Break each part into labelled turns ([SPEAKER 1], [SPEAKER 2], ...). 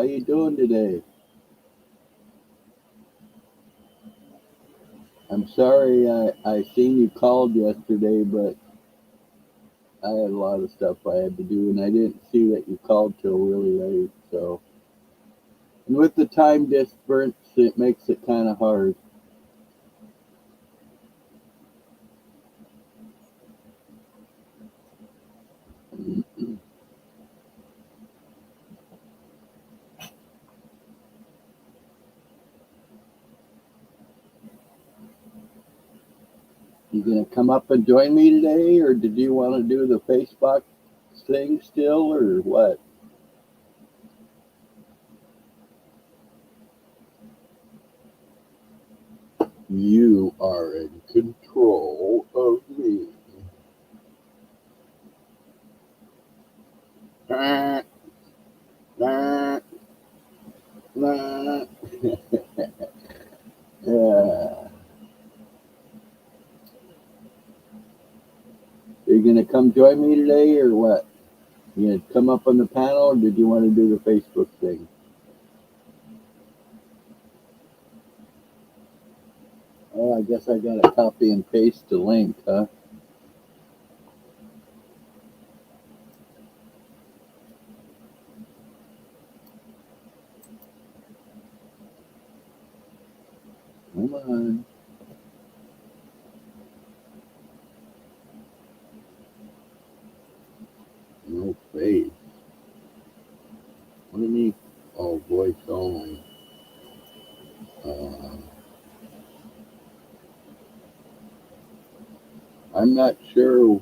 [SPEAKER 1] you doing today? I'm sorry I seen you called yesterday, but I had a lot of stuff I had to do, and I didn't see that you called till really late. So, and with the time difference, it makes it kind of hard. You gonna come up and join me today, or did you want to do the Facebook thing still, or what? You are in control of me. Nah, nah, nah. Yeah. Are you gonna come join me today, or what? You gonna come up on the panel, or did you want to do the Facebook thing? Oh, I guess I gotta copy and paste the link, huh? Come on. No face. What do you mean? Oh, voice only. Uh, I'm not sure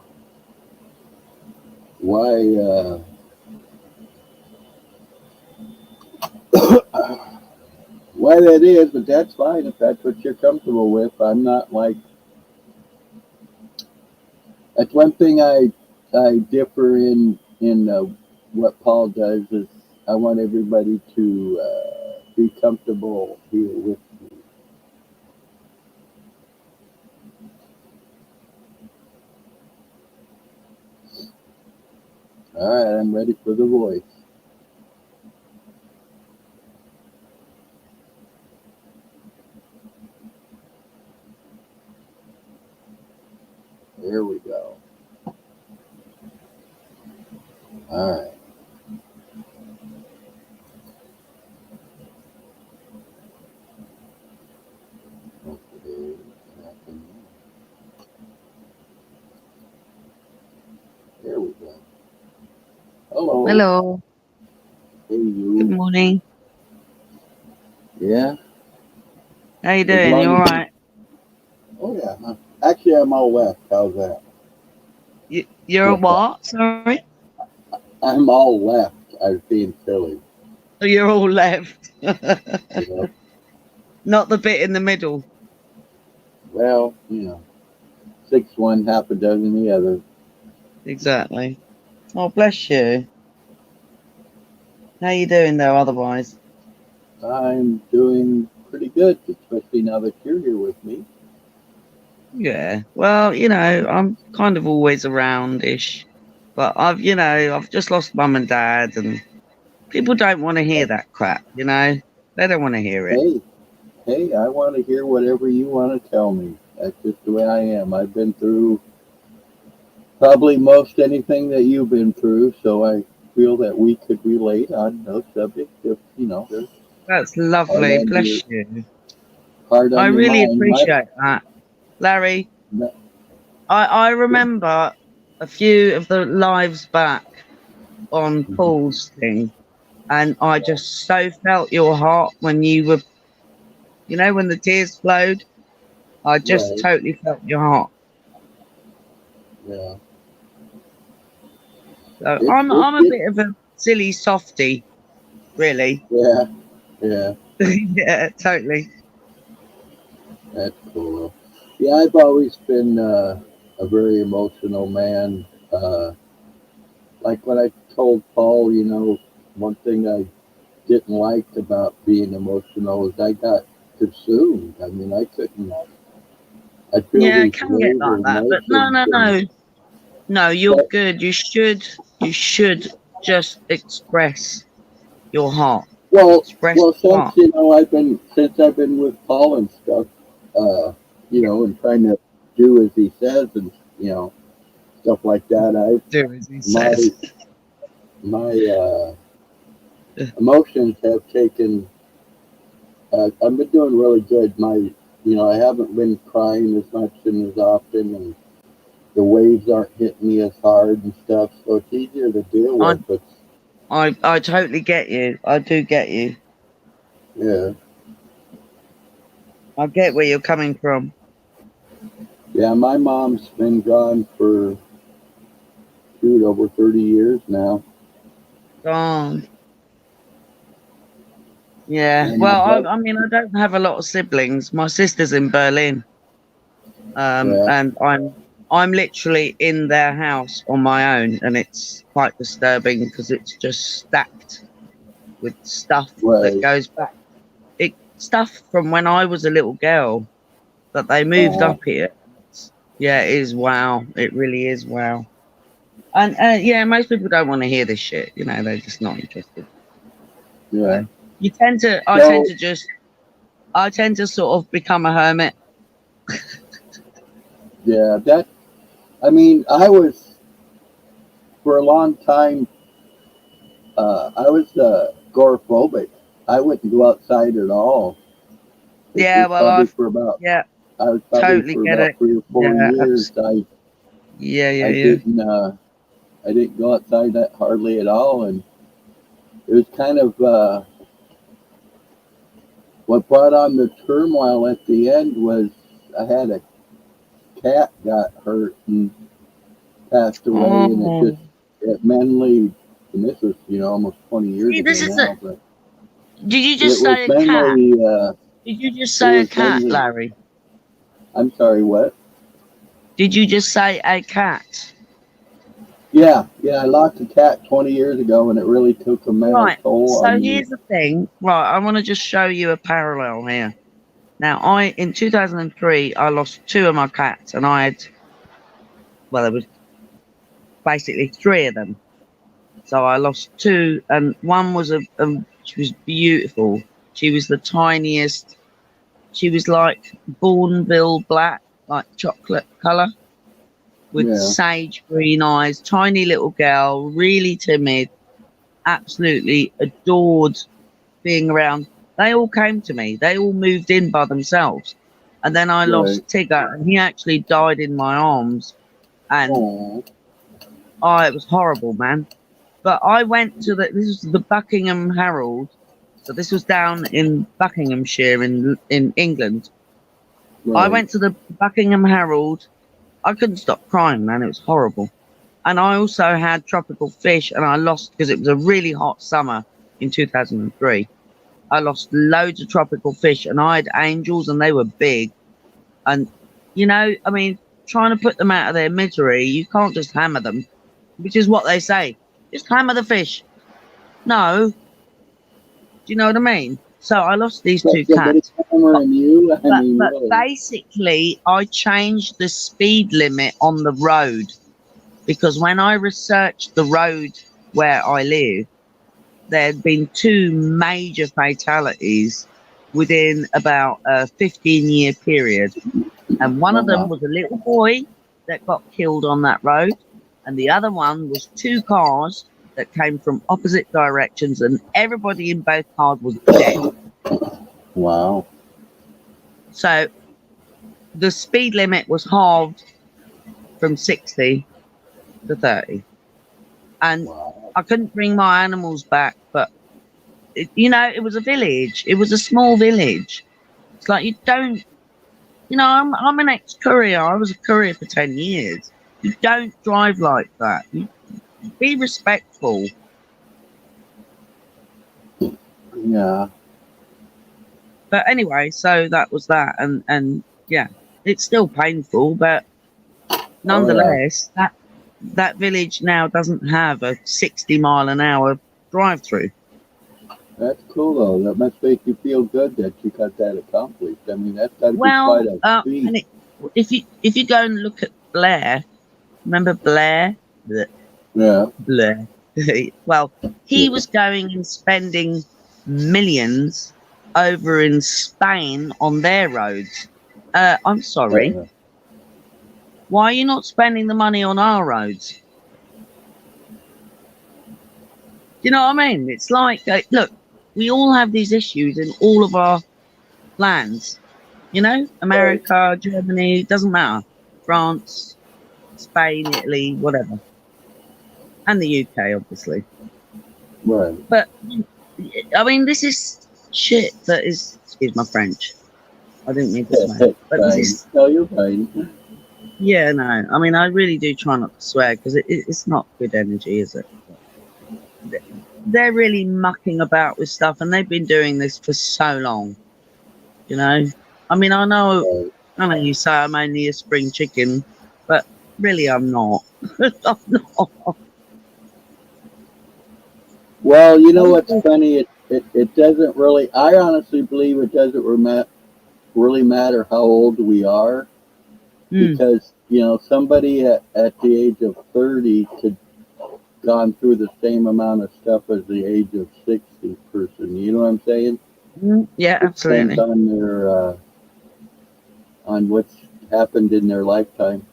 [SPEAKER 1] why why that is, but that's fine if that's what you're comfortable with. I'm not like that's one thing I differ in what Paul does is I want everybody to be comfortable here with me. All right, I'm ready for the voice. There we go. All right. Okay. There we go. Hello.
[SPEAKER 2] Hello.
[SPEAKER 1] Hey
[SPEAKER 2] Good
[SPEAKER 1] you.
[SPEAKER 2] morning.
[SPEAKER 1] Yeah.
[SPEAKER 2] How you
[SPEAKER 1] As
[SPEAKER 2] doing? You
[SPEAKER 1] long
[SPEAKER 2] all
[SPEAKER 1] as
[SPEAKER 2] right?
[SPEAKER 1] oh yeah. Actually, I'm all left. How's that?
[SPEAKER 2] You're a what? Sorry?
[SPEAKER 1] I'm all left. I was being silly.
[SPEAKER 2] Oh, you're all left.
[SPEAKER 1] You
[SPEAKER 2] Not the bit in the middle.
[SPEAKER 1] Well, 6 one, half a dozen the other.
[SPEAKER 2] Exactly. Oh, bless you. How you doing though otherwise?
[SPEAKER 1] I'm doing pretty good, especially now that you're here with me.
[SPEAKER 2] Yeah. Well, I'm kind of always around-ish. But I've just lost mum and dad and people don't want to hear that crap. They don't want to hear it.
[SPEAKER 1] Hey, hey, I want to hear whatever you want to tell me. That's just the way I am. I've been through probably most anything that you've been through, so I feel that we could relate on those subjects if, there's
[SPEAKER 2] That's
[SPEAKER 1] hard
[SPEAKER 2] lovely.
[SPEAKER 1] on your
[SPEAKER 2] Bless you.
[SPEAKER 1] hard
[SPEAKER 2] I
[SPEAKER 1] on your
[SPEAKER 2] really
[SPEAKER 1] mind.
[SPEAKER 2] appreciate that. Larry,
[SPEAKER 1] My,
[SPEAKER 2] I remember a few of the lives back on Paul's thing, and I just so felt your heart when you were, when the tears flowed. I just
[SPEAKER 1] right,
[SPEAKER 2] totally felt your heart.
[SPEAKER 1] yeah.
[SPEAKER 2] So
[SPEAKER 1] It, it,
[SPEAKER 2] I'm a
[SPEAKER 1] it,
[SPEAKER 2] bit of a silly softy, really.
[SPEAKER 1] yeah, yeah.
[SPEAKER 2] Yeah, totally.
[SPEAKER 1] That's cool. Yeah, I've always been a very emotional man. Like when I told Paul, one thing I didn't like about being emotional is I got consumed. I mean, I couldn't. I feel
[SPEAKER 2] Yeah, it
[SPEAKER 1] these
[SPEAKER 2] can get
[SPEAKER 1] waves of
[SPEAKER 2] like that, but no,
[SPEAKER 1] emotions,
[SPEAKER 2] no,
[SPEAKER 1] and
[SPEAKER 2] no, no. You're good. You should just express your heart.
[SPEAKER 1] Well,
[SPEAKER 2] Express
[SPEAKER 1] well, since
[SPEAKER 2] what?
[SPEAKER 1] I've been with Paul and stuff, and trying to do as he says and stuff like that. I
[SPEAKER 2] Do as he
[SPEAKER 1] my
[SPEAKER 2] says.
[SPEAKER 1] my emotions have taken. I've been doing really good. I haven't been crying as much and as often, and the waves aren't hitting me as hard and stuff, so it's easier to deal
[SPEAKER 2] I
[SPEAKER 1] with. It's
[SPEAKER 2] I totally get you. I do get you.
[SPEAKER 1] yeah,
[SPEAKER 2] I get where you're coming from.
[SPEAKER 1] yeah. My mom's been gone for over 30 years now,
[SPEAKER 2] Oh, yeah.
[SPEAKER 1] and my
[SPEAKER 2] Well,
[SPEAKER 1] brother.
[SPEAKER 2] I mean, I don't have a lot of siblings. My sister's in Berlin,
[SPEAKER 1] Yeah,
[SPEAKER 2] and I'm literally in their house on my own, and it's quite disturbing because it's just stacked with stuff that
[SPEAKER 1] right.
[SPEAKER 2] goes back. Stuff from when I was a little girl that they moved
[SPEAKER 1] Uh,
[SPEAKER 2] up here. Yeah, it is wow. It really is wow. And yeah, most people don't want to hear this shit. You know, they're just not interested.
[SPEAKER 1] yeah.
[SPEAKER 2] So I tend
[SPEAKER 1] So
[SPEAKER 2] to just, I tend to sort of become a hermit.
[SPEAKER 1] yeah, that. I mean, I was for a long time. I was agoraphobic. I wouldn't go outside at all. It
[SPEAKER 2] Yeah,
[SPEAKER 1] was
[SPEAKER 2] well,
[SPEAKER 1] probably for about.
[SPEAKER 2] yeah,
[SPEAKER 1] I was probably
[SPEAKER 2] totally
[SPEAKER 1] for
[SPEAKER 2] get
[SPEAKER 1] about
[SPEAKER 2] it.
[SPEAKER 1] 3 or 4 years.
[SPEAKER 2] Yeah, yeah,
[SPEAKER 1] I
[SPEAKER 2] yeah.
[SPEAKER 1] didn't. I didn't go outside that hardly at all, and it was kind of what brought on the turmoil at the end was I had a cat got hurt and passed away, and
[SPEAKER 2] Oh,
[SPEAKER 1] it mentally, and this was almost 20 years
[SPEAKER 2] see,
[SPEAKER 1] ago
[SPEAKER 2] this is a.
[SPEAKER 1] now, but
[SPEAKER 2] Did you
[SPEAKER 1] it
[SPEAKER 2] just
[SPEAKER 1] was
[SPEAKER 2] say a cat?
[SPEAKER 1] mainly
[SPEAKER 2] Did you just
[SPEAKER 1] it
[SPEAKER 2] say a
[SPEAKER 1] was
[SPEAKER 2] cat,
[SPEAKER 1] mainly.
[SPEAKER 2] Larry?
[SPEAKER 1] I'm sorry, what?
[SPEAKER 2] Did you just say a cat?
[SPEAKER 1] Yeah, yeah, I lost a cat 20 years ago, and it really took a mental
[SPEAKER 2] Right.
[SPEAKER 1] toll
[SPEAKER 2] So
[SPEAKER 1] on me.
[SPEAKER 2] here's the thing. Right, I want to just show you a parallel here. Now, I in 2003, I lost two of my cats, and I had, well, there was basically three of them. So I lost two, and one was she was beautiful. She was the tiniest. She was like Bourneville black, like chocolate color, with
[SPEAKER 1] Yeah,
[SPEAKER 2] sage green eyes. Tiny little girl, really timid. Absolutely adored being around. They all came to me. They all moved in by themselves. And then I
[SPEAKER 1] right.
[SPEAKER 2] lost Tigger, and he actually died in my arms. And
[SPEAKER 1] Oh,
[SPEAKER 2] it was horrible, man. But I went to this was the Buckingham Herald. So this was down in Buckinghamshire in England. I
[SPEAKER 1] right.
[SPEAKER 2] went to the Buckingham Herald. I couldn't stop crying, man. It was horrible. And I also had tropical fish, and I lost because it was a really hot summer in 2003. I lost loads of tropical fish, and I had angels, and they were big. And I mean, trying to put them out of their misery, you can't just hammer them, which is what they say. Just hammer the fish. No, do you know what I mean? So I lost these
[SPEAKER 1] But
[SPEAKER 2] two
[SPEAKER 1] did they
[SPEAKER 2] cats.
[SPEAKER 1] hammer
[SPEAKER 2] But
[SPEAKER 1] and you? I mean,
[SPEAKER 2] but
[SPEAKER 1] really?
[SPEAKER 2] basically, I changed the speed limit on the road because when I researched the road where I live, there had been two major fatalities within about a 15-year period. And one of them
[SPEAKER 1] Wow.
[SPEAKER 2] was a little boy that got killed on that road, and the other one was two cars that came from opposite directions, and everybody in both cars was dead.
[SPEAKER 1] Wow.
[SPEAKER 2] So the speed limit was halved from 60 to 30. And
[SPEAKER 1] Wow.
[SPEAKER 2] I couldn't bring my animals back, but it was a village. It was a small village. It's like you don't, I'm an ex-courier. I was a courier for 10 years. You don't drive like that. You be respectful.
[SPEAKER 1] Yeah.
[SPEAKER 2] But anyway, so that was that, and yeah, it's still painful, but
[SPEAKER 1] Oh, yeah.
[SPEAKER 2] nonetheless, that village now doesn't have a 60-mile-an-hour drive-through.
[SPEAKER 1] That's cool, though. That must make you feel good that you got that accomplished. I mean, that's got to be quite
[SPEAKER 2] Well,
[SPEAKER 1] a feat.
[SPEAKER 2] if you go and look at Blair, remember Blair?
[SPEAKER 1] Yeah.
[SPEAKER 2] Blair. Well, he
[SPEAKER 1] Yeah.
[SPEAKER 2] was going and spending. millions over in Spain on their roads. I'm sorry.
[SPEAKER 1] Uh,
[SPEAKER 2] Why are you not spending the money on our roads? Do you know what I mean? It's like, look, we all have these issues in all of our lands. You know,
[SPEAKER 1] right,
[SPEAKER 2] America, Germany, doesn't matter. France, Spain, Italy, whatever. And the UK, obviously.
[SPEAKER 1] right.
[SPEAKER 2] But, I mean, this is shit that is, excuse my French. I didn't mean to swear.
[SPEAKER 1] It's
[SPEAKER 2] But this
[SPEAKER 1] fine.
[SPEAKER 2] is,
[SPEAKER 1] No, you're fine.
[SPEAKER 2] yeah, no. I mean, I really do try not to swear because it's not good energy, is it? They're really mucking about with stuff and they've been doing this for so long, you know? I mean,
[SPEAKER 1] Right.
[SPEAKER 2] I know you say I'm only a spring chicken, but really I'm not. I'm not.
[SPEAKER 1] Well, you know what's funny? It doesn't really. I honestly believe it doesn't really matter how old we are,
[SPEAKER 2] Mm,
[SPEAKER 1] because somebody at the age of 30 could gone through the same amount of stuff as the age of 60 person. You know what I'm saying?
[SPEAKER 2] yeah,
[SPEAKER 1] It depends
[SPEAKER 2] absolutely.
[SPEAKER 1] on their on what's happened in their lifetime.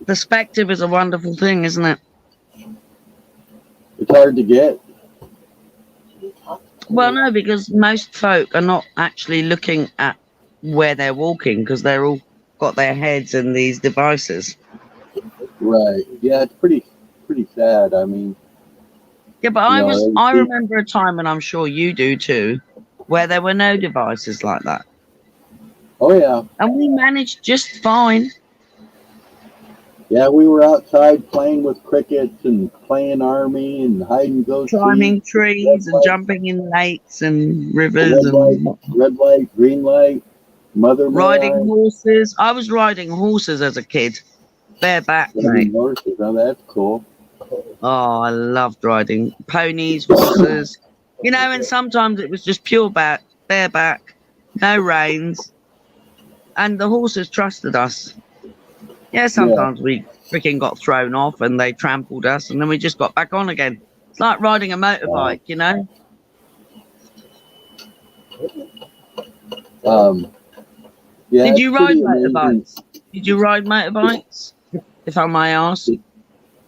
[SPEAKER 2] Perspective is a wonderful thing, isn't it?
[SPEAKER 1] It's hard to get.
[SPEAKER 2] Well, no, because most folk are not actually looking at where they're walking because they're all got their heads in these devices.
[SPEAKER 1] Right. Yeah, it's pretty sad. I mean,
[SPEAKER 2] Yeah, but I remember a time, and I'm sure you do too, where there were no devices like that.
[SPEAKER 1] oh yeah,
[SPEAKER 2] And we managed just fine.
[SPEAKER 1] yeah. We were outside playing with crickets and playing army and hide and go seek.
[SPEAKER 2] Climbing
[SPEAKER 1] Red
[SPEAKER 2] trees and
[SPEAKER 1] light,
[SPEAKER 2] jumping in lakes and rivers
[SPEAKER 1] red light,
[SPEAKER 2] and whatnot.
[SPEAKER 1] red light, green light. Mother, may
[SPEAKER 2] Riding
[SPEAKER 1] I?
[SPEAKER 2] horses. I was riding horses as a kid, bareback, mate.
[SPEAKER 1] Riding horses. Oh, that's cool.
[SPEAKER 2] Oh, I loved riding ponies, horses. You know, and sometimes it was just pure bareback, no reins, and the horses trusted us. Yeah,
[SPEAKER 1] Yeah.
[SPEAKER 2] sometimes we freaking got thrown off and they trampled us, and then we just got back on again. It's like riding a
[SPEAKER 1] Wow.
[SPEAKER 2] motorbike, you know?
[SPEAKER 1] Um, yeah,
[SPEAKER 2] Did
[SPEAKER 1] it's
[SPEAKER 2] you ride
[SPEAKER 1] pretty amazing.
[SPEAKER 2] motorbikes? Did you ride motorbikes? If I may ask,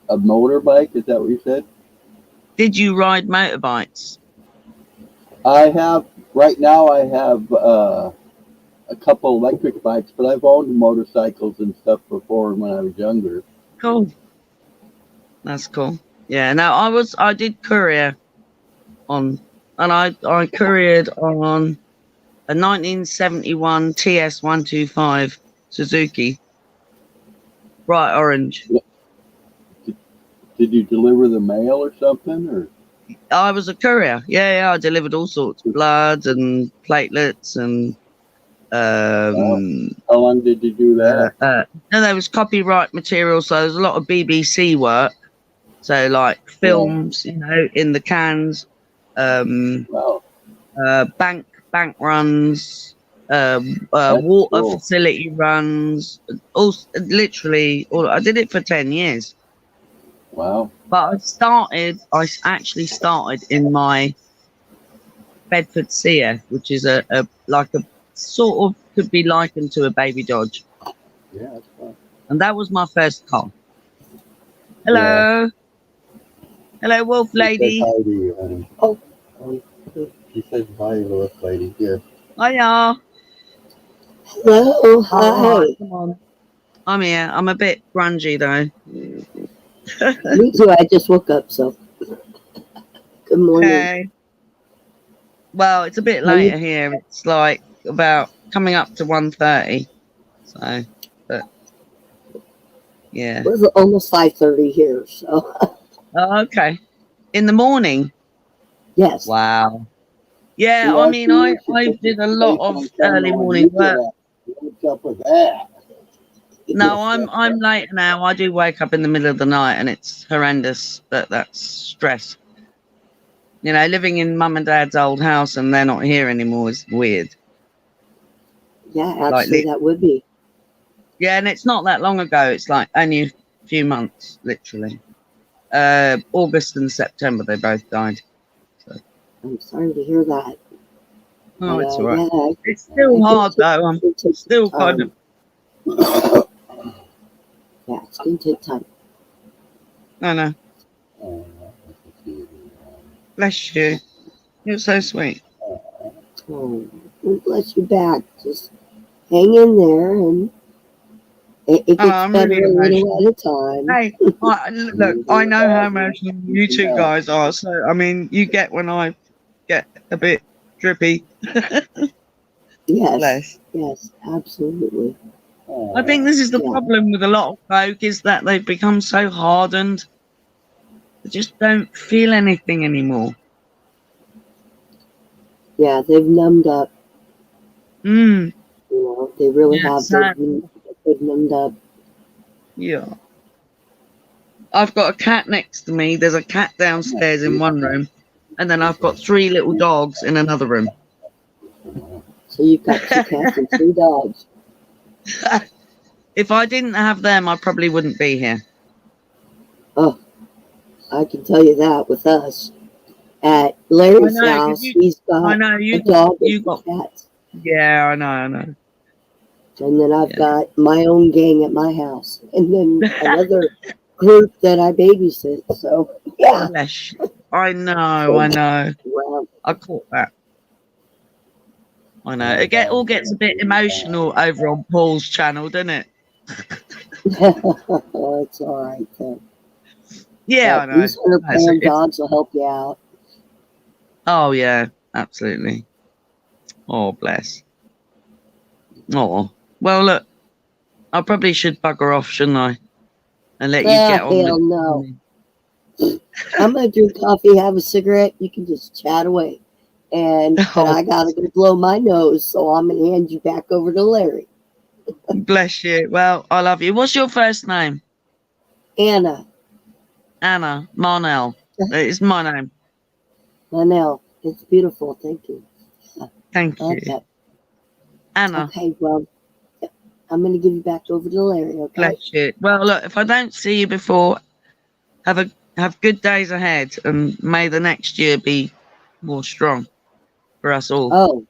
[SPEAKER 1] A motorbike, is that what you said?
[SPEAKER 2] did you ride motorbikes?
[SPEAKER 1] I have, right now, I have a couple electric bikes, but I've owned motorcycles and stuff before when I was younger.
[SPEAKER 2] Cool. That's cool. Yeah, no, I did courier on, and I couriered on a 1971 TS125 Suzuki, bright orange.
[SPEAKER 1] Did you deliver the mail or something? Or
[SPEAKER 2] I was a courier. Yeah, I delivered all sorts, bloods and platelets and
[SPEAKER 1] wow,
[SPEAKER 2] um
[SPEAKER 1] how long did you do that?
[SPEAKER 2] no, there was copyright material, so there's a lot of BBC work. So like
[SPEAKER 1] Yeah,
[SPEAKER 2] films, you know, in the cans, um,
[SPEAKER 1] wow,
[SPEAKER 2] bank runs,
[SPEAKER 1] that's
[SPEAKER 2] water
[SPEAKER 1] cool.
[SPEAKER 2] facility runs. All literally, all I did it for 10 years.
[SPEAKER 1] Wow,
[SPEAKER 2] But I actually started in my Bedford CF, which is a like a sort of could be likened to a baby Dodge,
[SPEAKER 1] yeah, that's fun.
[SPEAKER 2] and that was my first car.
[SPEAKER 1] Yeah,
[SPEAKER 2] Hello, hello, wolf
[SPEAKER 1] she says
[SPEAKER 2] lady.
[SPEAKER 1] hi to you, honey. Oh, she says hi, little lady. Here.
[SPEAKER 2] Hiya.
[SPEAKER 3] Hello,
[SPEAKER 2] All right,
[SPEAKER 3] hi.
[SPEAKER 2] come on. I'm here. I'm a bit grungy though.
[SPEAKER 3] Me too. I just woke up, so good morning.
[SPEAKER 2] Okay. Well, it's a bit
[SPEAKER 3] How you?
[SPEAKER 2] later here. It's like about coming up to 1:30. So, but yeah.
[SPEAKER 3] We're almost 5:30 here, so
[SPEAKER 2] Oh, okay. In the morning.
[SPEAKER 3] yes.
[SPEAKER 2] Wow. Yeah,
[SPEAKER 1] See,
[SPEAKER 2] I
[SPEAKER 1] I
[SPEAKER 2] mean,
[SPEAKER 1] see
[SPEAKER 2] I
[SPEAKER 1] what you
[SPEAKER 2] I
[SPEAKER 1] put your
[SPEAKER 2] did a lot
[SPEAKER 1] face
[SPEAKER 2] of
[SPEAKER 1] on
[SPEAKER 2] early
[SPEAKER 1] camera on
[SPEAKER 2] morning
[SPEAKER 1] you get
[SPEAKER 2] work.
[SPEAKER 1] at. What's up with that?
[SPEAKER 2] No, I'm late now. I do wake up in the middle of the night, and it's horrendous. But that's stress. You know, living in mum and dad's old house and they're not here anymore is weird.
[SPEAKER 3] Yeah,
[SPEAKER 2] Like,
[SPEAKER 3] actually, that would be.
[SPEAKER 2] yeah, and it's not that long ago. It's like only a few months, literally. August and September, they both died.
[SPEAKER 3] I'm sorry to hear that.
[SPEAKER 2] Oh,
[SPEAKER 3] But
[SPEAKER 2] it's all right.
[SPEAKER 3] yeah,
[SPEAKER 2] It's still
[SPEAKER 3] I think
[SPEAKER 2] hard though. I'm
[SPEAKER 3] it takes
[SPEAKER 2] still kind
[SPEAKER 3] time.
[SPEAKER 2] of.
[SPEAKER 3] Yeah, it's gonna take time.
[SPEAKER 2] I know.
[SPEAKER 1] Oh, I can see it.
[SPEAKER 2] Bless you. You're so sweet.
[SPEAKER 3] Oh, God bless you back. Just hang in there, and it
[SPEAKER 2] Oh,
[SPEAKER 3] gets
[SPEAKER 2] I'm
[SPEAKER 3] better
[SPEAKER 2] really
[SPEAKER 3] a little
[SPEAKER 2] emotional.
[SPEAKER 3] at a time.
[SPEAKER 2] Hey, look, I know how emotional you two guys are. So, I mean, you get when I get a bit drippy.
[SPEAKER 3] Yes,
[SPEAKER 2] Bless.
[SPEAKER 3] yes, absolutely.
[SPEAKER 2] I think this is the
[SPEAKER 3] Yeah,
[SPEAKER 2] problem with a lot of folk is that they've become so hardened. They just don't feel anything anymore.
[SPEAKER 3] yeah, they've numbed up.
[SPEAKER 2] Mm,
[SPEAKER 3] They really
[SPEAKER 2] yeah,
[SPEAKER 3] have.
[SPEAKER 2] sad.
[SPEAKER 3] They've numbed up.
[SPEAKER 2] Yeah. I've got a cat next to me. There's a cat downstairs in one room. And then I've got 3 little dogs in another room.
[SPEAKER 3] So you've got 2 cats and 3 dogs.
[SPEAKER 2] If I didn't have them, I probably wouldn't be here.
[SPEAKER 3] Oh, I can tell you that with us. At
[SPEAKER 2] I
[SPEAKER 3] Larry's
[SPEAKER 2] know, because
[SPEAKER 3] house, he's
[SPEAKER 2] I
[SPEAKER 3] got
[SPEAKER 2] know
[SPEAKER 3] a dog and
[SPEAKER 2] you
[SPEAKER 3] 2
[SPEAKER 2] got,
[SPEAKER 3] cats.
[SPEAKER 2] yeah, I know.
[SPEAKER 3] And then I've
[SPEAKER 2] Yeah.
[SPEAKER 3] got my own gang at my house. And then another group that I babysit. So, yeah.
[SPEAKER 2] Bless you. I know.
[SPEAKER 3] Well,
[SPEAKER 2] I caught that. I know. It all gets a bit emotional over on Paul's channel, doesn't it?
[SPEAKER 3] it's all right then.
[SPEAKER 2] Yeah, I
[SPEAKER 3] But
[SPEAKER 2] know.
[SPEAKER 3] these 100
[SPEAKER 2] No,
[SPEAKER 3] pound dogs will help you out.
[SPEAKER 2] oh, yeah, absolutely. Oh, bless. Oh, well, look, I probably should bugger off, shouldn't I? And let you
[SPEAKER 3] Ah,
[SPEAKER 2] get on with
[SPEAKER 3] hell no. I'm gonna drink coffee, have a cigarette. You can just chat away, but
[SPEAKER 2] Oh,
[SPEAKER 3] I gotta go blow my nose, so I'm gonna hand you back over to Larry.
[SPEAKER 2] bless you. Well, I love you. What's your first name?
[SPEAKER 3] Anna,
[SPEAKER 2] Anna Marnell. It's my name.
[SPEAKER 3] Manel, it's beautiful. Thank you. I
[SPEAKER 2] Thank you.
[SPEAKER 3] like that.
[SPEAKER 2] Anna,
[SPEAKER 3] Okay, well, I'm gonna give you back over to Larry. Okay.
[SPEAKER 2] bless you. Well, look, if I don't see you before, have good days ahead, and may the next year be more strong for us all.
[SPEAKER 3] Oh,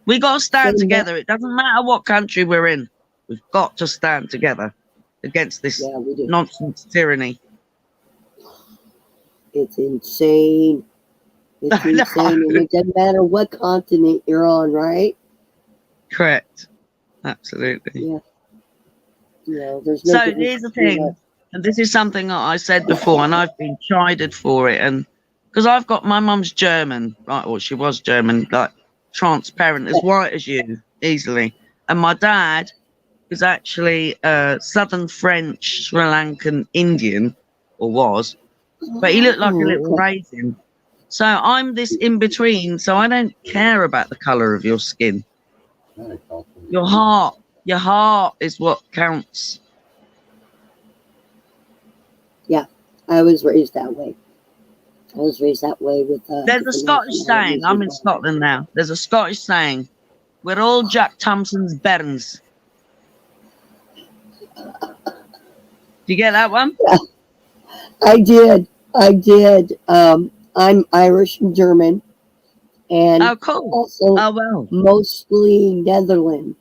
[SPEAKER 2] We got to stand
[SPEAKER 3] same that.
[SPEAKER 2] together. It doesn't matter what country we're in. We've got to stand together against this
[SPEAKER 3] Yeah, we do.
[SPEAKER 2] nonsense tyranny.
[SPEAKER 3] It's insane. It's
[SPEAKER 2] I
[SPEAKER 3] insane, and
[SPEAKER 2] know.
[SPEAKER 3] it doesn't matter what continent you're on, right?
[SPEAKER 2] Correct. Absolutely.
[SPEAKER 3] Yeah. There's no
[SPEAKER 2] So
[SPEAKER 3] difference
[SPEAKER 2] here's the
[SPEAKER 3] between
[SPEAKER 2] thing, and this is something that I said before, and I've been chided for it, and because I've got my mum's German, right? Or she was German, like transparent, as white as you, easily, and my dad is actually Southern French, Sri Lankan Indian, or was, but he looked like a little
[SPEAKER 3] Okay.
[SPEAKER 2] raisin. So I'm this in between. So I don't care about the color of your skin. Your heart is what counts.
[SPEAKER 3] Yeah, I was raised that way. I was raised that way with
[SPEAKER 2] There's a
[SPEAKER 3] different
[SPEAKER 2] Scottish saying.
[SPEAKER 3] nationalities as
[SPEAKER 2] I'm in
[SPEAKER 3] well.
[SPEAKER 2] Scotland now. There's a Scottish saying. We're all Jack Thompson's bairns. Do you get that one?
[SPEAKER 3] Yeah, I did. I did. I'm Irish and German, and
[SPEAKER 2] Oh, cool.
[SPEAKER 3] also
[SPEAKER 2] Oh, well.
[SPEAKER 3] mostly Netherlands.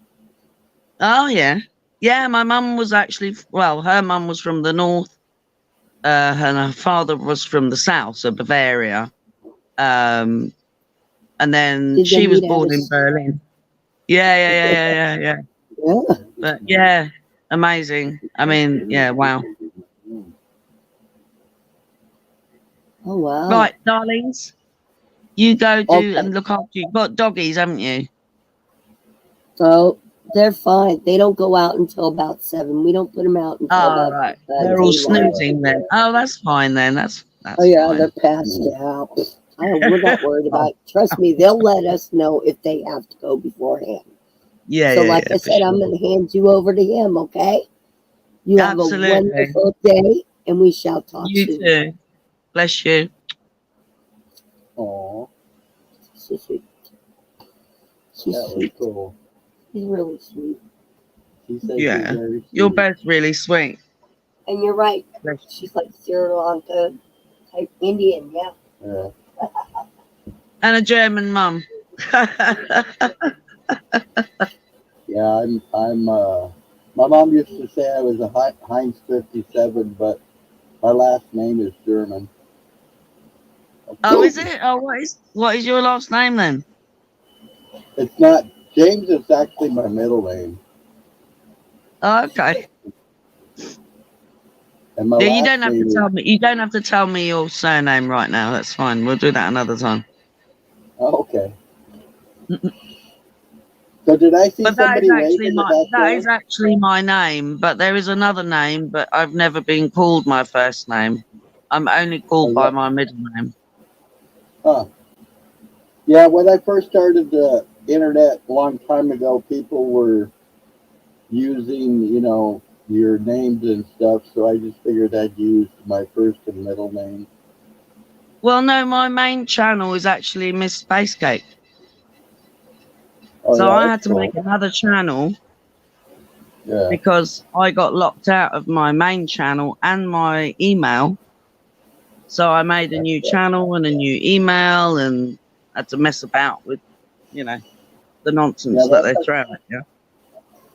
[SPEAKER 2] Oh, yeah. Yeah, my mum was actually, well, her mum was from the north, and her father was from the south, so Bavaria. And then
[SPEAKER 3] Did they
[SPEAKER 2] she was
[SPEAKER 3] meet at
[SPEAKER 2] born in Berlin. Yeah.
[SPEAKER 3] Yeah.
[SPEAKER 2] But yeah, amazing. I mean, yeah, wow.
[SPEAKER 3] Oh wow.
[SPEAKER 2] Right, darlings, you go do
[SPEAKER 3] Okay.
[SPEAKER 2] and look after you. You've got doggies, haven't you?
[SPEAKER 3] So they're fine. They don't go out until about 7. We don't put them out until
[SPEAKER 2] Oh,
[SPEAKER 3] about
[SPEAKER 2] right. They're all
[SPEAKER 3] daylight.
[SPEAKER 2] snoozing then. Oh, that's fine then. That's
[SPEAKER 3] Oh yeah,
[SPEAKER 2] fine.
[SPEAKER 3] they're passed out. We're not worried about it. Trust me, they'll let us know if they have to go beforehand. So like I
[SPEAKER 2] For
[SPEAKER 3] said, I'm
[SPEAKER 2] sure.
[SPEAKER 3] going to hand you over to him, okay? You have a
[SPEAKER 2] Absolutely.
[SPEAKER 3] wonderful day, and we shall talk
[SPEAKER 2] You
[SPEAKER 3] soon.
[SPEAKER 2] too. Bless you.
[SPEAKER 1] Aw,
[SPEAKER 3] So sweet. She's
[SPEAKER 1] that was
[SPEAKER 3] sweet.
[SPEAKER 1] cool.
[SPEAKER 3] She's really sweet.
[SPEAKER 1] She said
[SPEAKER 2] Yeah.
[SPEAKER 1] she's very
[SPEAKER 2] You're
[SPEAKER 1] sweet.
[SPEAKER 2] both really sweet.
[SPEAKER 3] And you're right.
[SPEAKER 2] Bless
[SPEAKER 3] She's like Sri Lanka type Indian, yeah.
[SPEAKER 1] Yeah.
[SPEAKER 2] And a German mum.
[SPEAKER 1] Yeah, my mom used to say I was a Heinz 57, but my last name is German.
[SPEAKER 2] Oh, is it? Oh, what is your last name then?
[SPEAKER 1] It's not, James is actually my middle name.
[SPEAKER 2] Oh, okay.
[SPEAKER 1] And my
[SPEAKER 2] Yeah, you
[SPEAKER 1] last
[SPEAKER 2] don't have to
[SPEAKER 1] name is,
[SPEAKER 2] tell me. You don't have to tell me your surname right now. That's fine. We'll do that another time.
[SPEAKER 1] oh, okay. So did I see
[SPEAKER 2] But that is
[SPEAKER 1] somebody wave
[SPEAKER 2] actually
[SPEAKER 1] in the
[SPEAKER 2] my name. But there is another name, but I've never been called my first name. I'm only called by
[SPEAKER 1] background?
[SPEAKER 2] my middle name.
[SPEAKER 1] Huh. Yeah, when I first started the internet a long time ago, people were using, your names and stuff, so I just figured I'd use my first and middle name.
[SPEAKER 2] Well, no, my main channel is actually Miss Spacecake.
[SPEAKER 1] Oh
[SPEAKER 2] So
[SPEAKER 1] yeah,
[SPEAKER 2] I
[SPEAKER 1] that's
[SPEAKER 2] had to
[SPEAKER 1] cool.
[SPEAKER 2] make another channel
[SPEAKER 1] Yeah,
[SPEAKER 2] because I got locked out of my main channel and my email. So I made a
[SPEAKER 1] that's
[SPEAKER 2] new
[SPEAKER 1] right.
[SPEAKER 2] channel and a new email and had to mess about with, you know, the
[SPEAKER 1] Yeah,
[SPEAKER 2] nonsense that they throw at you.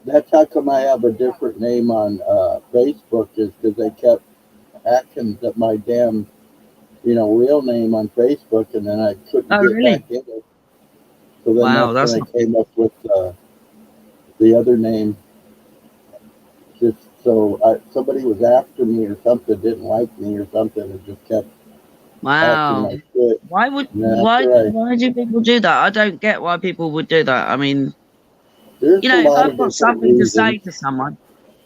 [SPEAKER 1] that's how come I have a different name on Facebook is because they kept hacking up my damn, real name on Facebook, and then I couldn't
[SPEAKER 2] Oh,
[SPEAKER 1] get back
[SPEAKER 2] really?
[SPEAKER 1] in it. So then
[SPEAKER 2] Wow,
[SPEAKER 1] that's when
[SPEAKER 2] that's
[SPEAKER 1] I
[SPEAKER 2] not good.
[SPEAKER 1] came up with the other name. Just so somebody was after me or something, didn't like me or something, and just kept hacking
[SPEAKER 2] Wow.
[SPEAKER 1] my shit. And after
[SPEAKER 2] Why do people do that? I don't get why people would do that. I mean,
[SPEAKER 1] there's a
[SPEAKER 2] if
[SPEAKER 1] lot
[SPEAKER 2] I've
[SPEAKER 1] of
[SPEAKER 2] got
[SPEAKER 1] different
[SPEAKER 2] something to
[SPEAKER 1] reasons.
[SPEAKER 2] say to someone,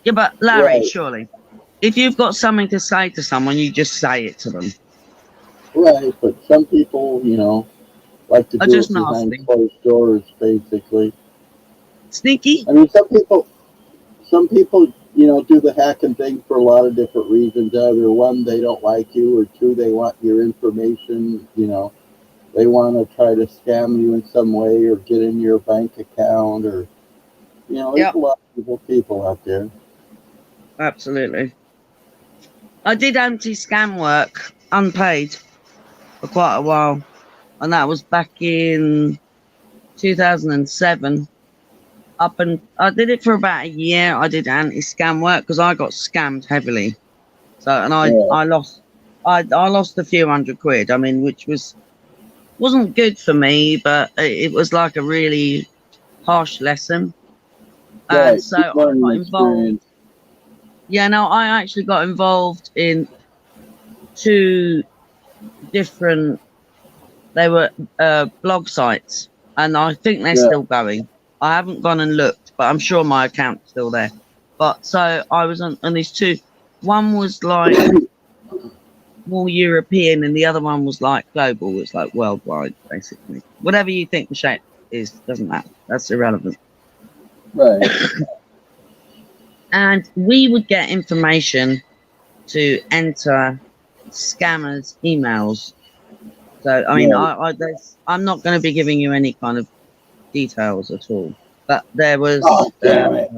[SPEAKER 2] yeah, but Larry,
[SPEAKER 1] Right,
[SPEAKER 2] surely, if you've got something to say to someone, you just say it to them.
[SPEAKER 1] right. But some people, like to
[SPEAKER 2] Are
[SPEAKER 1] do
[SPEAKER 2] just
[SPEAKER 1] it behind
[SPEAKER 2] nasty.
[SPEAKER 1] closed doors, basically.
[SPEAKER 2] Sneaky?
[SPEAKER 1] I mean, some people, do the hacking thing for a lot of different reasons. Either one, they don't like you, or two, they want your information. They want to try to scam you in some way, or get in your bank account, or there's
[SPEAKER 2] Yep,
[SPEAKER 1] a lot of people out there.
[SPEAKER 2] absolutely. I did anti-scam work, unpaid, for quite a while, and that was back in 2007. Up and I did it for about a year. I did anti-scam work because I got scammed heavily. So, and
[SPEAKER 1] Yeah,
[SPEAKER 2] I lost a few £100. I mean, which wasn't good for me, but it was like a really harsh lesson. And
[SPEAKER 1] right.
[SPEAKER 2] so
[SPEAKER 1] Good
[SPEAKER 2] I
[SPEAKER 1] learning
[SPEAKER 2] got involved.
[SPEAKER 1] experience.
[SPEAKER 2] Yeah, no, I actually got involved in two different. They were blog sites, and I think they're
[SPEAKER 1] Yeah,
[SPEAKER 2] still going. I haven't gone and looked, but I'm sure my account's still there. But so I was on these two. One was like more European, and the other one was like global. It's like worldwide, basically. Whatever you think the shape is doesn't matter. That's irrelevant.
[SPEAKER 1] right.
[SPEAKER 2] And we would get information to enter scammers' emails. So I mean,
[SPEAKER 1] Right.
[SPEAKER 2] I'm not going to be giving you any kind of details at all. But there was
[SPEAKER 1] Oh, damn it.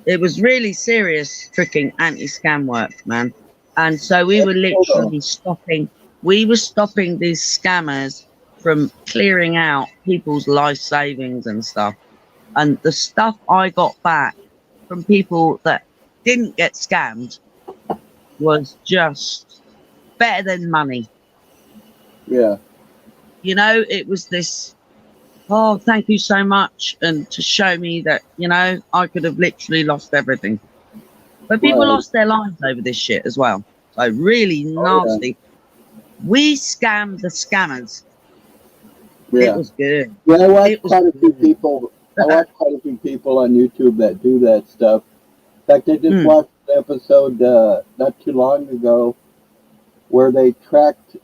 [SPEAKER 2] it was really serious freaking anti-scam work, man. And so we were
[SPEAKER 1] Hold on.
[SPEAKER 2] literally stopping these scammers from clearing out people's life savings and stuff. And the stuff I got back from people that didn't get scammed was just better than money.
[SPEAKER 1] Yeah.
[SPEAKER 2] It was this, oh, thank you so much. And to show me that, I could have literally lost everything. But people
[SPEAKER 1] Right.
[SPEAKER 2] lost their lives over this shit as well. So really
[SPEAKER 1] Oh yeah.
[SPEAKER 2] nasty. We scammed the scammers. It
[SPEAKER 1] Yeah.
[SPEAKER 2] was good.
[SPEAKER 1] Yeah. I watch
[SPEAKER 2] It was
[SPEAKER 1] quite a few
[SPEAKER 2] good.
[SPEAKER 1] people. I watch quite a few people on YouTube that do that stuff. In fact, I just
[SPEAKER 2] Mm,
[SPEAKER 1] watched an episode not too long ago where they tracked.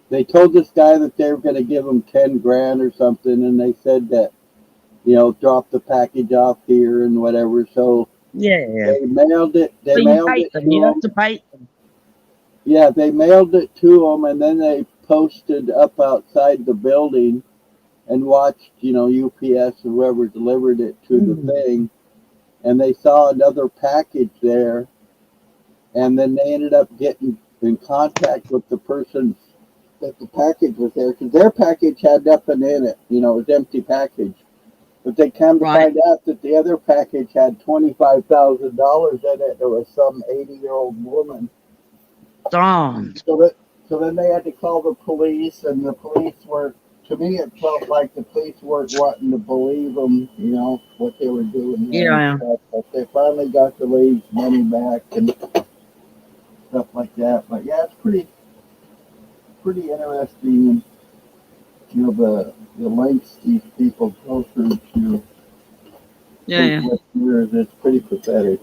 [SPEAKER 1] They told this guy that they were going to give him 10 grand or something, and they said that drop the package off here and whatever. So
[SPEAKER 2] yeah.
[SPEAKER 1] they mailed it. They
[SPEAKER 2] But you
[SPEAKER 1] mailed
[SPEAKER 2] bait
[SPEAKER 1] it
[SPEAKER 2] them. You
[SPEAKER 1] to
[SPEAKER 2] have
[SPEAKER 1] him.
[SPEAKER 2] to bait them.
[SPEAKER 1] Yeah, they mailed it to him, and then they posted up outside the building and watched, UPS or whoever delivered it to the
[SPEAKER 2] Mm.
[SPEAKER 1] thing, and they saw another package there, and then they ended up getting in contact with the person's that the package was there because their package had nothing in it. You know, it was empty package. But they come to
[SPEAKER 2] Right.
[SPEAKER 1] find out that the other package had $25,000 in it. There was some 80-year-old woman.
[SPEAKER 2] Darn.
[SPEAKER 1] So then they had to call the police, and the police were. To me, it felt like the police weren't wanting to believe them. You know what they were doing there
[SPEAKER 2] Yeah.
[SPEAKER 1] and stuff. But they finally got the lady's money back and stuff like that. But yeah, it's pretty interesting. You know the lengths these people go through to
[SPEAKER 2] Yeah.
[SPEAKER 1] take listeners. It's pretty pathetic.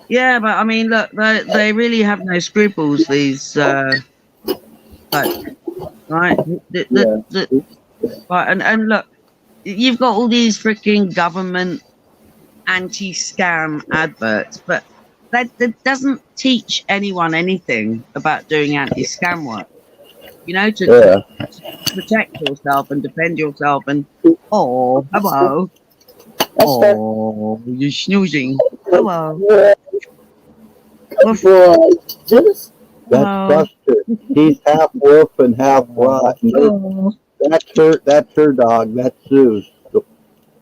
[SPEAKER 2] Yeah, but I mean, look, they really have no scruples. These folk, right?
[SPEAKER 1] Yeah.
[SPEAKER 2] Right, and look, you've got all these freaking government anti-scam adverts, but that doesn't teach anyone anything about doing anti-scam work. You know, to protect yourself and defend yourself. And oh, hello, oh, you're snoozing. Hello.
[SPEAKER 3] Good boy. Just
[SPEAKER 1] That's Buster. He's half wolf and half rat.
[SPEAKER 2] Oh,
[SPEAKER 1] That's her dog. That's Zeus. He's a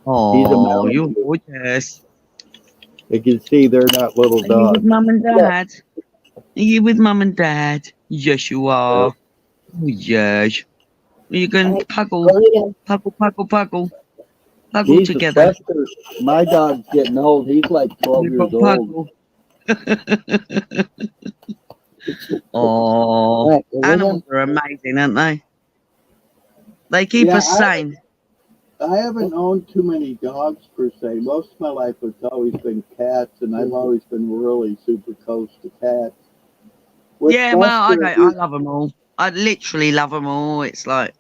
[SPEAKER 2] oh,
[SPEAKER 1] mountain
[SPEAKER 2] you're
[SPEAKER 1] goat.
[SPEAKER 2] gorgeous.
[SPEAKER 1] You can see they're not little
[SPEAKER 2] Are you with
[SPEAKER 1] dogs.
[SPEAKER 2] mum and dad? Are you with mum and dad? Yes, you are. Oh, yes. You can puggle
[SPEAKER 1] Jesus,
[SPEAKER 2] together.
[SPEAKER 1] Buster, my dog's getting old. He's like 12
[SPEAKER 2] You
[SPEAKER 1] years
[SPEAKER 2] can
[SPEAKER 1] old.
[SPEAKER 2] puggle. Oh, animals are amazing, aren't they? They keep us sane.
[SPEAKER 1] I haven't owned too many dogs per se. Most of my life it's always been cats, and I've always been really super close to cats. With
[SPEAKER 2] Yeah, well,
[SPEAKER 1] Buster,
[SPEAKER 2] I love them all. I literally love them all. It's like,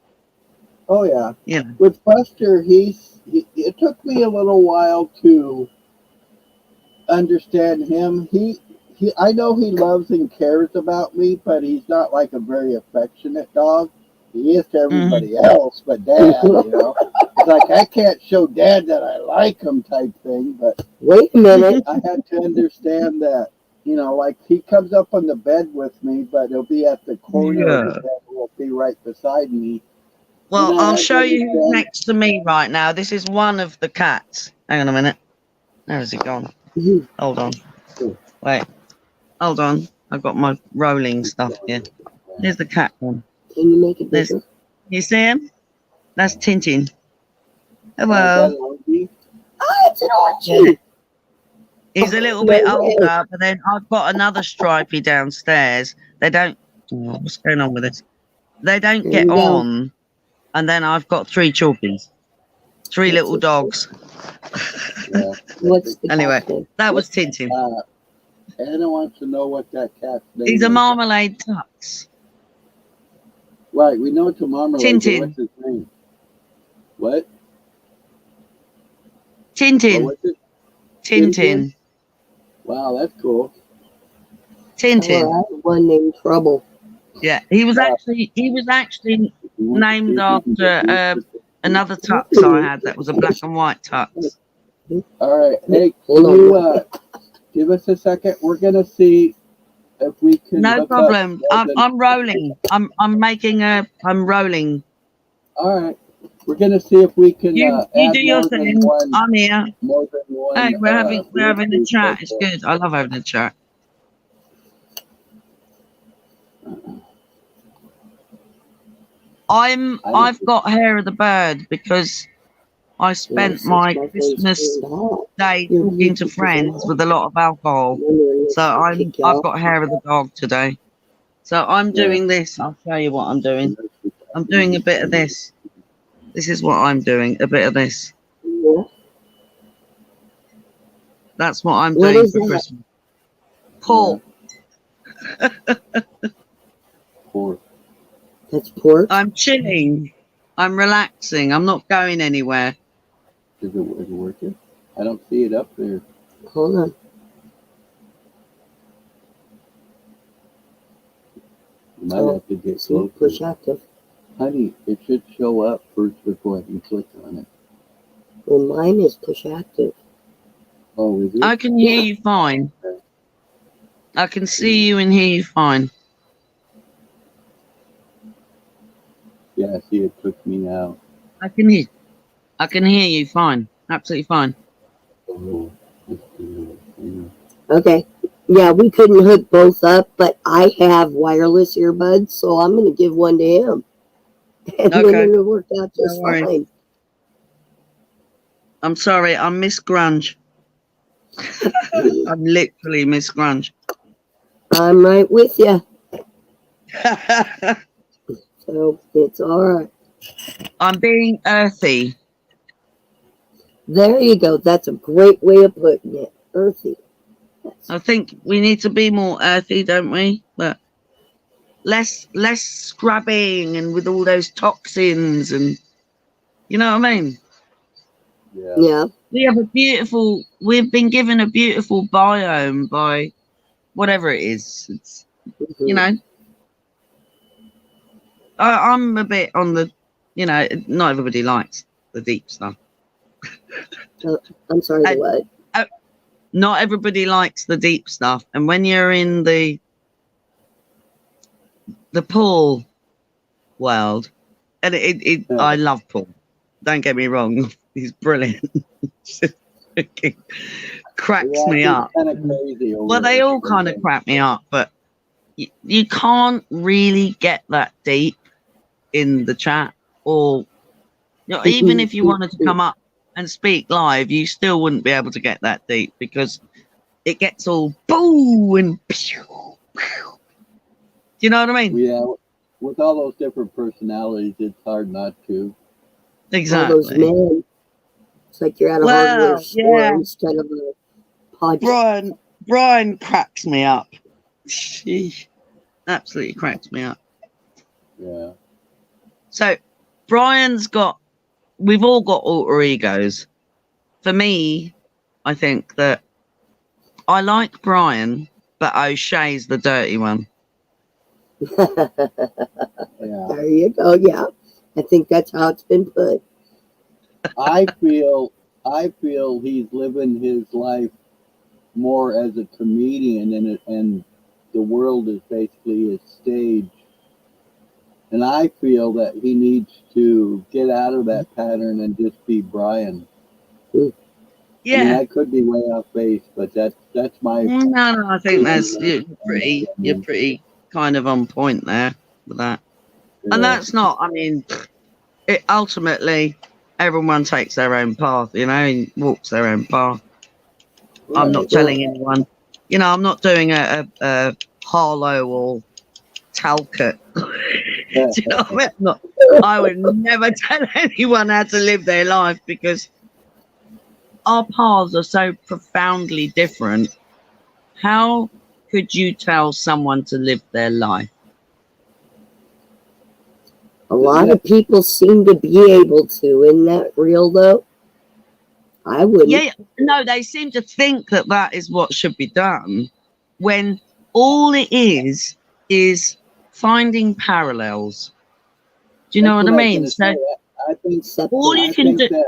[SPEAKER 1] oh yeah.
[SPEAKER 2] you know.
[SPEAKER 1] With Buster, it took me a little while to understand him. I know he loves and cares about me, but he's not like a very affectionate dog. He is to everybody else, but Dad, you know, it's like I can't show Dad that I like him type thing. But
[SPEAKER 3] wait a minute.
[SPEAKER 1] I had to understand that, you know, like he comes up on the bed with me, but he'll be at the corner of the bed. He'll be right beside me.
[SPEAKER 2] Well, I'll show you who's next to me right now. This is one of the cats. Hang on a minute. Where has it gone? Hold on. Wait. Hold on. I've got my rolling stuff here. Here's the cat one.
[SPEAKER 3] Can you make it bigger?
[SPEAKER 2] You see him? That's Tintin. Hello.
[SPEAKER 3] Oh, it's an orchard.
[SPEAKER 2] He's a little bit older, but then I've got another stripey downstairs. They don't. Oh, what's going on with this? They don't get on. And then I've got 3 chalkies. 3 little dogs.
[SPEAKER 1] Yeah.
[SPEAKER 2] Anyway, that was Tintin.
[SPEAKER 1] Anna wants to know what that cat's name
[SPEAKER 2] He's a
[SPEAKER 1] is.
[SPEAKER 2] marmalade tux.
[SPEAKER 1] Right, we know it's a marmalade.
[SPEAKER 2] Tintin.
[SPEAKER 1] What's his name? What?
[SPEAKER 2] Tintin.
[SPEAKER 1] What's it?
[SPEAKER 2] Tintin.
[SPEAKER 1] Wow, that's cool.
[SPEAKER 2] Tintin.
[SPEAKER 3] Oh, I have one named Trouble.
[SPEAKER 2] Yeah, he was actually named after another tux I had that was a black and white tux.
[SPEAKER 1] All right, hey, can you give us a second? We're gonna see if we can.
[SPEAKER 2] No problem. I'm rolling. I'm rolling.
[SPEAKER 1] All right, we're gonna see if we can.
[SPEAKER 2] You do your thing. I'm here.
[SPEAKER 1] More than one.
[SPEAKER 2] Hey, we're having a chat. It's good. I love having a chat. I've got hair of the bird because I spent my Christmas day talking to friends with a lot of alcohol. So I've got hair of the dog today. So I'm doing this. I'll show you what I'm doing. I'm doing a bit of this. This is what I'm doing. A bit of this. That's what I'm doing for Christmas. Pork.
[SPEAKER 1] Pork.
[SPEAKER 3] That's pork?
[SPEAKER 2] I'm chilling. I'm relaxing. I'm not going anywhere.
[SPEAKER 1] Is it working? I don't see it up there.
[SPEAKER 3] Hold on.
[SPEAKER 1] You might have to get closer.
[SPEAKER 3] Push active.
[SPEAKER 1] Honey, it should show up first before I can click on it.
[SPEAKER 3] Well, mine is push active.
[SPEAKER 1] Oh, is it?
[SPEAKER 2] I can hear you fine. I can see you and hear you fine.
[SPEAKER 1] Yeah, see, it took me out.
[SPEAKER 2] I can hear. I can hear you fine. Absolutely fine.
[SPEAKER 1] Oh, let's do it. Yeah.
[SPEAKER 3] Okay. Yeah, we couldn't hook both up, but I have wireless earbuds, so I'm going to give one to him. And then
[SPEAKER 2] Okay.
[SPEAKER 3] it worked out
[SPEAKER 2] No
[SPEAKER 3] just
[SPEAKER 2] worries.
[SPEAKER 3] fine.
[SPEAKER 2] I'm sorry. I'm Miss Grunge. I'm literally Miss Grunge.
[SPEAKER 3] I'm right with you. So it's all right.
[SPEAKER 2] I'm being earthy.
[SPEAKER 3] There you go. That's a great way of putting it. Earthy.
[SPEAKER 2] I think we need to be more earthy, don't we? But less scrubbing and with all those toxins and you know what I mean?
[SPEAKER 1] Yeah.
[SPEAKER 3] Yeah.
[SPEAKER 2] We've been given a beautiful biome by whatever it is. It's, you know, I'm a bit on the, not everybody likes the deep stuff.
[SPEAKER 3] I'm sorry, the what?
[SPEAKER 2] Not everybody likes the deep stuff. And when you're in the Paul world, and I love Paul. Don't get me wrong, he's brilliant. Cracks me up.
[SPEAKER 1] Kind of crazy.
[SPEAKER 2] Well, they all kind of crack me up, but you can't really get that deep in the chat, or even if you wanted to come up and speak live, you still wouldn't be able to get that deep because it gets all boo and pew, pew. Do you know what I mean?
[SPEAKER 1] Yeah, with all those different personalities, it's hard not to.
[SPEAKER 2] Exactly.
[SPEAKER 3] All those men. It's like you're at a hardware store instead of a podcast.
[SPEAKER 2] Brian cracks me up. She absolutely cracks me up.
[SPEAKER 1] Yeah.
[SPEAKER 2] So we've all got alter egos. For me, I think that I like Brian, but O'Shea's the dirty one.
[SPEAKER 3] Yeah. There you go. Yeah. I think that's how it's been put.
[SPEAKER 1] I feel he's living his life more as a comedian, and the world is basically his stage. And I feel that he needs to get out of that pattern and just be Brian.
[SPEAKER 2] Yeah.
[SPEAKER 1] I mean, I could be way off base, but that's my.
[SPEAKER 2] No, I think you're pretty kind of on point there with that. Yeah. And that's not. I mean, ultimately, everyone takes their own path, and walks their own path. Right. I'm not telling anyone. I'm not doing a Harlow or Talcott. Do you know what I mean? I would never tell anyone how to live their life because our paths are so profoundly different. How could you tell someone to live their life?
[SPEAKER 3] A lot of people seem to be able to. Isn't that real, though? I wouldn't.
[SPEAKER 2] Yeah, no, they seem to think that is what should be done when all it is finding parallels. Do you know what I mean? So
[SPEAKER 1] I think
[SPEAKER 2] all you can do.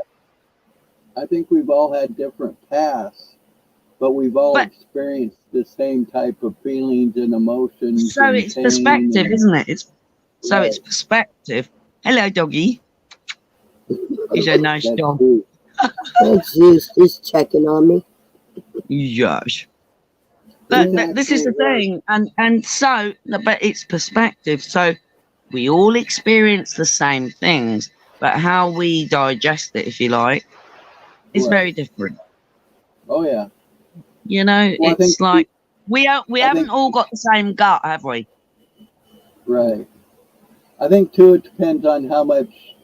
[SPEAKER 1] I think we've all had different paths, but we've all experienced the same type of feelings and emotions.
[SPEAKER 2] So it's perspective, isn't it? It's perspective. Hello, doggy. He's a nice dog.
[SPEAKER 3] Thanks, just checking on me.
[SPEAKER 2] Yes. But this is the thing, and so, but it's perspective. So we all experience the same things, but how we digest it, if you like, is very different.
[SPEAKER 1] Oh yeah.
[SPEAKER 2] It's like we haven't all got the same gut, have we?
[SPEAKER 1] Right. I think too it depends on how much,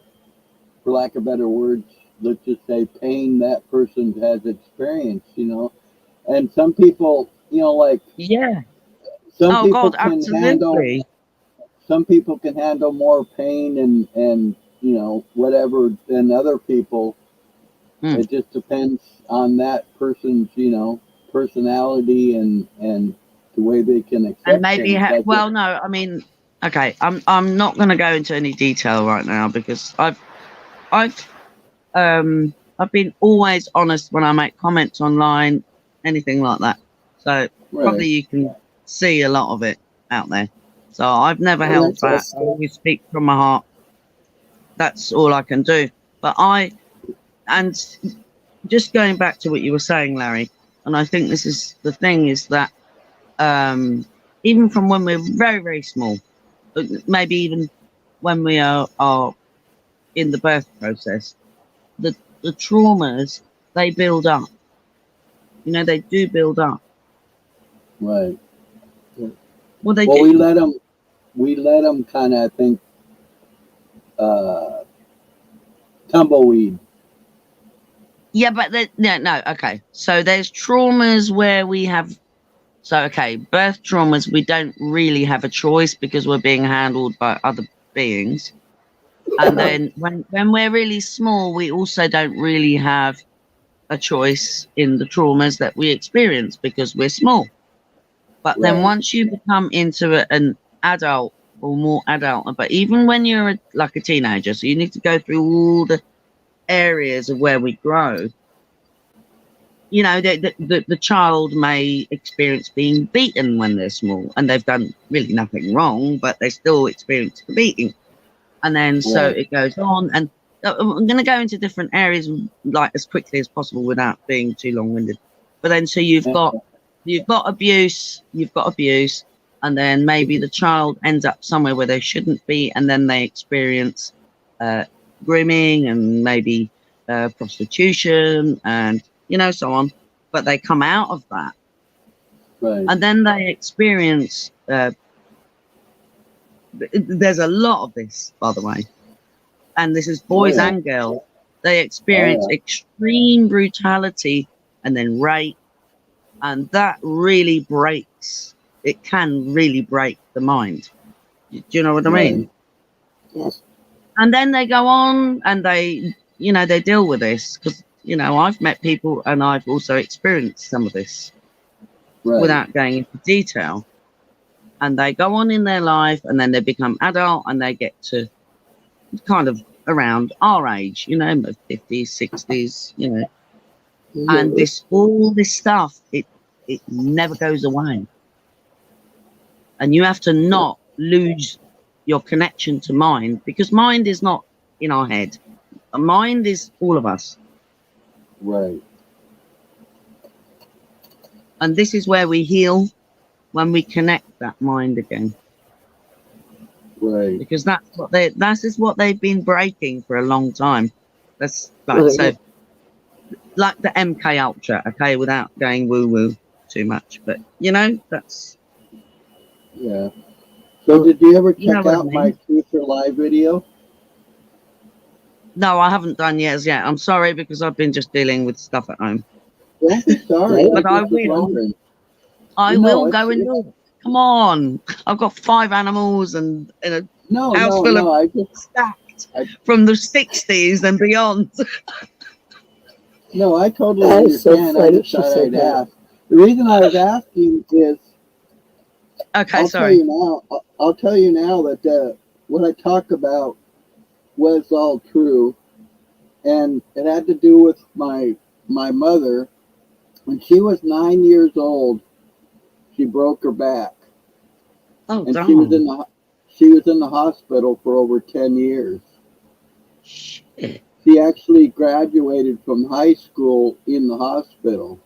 [SPEAKER 1] for lack of better words, let's just say pain that person has experienced, And some people, some people can handle. Some people can handle more pain and whatever than other people. It just depends on that person's personality and the way they can accept.
[SPEAKER 2] And maybe no, I mean, okay, I'm not going to go into any detail right now because I've been always honest when I make comments online, anything like that. So probably you can see a lot of it out there. So I've never held back. I always speak from my heart. that's all I can do. But and just going back to what you were saying, Larry, and I think this is the thing, is that even from when we're very, very small, maybe even when we are in the birth process, the traumas, they build up. You know, they do build up.
[SPEAKER 1] Right.
[SPEAKER 2] Well, they
[SPEAKER 1] Well,
[SPEAKER 2] do.
[SPEAKER 1] we let them kind of, I think, tumbleweed.
[SPEAKER 2] Yeah, but no, okay. So there's traumas where we have. So okay, birth traumas, we don't really have a choice because we're being handled by other beings. And then when we're really small, we also don't really have a choice in the traumas that we experience because we're small. But then
[SPEAKER 1] Right.
[SPEAKER 2] once you become into an adult or more adult, but even when you're like a teenager, so you need to go through all the areas of where we grow. You know, the child may experience being beaten when they're small and they've done really nothing wrong, but they still experience the beating. And then so
[SPEAKER 1] Right.
[SPEAKER 2] it goes on. And I'm going to go into different areas like as quickly as possible without being too long-winded. But then so you've got abuse, and then maybe the child ends up somewhere where they shouldn't be, and then they experience grooming and maybe prostitution and so on. But they come out of that,
[SPEAKER 1] Right.
[SPEAKER 2] and then they experience. There's a lot of this, by the way, and this is boys and girls. They experience extreme brutality and then rape, and that really breaks. It can really break the mind. Do you know what I mean?
[SPEAKER 3] Yes.
[SPEAKER 2] And then they go on and they deal with this because I've met people and I've also experienced some of this without going into detail. And they go on in their life and then they become adult and they get to kind of around our age, 50s, 60s, and all this stuff, it never goes away. And you have to not lose your connection to mind, because mind is not in our head. A mind is all of us.
[SPEAKER 1] Right.
[SPEAKER 2] And this is where we heal, when we connect that mind again.
[SPEAKER 1] Right.
[SPEAKER 2] Because that is what they've been breaking for a long time. That's like so, like the MK Ultra, okay, without going woo woo too much, but that's.
[SPEAKER 1] Yeah. So did you ever check out
[SPEAKER 2] I mean?
[SPEAKER 1] my Truth or Lie video?
[SPEAKER 2] No, I haven't done yet. I'm sorry, because I've been just dealing with stuff at home.
[SPEAKER 1] Don't be sorry.
[SPEAKER 2] But I will. I will go and do it. Come on. I've got 5 animals and in a house full of stacked from the 60s and beyond.
[SPEAKER 1] No, I totally understand. I just thought I'd ask. The reason I was asking is,
[SPEAKER 2] okay,
[SPEAKER 1] I'll
[SPEAKER 2] sorry.
[SPEAKER 1] tell you now that what I talk about was all true, and it had to do with my mother. When she was 9 years old, she broke her back.
[SPEAKER 2] Oh,
[SPEAKER 1] and
[SPEAKER 2] darn.
[SPEAKER 1] she was in the hospital for over 10 years.
[SPEAKER 2] Shit.
[SPEAKER 1] She actually graduated from high school in the hospital.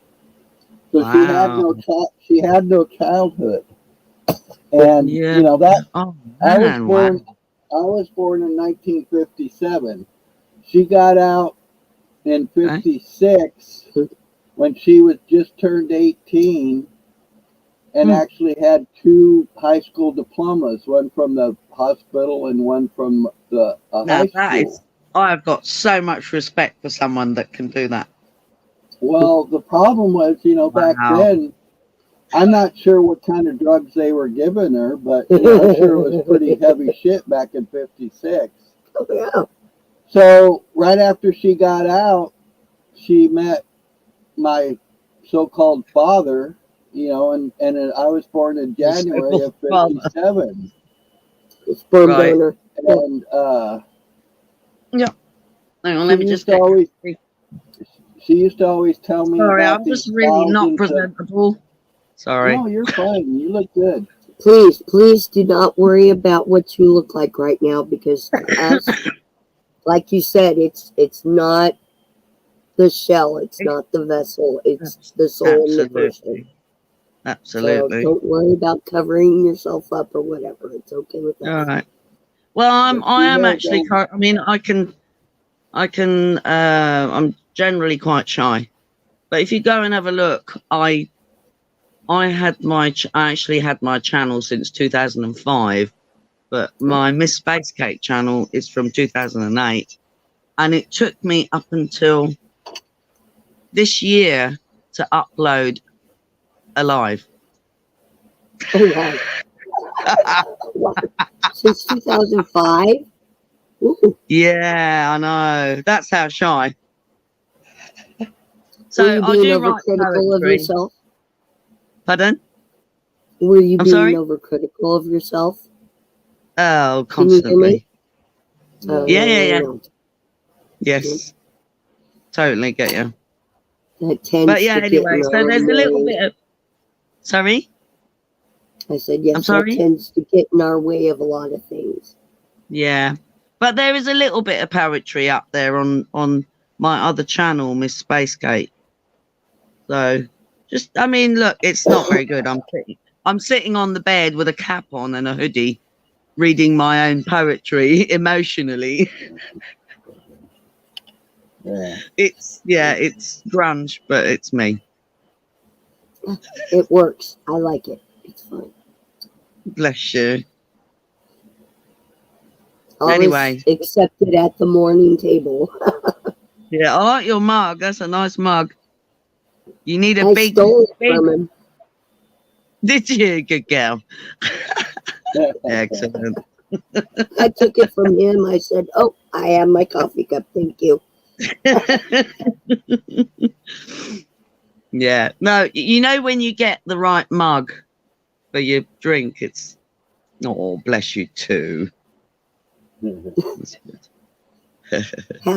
[SPEAKER 1] So
[SPEAKER 2] wow.
[SPEAKER 1] she had no childhood. And that I was born in 1957. She got out in 56 when she was just turned 18, and actually had 2 high school diplomas, one from the hospital and one from the high school.
[SPEAKER 2] I've got so much respect for someone that can do that.
[SPEAKER 1] Well, the problem was, back then, I'm not sure what kind of drugs they were giving her, but I'm sure it was pretty heavy shit back in 56.
[SPEAKER 3] Oh, yeah.
[SPEAKER 1] So right after she got out, she met my so-called father, and I was born in January of 57.
[SPEAKER 3] Sperm donor.
[SPEAKER 1] And
[SPEAKER 2] yeah. Hang on, let me just
[SPEAKER 1] she used to always tell me about
[SPEAKER 2] I'm just really not presentable. Sorry.
[SPEAKER 1] No, you're fine. You look good.
[SPEAKER 3] Please do not worry about what you look like right now, because to us, like you said, it's not the shell, it's not the vessel, it's the soul in the person.
[SPEAKER 2] Absolutely.
[SPEAKER 3] So don't worry about covering yourself up or whatever. It's okay with that.
[SPEAKER 2] All right. Well, I am actually. I mean, I'm generally quite shy, but if you go and have a look, I actually had my channel since 2005, but my Miss Space Cake channel is from 2008, and it took me up until this year to upload alive.
[SPEAKER 3] Oh wow! Since 2005.
[SPEAKER 2] Yeah, I know. That's how shy. So
[SPEAKER 3] were you being overcritical of yourself?
[SPEAKER 2] Pardon?
[SPEAKER 3] Were you being overcritical of yourself?
[SPEAKER 2] Oh, constantly.
[SPEAKER 3] Can you
[SPEAKER 2] hear me? Yeah.
[SPEAKER 3] No.
[SPEAKER 2] Yes. Totally get you.
[SPEAKER 3] That tends to
[SPEAKER 2] anyway, so there's a little bit of... Sorry?
[SPEAKER 3] I said, yes, that tends to get in our way of a lot of things.
[SPEAKER 2] Yeah. But there is a little bit of poetry up there on my other channel, Miss Spacegate. So, just, I mean, look, it's not very good. I'm sitting on the bed with a cap on and a hoodie, reading my own poetry emotionally. It's grunge, but it's me.
[SPEAKER 3] It works. I like it. It's fun.
[SPEAKER 2] Bless you.
[SPEAKER 3] Anyway, accepted at the morning table.
[SPEAKER 2] Yeah, I like your mug. That's a nice mug. You need a big.
[SPEAKER 3] Stole it from him.
[SPEAKER 2] Did you? Good girl. Excellent.
[SPEAKER 3] I took it from him. I said, "Oh, I have my coffee cup. Thank you."
[SPEAKER 2] Yeah. No, you know when you get the right mug for your drink, it's bless you too.
[SPEAKER 3] Had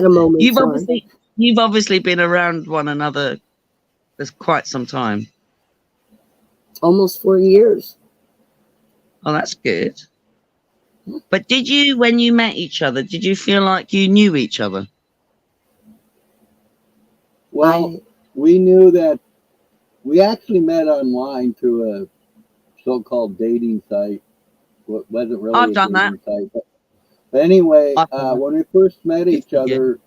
[SPEAKER 3] a moment.
[SPEAKER 2] You've obviously been around one another for quite some time.
[SPEAKER 3] Almost 4 years.
[SPEAKER 2] Oh, that's good. But did you, when you met each other, did you feel like you knew each other?
[SPEAKER 1] Well, we knew that we actually met online through a so-called dating site. What wasn't really
[SPEAKER 2] I've done that.
[SPEAKER 1] Site, but anyway, when we first met each other,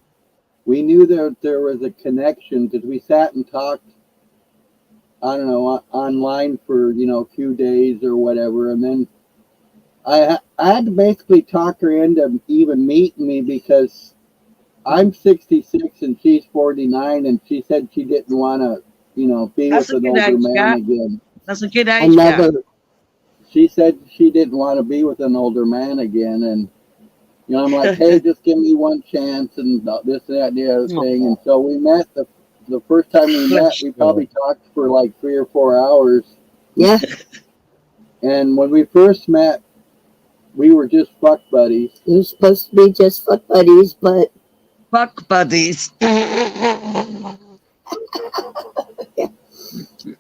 [SPEAKER 1] we knew that there was a connection because we sat and talked, I don't know, online for, a few days or whatever. And then I had to basically talk her into even meeting me because I'm 66 and she's 49, and she said she didn't want to, be with an older man again.
[SPEAKER 2] That's a good age gap.
[SPEAKER 1] She said she didn't want to be with an older man again, and I'm like, hey, just give me one chance, and this, that, and the other thing. And so we met. The first time we met, we probably talked for like 3 or 4 hours.
[SPEAKER 3] Yeah.
[SPEAKER 1] And when we first met, we were just fuck buddies.
[SPEAKER 3] We were supposed to be just fuck buddies, but...
[SPEAKER 2] Fuck buddies.
[SPEAKER 3] Yeah.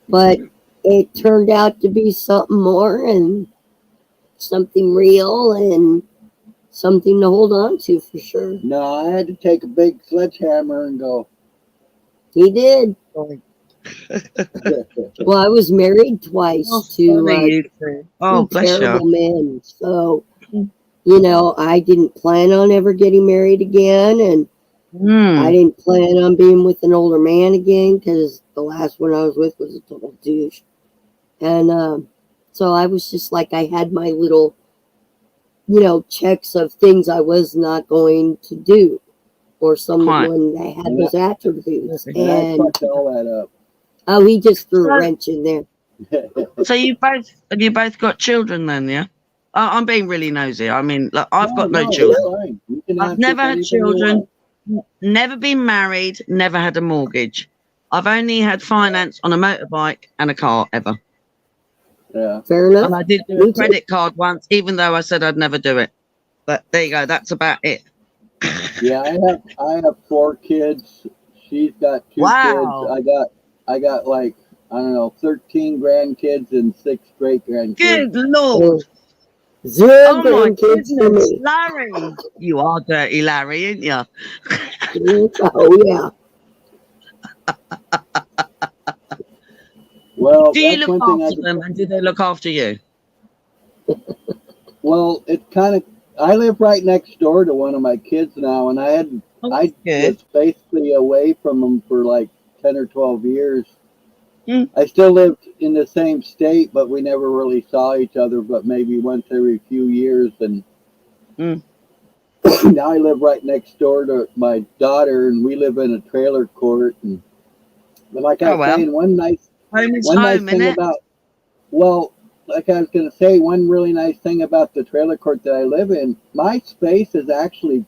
[SPEAKER 3] But it turned out to be something more and something real and something to hold on to for sure.
[SPEAKER 1] No, I had to take a big sledgehammer and go.
[SPEAKER 3] He did. Well, I was married twice to two terrible men. So, I didn't plan on ever getting married again. And I didn't plan on being with an older man again because the last one I was with was a total douche. And so I was just like, I had my little, checks of things I was not going to do, or someone that had those attributes. And
[SPEAKER 1] I fucked all that up.
[SPEAKER 3] Oh, he just threw a wrench in there.
[SPEAKER 2] So you both got children then, yeah? I'm being really nosy. I mean, look, I've got no children. I've never had children, never been married, never had a mortgage. I've only had finance on a motorbike and a car ever.
[SPEAKER 3] Yeah. Fair enough.
[SPEAKER 2] And I did do a credit card once, even though I said I'd never do it. But there you go. That's about it.
[SPEAKER 1] Yeah, I have 4 kids. She's got 2 kids. I got like, I don't know, 13 grandkids and 6 great grandkids.
[SPEAKER 2] Good Lord.
[SPEAKER 3] 0
[SPEAKER 2] Oh my
[SPEAKER 3] grandkids for
[SPEAKER 2] goodness,
[SPEAKER 3] me.
[SPEAKER 2] Larry! You are dirty Larry, ain't you?
[SPEAKER 3] Oh, yeah.
[SPEAKER 1] Well,
[SPEAKER 2] Do you
[SPEAKER 1] that's
[SPEAKER 2] look
[SPEAKER 1] one thing I
[SPEAKER 2] after
[SPEAKER 1] could.
[SPEAKER 2] them and do they look after you?
[SPEAKER 1] Well, it kind of. I live right next door to one of my kids now, and
[SPEAKER 2] Oh,
[SPEAKER 1] I
[SPEAKER 2] good.
[SPEAKER 1] was basically away from them for like 10 or 12 years.
[SPEAKER 2] Mm.
[SPEAKER 1] I still lived in the same state, but we never really saw each other, but maybe once every few years. And
[SPEAKER 2] Mm.
[SPEAKER 1] now I live right next door to my daughter, and we live in a trailer court. And but like I
[SPEAKER 2] Oh
[SPEAKER 1] was
[SPEAKER 2] well,
[SPEAKER 1] saying,
[SPEAKER 2] home is
[SPEAKER 1] one nice
[SPEAKER 2] home,
[SPEAKER 1] thing
[SPEAKER 2] innit?
[SPEAKER 1] about well, like I was going to say, one really nice thing about the trailer court that I live in, my space is actually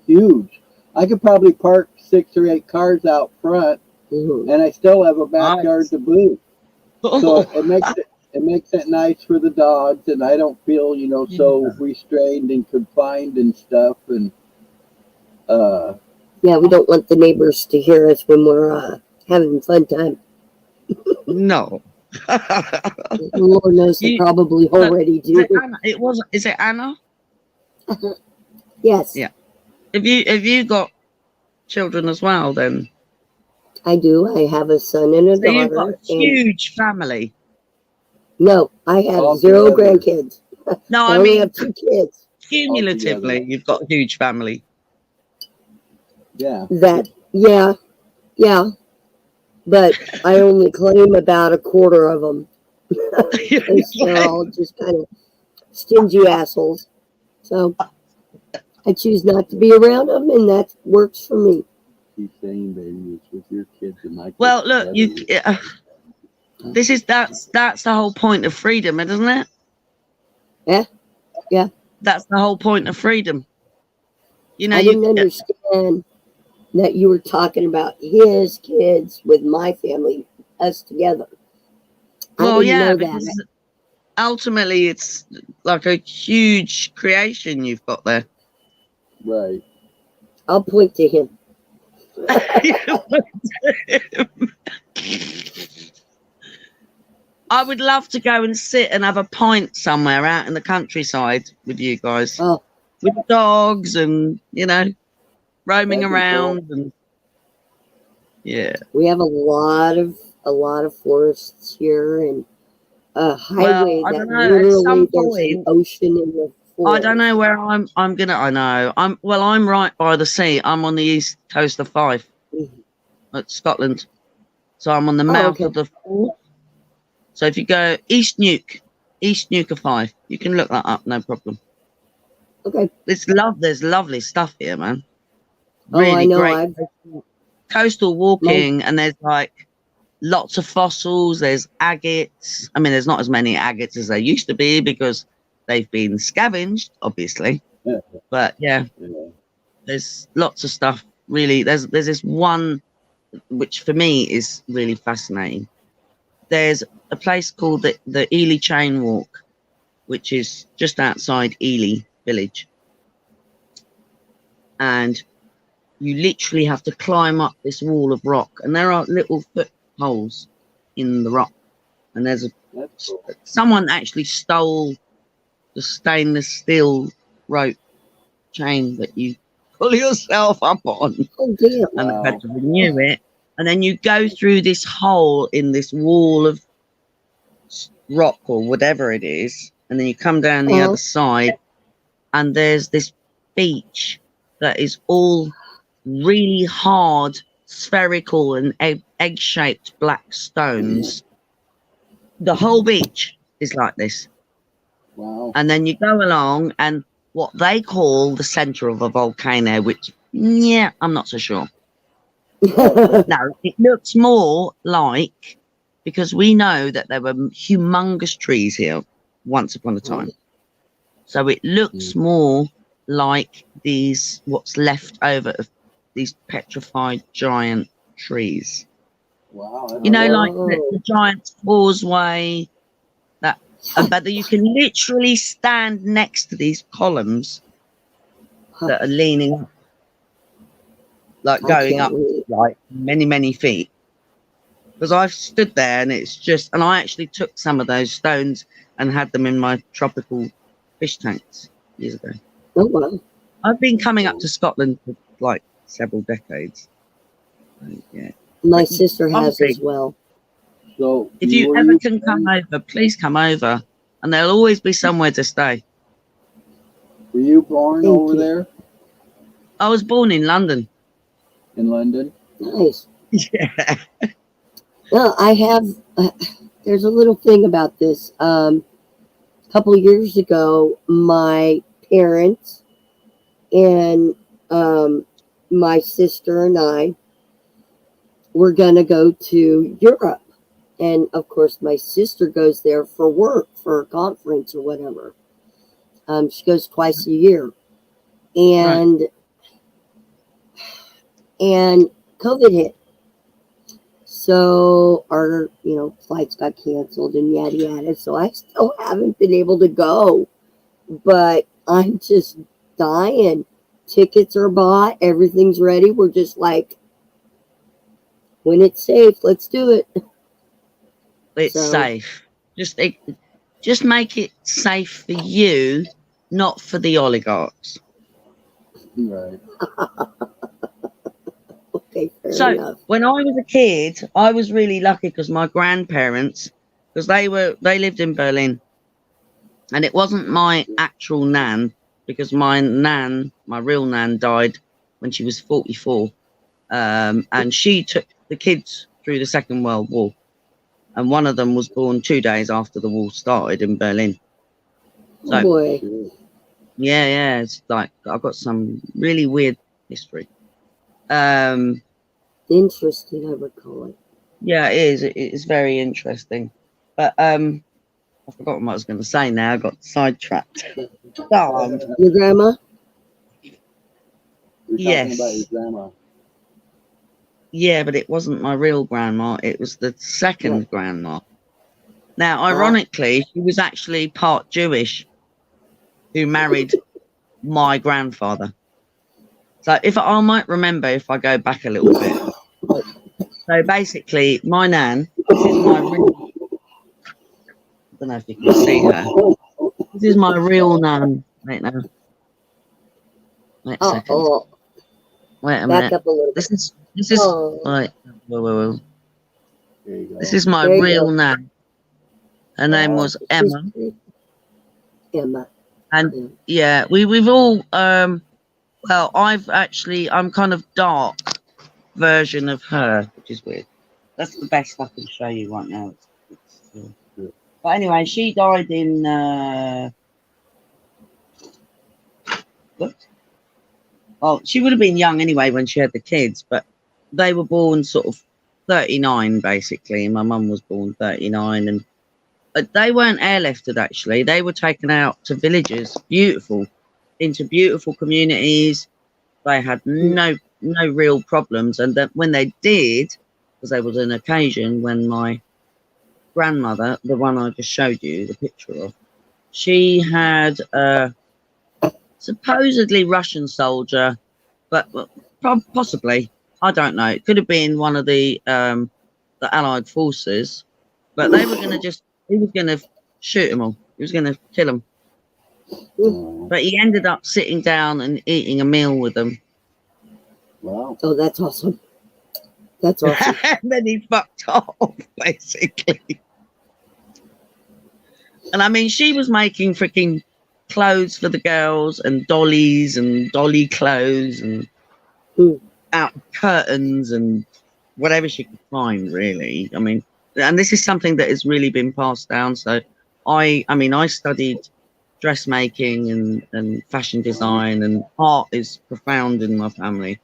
[SPEAKER 1] huge. I could probably park 6 or 8 cars out front,
[SPEAKER 3] Mhm.
[SPEAKER 1] and I still have a backyard
[SPEAKER 2] Nice.
[SPEAKER 1] to boot. So
[SPEAKER 2] Oh,
[SPEAKER 1] it makes it nice for the dogs, and I don't feel so
[SPEAKER 2] yeah.
[SPEAKER 1] restrained and confined and stuff. And uh,
[SPEAKER 3] Yeah, we don't want the neighbors to hear us when we're having a fun time.
[SPEAKER 2] No.
[SPEAKER 3] Lord knows they
[SPEAKER 2] You,
[SPEAKER 3] probably
[SPEAKER 2] so,
[SPEAKER 3] already
[SPEAKER 2] is it
[SPEAKER 3] do.
[SPEAKER 2] Anna? Is it Anna?
[SPEAKER 3] Yes,
[SPEAKER 2] Yeah. Have you got children as well then?
[SPEAKER 3] I do. I have a son and a
[SPEAKER 2] So you've got a
[SPEAKER 3] daughter, and
[SPEAKER 2] huge family.
[SPEAKER 3] no, I have
[SPEAKER 1] all
[SPEAKER 3] 0
[SPEAKER 1] together,
[SPEAKER 3] grandkids.
[SPEAKER 2] No,
[SPEAKER 3] I
[SPEAKER 2] I
[SPEAKER 3] only
[SPEAKER 2] mean
[SPEAKER 3] have 2 kids.
[SPEAKER 1] all together.
[SPEAKER 2] cumulatively, you've got a huge family.
[SPEAKER 1] Yeah,
[SPEAKER 3] That, yeah, yeah, but I only claim about a quarter of them because they're all just kind of stingy assholes. So I choose not to be around them, and that works for me.
[SPEAKER 1] keep saying, baby, it's with your kids and my kids
[SPEAKER 2] Well, look,
[SPEAKER 1] together.
[SPEAKER 2] that's the whole point of freedom, isn't it?
[SPEAKER 3] Yeah, yeah.
[SPEAKER 2] That's the whole point of freedom. You know,
[SPEAKER 3] I didn't understand that you were talking about his kids with my family, us together. I
[SPEAKER 2] well,
[SPEAKER 3] didn't
[SPEAKER 2] yeah,
[SPEAKER 3] know that.
[SPEAKER 2] because ultimately it's like a huge creation you've got there.
[SPEAKER 1] Right.
[SPEAKER 3] I'll point to him.
[SPEAKER 2] I would love to go and sit and have a pint somewhere out in the countryside with you guys,
[SPEAKER 3] Oh,
[SPEAKER 2] with the dogs and roaming
[SPEAKER 1] That'd be cool.
[SPEAKER 2] around and yeah.
[SPEAKER 3] we have a lot of forests here, and a highway
[SPEAKER 2] Well, I
[SPEAKER 3] that
[SPEAKER 2] don't know. At
[SPEAKER 3] literally
[SPEAKER 2] some
[SPEAKER 3] there's an
[SPEAKER 2] point,
[SPEAKER 3] ocean in the
[SPEAKER 2] I don't know
[SPEAKER 3] forest.
[SPEAKER 2] where I'm gonna. I know. I'm right by the sea. I'm on the east coast of Fife,
[SPEAKER 3] Mhm.
[SPEAKER 2] at Scotland. So I'm on the
[SPEAKER 3] Oh,
[SPEAKER 2] mouth
[SPEAKER 3] okay,
[SPEAKER 2] of the Forth. So if you go East Nuke of Fife, you can look that up, no problem.
[SPEAKER 3] okay.
[SPEAKER 2] There's lovely stuff here, man.
[SPEAKER 3] Oh, I
[SPEAKER 2] Really
[SPEAKER 3] know.
[SPEAKER 2] great coastal
[SPEAKER 3] My
[SPEAKER 2] walking, and there's like lots of fossils. There's agates. I mean, there's not as many agates as there used to be because they've been scavenged, obviously.
[SPEAKER 1] Yeah.
[SPEAKER 2] But yeah,
[SPEAKER 1] Yeah.
[SPEAKER 2] there's lots of stuff. Really, there's this one which for me is really fascinating. There's a place called the Ely Chain Walk, which is just outside Ely village, and you literally have to climb up this wall of rock, and there are little footholes in the rock, and there's
[SPEAKER 1] That's cool.
[SPEAKER 2] someone actually stole the stainless steel rope chain that you pull yourself up on,
[SPEAKER 3] oh damn.
[SPEAKER 2] and they've had
[SPEAKER 1] Wow.
[SPEAKER 2] to renew it. And then you go through this hole in this wall of rock or whatever it is, and then you come down the other side, and there's this beach that is all really hard, spherical, and egg-shaped black stones. The whole beach is like this.
[SPEAKER 1] Wow.
[SPEAKER 2] And then you go along, and what they call the center of a volcano, which, yeah, I'm not so sure. No, it looks more like, because we know that there were humongous trees here once upon a time. So it looks more like what's left over of these petrified giant trees.
[SPEAKER 1] Wow.
[SPEAKER 2] You know, like
[SPEAKER 3] Oh.
[SPEAKER 2] the giant causeway, but you can literally stand next to these columns that are leaning up, like
[SPEAKER 3] I
[SPEAKER 2] going
[SPEAKER 3] can't
[SPEAKER 2] up
[SPEAKER 3] wait.
[SPEAKER 2] like many, many feet. Because I've stood there and it's just, and I actually took some of those stones and had them in my tropical fish tanks years ago.
[SPEAKER 3] Oh, wow.
[SPEAKER 2] I've been coming up to Scotland for like several decades. Yeah.
[SPEAKER 3] My
[SPEAKER 2] But
[SPEAKER 3] sister has
[SPEAKER 2] obviously,
[SPEAKER 3] as well.
[SPEAKER 1] So,
[SPEAKER 2] if you
[SPEAKER 1] were
[SPEAKER 2] ever
[SPEAKER 1] you
[SPEAKER 2] can come
[SPEAKER 1] born,
[SPEAKER 2] over, please come over, and there'll always be somewhere to stay.
[SPEAKER 1] were you born
[SPEAKER 3] Thank
[SPEAKER 1] over
[SPEAKER 3] you.
[SPEAKER 1] there
[SPEAKER 2] I was born in London.
[SPEAKER 1] in London?
[SPEAKER 3] Nice.
[SPEAKER 2] Yeah.
[SPEAKER 3] No, I have. There's a little thing about this. A couple years ago, my parents and my sister and I were gonna go to Europe, and of course, my sister goes there for work, for a conference or whatever. She goes twice a year,
[SPEAKER 2] Right.
[SPEAKER 3] and COVID hit. So our, flights got canceled and yada yada. So I still haven't been able to go, but I'm just dying. Tickets are bought, everything's ready. We're just like, when it's safe, let's do it.
[SPEAKER 2] It's
[SPEAKER 3] So
[SPEAKER 2] safe. Just make it safe for you, not for the oligarchs.
[SPEAKER 1] Right.
[SPEAKER 3] okay, fair
[SPEAKER 2] So
[SPEAKER 3] enough.
[SPEAKER 2] when I was a kid, I was really lucky because my grandparents, because they lived in Berlin, and it wasn't my actual nan, because my real nan, died when she was 44, and she took the kids through the Second World War, and one of them was born 2 days after the war started in Berlin.
[SPEAKER 3] Oh
[SPEAKER 2] So
[SPEAKER 3] boy,
[SPEAKER 2] yeah, it's like I've got some really weird history. Um,
[SPEAKER 3] interesting, I would call it.
[SPEAKER 2] yeah, it is. It is very interesting. But I've forgotten what I was going to say now. I got sidetracked. Darned.
[SPEAKER 3] Your grandma?
[SPEAKER 1] You're talking about your
[SPEAKER 2] Yes.
[SPEAKER 1] grandma.
[SPEAKER 2] Yeah, but it wasn't my real grandma. It was the second grandma. Now, ironically, she was actually part Jewish who married my grandfather. So if I might remember if I go back a little bit. So basically, my nan, this is my real, I don't know if you can see her. This is my real nan. Wait now. Wait a second.
[SPEAKER 3] Oh,
[SPEAKER 2] Wait a
[SPEAKER 3] back
[SPEAKER 2] minute.
[SPEAKER 3] up a little
[SPEAKER 2] This
[SPEAKER 3] bit.
[SPEAKER 2] is
[SPEAKER 3] Oh,
[SPEAKER 2] right. Whoa.
[SPEAKER 1] There you go.
[SPEAKER 2] This is my
[SPEAKER 3] there you
[SPEAKER 2] real
[SPEAKER 3] go.
[SPEAKER 2] nan. Her name
[SPEAKER 1] Wow.
[SPEAKER 2] was Emma.
[SPEAKER 3] Emma.
[SPEAKER 2] And yeah, we've all well, I'm kind of dark version of her, which is weird. That's the best I can show you right now. But anyway, she died in what? Well, she would have been young anyway when she had the kids, but they were born sort of 39 basically. My mum was born 39, and they weren't airlifted actually. They were taken out to villages, into beautiful communities. They had no real problems, and that when they did, because there was an occasion when my grandmother, the one I just showed you the picture of, she had a supposedly Russian soldier, but possibly, I don't know. It could have been one of the Allied forces, but they were going to he was going to shoot them all. He was going to kill them. But he ended up sitting down and eating a meal with them.
[SPEAKER 1] Wow.
[SPEAKER 3] Oh, that's awesome. That's awesome.
[SPEAKER 2] And then he fucked off, basically. And I mean, she was making freaking clothes for the girls and dollies and dolly clothes and out curtains and whatever she could find, really. I mean, and this is something that has really been passed down. So I studied dressmaking and fashion design, and art is profound in my family.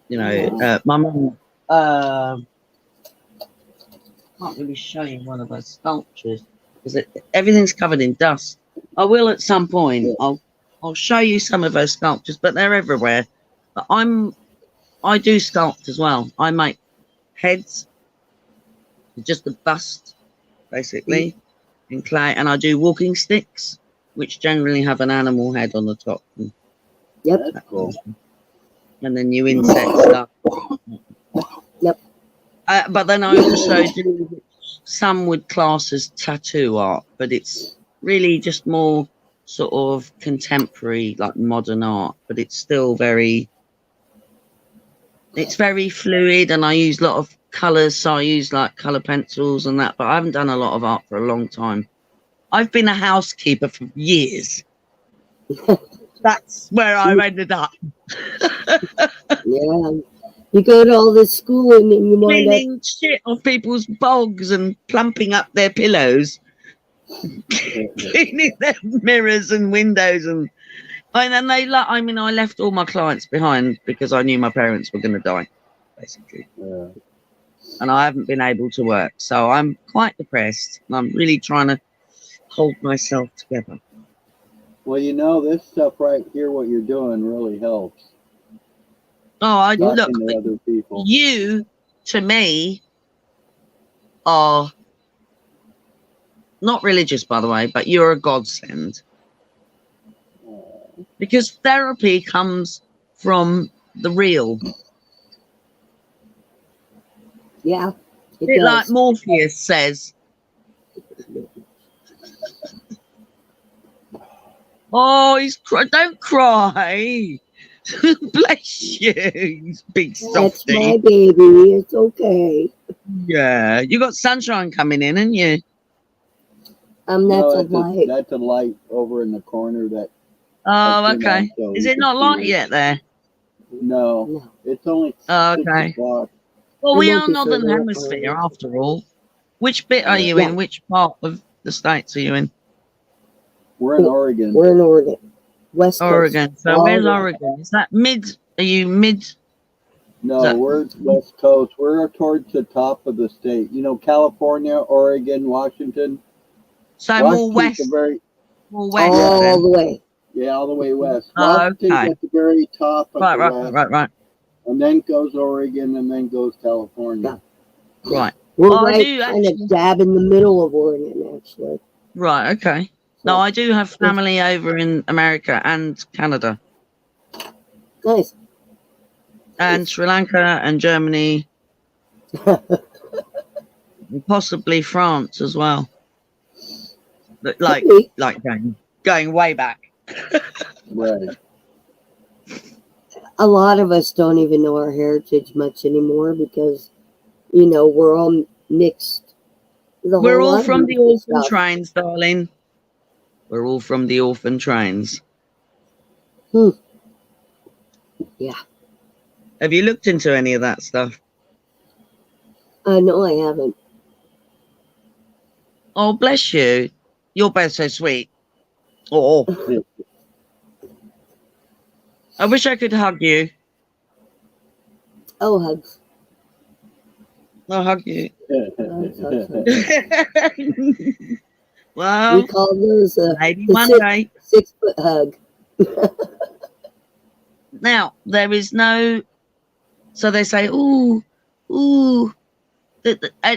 [SPEAKER 2] You know, my mum can't really show you one of her sculptures because everything's covered in dust. I will at some point. I'll show you some of her sculptures, but they're everywhere. But I do sculpt as well. I make heads, just the bust, basically, in clay, and I do walking sticks, which generally have an animal head on the top.
[SPEAKER 3] Yep.
[SPEAKER 1] That's cool.
[SPEAKER 2] And then you insect stuff.
[SPEAKER 3] Yep.
[SPEAKER 2] But then I also do some would class as tattoo art, but it's really just more sort of contemporary, like modern art, but it's still very fluid, and I use a lot of colours, so I use like colour pencils and that, but I haven't done a lot of art for a long time. I've been a housekeeper for years. That's where I've ended up.
[SPEAKER 3] Yeah. You go to all this schooling and you wind up
[SPEAKER 2] cleaning shit off people's bogs and plumping up their pillows, cleaning their mirrors and windows, and then I left all my clients behind because I knew my parents were going to die, basically.
[SPEAKER 1] Yeah.
[SPEAKER 2] And I haven't been able to work, so I'm quite depressed, and I'm really trying to hold myself together.
[SPEAKER 1] Well, you know, this stuff right here, what you're doing, really helps.
[SPEAKER 2] Oh, look,
[SPEAKER 1] to other people.
[SPEAKER 2] You, to me, are not religious, by the way, but you're a godsend. Because therapy comes from the real.
[SPEAKER 3] Yeah.
[SPEAKER 2] A bit like Morpheus says. Oh, don't cry. Bless you, big softy.
[SPEAKER 3] That's my baby. It's okay.
[SPEAKER 2] Yeah, you got sunshine coming in, haven't you?
[SPEAKER 3] That's a light.
[SPEAKER 1] That's a light over in the corner that.
[SPEAKER 2] Oh, okay. Is it not light yet there?
[SPEAKER 1] No, it's only.
[SPEAKER 2] Okay. Well, we are Northern Hemisphere after all. Which bit are you in? Which part of the States are you in?
[SPEAKER 1] We're in Oregon.
[SPEAKER 3] We're in Oregon. West
[SPEAKER 2] Oregon.
[SPEAKER 3] Coast.
[SPEAKER 2] So where's Oregon? Is that mid? Are you mid?
[SPEAKER 1] No, we're West Coast. We're towards the top of the state. You know, California, Oregon, Washington.
[SPEAKER 2] So more west.
[SPEAKER 3] More west. All the way.
[SPEAKER 1] Yeah, all the way west.
[SPEAKER 2] Washington's
[SPEAKER 1] at the very top of the west.
[SPEAKER 2] Right.
[SPEAKER 1] And then goes Oregon, and then goes California.
[SPEAKER 2] Yeah. Right.
[SPEAKER 3] We're kind of dab in the middle of Oregon, actually.
[SPEAKER 2] Right, okay. No, I do have family over in America and Canada.
[SPEAKER 3] Nice.
[SPEAKER 2] And Sri Lanka and Germany. And possibly France as well. Like going way back.
[SPEAKER 1] Right.
[SPEAKER 3] A lot of us don't even know our heritage much anymore because, you know, we're all mixed.
[SPEAKER 2] We're all from the orphan trains, darling. We're all from the orphan trains.
[SPEAKER 3] Yeah.
[SPEAKER 2] Have you looked into any of that stuff?
[SPEAKER 3] No, I haven't.
[SPEAKER 2] Oh, bless you. You're both so sweet. Oh. I wish I could hug you.
[SPEAKER 3] Oh, hugs.
[SPEAKER 2] I'll hug you. Well,
[SPEAKER 3] we call those
[SPEAKER 2] maybe one day
[SPEAKER 3] 6 foot hug.
[SPEAKER 2] Now there is no. So they say,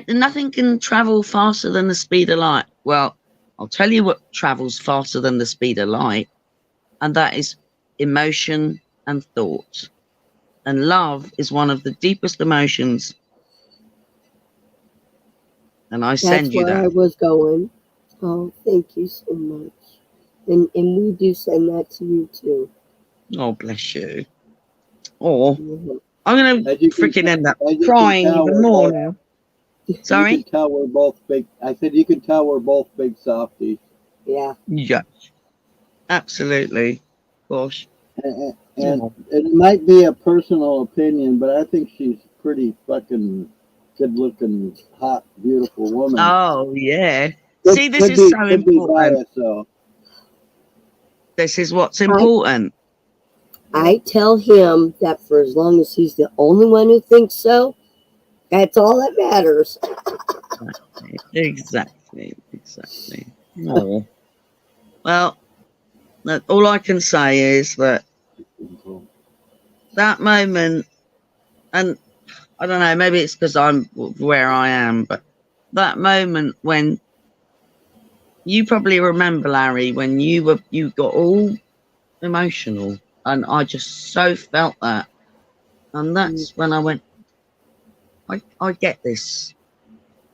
[SPEAKER 2] nothing can travel faster than the speed of light. Well, I'll tell you what travels faster than the speed of light, and that is emotion and thought. And love is one of the deepest emotions. And I send you that.
[SPEAKER 3] That's where I was going. Oh, thank you so much. And we do send that to you too.
[SPEAKER 2] Oh, bless you. Oh, I'm going to freaking end up crying even more now. Sorry?
[SPEAKER 1] You can tell we're both big. I said you can tell we're both big softies.
[SPEAKER 3] Yeah.
[SPEAKER 2] Yeah. Absolutely. Gosh.
[SPEAKER 1] And it might be a personal opinion, but I think she's pretty fucking good-looking, hot, beautiful woman.
[SPEAKER 2] Oh, yeah. See, this is so important. This is what's important.
[SPEAKER 3] I tell him that for as long as he's the only one who thinks so, that's all that matters.
[SPEAKER 2] Exactly. Oh. Well, all I can say is that moment, and I don't know, maybe it's because I'm where I am, but that moment when you probably remember, Larry, when you got all emotional, and I just so felt that, and that's when I went, I get this.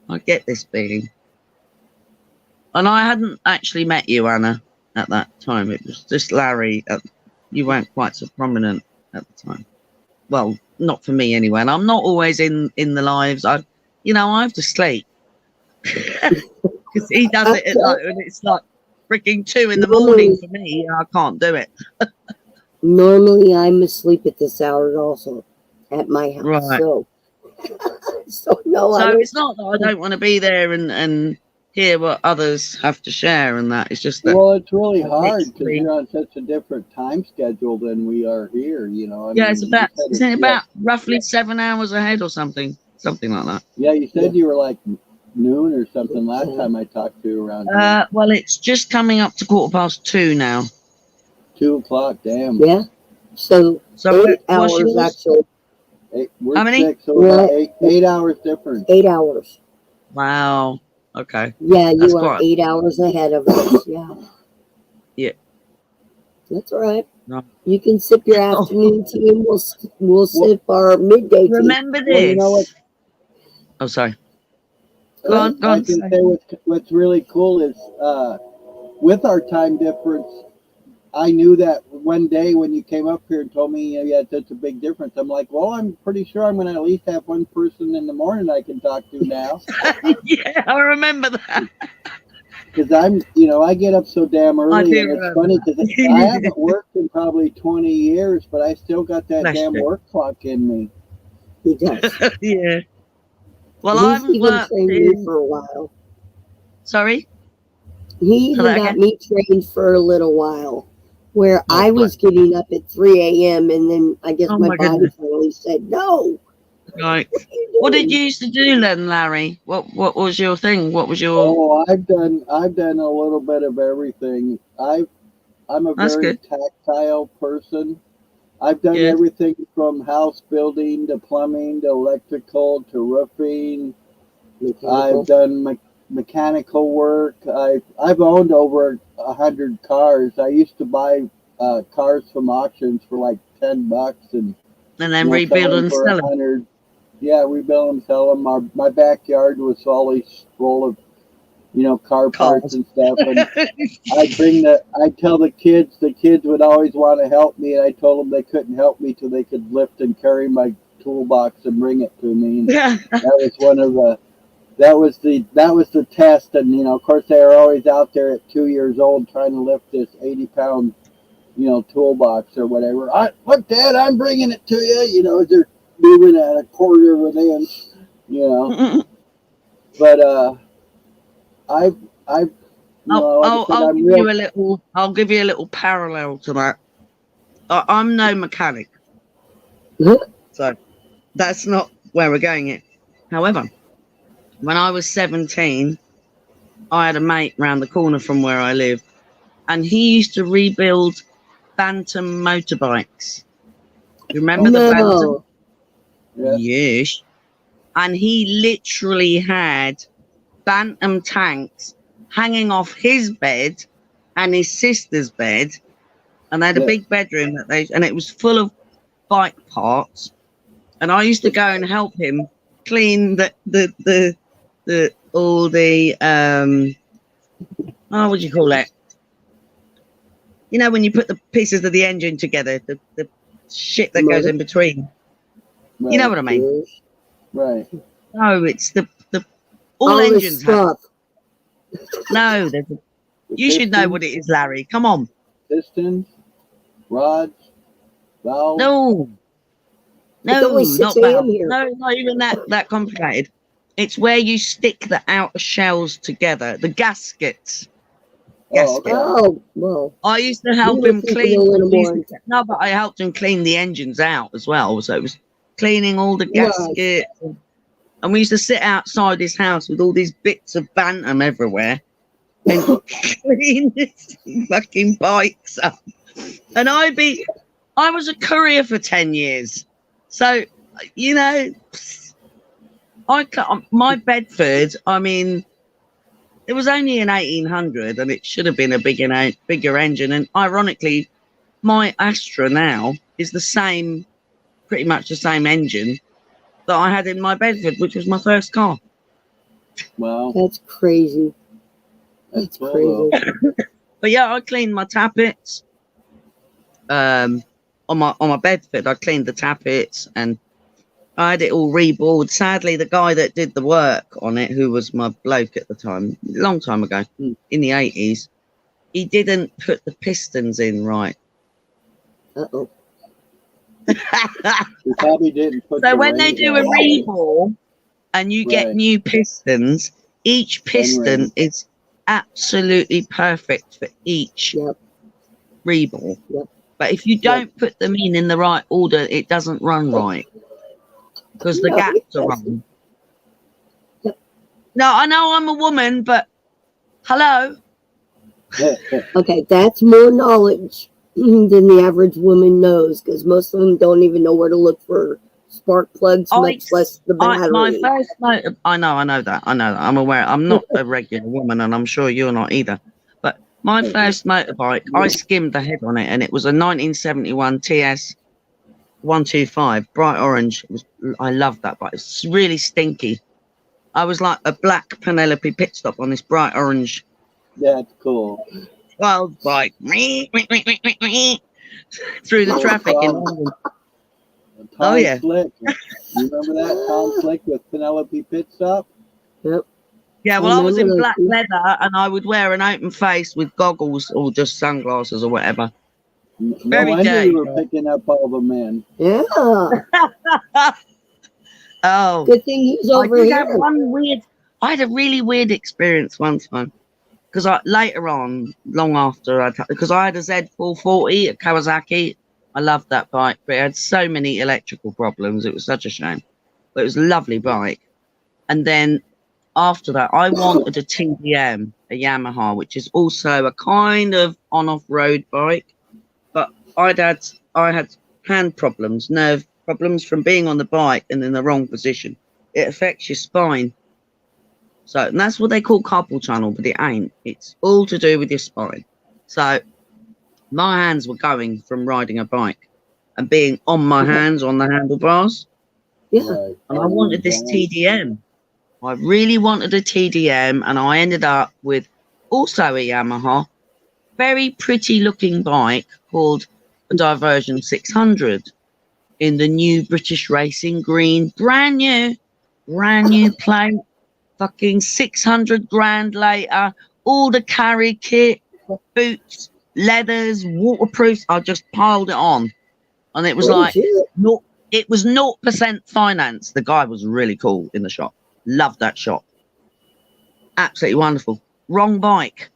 [SPEAKER 2] I get this being. And I hadn't actually met you, Anna, at that time. It was just Larry. You weren't quite so prominent at the time. Well, not for me anyway. And I'm not always in the lives. I have to sleep because he does it at like when it's like freaking 2 in the morning for me. I can't do it.
[SPEAKER 3] Normally, I'm asleep at this hour also at my house.
[SPEAKER 2] Right.
[SPEAKER 3] So no.
[SPEAKER 2] So it's not that I don't want to be there and hear what others have to share and that. It's just that.
[SPEAKER 1] Well, it's really hard because you're on such a different time schedule than we are here.
[SPEAKER 2] It's about, isn't it about roughly 7 hours ahead or something like that?
[SPEAKER 1] Yeah, you said you were like noon or something last time I talked to you around.
[SPEAKER 2] Well, it's just coming up to 2:15 now.
[SPEAKER 1] 2 o'clock, damn.
[SPEAKER 3] Yeah. So 8 hours actually.
[SPEAKER 1] How many? 6, so about 8 hours difference.
[SPEAKER 3] 8 hours.
[SPEAKER 2] Wow. Okay.
[SPEAKER 3] Yeah, you are 8 hours ahead of us. Yeah.
[SPEAKER 2] Yeah.
[SPEAKER 3] That's all right.
[SPEAKER 2] No.
[SPEAKER 3] You can sip your afternoon tea, and we'll sip our midday tea.
[SPEAKER 2] Remember this.
[SPEAKER 1] Well, you know what?
[SPEAKER 2] Oh, sorry.
[SPEAKER 1] Go on. I can say what's really cool is with our time difference, I knew that one day when you came up here and told me you had such a big difference, I'm like, well, I'm pretty sure I'm going to at least have one person in the morning I can talk to now.
[SPEAKER 2] Yeah, I remember that.
[SPEAKER 1] Because I get up so damn early, and it's funny because I haven't worked in probably 20 years, but I still got that damn work clock in me.
[SPEAKER 3] He does.
[SPEAKER 2] Yeah. Well,
[SPEAKER 3] I haven't worked trained for a while.
[SPEAKER 2] Sorry?
[SPEAKER 3] He even got me trained for a little while, where I was getting up at 3 a.m. and then I guess my body finally said no.
[SPEAKER 2] Right. What did you used to do then, Larry? What was your thing? What was your?
[SPEAKER 1] Oh, I've done a little bit of everything. I'm a very tactile person. I've done everything from house building to plumbing to electrical to roofing. I've done mechanical work. I've owned over 100 cars. I used to buy cars from auctions for like $10 and
[SPEAKER 2] then rebuild and sell them.
[SPEAKER 1] Yeah, rebuild them, sell them. My backyard was always full of car parts and stuff. And I'd tell the kids would always want to help me, and I told them they couldn't help me till they could lift and carry my toolbox and bring it to me. And that was the test. And of course they were always out there at 2 years old trying to lift this 80-pound toolbox or whatever. What, Dad? I'm bringing it to you. They're moving at a quarter of an inch. But
[SPEAKER 2] I'll give you a little parallel to that. I'm no mechanic, so that's not where we're going yet. However, when I was 17, I had a mate round the corner from where I live, and he used to rebuild Bantam motorbikes. You remember the Bantam?
[SPEAKER 1] Yeah.
[SPEAKER 2] Yes. And he literally had Bantam tanks hanging off his bed and his sister's bed, and they had a big bedroom and it was full of bike parts. And I used to go and help him clean all the what do you call it? When you put the pieces of the engine together, the shit that goes in between. Right. You know what I mean?
[SPEAKER 1] Right.
[SPEAKER 2] No, it's the all engines have. No, you should know what it is, Larry. Come on.
[SPEAKER 1] Pistons, rods, valves.
[SPEAKER 2] No, not valves. No, not even that complicated. It's where you stick the outer shells together, the gaskets.
[SPEAKER 3] Oh, well.
[SPEAKER 2] I used to help him clean. No, but I helped him clean the engines out as well. So it was cleaning all the gaskets. Right. And we used to sit outside his house with all these bits of Bantam everywhere and clean his fucking bikes up. And I was a courier for 10 years. So, my Bedford, it was only an 1800 and it should have been a bigger engine. And ironically, my Astra now is pretty much the same engine that I had in my Bedford, which was my first car.
[SPEAKER 1] Wow.
[SPEAKER 3] That's crazy. That's crazy.
[SPEAKER 2] But yeah, I cleaned my tappets. On my Bedford, I cleaned the tappets and I had it all rebored. Sadly, the guy that did the work on it, who was my bloke at the time, long time ago, in the 80s, he didn't put the pistons in right.
[SPEAKER 3] Uh-oh.
[SPEAKER 1] He probably didn't put
[SPEAKER 2] So
[SPEAKER 1] the
[SPEAKER 2] when they do a rebore and you get new pistons, each piston is absolutely perfect for each rebore.
[SPEAKER 3] Yep.
[SPEAKER 2] But if you don't put them in the right order, it doesn't run right because the gaps are wrong.
[SPEAKER 3] Yep.
[SPEAKER 2] No, I know I'm a woman, but hello.
[SPEAKER 3] Okay, that's more knowledge than the average woman knows, because most of them don't even know where to look for spark plugs, much less the battery.
[SPEAKER 2] My first motor, I know that. I'm aware. I'm not a regular woman, and I'm sure you're not either. But my first motorbike, I skimmed the head on it, and it was a 1971 TS 125, bright orange. I loved that bike. It's really stinky. I was like a black Penelope pit stop on this bright orange.
[SPEAKER 1] That's cool.
[SPEAKER 2] Wild bike through the traffic in London.
[SPEAKER 1] Tom Slick. You remember that Tom Slick with Penelope pit stop?
[SPEAKER 3] Yep.
[SPEAKER 2] Yeah, well, I was in black leather and I would wear an open face with goggles or just sunglasses or whatever.
[SPEAKER 1] No wonder you were picking up all the men.
[SPEAKER 3] Yeah.
[SPEAKER 2] Oh.
[SPEAKER 3] Good thing he's over here.
[SPEAKER 2] I had a really weird experience one time. Because later on, long after, because I had a Z440 at Kawasaki. I loved that bike, but it had so many electrical problems. It was such a shame. But it was a lovely bike. And then after that, I wanted a TDM, a Yamaha, which is also a kind of on-off-road bike. But I had hand problems, nerve problems from being on the bike and in the wrong position. It affects your spine. So, and that's what they call carpal tunnel, but it ain't. It's all to do with your spine. So my hands were going from riding a bike and being on my hands on the handlebars.
[SPEAKER 3] Yeah.
[SPEAKER 2] And I wanted this TDM. I really wanted a TDM, and I ended up with also a Yamaha, very pretty looking bike called a Diversion 600 in the new British Racing green, brand new plate. Fucking 600 grand later, all the carry kit, boots, leathers, waterproofs. I just piled it on, and it was it was 0% finance. The guy was really cool in the shop. Loved that shop. Absolutely wonderful. Wrong bike.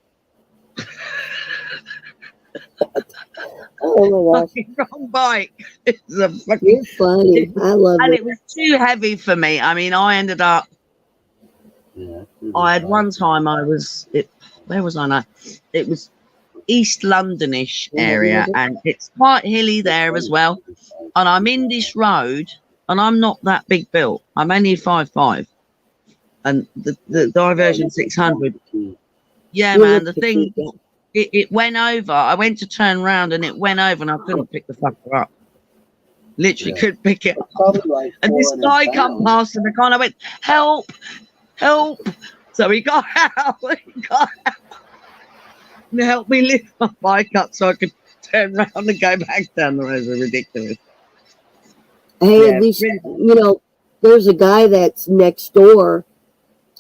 [SPEAKER 3] Oh my gosh.
[SPEAKER 2] Fucking wrong bike. It's a fucking,
[SPEAKER 3] You're funny. I love it.
[SPEAKER 2] And it was too heavy for me. I mean, I ended up.
[SPEAKER 1] Yeah,
[SPEAKER 2] I had one time where was I now? It was East Londonish area, and it's quite hilly there as well. And I'm in this road, and I'm not that big built. I'm only 5'5", and the Diversion 600. Yeah, man, the thing it went over. I went to turn around, and it went over, and I couldn't pick the fucker up. Literally couldn't pick it up. And this guy come past in the car, and I went, "Help! Help!" So he got out. And helped me lift my bike up so I could turn around and go back down the road. It was ridiculous.
[SPEAKER 3] Hey, at least, there's a guy that's next door.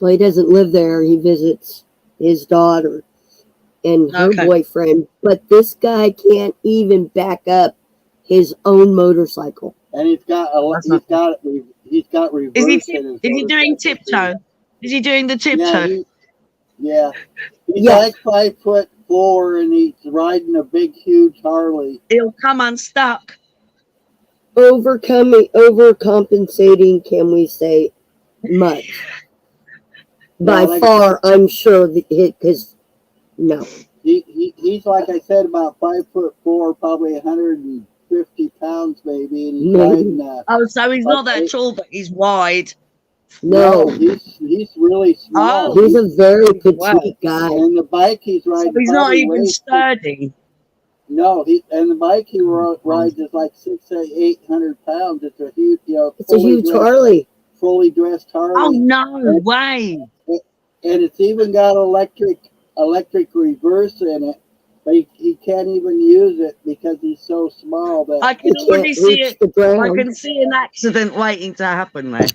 [SPEAKER 3] Well, he doesn't live there. He visits his daughter and her boyfriend. But this guy can't even back up his own motorcycle.
[SPEAKER 1] And he's got reverse.
[SPEAKER 2] Is he doing tiptoe? Is he doing the tiptoe?
[SPEAKER 1] He's like 5'4" and he's riding a big, huge Harley.
[SPEAKER 2] He'll come unstuck.
[SPEAKER 3] Overcompensating, can we say much? By far, I'm sure because no.
[SPEAKER 1] He's like I said, about 5'4", probably 150 pounds, maybe, and he's riding.
[SPEAKER 2] So he's not that tall, but he's wide.
[SPEAKER 3] No,
[SPEAKER 1] he's really small.
[SPEAKER 3] He's a very petite guy.
[SPEAKER 1] And the bike he's riding,
[SPEAKER 2] so he's not even sturdy.
[SPEAKER 1] No, the bike he rides is like 800 pounds. It's a huge,
[SPEAKER 3] it's a huge Harley.
[SPEAKER 1] Fully dressed Harley.
[SPEAKER 2] Oh no way!
[SPEAKER 1] And it's even got electric reverse in it. but he can't even use it because he's so small that
[SPEAKER 2] I can
[SPEAKER 3] He
[SPEAKER 2] already
[SPEAKER 3] can't
[SPEAKER 2] see
[SPEAKER 3] reach
[SPEAKER 2] it.
[SPEAKER 3] the
[SPEAKER 2] I
[SPEAKER 3] ground.
[SPEAKER 2] can see an accident waiting to happen there.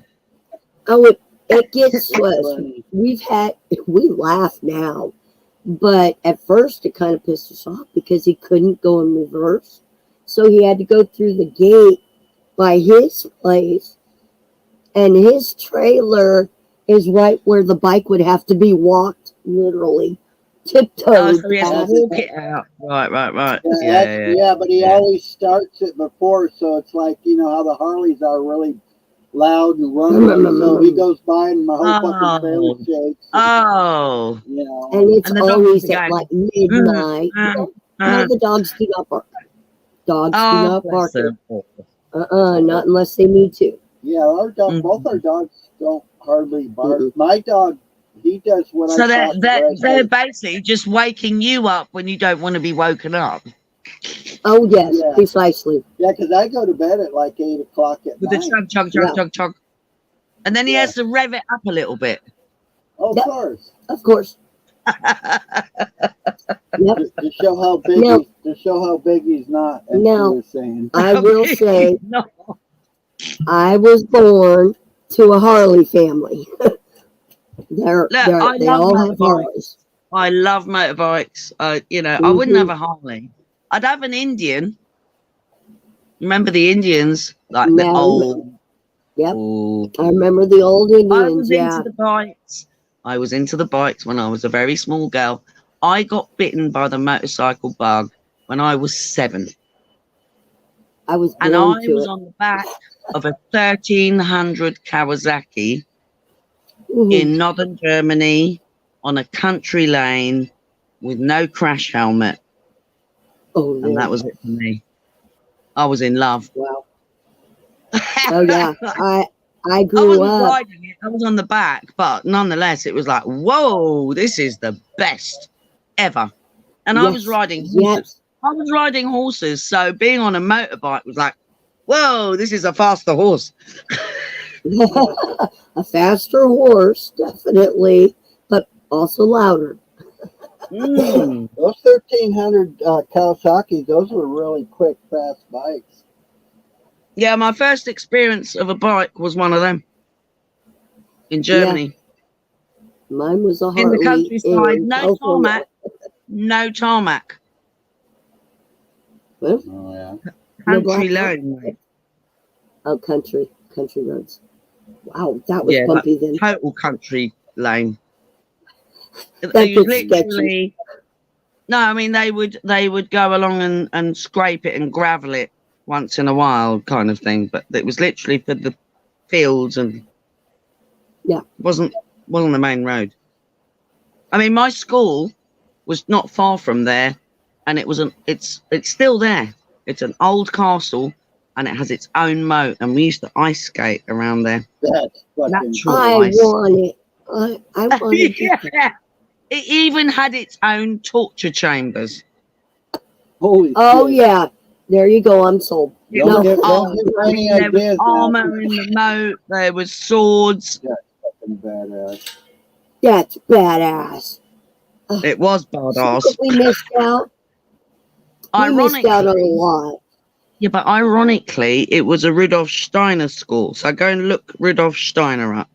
[SPEAKER 3] Oh, it gets to us.
[SPEAKER 1] funny.
[SPEAKER 3] We laugh now, but at first it kind of pissed us off because he couldn't go in reverse. So he had to go through the gate by his place, and his trailer is right where the bike would have to be walked, literally,
[SPEAKER 2] Oh,
[SPEAKER 3] tiptoed
[SPEAKER 2] so he has to
[SPEAKER 3] past.
[SPEAKER 2] walk it out. Right.
[SPEAKER 1] Yeah,
[SPEAKER 2] Yeah.
[SPEAKER 1] but he always starts it before, so it's like, you know how the Harleys are really loud and rumbling. So he goes by and my whole fucking trailer
[SPEAKER 2] Oh.
[SPEAKER 1] shakes.
[SPEAKER 2] Oh.
[SPEAKER 1] You know,
[SPEAKER 3] And it's
[SPEAKER 2] And the dog
[SPEAKER 3] always
[SPEAKER 2] goes,
[SPEAKER 3] at like midnight. No, the dogs do not bark. Dogs do
[SPEAKER 2] Oh,
[SPEAKER 3] not
[SPEAKER 2] bless
[SPEAKER 3] bark.
[SPEAKER 2] them.
[SPEAKER 3] Not unless they need to.
[SPEAKER 1] yeah, both our dogs don't hardly bark.
[SPEAKER 3] Mm-mm.
[SPEAKER 1] My dog, he does when
[SPEAKER 2] So
[SPEAKER 1] I talk.
[SPEAKER 2] they're basically just waking you up when you don't want to be woken up.
[SPEAKER 3] Oh yes,
[SPEAKER 1] Yeah.
[SPEAKER 3] precisely.
[SPEAKER 1] Yeah, because I go to bed at like 8 o'clock at
[SPEAKER 2] With the
[SPEAKER 1] night.
[SPEAKER 2] chug. And then he has to rev it up a little bit.
[SPEAKER 1] Oh, of
[SPEAKER 3] Yep.
[SPEAKER 1] course.
[SPEAKER 3] Of course. Yep.
[SPEAKER 1] To show how big
[SPEAKER 3] Now-
[SPEAKER 1] he's not, as
[SPEAKER 3] now-
[SPEAKER 1] you were saying.
[SPEAKER 3] I will say
[SPEAKER 2] No.
[SPEAKER 3] I was born to a Harley family. They
[SPEAKER 2] love
[SPEAKER 3] all have
[SPEAKER 2] motorbikes.
[SPEAKER 3] Harleys.
[SPEAKER 2] I love motorbikes. I wouldn't have a Harley. I'd have an Indian. Remember the Indians? Like the
[SPEAKER 3] Yeah,
[SPEAKER 2] old.
[SPEAKER 3] Yep.
[SPEAKER 2] old.
[SPEAKER 3] I remember the old
[SPEAKER 2] I
[SPEAKER 3] Indians.
[SPEAKER 2] was
[SPEAKER 3] Yeah.
[SPEAKER 2] into the bikes. I was into the bikes when I was a very small girl. I got bitten by the motorcycle bug when I was 7.
[SPEAKER 3] I was
[SPEAKER 2] And
[SPEAKER 3] born
[SPEAKER 2] I
[SPEAKER 3] to
[SPEAKER 2] was
[SPEAKER 3] it.
[SPEAKER 2] on the back of a 1300 Kawasaki
[SPEAKER 3] Mhm.
[SPEAKER 2] in northern Germany on a country lane with no crash helmet.
[SPEAKER 3] Oh
[SPEAKER 2] And that
[SPEAKER 3] no!
[SPEAKER 2] was it for me. I was in love.
[SPEAKER 3] Wow. Oh yeah. I
[SPEAKER 2] I
[SPEAKER 3] grew
[SPEAKER 2] wasn't
[SPEAKER 3] up.
[SPEAKER 2] riding it. I was on the back, but nonetheless, it was like, whoa, this is the best ever. And I was
[SPEAKER 3] Yes.
[SPEAKER 2] riding horses.
[SPEAKER 3] Yes.
[SPEAKER 2] I was riding horses, so being on a motorbike was like, whoa, this is a faster horse.
[SPEAKER 3] A faster horse, definitely, but also louder.
[SPEAKER 2] Mm.
[SPEAKER 1] Those 1300 Kawasaki, those were really quick, fast bikes.
[SPEAKER 2] Yeah, my first experience of a bike was one of them in Germany.
[SPEAKER 3] Mine was a
[SPEAKER 2] In
[SPEAKER 3] Harley
[SPEAKER 2] the countryside,
[SPEAKER 3] in
[SPEAKER 2] no
[SPEAKER 3] California.
[SPEAKER 2] tarmac. No tarmac.
[SPEAKER 3] Well,
[SPEAKER 1] Oh yeah.
[SPEAKER 3] no
[SPEAKER 2] Country
[SPEAKER 3] blackout.
[SPEAKER 2] lane, mate.
[SPEAKER 3] Oh, country roads. Wow, that was
[SPEAKER 2] Yeah,
[SPEAKER 3] bumpy then.
[SPEAKER 2] Total country lane.
[SPEAKER 3] That
[SPEAKER 2] It was
[SPEAKER 3] gets sketchy.
[SPEAKER 2] literally. No, I mean they would go along and scrape it and gravel it once in a while, kind of thing. But it was literally for the fields and
[SPEAKER 3] Yeah.
[SPEAKER 2] wasn't the main road. I mean, my school was not far from there, and it's still there. It's an old castle, and it has its own moat, and we used to ice skate around there.
[SPEAKER 1] That's fucking
[SPEAKER 2] Natural
[SPEAKER 1] cool.
[SPEAKER 3] I
[SPEAKER 2] ice.
[SPEAKER 3] want it. I want to get that.
[SPEAKER 2] Yeah. It even had its own torture chambers.
[SPEAKER 1] Holy
[SPEAKER 3] Oh
[SPEAKER 1] shit.
[SPEAKER 3] yeah, there you go. I'm sold.
[SPEAKER 2] It
[SPEAKER 3] No.
[SPEAKER 2] was
[SPEAKER 1] Don't
[SPEAKER 2] armed.
[SPEAKER 1] give her
[SPEAKER 2] I
[SPEAKER 1] any
[SPEAKER 2] mean, there was
[SPEAKER 1] ideas now.
[SPEAKER 2] armor in the moat. There was swords.
[SPEAKER 1] Fucking badass.
[SPEAKER 3] That's badass.
[SPEAKER 2] It was
[SPEAKER 3] See
[SPEAKER 2] badass.
[SPEAKER 3] what we missed out. We missed out on a
[SPEAKER 2] Ironically,
[SPEAKER 3] lot.
[SPEAKER 2] yeah, but ironically, it was a Rudolf Steiner school. So go and look Rudolf Steiner up.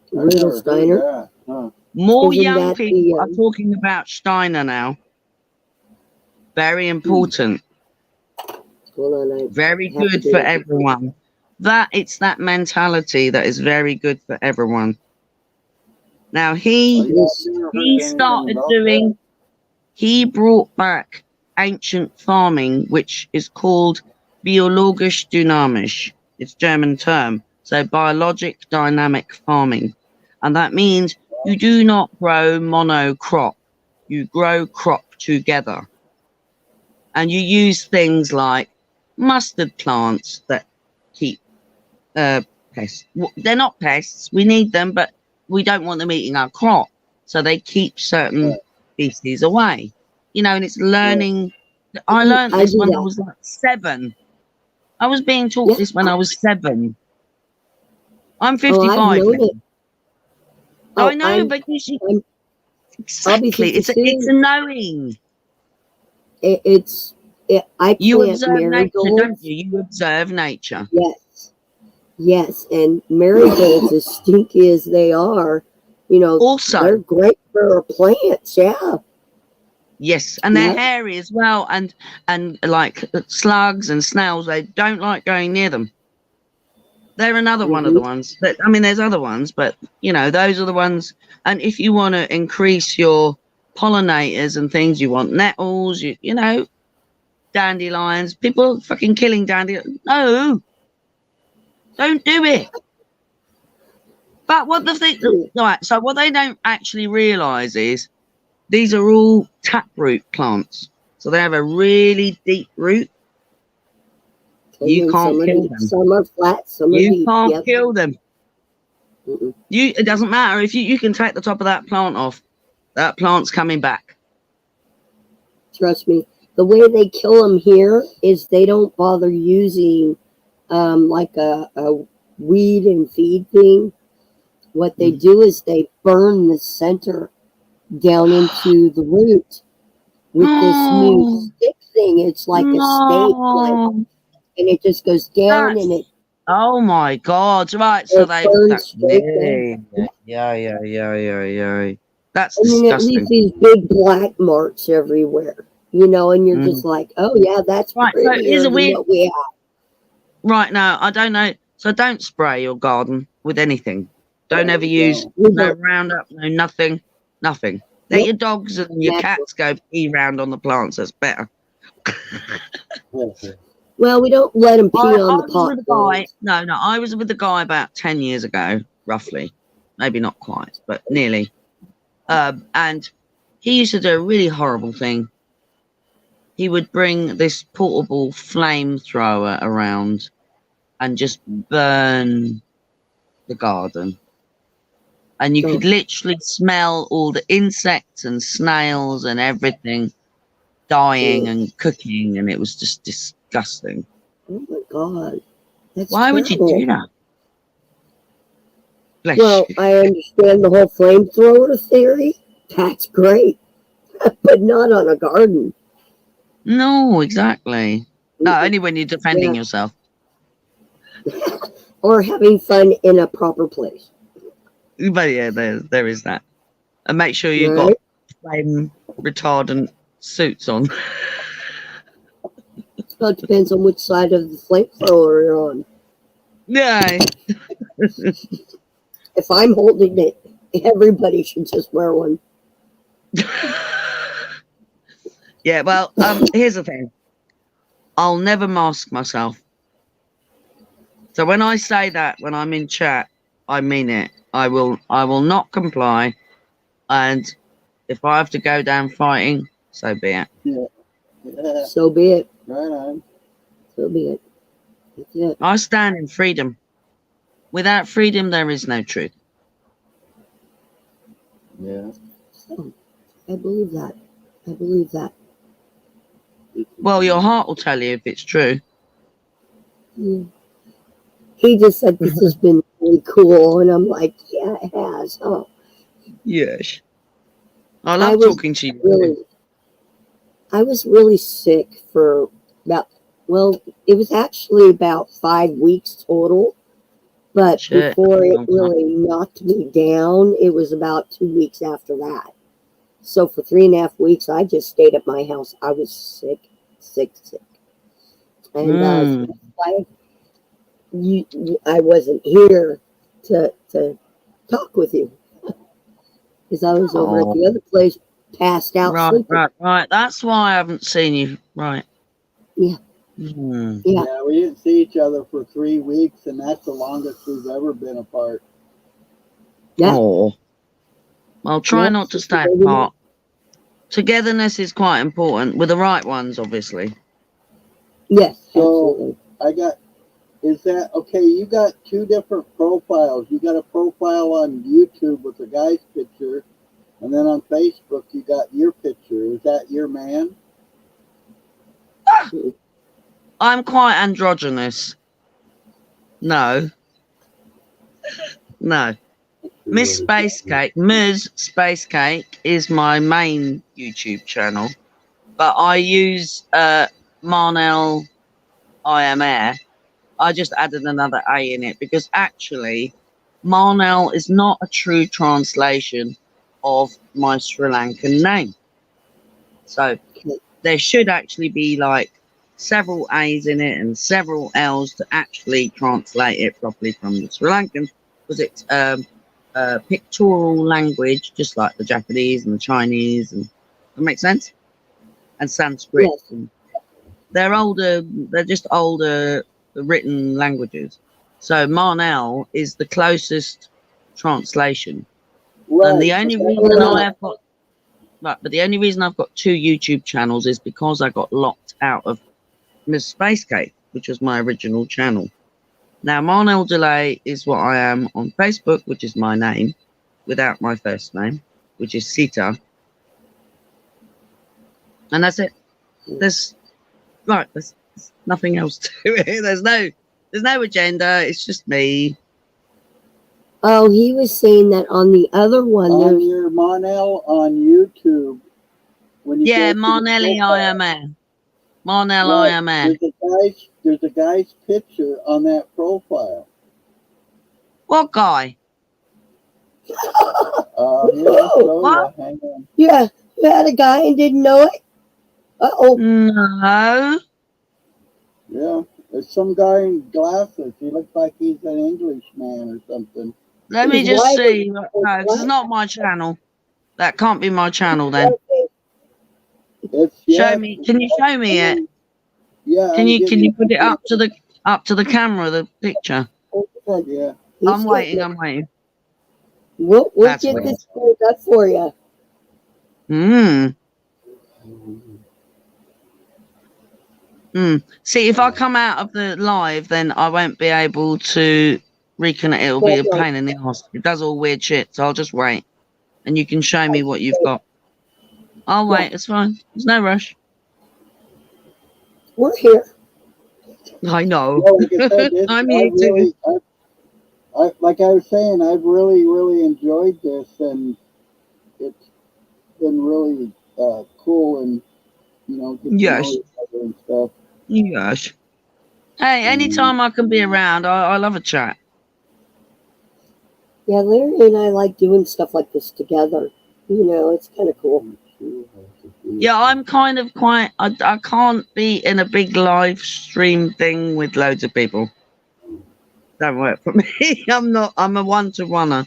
[SPEAKER 1] I've never
[SPEAKER 3] Little
[SPEAKER 1] heard
[SPEAKER 3] Steiner.
[SPEAKER 1] that. Huh.
[SPEAKER 2] More
[SPEAKER 3] Isn't
[SPEAKER 2] young
[SPEAKER 3] that the,
[SPEAKER 2] people are talking about Steiner now. Very important.
[SPEAKER 3] Hold on, I
[SPEAKER 2] Very
[SPEAKER 3] have to
[SPEAKER 2] good
[SPEAKER 3] do
[SPEAKER 2] for
[SPEAKER 3] it.
[SPEAKER 2] everyone. It's that mentality that is very good for everyone. Now
[SPEAKER 1] Oh, yeah, I've never heard
[SPEAKER 2] he
[SPEAKER 1] anything
[SPEAKER 2] started
[SPEAKER 1] about
[SPEAKER 2] doing. He brought back ancient farming, which is called biologisch dynamisch. It's German term, so biologic dynamic farming, and that means you do not grow monocrop. You grow crop together, and you use things like mustard plants that keep pests. They're not pests. We need them, but we don't want them eating our crop, so they keep certain species away. And it's learning. I learned
[SPEAKER 3] I
[SPEAKER 2] this
[SPEAKER 3] do
[SPEAKER 2] when I
[SPEAKER 3] that.
[SPEAKER 2] was like 7. I was being taught
[SPEAKER 3] Yeah.
[SPEAKER 2] this when I was 7. I'm
[SPEAKER 3] Oh,
[SPEAKER 2] 55
[SPEAKER 3] I've known
[SPEAKER 2] now.
[SPEAKER 3] it. Oh,
[SPEAKER 2] I know, but you see,
[SPEAKER 3] I'm
[SPEAKER 2] Exactly. It's a knowing.
[SPEAKER 3] I
[SPEAKER 2] You
[SPEAKER 3] plant
[SPEAKER 2] observe nature, don't
[SPEAKER 3] marigolds.
[SPEAKER 2] you? You observe nature.
[SPEAKER 3] Yes, and marigolds, as stinky as they are,
[SPEAKER 2] Also,
[SPEAKER 3] they're great for plants. Yeah.
[SPEAKER 2] Yes, and they're hairy as well, and like slugs and snails, they don't like going near them. They're another one of the ones. But I mean, there's other ones, but those are the ones. And if you want to increase your pollinators and things, you want nettles, dandelions. People are fucking killing dandelions. No, don't do it. But what the thing, right? So what they don't actually realise is these are all taproot plants. So they have a really deep root. You can't kill them.
[SPEAKER 3] Some are flat, some are deep.
[SPEAKER 2] You can't kill them. It doesn't matter if you can take the top of that plant off. That plant's coming back.
[SPEAKER 3] Trust me. The way they kill them here is they don't bother using like a weed and feed thing. What they do is they burn the center down into the root with this new stick thing. It's like a stake, and it just goes down and it.
[SPEAKER 2] Oh my God! Right, so they
[SPEAKER 3] burns straight down.
[SPEAKER 2] Yeah. That's
[SPEAKER 3] disgusting. It leaves these big black marks everywhere, and you're just like, oh yeah, that's
[SPEAKER 2] right.
[SPEAKER 3] prettier
[SPEAKER 2] So here's a
[SPEAKER 3] than
[SPEAKER 2] weird.
[SPEAKER 3] What we have.
[SPEAKER 2] Right now, I don't know. So don't spray your garden with anything. Don't ever use no Roundup, no nothing. Let your dogs and your cats go pee round on the plants. That's better.
[SPEAKER 3] Well, we don't let them pee on the pot.
[SPEAKER 2] No, I was with the guy about 10 years ago, roughly. Maybe not quite, but nearly. And he used to do a really horrible thing. He would bring this portable flamethrower around and just burn the garden. And you could literally smell all the insects and snails and everything dying and cooking, and it was just disgusting.
[SPEAKER 3] Oh my God.
[SPEAKER 2] Why would you do that?
[SPEAKER 3] Well, I understand the whole flamethrower theory. That's great. But not on a garden.
[SPEAKER 2] No, exactly. No, only when you're defending yourself.
[SPEAKER 3] Or having fun in a proper place.
[SPEAKER 2] But yeah, there is that. And make sure you've got flame retardant suits on.
[SPEAKER 3] Well, it depends on which side of the flamethrower you're on.
[SPEAKER 2] Yeah.
[SPEAKER 3] If I'm holding it, everybody should just wear one.
[SPEAKER 2] Yeah, well, here's the thing. I'll never mask myself. So when I say that, when I'm in chat, I mean it. I will not comply. And if I have to go down fighting, so be it.
[SPEAKER 3] Yeah. So be it. Right on. So be it. That's it.
[SPEAKER 2] I stand in freedom. Without freedom, there is no truth.
[SPEAKER 3] Yeah. So, I believe that.
[SPEAKER 2] Well, your heart will tell you if it's true.
[SPEAKER 3] Yeah. He just said this has been really cool, and I'm like, yeah, it has. Oh.
[SPEAKER 2] Yes. I love talking to you.
[SPEAKER 3] I was really sick for it was actually about 5 weeks total. But before it really knocked me down, it was about 2 weeks after that. So for 3.5 weeks, I just stayed at my house. I was sick. And I wasn't here to talk with you. Because I was over at the other place, passed out sleeping.
[SPEAKER 2] Right. That's why I haven't seen you. Right.
[SPEAKER 3] Yeah.
[SPEAKER 4] Yeah, we didn't see each other for 3 weeks, and that's the longest we've ever been apart.
[SPEAKER 3] Yeah.
[SPEAKER 2] Oh. Well, try not to stay apart. Togetherness is quite important with the right ones, obviously.
[SPEAKER 3] Yes.
[SPEAKER 4] So is that okay? You got 2 different profiles. You got a profile on YouTube with a guy's picture, and then on Facebook you got your picture. Is that your man?
[SPEAKER 2] I'm quite androgynous. No. Miss Space Cake, Ms. Space Cake is my main YouTube channel, but I use Marnell I Am Air. I just added another A in it because actually Marnell is not a true translation of my Sri Lankan name. So there should actually be like several A's in it and several L's to actually translate it properly from the Sri Lankan, because it's pictorial language, just like the Japanese and the Chinese, and that makes sense. And Sanskrit.
[SPEAKER 3] Yes.
[SPEAKER 2] And they're older. They're just older written languages. So Marnell is the closest translation.
[SPEAKER 4] Right.
[SPEAKER 2] And the only reason I have got but the only reason I've got 2 YouTube channels is because I got locked out of Miss Space Cake, which was my original channel. Now, Marnell Delay is what I am on Facebook, which is my name, without my first name, which is Sita. And that's it. There's nothing else to it. There's no agenda. It's just me.
[SPEAKER 3] Oh, he was saying that on the other one.
[SPEAKER 4] On your Marnell on YouTube. When you
[SPEAKER 2] Marnelli I Am Air. Marnell I Am Air.
[SPEAKER 4] There's a guy's picture on that profile.
[SPEAKER 2] What guy?
[SPEAKER 4] Here, I'll show
[SPEAKER 2] What?
[SPEAKER 4] you. Hang on.
[SPEAKER 3] Yeah, you had a guy and didn't know it? Uh-oh.
[SPEAKER 2] No.
[SPEAKER 4] Yeah, there's some guy in glasses. He looks like he's an Englishman or something.
[SPEAKER 2] Let me just
[SPEAKER 3] Why
[SPEAKER 2] see. No, this is not my channel. That can't be my channel then. Show me. Can you show me it?
[SPEAKER 4] Yeah.
[SPEAKER 2] Can you put it up to the camera, the picture?
[SPEAKER 4] Yeah.
[SPEAKER 2] I'm waiting.
[SPEAKER 3] We'll
[SPEAKER 2] That's
[SPEAKER 3] get
[SPEAKER 2] weird.
[SPEAKER 3] this pulled up for you.
[SPEAKER 2] See, if I come out of the live, then I won't be able to reconnect. It'll be a pain in the ass. It does all weird shit, so I'll just wait. And you can show me what you've got. I'll wait. It's fine. There's no rush.
[SPEAKER 3] We're here.
[SPEAKER 2] I know.
[SPEAKER 4] Well, like I said,
[SPEAKER 2] I'm here too.
[SPEAKER 4] Like I was saying, I've really, really enjoyed this, and it's been really cool, and getting to know each other and stuff.
[SPEAKER 2] Yes. Hey, anytime I can be around, I love a chat.
[SPEAKER 3] Yeah, Larry and I like doing stuff like this together. It's kind of cool.
[SPEAKER 2] Yeah, I'm kind of quite. I can't be in a big live stream thing with loads of people. Don't work for me. I'm a one-to-oner.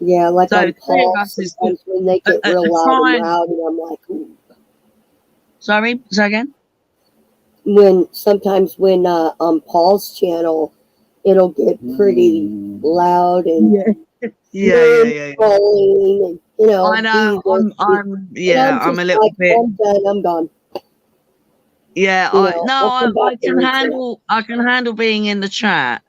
[SPEAKER 3] Yeah, like
[SPEAKER 2] So
[SPEAKER 3] on Paul, sometimes when they get real loud and rowdy, I'm like, ooh.
[SPEAKER 2] Sorry, say again?
[SPEAKER 3] Sometimes when on Paul's channel, it'll get pretty loud and calling, and
[SPEAKER 2] I know. I'm a little bit.
[SPEAKER 3] I'm gone.
[SPEAKER 2] Yeah, I can handle being in the chat,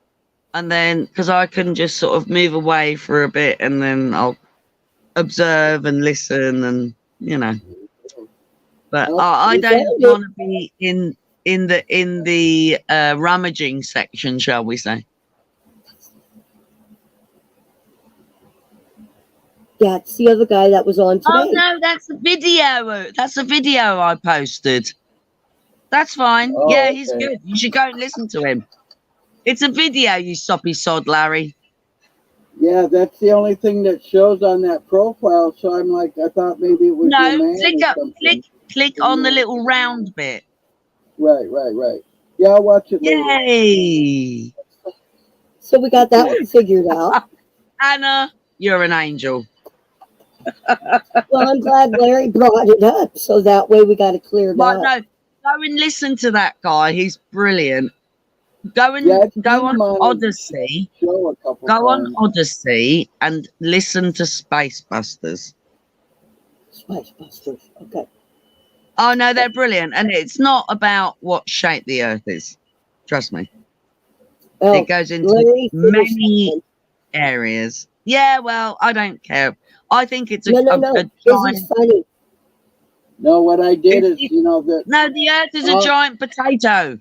[SPEAKER 2] and then because I can just sort of move away for a bit, and then I'll observe and listen, and But I don't want to be in the rummaging section, shall we say?
[SPEAKER 3] Yeah, it's the other guy that was on today.
[SPEAKER 2] Oh no, that's a video. That's a video I posted. That's fine.
[SPEAKER 4] Oh,
[SPEAKER 2] yeah, he's good. You should go and listen to him. It's a video, you soppy sod, Larry.
[SPEAKER 4] Yeah, that's the only thing that shows on that profile. So I'm like, I thought maybe it was your man.
[SPEAKER 2] Click on the little round bit.
[SPEAKER 4] Right. Yeah, I'll watch it later.
[SPEAKER 2] Yay!
[SPEAKER 3] So we got that one figured out.
[SPEAKER 2] Anna, you're an angel.
[SPEAKER 3] Well, I'm glad Larry brought it up, so that way we got it cleared up.
[SPEAKER 2] No, go and listen to that guy. He's brilliant. Go on Odyssey. Go on Odyssey and listen to Space Busters.
[SPEAKER 3] Space Busters, okay.
[SPEAKER 2] Oh no, they're brilliant, and it's not about what shape the Earth is. Trust me. Oh, it goes into many areas. Yeah, well, I don't care. I think it's a giant.
[SPEAKER 3] This is funny.
[SPEAKER 4] No, what I did is,
[SPEAKER 2] No, the Earth is a giant potato.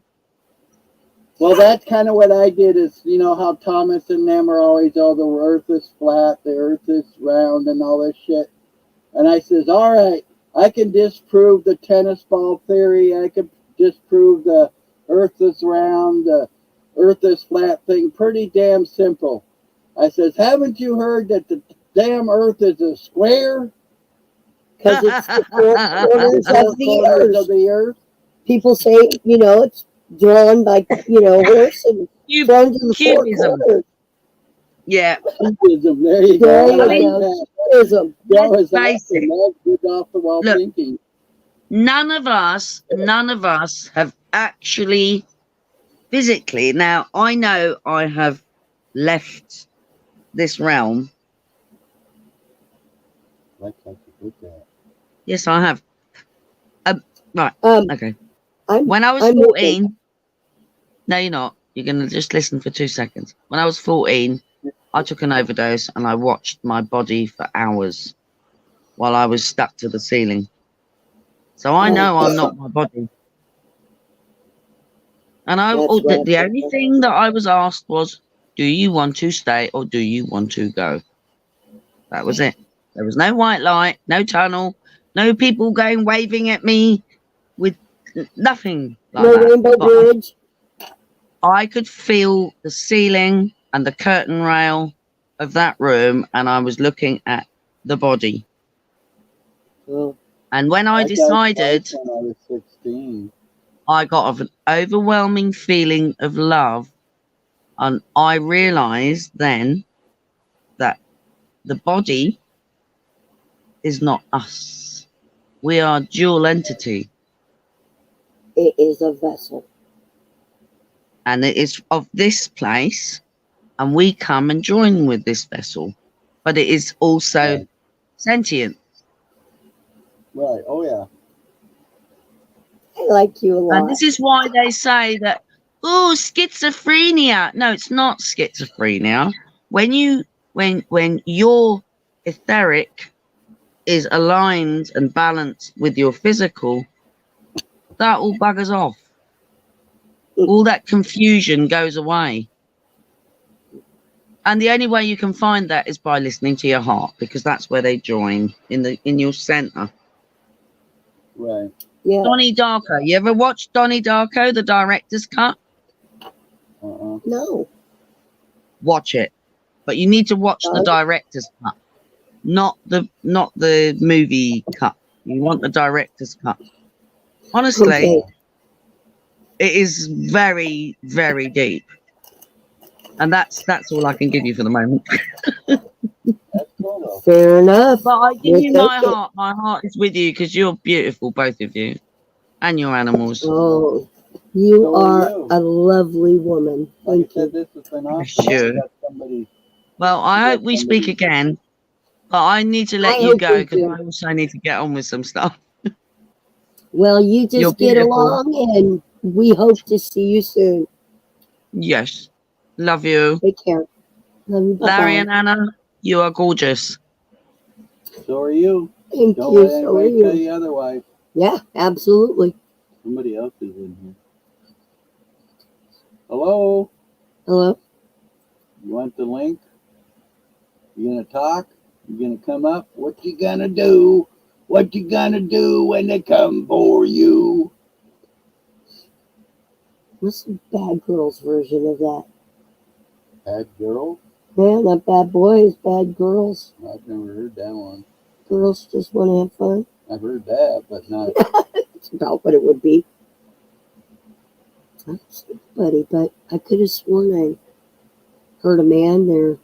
[SPEAKER 4] Well, that's kind of what I did. Is you know how Thomas and them are always, oh, the Earth is flat, the Earth is round, and all this shit. And I says, all right, I can disprove the tennis ball theory. I can disprove the Earth is round, the Earth is flat thing. Pretty damn simple. I says, haven't you heard that the damn Earth is a square?
[SPEAKER 3] Because it's the four corners of the earth. People say, you know, it's drawn by, you know, horse and drawn to the four corners.
[SPEAKER 2] Yeah.
[SPEAKER 4] Cubism. There you go.
[SPEAKER 3] Cubism.
[SPEAKER 2] Let's face it.
[SPEAKER 4] Good off the wall thinking.
[SPEAKER 2] None of us have actually physically. Now, I know I have left this realm. Yes, I have. Right. Okay. When I was 14, no, you're not. You're going to just listen for 2 seconds. When I was 14, I took an overdose and I watched my body for hours while I was stuck to the ceiling. So I know I'm not my body. And the only thing that I was asked was, do you want to stay or do you want to go? That was it. There was no white light, no tunnel, no people going waving at me with nothing like that.
[SPEAKER 3] No rainbow bridge.
[SPEAKER 2] I could feel the ceiling and the curtain rail of that room, and I was looking at the body.
[SPEAKER 3] Oh.
[SPEAKER 2] And when I decided,
[SPEAKER 4] when I was 16,
[SPEAKER 2] I got an overwhelming feeling of love, and I realized then that the body is not us. We are dual entity.
[SPEAKER 3] It is a vessel.
[SPEAKER 2] And it is of this place, and we come and join with this vessel. But it is also sentient.
[SPEAKER 4] Right. Oh, yeah.
[SPEAKER 3] I like you a lot.
[SPEAKER 2] And this is why they say that, oh, schizophrenia. No, it's not schizophrenia. When your etheric is aligned and balanced with your physical, that all buggers off. All that confusion goes away. And the only way you can find that is by listening to your heart, because that's where they join in your center.
[SPEAKER 4] Right.
[SPEAKER 3] Yeah.
[SPEAKER 2] Donnie Darko. You ever watched Donnie Darko, the director's cut?
[SPEAKER 3] No.
[SPEAKER 2] Watch it. But you need to watch the director's cut. Not the movie cut. You want the director's cut. Honestly, it is very, very deep. And that's all I can give you for the moment.
[SPEAKER 3] Fair enough.
[SPEAKER 2] But I give you my heart. My heart is with you because you're beautiful, both of you. And your animals.
[SPEAKER 3] Oh, you are a lovely woman. Thank you.
[SPEAKER 4] This has been awesome.
[SPEAKER 2] Sure. Well, I hope we speak again. But I need to let you go because I also need to get on with some stuff.
[SPEAKER 3] Well, you just get along, and we hope to see you soon.
[SPEAKER 2] Yes. Love you.
[SPEAKER 3] Take care. Love you.
[SPEAKER 2] Larry and Anna, you are gorgeous.
[SPEAKER 4] So are you.
[SPEAKER 3] Thank
[SPEAKER 4] Don't
[SPEAKER 3] you.
[SPEAKER 4] let
[SPEAKER 3] So are
[SPEAKER 4] anybody tell
[SPEAKER 3] you.
[SPEAKER 4] you otherwise.
[SPEAKER 3] Yeah, absolutely.
[SPEAKER 4] Somebody else is in here. Hello?
[SPEAKER 3] Hello?
[SPEAKER 4] You want the link? You gonna talk? You gonna come up? What you gonna do? What you gonna do when they come for you?
[SPEAKER 3] What's the Bad Girls version of that?
[SPEAKER 4] Bad girl?
[SPEAKER 3] Yeah, not bad boys, bad girls.
[SPEAKER 4] I've never heard that one.
[SPEAKER 3] Girls just want to have fun.
[SPEAKER 4] I've heard that, but not.
[SPEAKER 3] It's about what it would be. I don't see anybody, but I could have sworn I heard a man there.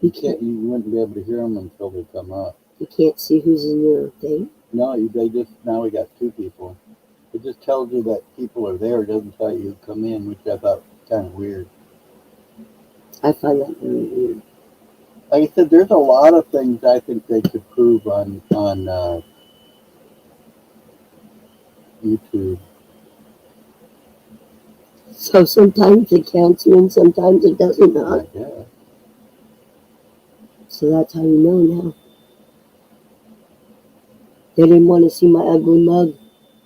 [SPEAKER 4] You wouldn't be able to hear them until they come up.
[SPEAKER 3] You can't see who's in your thing?
[SPEAKER 4] No, now we got two people. It just tells you that people are there. It doesn't tell you to come in, which I thought was kind of weird.
[SPEAKER 3] I find that very weird.
[SPEAKER 4] Like I said, there's a lot of things I think they could prove on YouTube.
[SPEAKER 3] So sometimes it counts you and sometimes it doesn't. Huh?
[SPEAKER 4] Yeah.
[SPEAKER 3] So that's how you know now. They didn't want to see my ugly mug.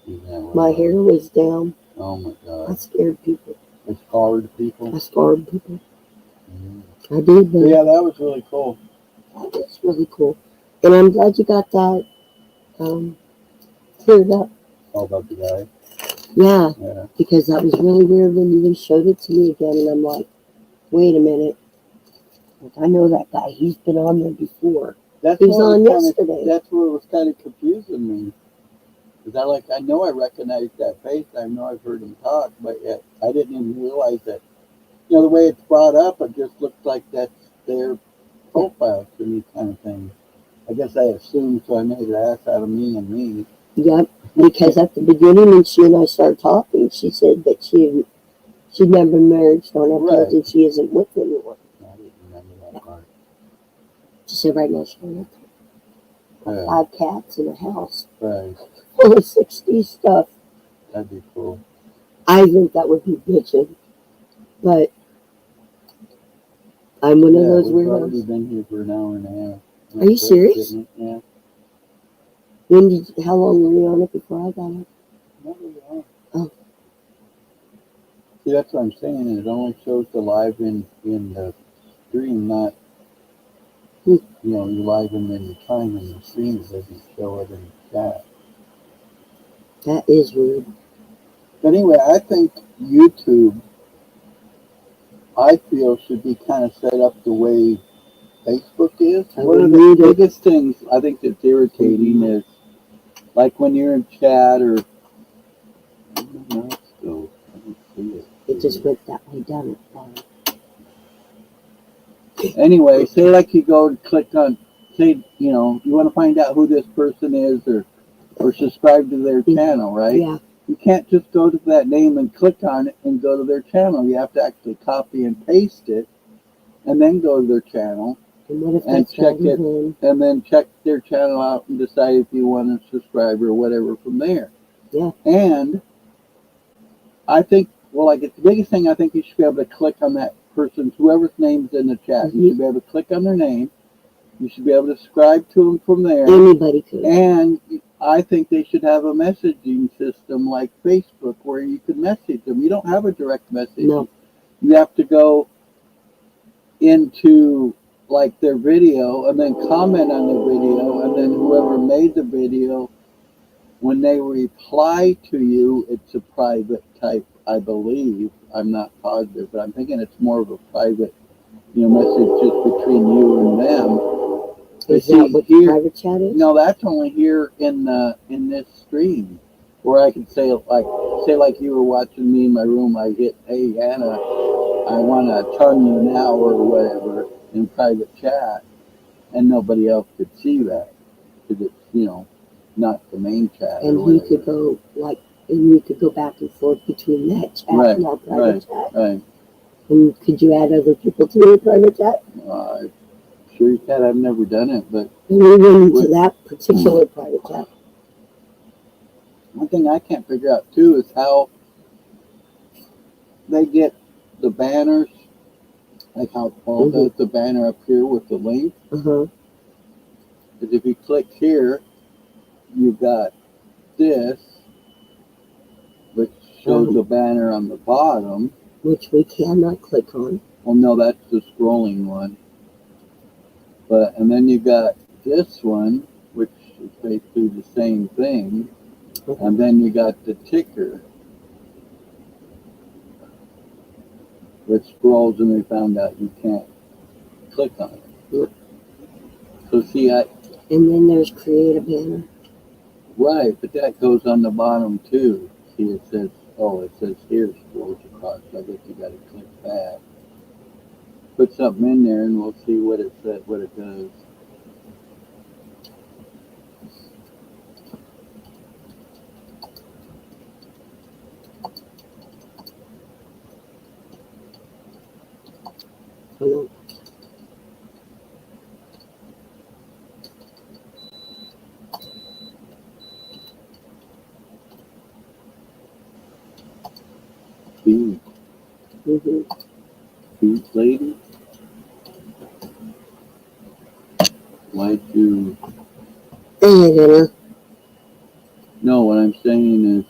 [SPEAKER 4] Yeah,
[SPEAKER 3] my hair was down.
[SPEAKER 4] Oh my God.
[SPEAKER 3] I scared people.
[SPEAKER 4] They scarred people.
[SPEAKER 3] I scarred people.
[SPEAKER 4] Mm-hmm.
[SPEAKER 3] I did,
[SPEAKER 4] So
[SPEAKER 3] but
[SPEAKER 4] yeah, that was really cool.
[SPEAKER 3] that was really cool. And I'm glad you got that cleared up.
[SPEAKER 4] All about the guy.
[SPEAKER 3] Yeah,
[SPEAKER 4] Yeah.
[SPEAKER 3] because that was really weird when you showed it to me again, and I'm like, wait a minute. Like, I know that guy. He's been on there before.
[SPEAKER 4] That's
[SPEAKER 3] He was
[SPEAKER 4] what
[SPEAKER 3] on
[SPEAKER 4] was kinda,
[SPEAKER 3] yesterday.
[SPEAKER 4] that's what was kind of confusing me. Because I know I recognize that face. I know I've heard him talk, but yet I didn't even realize that. You know, the way it's brought up, it just looks like that's their profile to me, kind of thing. I guess I assumed, so I made an ass out of me and me.
[SPEAKER 3] Yep, because at the beginning when she and I started talking, she said that she'd never been married, she don't have kids,
[SPEAKER 4] Right.
[SPEAKER 3] and she isn't with anyone.
[SPEAKER 4] I didn't remember that part.
[SPEAKER 3] She said right now she don't have kids.
[SPEAKER 4] Yeah.
[SPEAKER 3] 5 cats in a house
[SPEAKER 4] Right.
[SPEAKER 3] full of 60s stuff.
[SPEAKER 4] That'd be cool.
[SPEAKER 3] I think that would be bitching, but I'm one of those
[SPEAKER 4] we've already
[SPEAKER 3] weirdos.
[SPEAKER 4] been here for an hour and a half.
[SPEAKER 3] Are you serious?
[SPEAKER 4] Yeah.
[SPEAKER 3] How long were you on it before I got it?
[SPEAKER 4] Not really long.
[SPEAKER 3] Oh.
[SPEAKER 4] See, that's what I'm saying. It only shows the live in the stream, not, you know, you live in the time in the stream. It doesn't show it in the chat.
[SPEAKER 3] That is weird.
[SPEAKER 4] But anyway, I think YouTube, I feel, should be kind of set up the way Facebook is. One of the biggest things I think that's irritating is, like when you're in chat or, no, still, I don't see it.
[SPEAKER 3] It just went that way down at the bottom.
[SPEAKER 4] Anyway, say like you go to click on, say, you know, you want to find out who this person is or subscribe to their channel, right?
[SPEAKER 3] Yeah.
[SPEAKER 4] You can't just go to that name and click on it and go to their channel. You have to actually copy and paste it and then go to their channel and check it and then check their channel out and decide if you want to subscribe or whatever from there.
[SPEAKER 3] Yeah.
[SPEAKER 4] And I think, well, like the biggest thing, I think you should be able to click on that person's, whoever's name's in the chat. You should be able to click on their name. You should be able to subscribe to them from there.
[SPEAKER 3] Anybody could.
[SPEAKER 4] And I think they should have a messaging system like Facebook where you can message them. You don't have a direct message.
[SPEAKER 3] No.
[SPEAKER 4] You have to go into like their video and then comment on the video, and then whoever made the video, when they reply to you, it's a private type, I believe. I'm not positive, but I'm thinking it's more of a private, you know, message just between you and them.
[SPEAKER 3] Is that what here, private chat is?
[SPEAKER 4] No, that's only here in this stream, where I can say like you were watching me in my room. I hit, hey Anna, I want to tongue you now or whatever in private chat, and nobody else could see that because it's, you know, not the main chat.
[SPEAKER 3] And he could go and you could go back and forth between that chat and our private chat.
[SPEAKER 4] Right.
[SPEAKER 3] And could you add other people to your private chat?
[SPEAKER 4] Sure you can. I've never done it, but
[SPEAKER 3] and even to that particular private chat.
[SPEAKER 4] One thing I can't figure out too is how they get the banners, like how Paul does the banner up here with the link. Because if you click here, you've got this, which shows the banner on the bottom.
[SPEAKER 3] Which we cannot click on.
[SPEAKER 4] Well, no, that's the scrolling one. And then you got this one, which is basically the same thing. And then you got the ticker, which scrolls, and they found out you can't click on it.
[SPEAKER 3] Yep.
[SPEAKER 4] So see, and
[SPEAKER 3] then there's create a banner.
[SPEAKER 4] Right, but that goes on the bottom too. See, it says here, scrolls across. So I guess you got to click that. Put something in there, and we'll see what it says, what it does.
[SPEAKER 3] Hello.
[SPEAKER 4] Feed. Feed lady. Why'd you? No, what I'm saying is.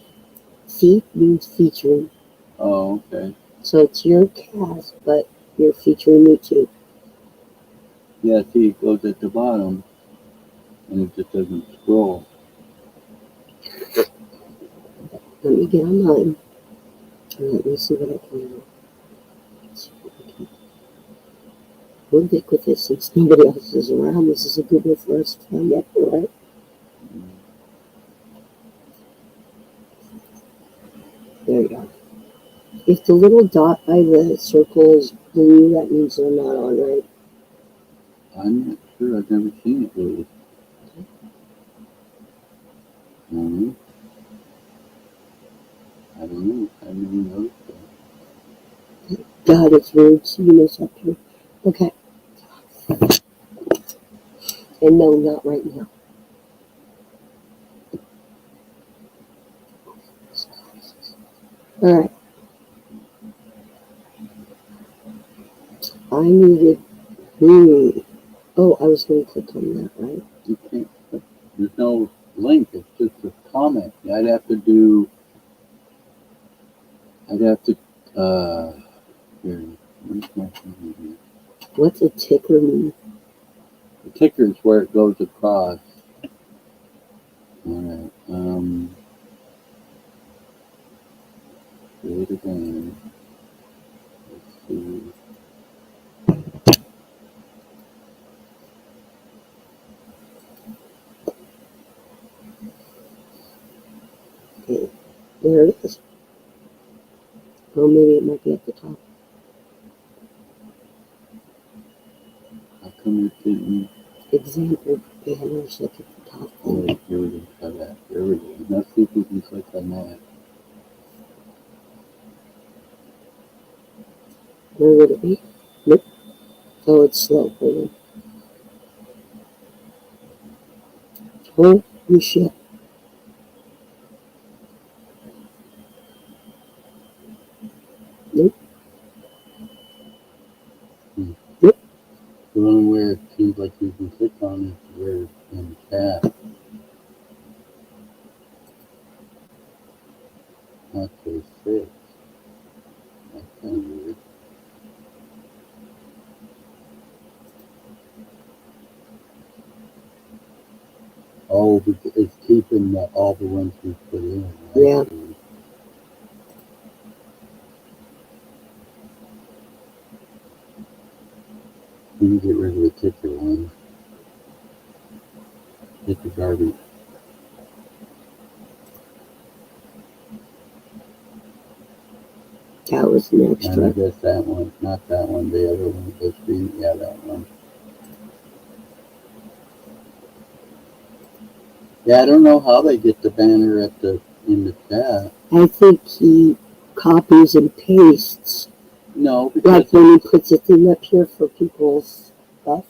[SPEAKER 3] Feed means featuring.
[SPEAKER 4] Oh, okay.
[SPEAKER 3] So it's your cast, but you're featuring me too.
[SPEAKER 1] Yeah, see, it goes at the bottom, and it just doesn't scroll.
[SPEAKER 3] Let me get on mine. And let me see what I can do. We're ubiquitous since nobody else is around. This is a good one for us to find out, right? There you go. If the little dot by the circle is blue, that means they're not on, right?
[SPEAKER 1] I'm not sure. I've never seen it really. Mm-hmm. I don't know. I never noticed that.
[SPEAKER 3] God, it's weird seeing this up here. Okay. And no, not right now. All right. I needed. Oh, I was going to click on that, right?
[SPEAKER 1] You can't. There's no link. It's just a comment. I'd have to do. I'd have to. Here. Where's my phone here?
[SPEAKER 3] What's a ticker mean?
[SPEAKER 1] The ticker is where it goes across. All right. Do it again. Let's see.
[SPEAKER 3] Okay. There it is. Or maybe it might be at the top.
[SPEAKER 1] How come it didn't?
[SPEAKER 3] Example banners at the top.
[SPEAKER 1] Oh, here we go. Try that. There we go. Let's see if we can click on that.
[SPEAKER 3] Where would it be? Nope. Oh, it's slow. Hold on. Holy shit. Nope. Nope.
[SPEAKER 1] The only way it seems like you can click on it is where it's in the chat. Okay, 6. That's kind of weird. Oh, but it's keeping all the ones we put in. Right?
[SPEAKER 3] Yeah.
[SPEAKER 1] We can get rid of the ticker one. Hit the garbage.
[SPEAKER 3] That was an extra.
[SPEAKER 1] And I guess that one, not that one, the other one, the screen, yeah, that one. Yeah, I don't know how they get the banner in the chat.
[SPEAKER 3] I think he copies and pastes.
[SPEAKER 1] No, because
[SPEAKER 3] like when he puts a thing up here for people's stuff.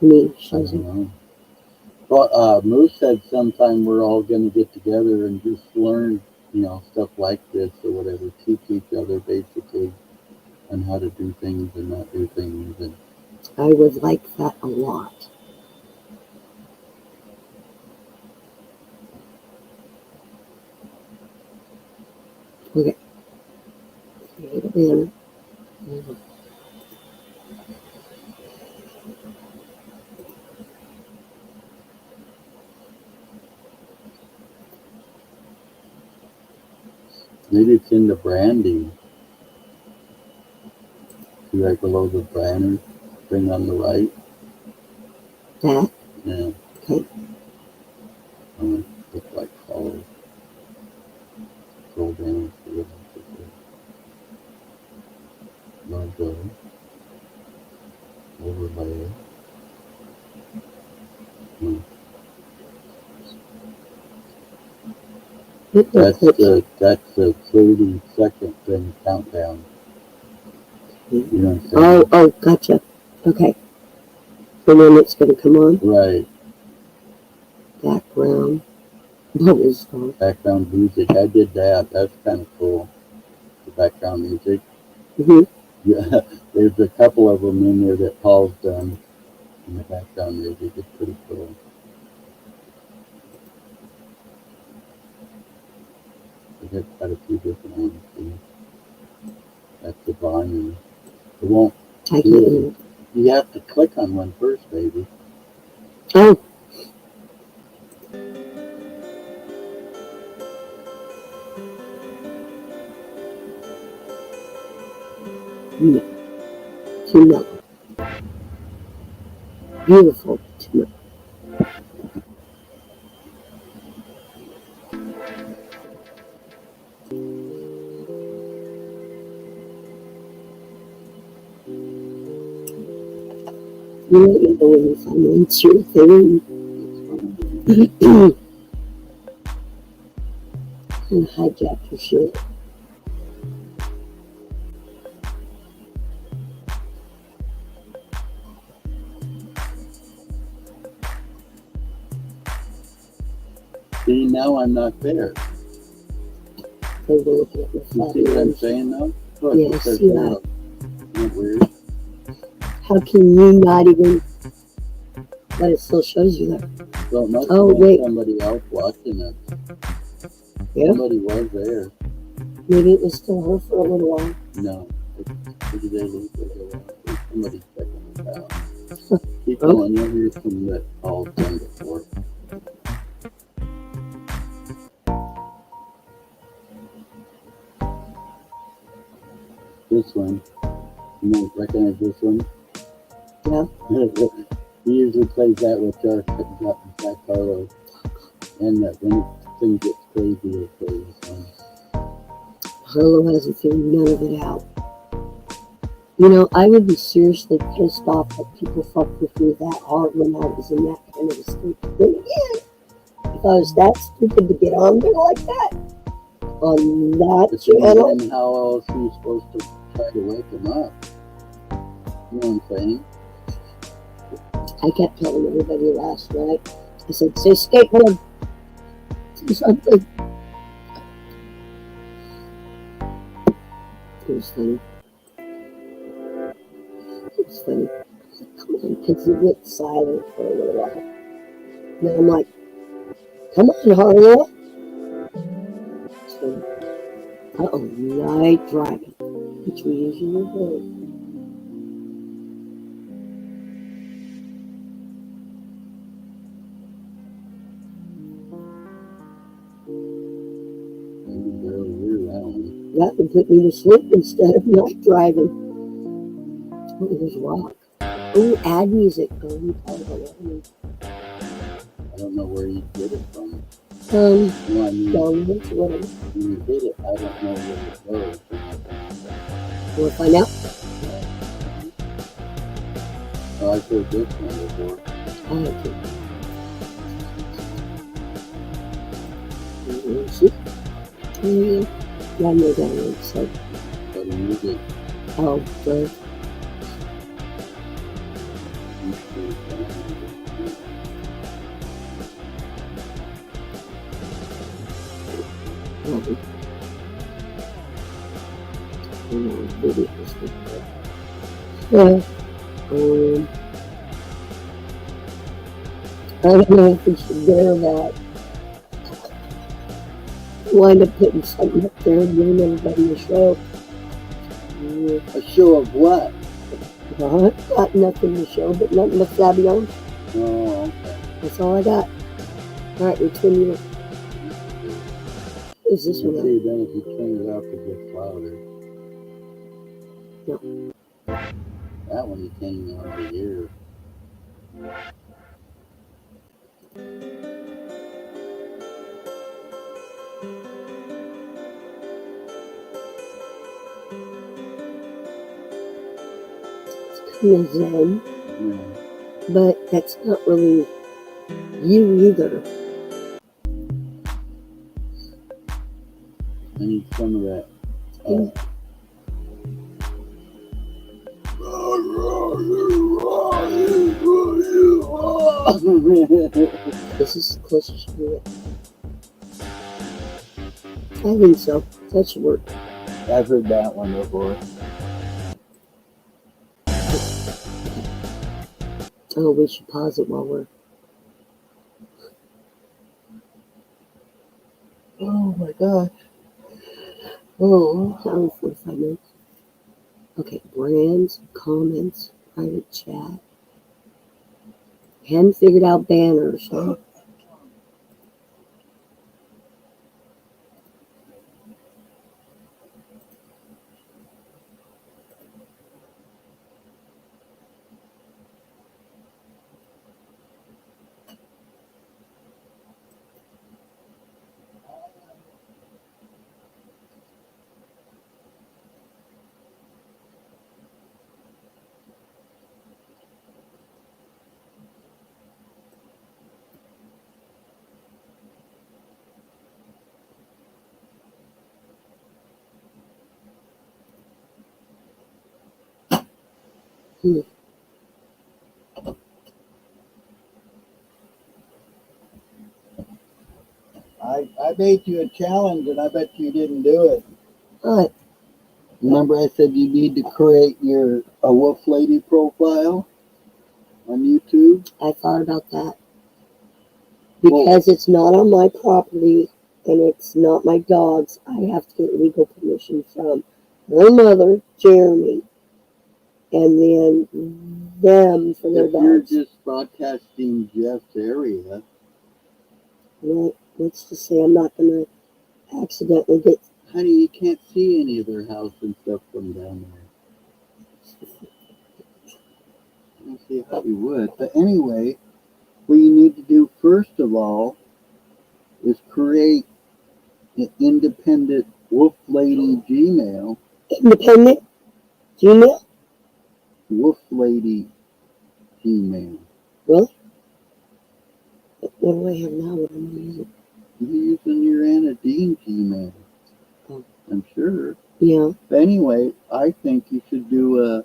[SPEAKER 3] I mean,
[SPEAKER 1] I don't know. But Moose said sometime we're all going to get together and just learn, stuff like this or whatever, teach each other basically on how to do things and not do things. And
[SPEAKER 3] I would like that a lot. Okay. Create a banner.
[SPEAKER 1] maybe it's in the branding. See right below the banner thing on the right.
[SPEAKER 3] That?
[SPEAKER 1] Yeah.
[SPEAKER 3] Okay.
[SPEAKER 1] Look like color. Scroll down to the logo. Overlay. That's the 30-second thing countdown. You know what I'm saying?
[SPEAKER 3] Oh, gotcha. Okay. And then it's going to come on?
[SPEAKER 1] Right.
[SPEAKER 3] Background. What is that?
[SPEAKER 1] Background music. I did that. That's kind of cool. The background music.
[SPEAKER 3] Mm-hmm.
[SPEAKER 1] Yeah, there's a couple of them in there that Paul's done in the background music. It's pretty cool. We got quite a few different ones.
[SPEAKER 4] That's the volume. It won't.
[SPEAKER 3] I can't hear it.
[SPEAKER 4] You have to click on one first, baby.
[SPEAKER 3] Oh. No. Too mellow. Beautiful. Too mellow. You let me know when you find it's your thing. And hijack your shit.
[SPEAKER 4] See, now I'm not there.
[SPEAKER 3] They were looking at my
[SPEAKER 4] You see what I'm saying now? Look,
[SPEAKER 3] Yeah, I
[SPEAKER 4] it says
[SPEAKER 3] see that.
[SPEAKER 4] up. Isn't that weird?
[SPEAKER 3] How can you not even? But it still shows you there.
[SPEAKER 4] So it must
[SPEAKER 3] Oh,
[SPEAKER 4] have been
[SPEAKER 3] wait.
[SPEAKER 4] somebody else watching it.
[SPEAKER 3] Yeah.
[SPEAKER 4] Somebody was there.
[SPEAKER 3] Maybe it was still her for a little while.
[SPEAKER 4] No. Did they lose it? Somebody's checking it out. Keep
[SPEAKER 3] Oh.
[SPEAKER 4] going. You'll hear some that all done before. This one. You might recognize this one.
[SPEAKER 3] Yeah.
[SPEAKER 4] He usually plays that with Jack Carlo. And that when things get crazy, he'll play this one.
[SPEAKER 3] Harlow hasn't figured none of it out. You know, I would be seriously pissed off that people fucked with me that hard when I was in that kind of a state. Then again, if I was that stupid to get on there like that, on that
[SPEAKER 4] But
[SPEAKER 3] channel,
[SPEAKER 4] then how else are you supposed to try to wake him up? You know what I'm saying?
[SPEAKER 3] I kept telling everybody last night, I said, say skateboard. Say something. It was funny. It was funny. Come on, because he went silent for a little while. And then I'm like, come on, Harlow. So, night driving, which we usually do.
[SPEAKER 4] You barely hear that one.
[SPEAKER 3] That would put me to sleep instead of night driving. Oh, there's rock. Oh, ad music. Oh, you probably don't know.
[SPEAKER 4] I don't know where you get it from.
[SPEAKER 3] Um,
[SPEAKER 4] No, I mean,
[SPEAKER 3] downloads, whatever.
[SPEAKER 4] when you hit it, I don't know where it goes.
[SPEAKER 3] We'll find out.
[SPEAKER 4] Oh, I've heard this one before.
[SPEAKER 3] I like it. See? Yeah, I know downloads, so.
[SPEAKER 4] But the music,
[SPEAKER 3] Oh, so. Yeah. I don't know if we should dare that. Wind up putting something up there and giving everybody a show.
[SPEAKER 4] a show of what?
[SPEAKER 3] I've got nothing to show, but nothing but Fabian.
[SPEAKER 4] Oh, okay.
[SPEAKER 3] That's all I got. All right, which one you? Is this one?
[SPEAKER 4] See, then if you turn it up, it gets louder.
[SPEAKER 3] No.
[SPEAKER 4] That one you can't even hardly hear.
[SPEAKER 3] Zen,
[SPEAKER 4] Yeah.
[SPEAKER 3] but that's not really you either.
[SPEAKER 4] I need some of that.
[SPEAKER 3] This is the closest you get. I think so. That should work.
[SPEAKER 4] I've heard that one before.
[SPEAKER 3] Oh, we should pause it while we're.
[SPEAKER 4] Oh my gosh. Oh.
[SPEAKER 3] 45 minutes. Okay, brands, comments, private chat. Hadn't figured out banners, huh?
[SPEAKER 4] I made you a challenge, and I bet you didn't do it.
[SPEAKER 3] What?
[SPEAKER 4] Remember, I said you need to create a wolf lady profile on YouTube.
[SPEAKER 3] I thought about that because it's not on my property and it's not my dog's. I have to get legal permission from her mother, Jeremy, and then them for their
[SPEAKER 4] If you're
[SPEAKER 3] dogs.
[SPEAKER 4] just broadcasting Jeff's area,
[SPEAKER 3] Well, let's just say I'm not going to accidentally get.
[SPEAKER 4] honey, you can't see any of their house and stuff from down there. I don't see how you would. But anyway, what you need to do first of all is create an independent wolf lady Gmail.
[SPEAKER 3] Independent Gmail?
[SPEAKER 4] Wolf lady Gmail.
[SPEAKER 3] Really? What do I have now? What am I using?
[SPEAKER 4] You're using your Anna Dean Gmail.
[SPEAKER 3] Oh.
[SPEAKER 4] I'm sure.
[SPEAKER 3] Yeah.
[SPEAKER 4] But anyway, I think you should do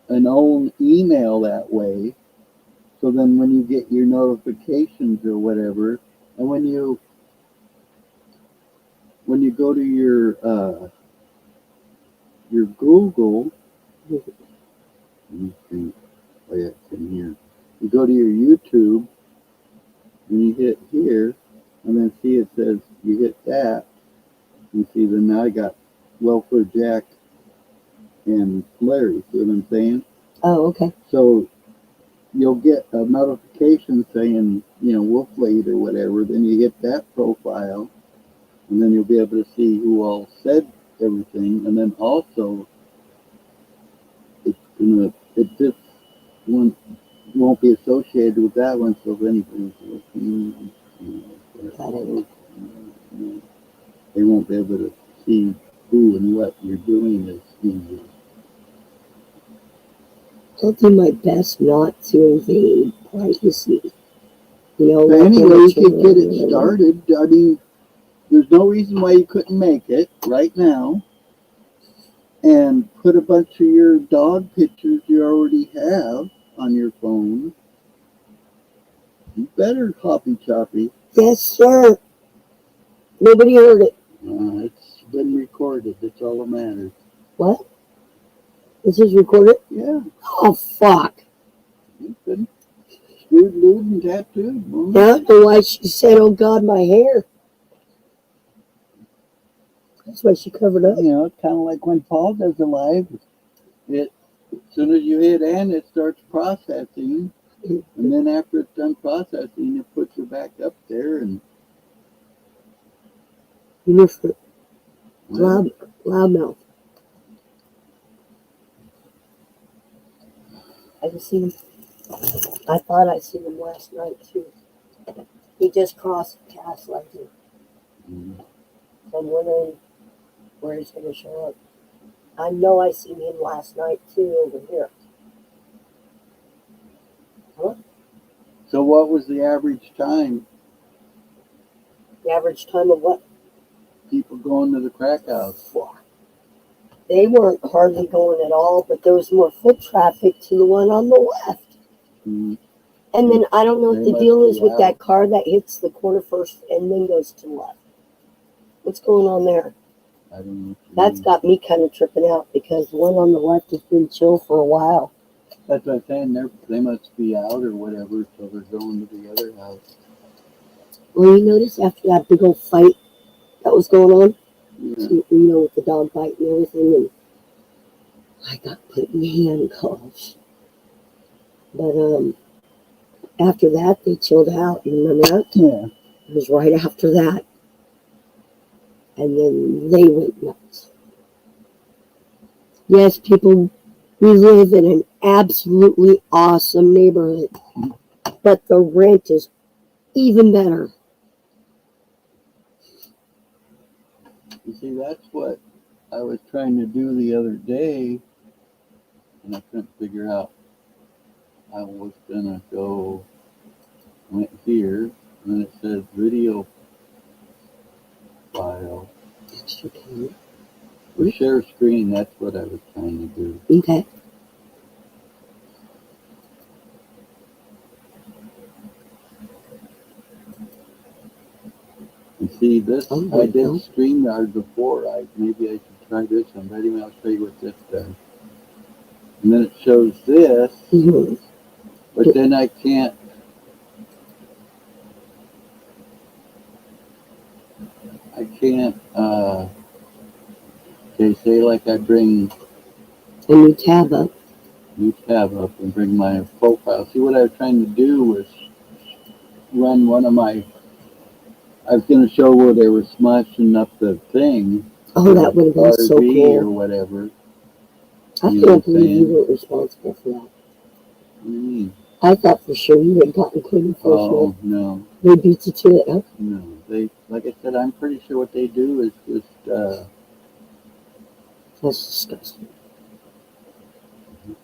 [SPEAKER 4] an own email that way. So then when you get your notifications or whatever, and when you go to your Google, let me see. Oh yeah, it's in here. You go to your YouTube and you hit here, and then see it says you hit that. You see, then now I got Welfare Jack and Larry. See what I'm saying?
[SPEAKER 3] Oh, okay.
[SPEAKER 4] So you'll get a notification saying, Wolf Lady or whatever. Then you hit that profile, and then you'll be able to see who all said everything. And then also, this one won't be associated with that one. So if anybody's looking, they won't be able to see who and what you're doing is easy.
[SPEAKER 3] I'll do my best not to invade privacy.
[SPEAKER 4] But anyway, you could get it started. I mean, there's no reason why you couldn't make it right now and put a bunch of your dog pictures you already have on your phone. You better, Hoppy Choppy.
[SPEAKER 3] Yes, sir. Nobody heard it.
[SPEAKER 4] It's been recorded. That's all that matters.
[SPEAKER 3] What? This is recorded?
[SPEAKER 4] Yeah.
[SPEAKER 3] Oh, fuck.
[SPEAKER 4] It's been screwed, lewd, and tattooed.
[SPEAKER 3] I don't know why she said, oh, God, my hair. That's why she covered up.
[SPEAKER 4] It's kind of like when Paul does a live. As soon as you hit end, it starts processing. And then after it's done processing, it puts it back up there. And
[SPEAKER 3] You missed it. Loudmouth. I just seen him. I thought I seen him last night too. He just crossed Cass Legend. So I'm wondering where he's going to show up. I know I seen him last night too over here. Huh?
[SPEAKER 4] So what was the average time?
[SPEAKER 3] The average time of what?
[SPEAKER 4] People going to the crack house.
[SPEAKER 3] They weren't hardly going at all, but there was more foot traffic to the one on the left.
[SPEAKER 4] Mm-hmm.
[SPEAKER 3] And then I don't know what the deal is with that car that hits the corner first and then goes to the left. What's going on there?
[SPEAKER 4] I don't know.
[SPEAKER 3] That's got me kind of tripping out because the one on the left has been chill for a while.
[SPEAKER 4] That's what I'm saying. They must be out or whatever, so they're going to the other house.
[SPEAKER 3] Well, you notice after that big old fight that was going on,
[SPEAKER 4] Yeah.
[SPEAKER 3] With the dog bite and everything, and I got put in handcuffs. But after that, they chilled out. You remember that?
[SPEAKER 4] Yeah.
[SPEAKER 3] It was right after that. And then they went nuts. Yes, people, we live in an absolutely awesome neighborhood, but the rent is even better.
[SPEAKER 4] You see, that's what I was trying to do the other day, and I couldn't figure out. I was gonna go, went here, and then it says video file.
[SPEAKER 3] Extra camera.
[SPEAKER 4] Or share screen, that's what I was trying to do.
[SPEAKER 3] Okay.
[SPEAKER 4] You see, this,
[SPEAKER 3] Oh,
[SPEAKER 4] I did
[SPEAKER 3] no.
[SPEAKER 4] StreamYard before. Maybe I should try this one, but anyway, I'll show you what this does. And then it shows this,
[SPEAKER 3] Mhm.
[SPEAKER 4] but then I can't, okay, say like I bring
[SPEAKER 3] A new tab up.
[SPEAKER 4] new tab up and bring my profile. See, what I was trying to do was run one of my, I was going to show where they were smashing up the thing.
[SPEAKER 3] Oh, that would have been so
[SPEAKER 4] RV
[SPEAKER 3] cool.
[SPEAKER 4] or whatever.
[SPEAKER 3] I
[SPEAKER 4] You know
[SPEAKER 3] can't
[SPEAKER 4] what I'm
[SPEAKER 3] believe you
[SPEAKER 4] saying?
[SPEAKER 3] weren't responsible for that.
[SPEAKER 4] What do you mean?
[SPEAKER 3] I thought for sure you had gotten code enforcement.
[SPEAKER 4] Oh, no,
[SPEAKER 3] They beat you to it, huh?
[SPEAKER 4] no. They, like I said, I'm pretty sure what they do is just,
[SPEAKER 3] That's disgusting.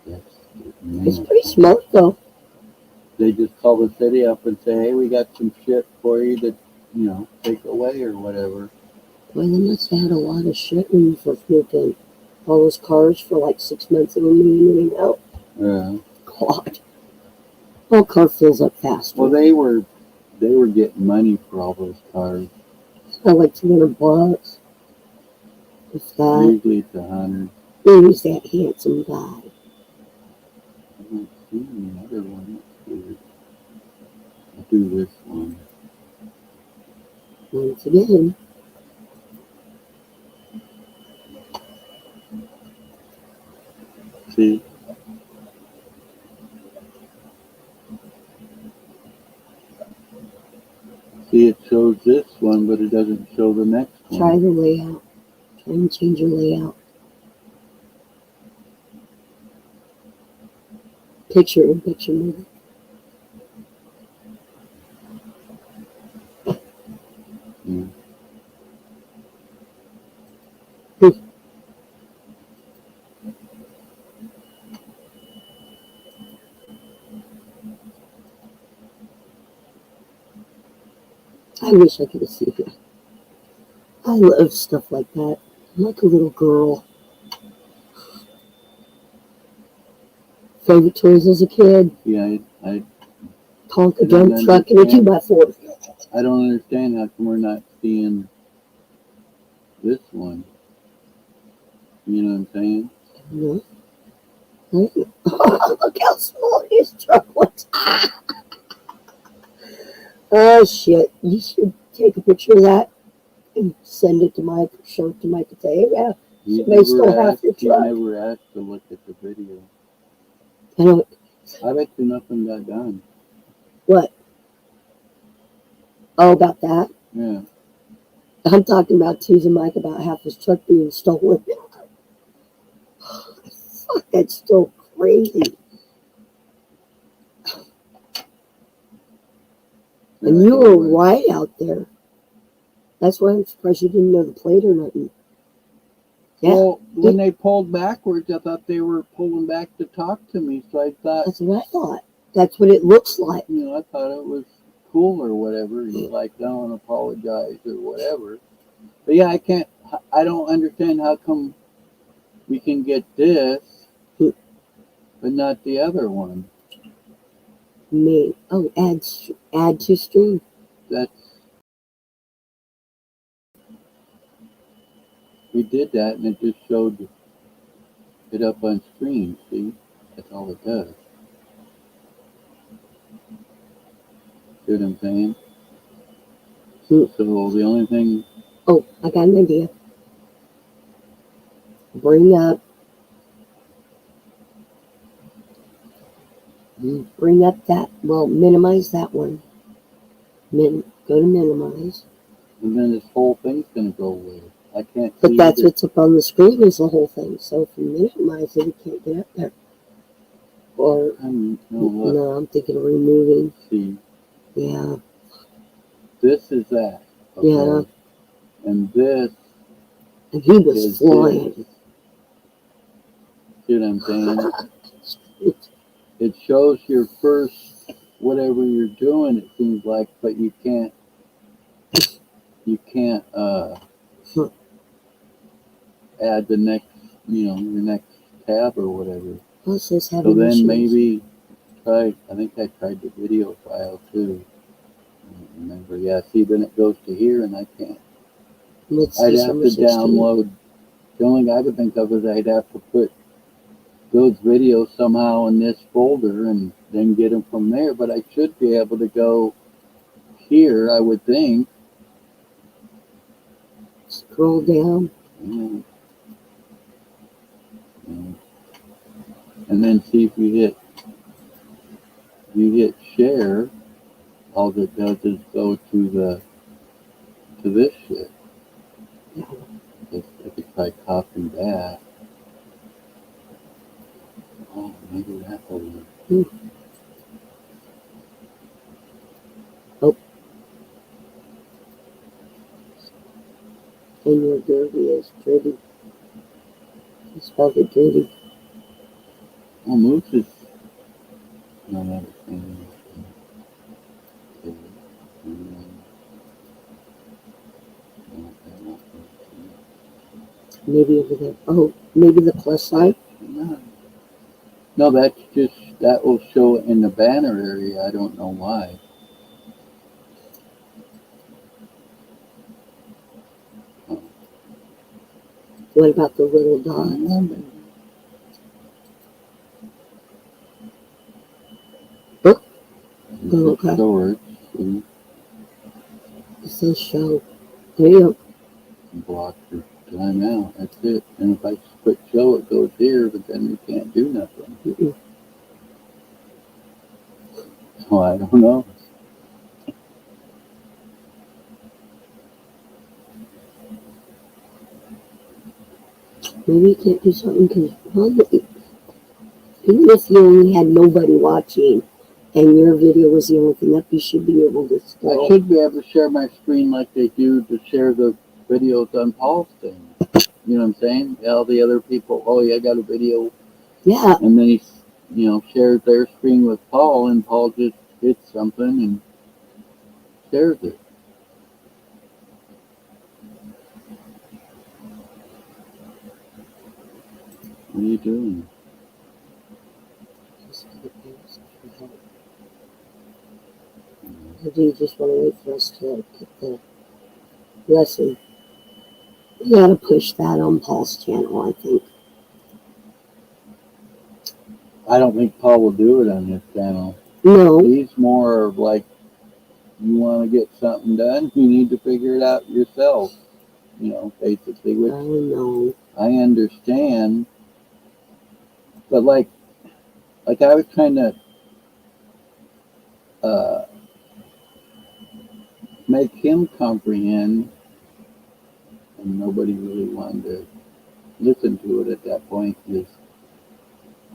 [SPEAKER 4] that's,
[SPEAKER 3] It's pretty smart, though.
[SPEAKER 4] they just call the city up and say, hey, we got some shit for you to, take away or whatever.
[SPEAKER 3] Boy, they must have had a lot of shit when you first moved in. All those cars for like 6 months and moving in and out.
[SPEAKER 4] Yeah.
[SPEAKER 3] God. All car fills up faster.
[SPEAKER 4] Well, they were getting money for all those cars.
[SPEAKER 3] Like $200. If that.
[SPEAKER 4] Usually it's 100.
[SPEAKER 3] Who's that handsome guy?
[SPEAKER 4] I don't see any other one. I'll do this one.
[SPEAKER 3] Once again.
[SPEAKER 4] See? See, it shows this one, but it doesn't show the next one.
[SPEAKER 3] Try the layout. Try and change your layout. Picture in picture mode.
[SPEAKER 4] Yeah.
[SPEAKER 3] I wish I could have seen that. I love stuff like that. I'm like a little girl. Favorite toys as a kid?
[SPEAKER 4] Yeah, I
[SPEAKER 3] Tonka dump truck and a 2x4.
[SPEAKER 4] I don't understand how come we're not seeing this one. You know what I'm saying?
[SPEAKER 3] No. Look how small his truck looks. Oh shit. You should take a picture of that and send it to Mike, show it to Mike and say, hey, yeah, they still have your truck.
[SPEAKER 4] He never asked to look at the video.
[SPEAKER 3] I know.
[SPEAKER 4] I bet you nothing got done.
[SPEAKER 3] What? Oh, about that?
[SPEAKER 4] Yeah.
[SPEAKER 3] I'm talking about teasing Mike about half his truck being stolen. Fuck, that's still crazy. And you were right out there. That's why I'm surprised you didn't know the plate or nothing. Yeah.
[SPEAKER 4] Well, when they pulled backwards, I thought they were pulling back to talk to me. So I thought,
[SPEAKER 3] that's what I thought. That's what it looks like.
[SPEAKER 4] I thought it was cool or whatever. You're like, don't apologize or whatever. But yeah, I don't understand how come we can get this, but not the other one.
[SPEAKER 3] Me. Oh, add to stream.
[SPEAKER 4] We did that and it just showed it up on screen, see? That's all it does. See what I'm saying? So the only thing...
[SPEAKER 3] Oh, I got an idea. bring up that, well, minimize that one. Go to minimize.
[SPEAKER 1] And then this whole thing's going to go away. I can't see.
[SPEAKER 3] But that's what's up on the screen is the whole thing. So if you minimize it, it can't get up there. Or, no, I'm thinking of removing.
[SPEAKER 1] See.
[SPEAKER 3] Yeah.
[SPEAKER 1] This is that. Okay?
[SPEAKER 3] Yeah.
[SPEAKER 1] And this.
[SPEAKER 3] And he was flying.
[SPEAKER 1] This. See what I'm saying? It shows your first, whatever you're doing, it seems like, but you can't add the next, your next tab or whatever.
[SPEAKER 3] So
[SPEAKER 1] then maybe try, I think I tried the video file too. I don't remember. Yeah, see, then it goes to here and I can't. I'd have to download. The only thing I could think of is I'd have to put those videos somehow in this folder and then get them from there. But I should be able to go here, I would think.
[SPEAKER 3] Scroll down.
[SPEAKER 1] Yeah. And then see if you hit share, all it does is go to this shit. I could try copying that. Oh, maybe that will work.
[SPEAKER 3] Oh. And your dirty is dirty. You spelled it dirty.
[SPEAKER 1] Oh, Moose is not understanding.
[SPEAKER 3] Maybe over there. Oh, maybe the plus sign?
[SPEAKER 1] No, that's just, that will show it in the banner area. I don't know why.
[SPEAKER 3] What about the little dots? Oh, okay.
[SPEAKER 1] Storage.
[SPEAKER 3] It says show. There you go.
[SPEAKER 1] Block your timeout. That's it. And if I click show, it goes here, but then we can't do nothing.
[SPEAKER 3] Mm-mm.
[SPEAKER 1] So I don't know.
[SPEAKER 3] Maybe you can't do something because even if you only had nobody watching and your video was the only thing up, you should be able to scroll.
[SPEAKER 1] I should be able to share my screen like they do to share the videos on Paul's thing. You know what I'm saying? All the other people, oh yeah, I got a video.
[SPEAKER 3] Yeah.
[SPEAKER 1] And then he, shares their screen with Paul, and Paul just hits something and shares it. What are you doing?
[SPEAKER 3] Or do you just want to wait for us to get the lesson? We gotta push that on Paul's channel, I think.
[SPEAKER 1] I don't think Paul will do it on his channel.
[SPEAKER 3] No.
[SPEAKER 1] He's more of like, you want to get something done, you need to figure it out yourself. Basically, which
[SPEAKER 3] I know.
[SPEAKER 1] I understand. But like I was trying to make him comprehend, and nobody really wanted to listen to it at that point. Because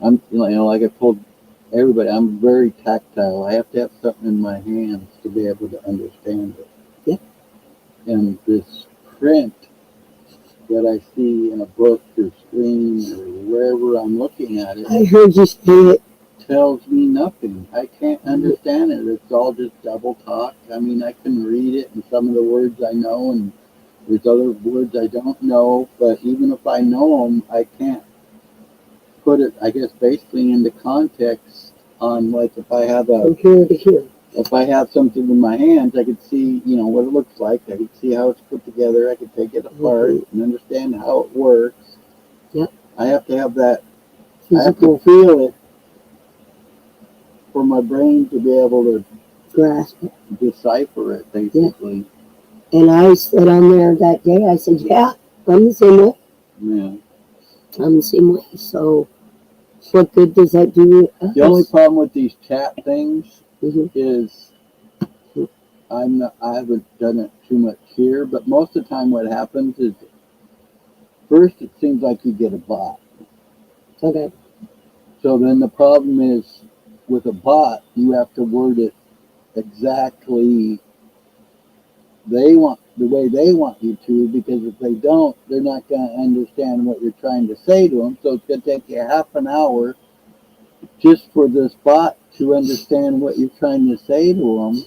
[SPEAKER 1] I'm, like I told everybody, I'm very tactile. I have to have something in my hands to be able to understand it.
[SPEAKER 3] Yeah.
[SPEAKER 1] And this print that I see in a book or screen or wherever I'm looking at it,
[SPEAKER 3] I heard you say it.
[SPEAKER 1] Tells me nothing. I can't understand it. It's all just double talk. I mean, I can read it, and some of the words I know, and there's other words I don't know. But even if I know them, I can't put it, I guess, basically into context on, like, if I have
[SPEAKER 3] From here to here.
[SPEAKER 1] If I have something in my hands, I could see, what it looks like. I could see how it's put together. I could take it apart and understand how it works.
[SPEAKER 3] Yep.
[SPEAKER 1] I have to have that.
[SPEAKER 3] Physical.
[SPEAKER 1] I have to feel it for my brain to be able to
[SPEAKER 3] grasp it,
[SPEAKER 1] decipher it, basically.
[SPEAKER 3] Yeah. And I said on there that day, I said, yeah, I'm the same way.
[SPEAKER 1] Yeah.
[SPEAKER 3] I'm the same way. So, what good does that do?
[SPEAKER 4] The only problem with these chat things
[SPEAKER 3] Mhm.
[SPEAKER 4] is I haven't done it too much here, but most of the time what happens is first it seems like you get a bot.
[SPEAKER 3] Okay.
[SPEAKER 4] So then the problem is with a bot, you have to word it exactly the way they want you to, because if they don't, they're not going to understand what you're trying to say to them. So it's going to take you half an hour just for this bot to understand what you're trying to say to them.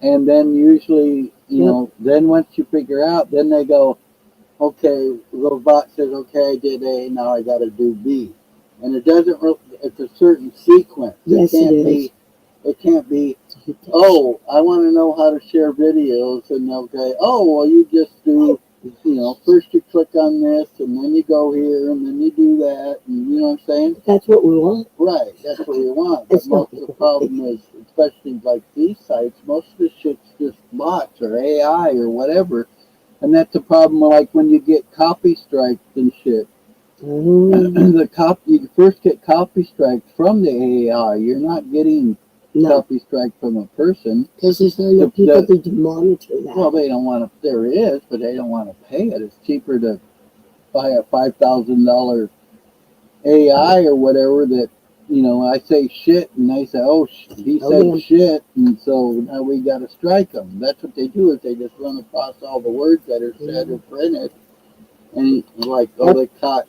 [SPEAKER 4] And then usually, then once you figure out, then they go, okay, the bot says, okay, I did A, now I got to do B. And it doesn't, it's a certain sequence.
[SPEAKER 3] Yes, it is.
[SPEAKER 4] It can't be, oh, I want to know how to share videos, and okay, oh, well, you just do, first you click on this, and then you go here, and then you do that, and you know what I'm saying?
[SPEAKER 3] That's what we want.
[SPEAKER 4] Right, that's what we want. But most of the problem is, especially like these sites, most of the shit's just bots or AI or whatever, and that's the problem. Like when you get copy strikes and shit. You first get copy strikes from the AI. You're not getting copy strike from a person,
[SPEAKER 3] because there's not enough people to monitor that.
[SPEAKER 4] Well, they don't want to. There is, but they don't want to pay it. It's cheaper to buy a $5,000 AI or whatever that I say shit and they say, oh, he said shit, and so now we got to strike them. That's what they do, is they just run across all the words that are said or printed, and like, oh, they caught,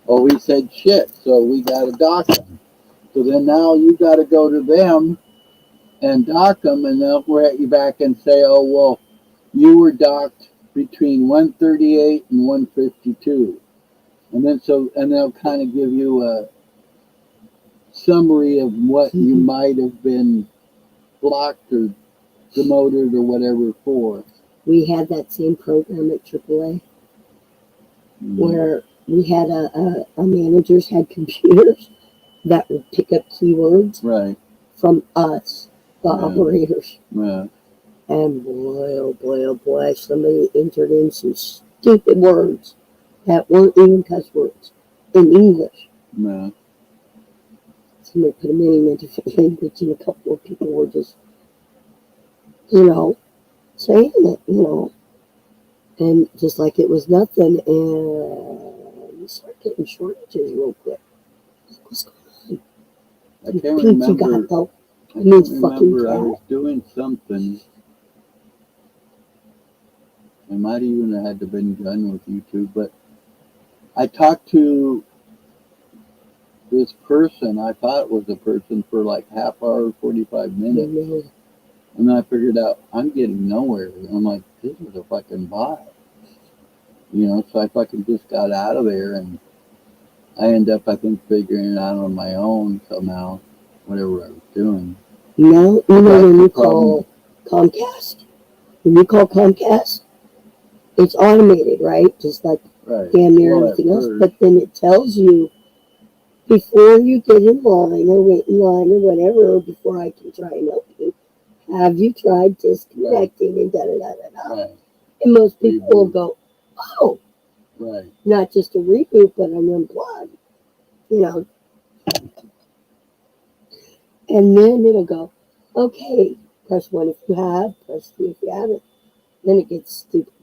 [SPEAKER 4] oh, he said shit, so we got to dock him. So then now you got to go to them and dock them, and they'll write you back and say, oh, well, you were docked between 138 and 152. And then and they'll kind of give you a summary of what you might have been blocked or demoted or whatever for.
[SPEAKER 3] We had that same program at AAA where we had our managers had computers that would pick up keywords from us, the operators.
[SPEAKER 4] Yeah.
[SPEAKER 3] And boy, oh boy, oh boy, somebody entered in some stupid words that weren't even cuss words in English.
[SPEAKER 4] Yeah.
[SPEAKER 3] Somebody put them in a different language, and a couple of people were just, saying it, and just like it was nothing, and we start getting shortages real quick. What's going on?
[SPEAKER 4] I can't remember. I was doing something. I might even have had to been done with YouTube, but I talked to this person. I thought it was a person for like half hour, 45 minutes. And then I figured out I'm getting nowhere. And I'm like, this is a fucking bot. So I fucking just got out of there, and I ended up, I think, figuring it out on my own somehow, whatever I was doing.
[SPEAKER 3] When you call Comcast, it's automated, right? Just like damn near everything else. But then it tells you before you get in line or wait in line or whatever, or before I can try and help you, have you tried disconnecting and da-da-da-da-da? And most people will go, oh.
[SPEAKER 4] Right.
[SPEAKER 3] Not just a reboot, but an unplug. And then it'll go, okay, press 1 if you have, press 2 if you haven't. Then it gets stupid.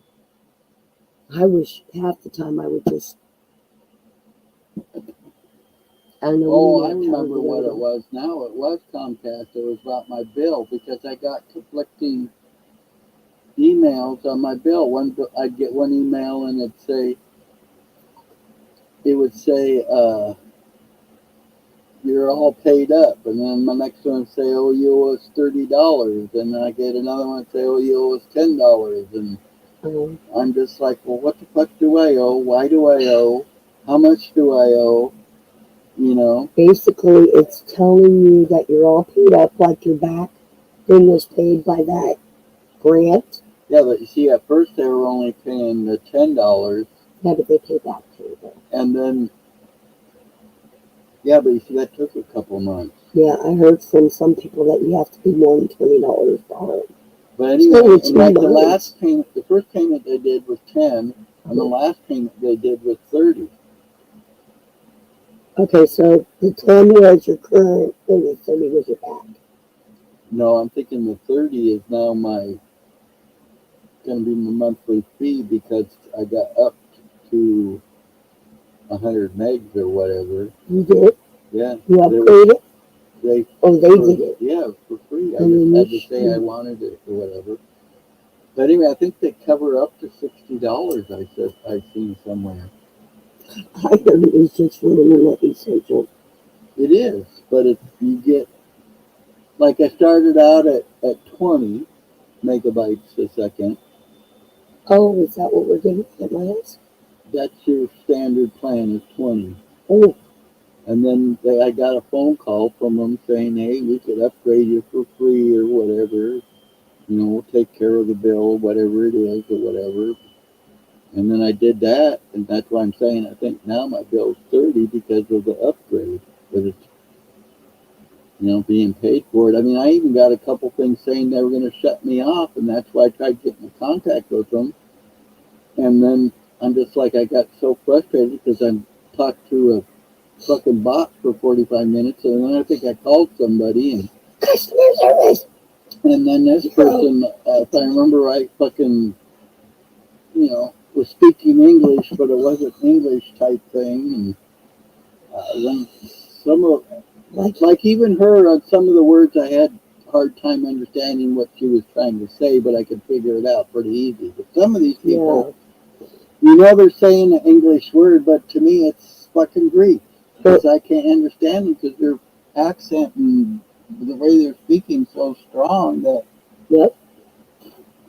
[SPEAKER 3] I wish half the time I would just, I don't know.
[SPEAKER 4] Oh, I remember what it was now. It was Comcast. It was about my bill, because I got conflicting emails on my bill. I'd get one email and it would say, you're all paid up, and then my next one would say, oh, you owe us $30, and then I get another one say, oh, you owe us $10, and I'm just like, well, what the fuck do I owe? Why do I owe? How much do I owe?
[SPEAKER 3] Basically, it's telling you that you're all paid up, like your back thing was paid by that grant.
[SPEAKER 4] Yeah, but you see, at first they were only paying the $10.
[SPEAKER 3] Yeah, but they paid that too.
[SPEAKER 4] And then, yeah, but you see, that took a couple months.
[SPEAKER 3] Yeah, I heard from some people that you have to pay more than $20 for it.
[SPEAKER 4] But anyway, like the first payment they did was $10, And the last payment they did was 30.
[SPEAKER 3] Okay, so the 10 was your current, and the 30 was your back.
[SPEAKER 4] No, I'm thinking the 30 is now going to be my monthly fee because I got up to 100 megs or whatever.
[SPEAKER 3] You did?
[SPEAKER 4] Yeah.
[SPEAKER 3] You upgraded?
[SPEAKER 4] They
[SPEAKER 3] did it?
[SPEAKER 4] Yeah, for free. I
[SPEAKER 3] And
[SPEAKER 4] just had to say I wanted it or whatever. But anyway, I think they cover up to $60. I said I've seen somewhere.
[SPEAKER 3] I heard it was just for internet essentials.
[SPEAKER 4] It is, but you get like I started out at 20 megabytes a second.
[SPEAKER 3] Oh, is that what we're getting at my house?
[SPEAKER 4] That's your standard plan is 20.
[SPEAKER 3] Oh.
[SPEAKER 4] And then I got a phone call from them saying, hey, we could upgrade you for free or whatever. You know, we'll take care of the bill, whatever it is or whatever. And then I did that, and that's why I'm saying I think now my bill's 30 because of the upgrade. But it's, being paid for it. I mean, I even got a couple things saying they were going to shut me off, and that's why I tried getting in contact with them. And then I'm just like, I got so frustrated because I talked to a fucking bot for 45 minutes, and then I think I called somebody, and
[SPEAKER 3] customer service.
[SPEAKER 4] And then this person, if I remember right, fucking, was speaking English, but it wasn't English type thing, and then some of, like even her, on some of the words I had a hard time understanding what she was trying to say, but I could figure it out pretty easy. But some of these people, they're saying an English word, but to me it's fucking Greek, because I can't understand them because their accent and the way they're speaking so strong that.
[SPEAKER 3] Yep.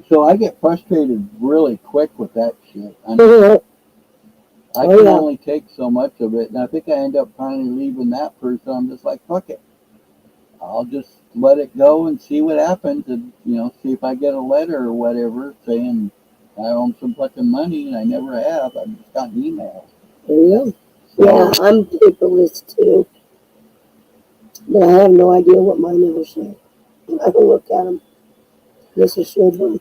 [SPEAKER 4] So I get frustrated really quick with that shit. I mean, I can only take so much of it, and I think I end up finally leaving that person. I'm just like, fuck it. I'll just let it go and see what happens, and see if I get a letter or whatever saying I owe them some fucking money, and I never have. I've just gotten emails.
[SPEAKER 3] There you go. So, I'm paperless too, but I have no idea what mine ever say. I can look at them. This is children.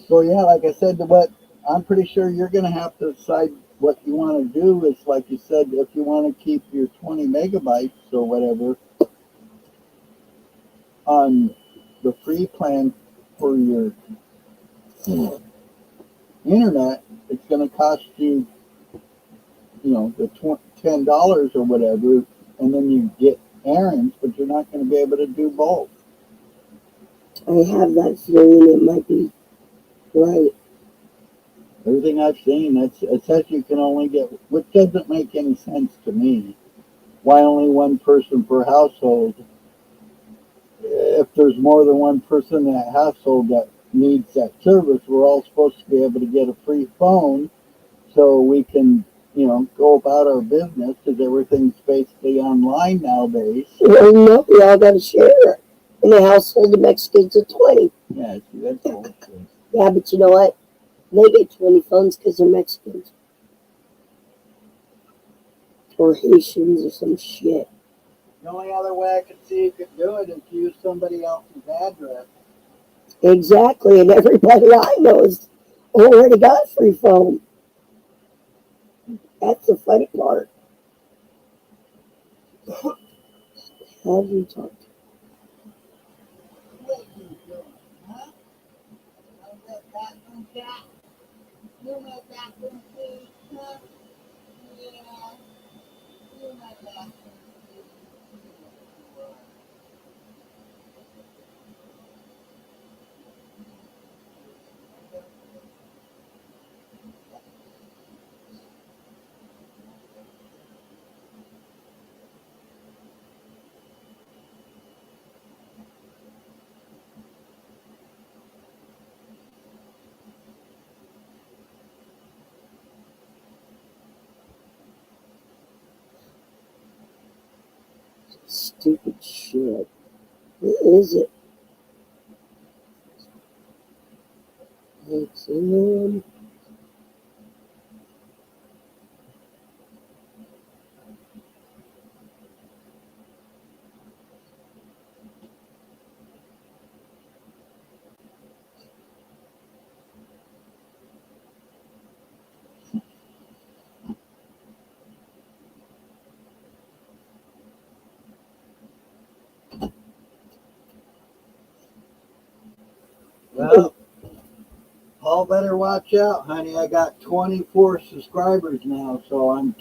[SPEAKER 4] So yeah, like I said, what I'm pretty sure you're going to have to decide what you want to do. Is like you said, if you want to keep your 20 megabytes or whatever on the free plan for your internet, it's going to cost you, the $10 or whatever, and then you get errands, but you're not going to be able to do both.
[SPEAKER 3] I have that feeling it might be right.
[SPEAKER 4] Everything I've seen, it says you can only get, which doesn't make any sense to me. Why only one person per household? If there's more than one person in that household that needs that service, we're all supposed to be able to get a free phone so we can, go about our business because everything's basically online nowadays.
[SPEAKER 3] Well, no, we all got to share it. In the household, the Mexicans are 20.
[SPEAKER 4] Yeah, that's bullshit.
[SPEAKER 3] Yeah, but you know what? They get 20 phones because they're Mexicans. Or Haitians or some shit.
[SPEAKER 4] The only other way I could see you could do it is use somebody else's address.
[SPEAKER 3] Exactly, and everybody I know has already got a free phone. That's the funny part. How do you talk?
[SPEAKER 4] What are you doing, huh? How's that bathroom cat? You my bathroom food, huh? Yeah. You my bathroom food.
[SPEAKER 3] Stupid shit. Where is it? It's in.
[SPEAKER 4] better watch out, honey. I got 24 subscribers now, so I'm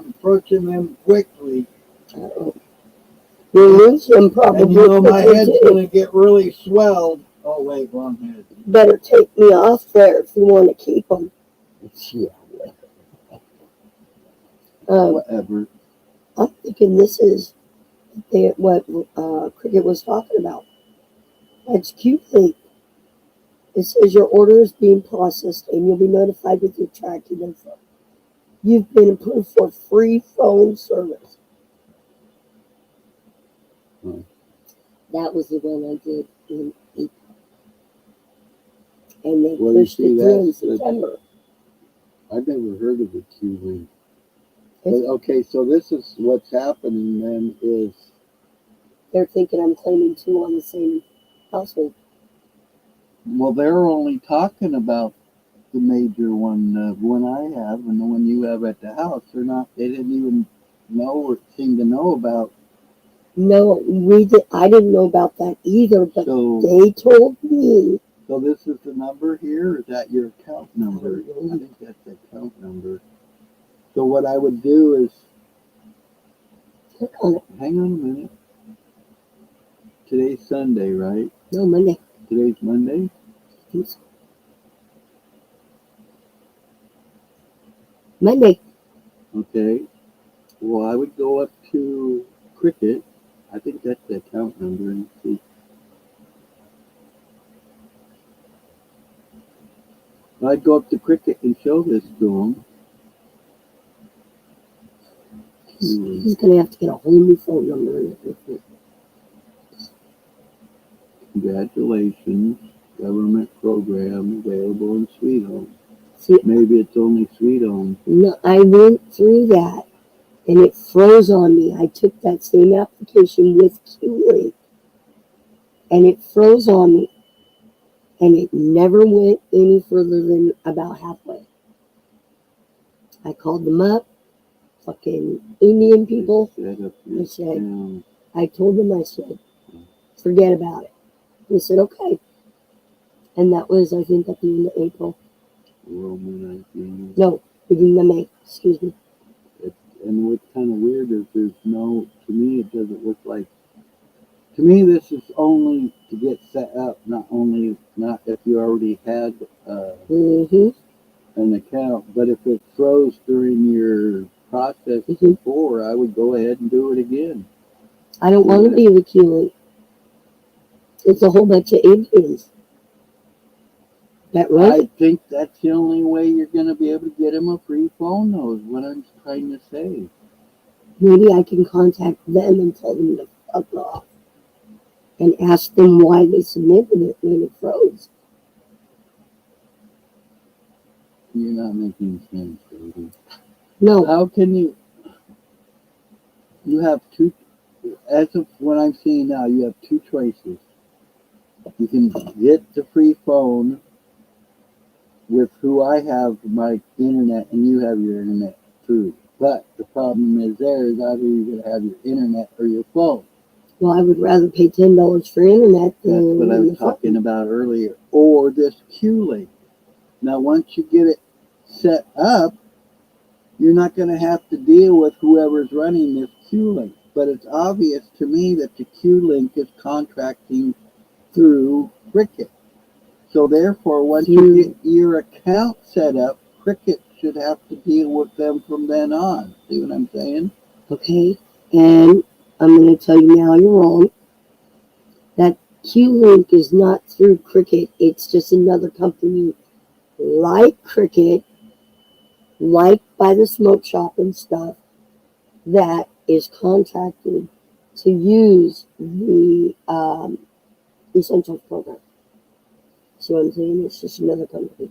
[SPEAKER 4] approaching them quickly.
[SPEAKER 3] You'll lose them probably.
[SPEAKER 4] And you know my head's going to get really swelled. Oh, wait, wrong head.
[SPEAKER 3] Better take me off there if you want to keep them.
[SPEAKER 4] Yeah. Whatever.
[SPEAKER 3] I'm thinking this is what Cricket was talking about. That's Q-Link. It says your order is being processed and you'll be notified with your tracking info. You've been approved for free phone service. That was the one I did in April. And they pushed it through in September.
[SPEAKER 4] I've never heard of the Q-Link. But, okay, so this is what's happening then is...
[SPEAKER 3] They're thinking I'm claiming two on the same household.
[SPEAKER 4] Well, they're only talking about the major one, the one I have and the one you have at the house. They didn't even know or seem to know about.
[SPEAKER 3] No, I didn't know about that either, but they told me.
[SPEAKER 4] So this is the number here? Or is that your account number? I think that's the account number. So what I would do is...
[SPEAKER 3] Click on it.
[SPEAKER 4] Hang on a minute. Today's Sunday, right?
[SPEAKER 3] No, Monday.
[SPEAKER 4] Today's Monday?
[SPEAKER 3] I think so. Monday.
[SPEAKER 4] Okay. Well, I would go up to Cricket. I think that's the account number. And see. I'd go up to Cricket and show this to him.
[SPEAKER 3] He's going to have to get a whole new phone number and everything.
[SPEAKER 4] Congratulations. Government program available in Sweet Home.
[SPEAKER 3] See,
[SPEAKER 4] maybe it's only Sweet Home.
[SPEAKER 3] No, I went through that and it froze on me. I took that same application with Q-Link and it froze on me. And it never went any further than about halfway. I called them up, fucking Indian people. I said, I told them, I said, forget about it. They said, okay. And that was, I think, at the end of April. No, beginning of May, excuse me.
[SPEAKER 4] And what's kind of weird is there's no, to me, it doesn't look like, to me, this is only to get set up, not if you already had an account, but if it froze during your process before, I would go ahead and do it again.
[SPEAKER 3] I don't want to be with Q-Link. It's a whole bunch of Indians. That right?
[SPEAKER 4] I think that's the only way you're going to be able to get him a free phone, though, is what I'm trying to say.
[SPEAKER 3] Maybe I can contact them and tell them to fuck off. And ask them why they submitted it when it froze.
[SPEAKER 4] You're not making sense, baby.
[SPEAKER 3] No.
[SPEAKER 4] How can you have two, as of what I'm seeing now, you have two choices. You can get the free phone with who I have my internet and you have your internet through. But the problem is either you're going to have your internet or your phone.
[SPEAKER 3] Well, I would rather pay $10 for internet than...
[SPEAKER 4] That's what I was talking about earlier. Or this Q-Link. Now, once you get it set up, you're not going to have to deal with whoever's running this Q-Link. But it's obvious to me that the Q-Link is contracting through Cricket. So therefore, once you get your account set up, Cricket should have to deal with them from then on. See what I'm saying?
[SPEAKER 3] Okay. And I'm going to tell you now you're wrong. That Q-Link is not through Cricket. It's just another company like Cricket, like by the smoke shop and stuff, that is contracted to use the Essentials program. See what I'm saying? It's just another company.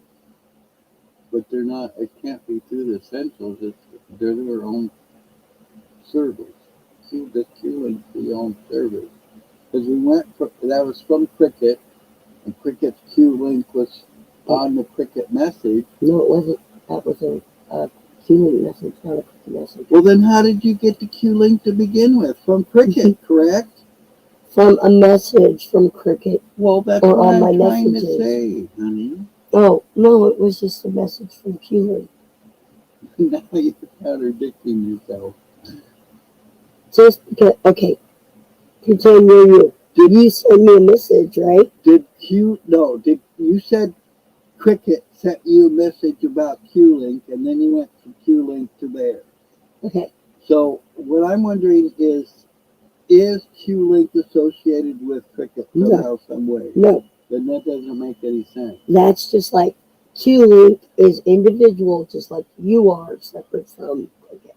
[SPEAKER 4] But they're not, it can't be through the Essentials. They're their own service. See, the Q-Link's their own service. Because that was from Cricket, and Cricket's Q-Link was on the Cricket message.
[SPEAKER 3] No, it wasn't. That was a Q-Link message, not a Cricket message.
[SPEAKER 4] Well, then how did you get the Q-Link to begin with? From Cricket, correct?
[SPEAKER 3] From a message from Cricket.
[SPEAKER 4] Well, that's what I'm trying to say, honey.
[SPEAKER 3] Oh, no, it was just a message from Keely.
[SPEAKER 4] Now you're contradicting yourself.
[SPEAKER 3] Just because, okay, continue. Did you send me a message, right?
[SPEAKER 4] Did you said Cricket sent you a message about Q-Link, and then you went from Q-Link to there.
[SPEAKER 3] Okay.
[SPEAKER 4] So what I'm wondering is Q-Link associated with Cricket somehow, some way?
[SPEAKER 3] No.
[SPEAKER 4] Then that doesn't make any sense.
[SPEAKER 3] That's just like Q-Link is individual, just like you are, separate from Cricket.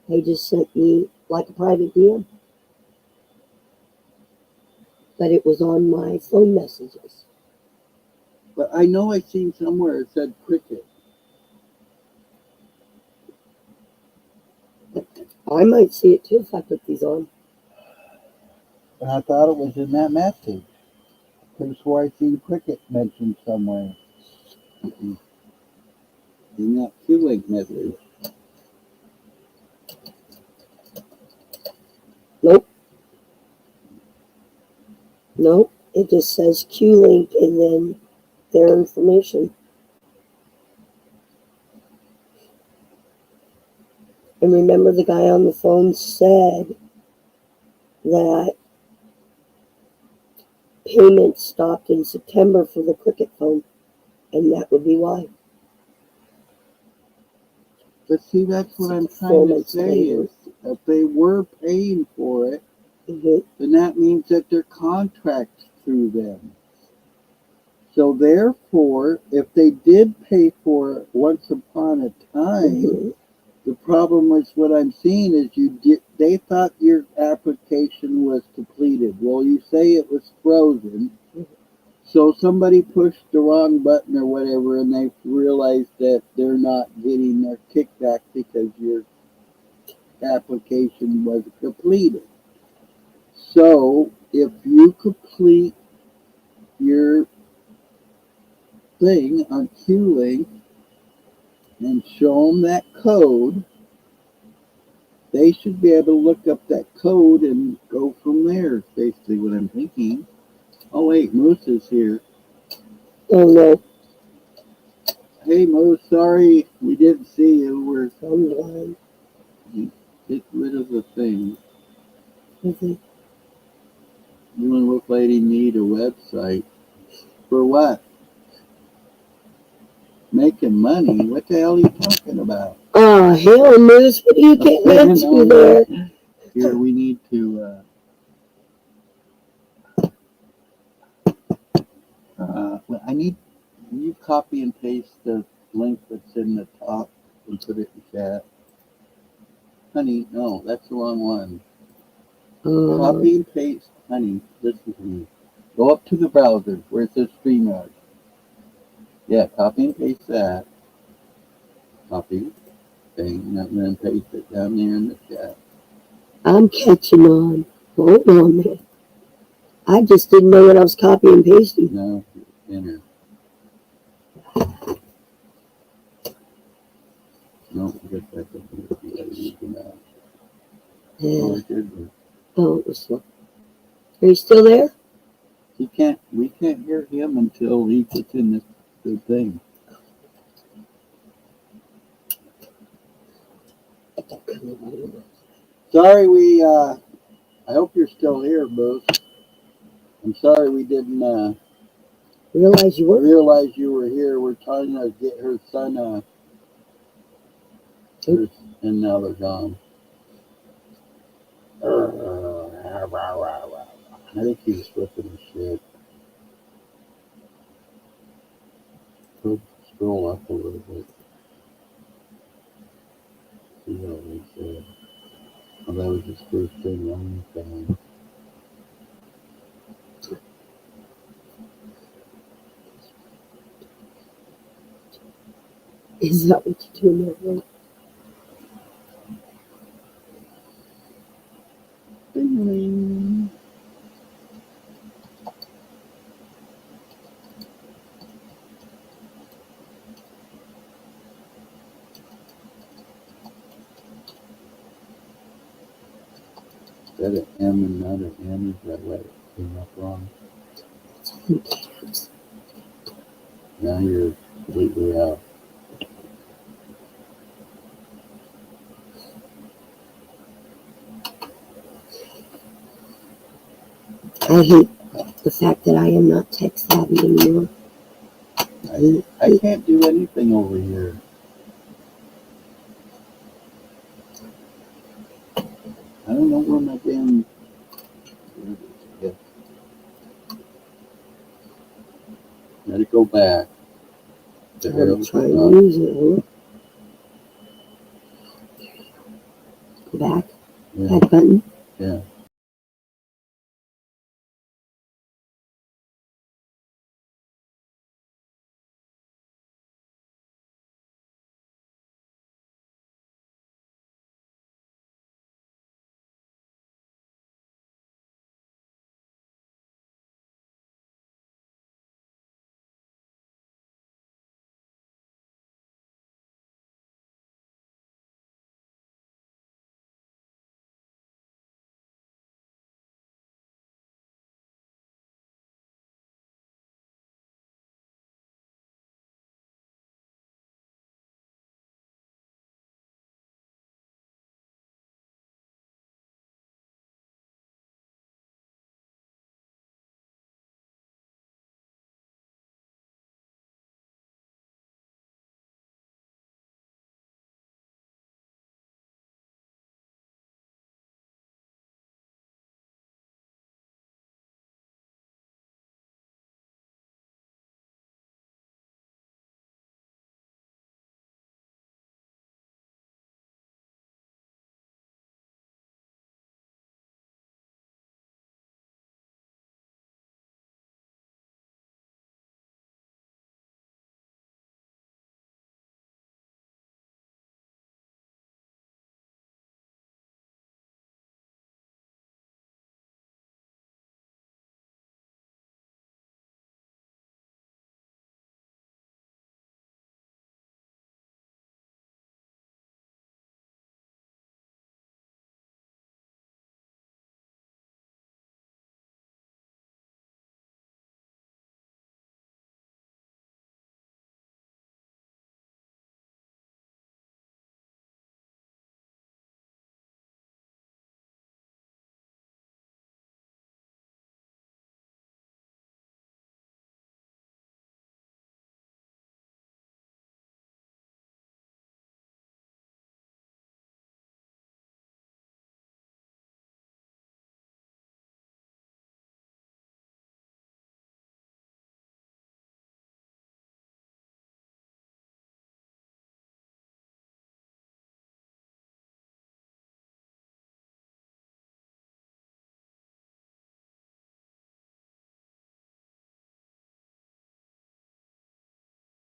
[SPEAKER 3] They just sent me like a private DM. But it was on my phone messages.
[SPEAKER 4] But I know I seen somewhere it said Cricket.
[SPEAKER 3] I might see it too if I put these on.
[SPEAKER 4] And I thought it was in that message. Could have swore I seen Cricket mentioned somewhere. In that Q-Link message.
[SPEAKER 3] Nope. It just says Q-Link and then their information. And remember, the guy on the phone said that payment stopped in September for the Cricket phone, and that would be why.
[SPEAKER 4] But see, that's what I'm trying to say is if they were paying for it, then that means that their contract's through them. So therefore, if they did pay for it once upon a time, the problem is what I'm seeing is they thought your application was completed. Well, you say it was frozen. So somebody pushed the wrong button or whatever, and they realized that they're not getting their kickback because your application was completed. So if you complete your thing on Q-Link and show them that code, they should be able to look up that code and go from there, is basically what I'm thinking. Oh wait, Moose is here.
[SPEAKER 3] Oh no.
[SPEAKER 4] Hey Moose, sorry we didn't see you. We're
[SPEAKER 3] blind.
[SPEAKER 4] Get rid of the thing. You and Wolf Lady need a website. For what? Making money? What the hell are you talking about?
[SPEAKER 3] Oh, hell, Moose, what are you getting into there?
[SPEAKER 4] Here, we need to, I need you copy and paste the link that's in the top and put it in chat. Honey, no, that's the wrong one. Copy and paste, honey, listen to me. Go up to the browser where it says StreamYard. Yeah, copy and paste that. Copy, thing, and then paste it down there in the chat.
[SPEAKER 3] I'm catching on. Hold on, man. I just didn't know what I was copying and pasting.
[SPEAKER 4] No, enter. No, get back up here.
[SPEAKER 3] Yeah. Oh, it was slow. Are you still there?
[SPEAKER 4] We can't hear him until he gets in the thing. Sorry, I hope you're still here, Bruce. I'm sorry we didn't
[SPEAKER 3] realize you
[SPEAKER 4] were here. We're trying to get her son and now they're gone. I think he was flipping his shit. Scroll up a little bit. See what he said. Oh, that was his first thing on the phone.
[SPEAKER 3] Is that what you're doing there?
[SPEAKER 4] Ding-a-ling. Is that an M and not an N? Is that right? Came up wrong.
[SPEAKER 1] Now you're completely out.
[SPEAKER 3] I hate the fact that I am not tech savvy anymore.
[SPEAKER 1] I can't do anything over here. I don't know where my damn. Yeah. Let it go back. The
[SPEAKER 3] I'm
[SPEAKER 1] arrows
[SPEAKER 3] trying
[SPEAKER 1] go
[SPEAKER 3] to
[SPEAKER 1] up.
[SPEAKER 3] use it. Go back.
[SPEAKER 1] Yeah.
[SPEAKER 3] Back button.
[SPEAKER 1] Yeah.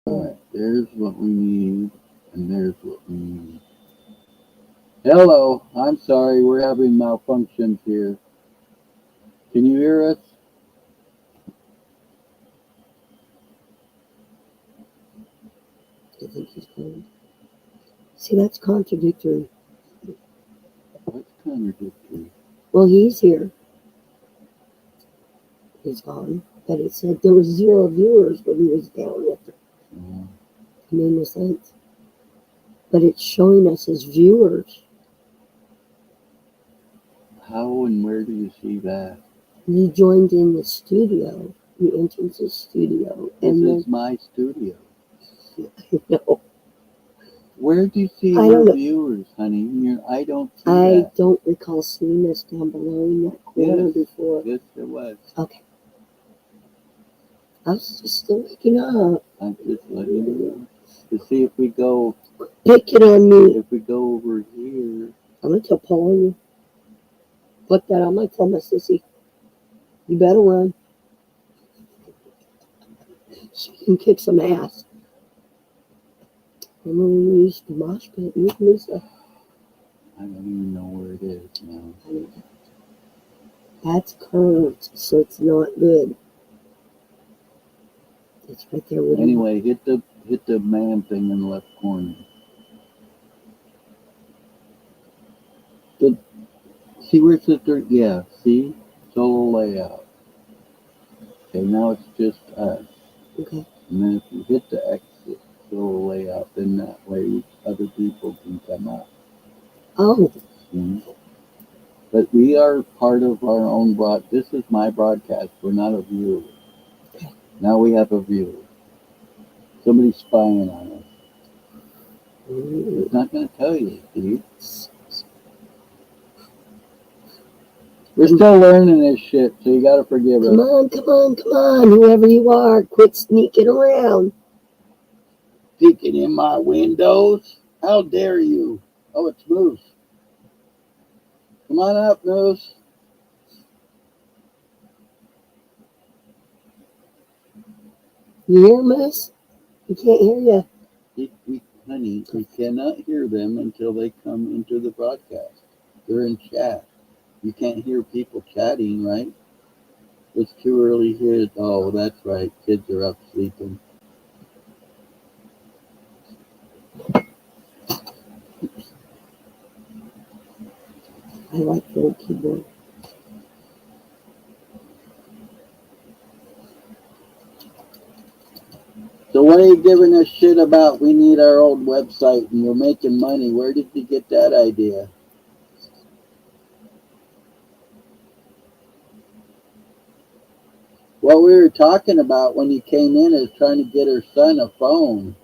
[SPEAKER 1] Alright, there's what we need, and there's what we need. Hello, I'm sorry, we're having malfunctions here. Can you hear us?
[SPEAKER 3] I think he's gone. See, that's contradictory.
[SPEAKER 1] What's contradictory?
[SPEAKER 3] Well, he's here. He's gone. But it said there was 0 viewers when he was down with it. It made no sense. But it's showing us as viewers.
[SPEAKER 1] How and where do you see that?
[SPEAKER 3] He joined in the studio. He entered the studio.
[SPEAKER 1] This
[SPEAKER 3] And
[SPEAKER 1] is my studio.
[SPEAKER 3] no,
[SPEAKER 1] Where do you see
[SPEAKER 3] I
[SPEAKER 1] your
[SPEAKER 3] don't know.
[SPEAKER 1] viewers, honey? I don't see
[SPEAKER 3] I
[SPEAKER 1] that.
[SPEAKER 3] don't recall seeing this down below in that corner
[SPEAKER 1] Yes.
[SPEAKER 3] before.
[SPEAKER 1] Yes, there was.
[SPEAKER 3] Okay. I was just still waking up.
[SPEAKER 1] I'm just letting you know. To see if we go,
[SPEAKER 3] Pick it on me.
[SPEAKER 1] if we go over here.
[SPEAKER 3] I'm going to tell Paul you. Put that on my tell my sissy. You better run. She can kick some ass. Remember when we used to mosh pit with Lisa?
[SPEAKER 1] I don't even know where it is now.
[SPEAKER 3] That's curved, so it's not good. It's right there with
[SPEAKER 1] Anyway, hit the man thing in the left corner. See where it says dirt? Yeah, see? Solo layout. Okay, now it's just us.
[SPEAKER 3] Okay.
[SPEAKER 1] And then if you hit the exit, go way up, and that way other people can come up.
[SPEAKER 3] Oh.
[SPEAKER 1] But we are part of our own This is my broadcast. We're not a viewer. Now we have a viewer. Somebody's spying on us. It's not going to tell you, Steve. We're still learning this shit, so you got to forgive us.
[SPEAKER 3] Come on, whoever you are, quit sneaking around.
[SPEAKER 1] Peeking in my windows? How dare you? Oh, it's Moose. Come on up, Moose.
[SPEAKER 3] You hear Moose? We can't hear you.
[SPEAKER 1] Honey, we cannot hear them until they come into the broadcast. They're in chat. You can't hear people chatting, right? It's too early here. Oh, that's right. Kids are up sleeping.
[SPEAKER 3] I like the old keyboard.
[SPEAKER 1] So what are you giving us shit about? We need our old website and we're making money. Where did you get that idea? What we were talking about when he came in is trying to get her son a phone.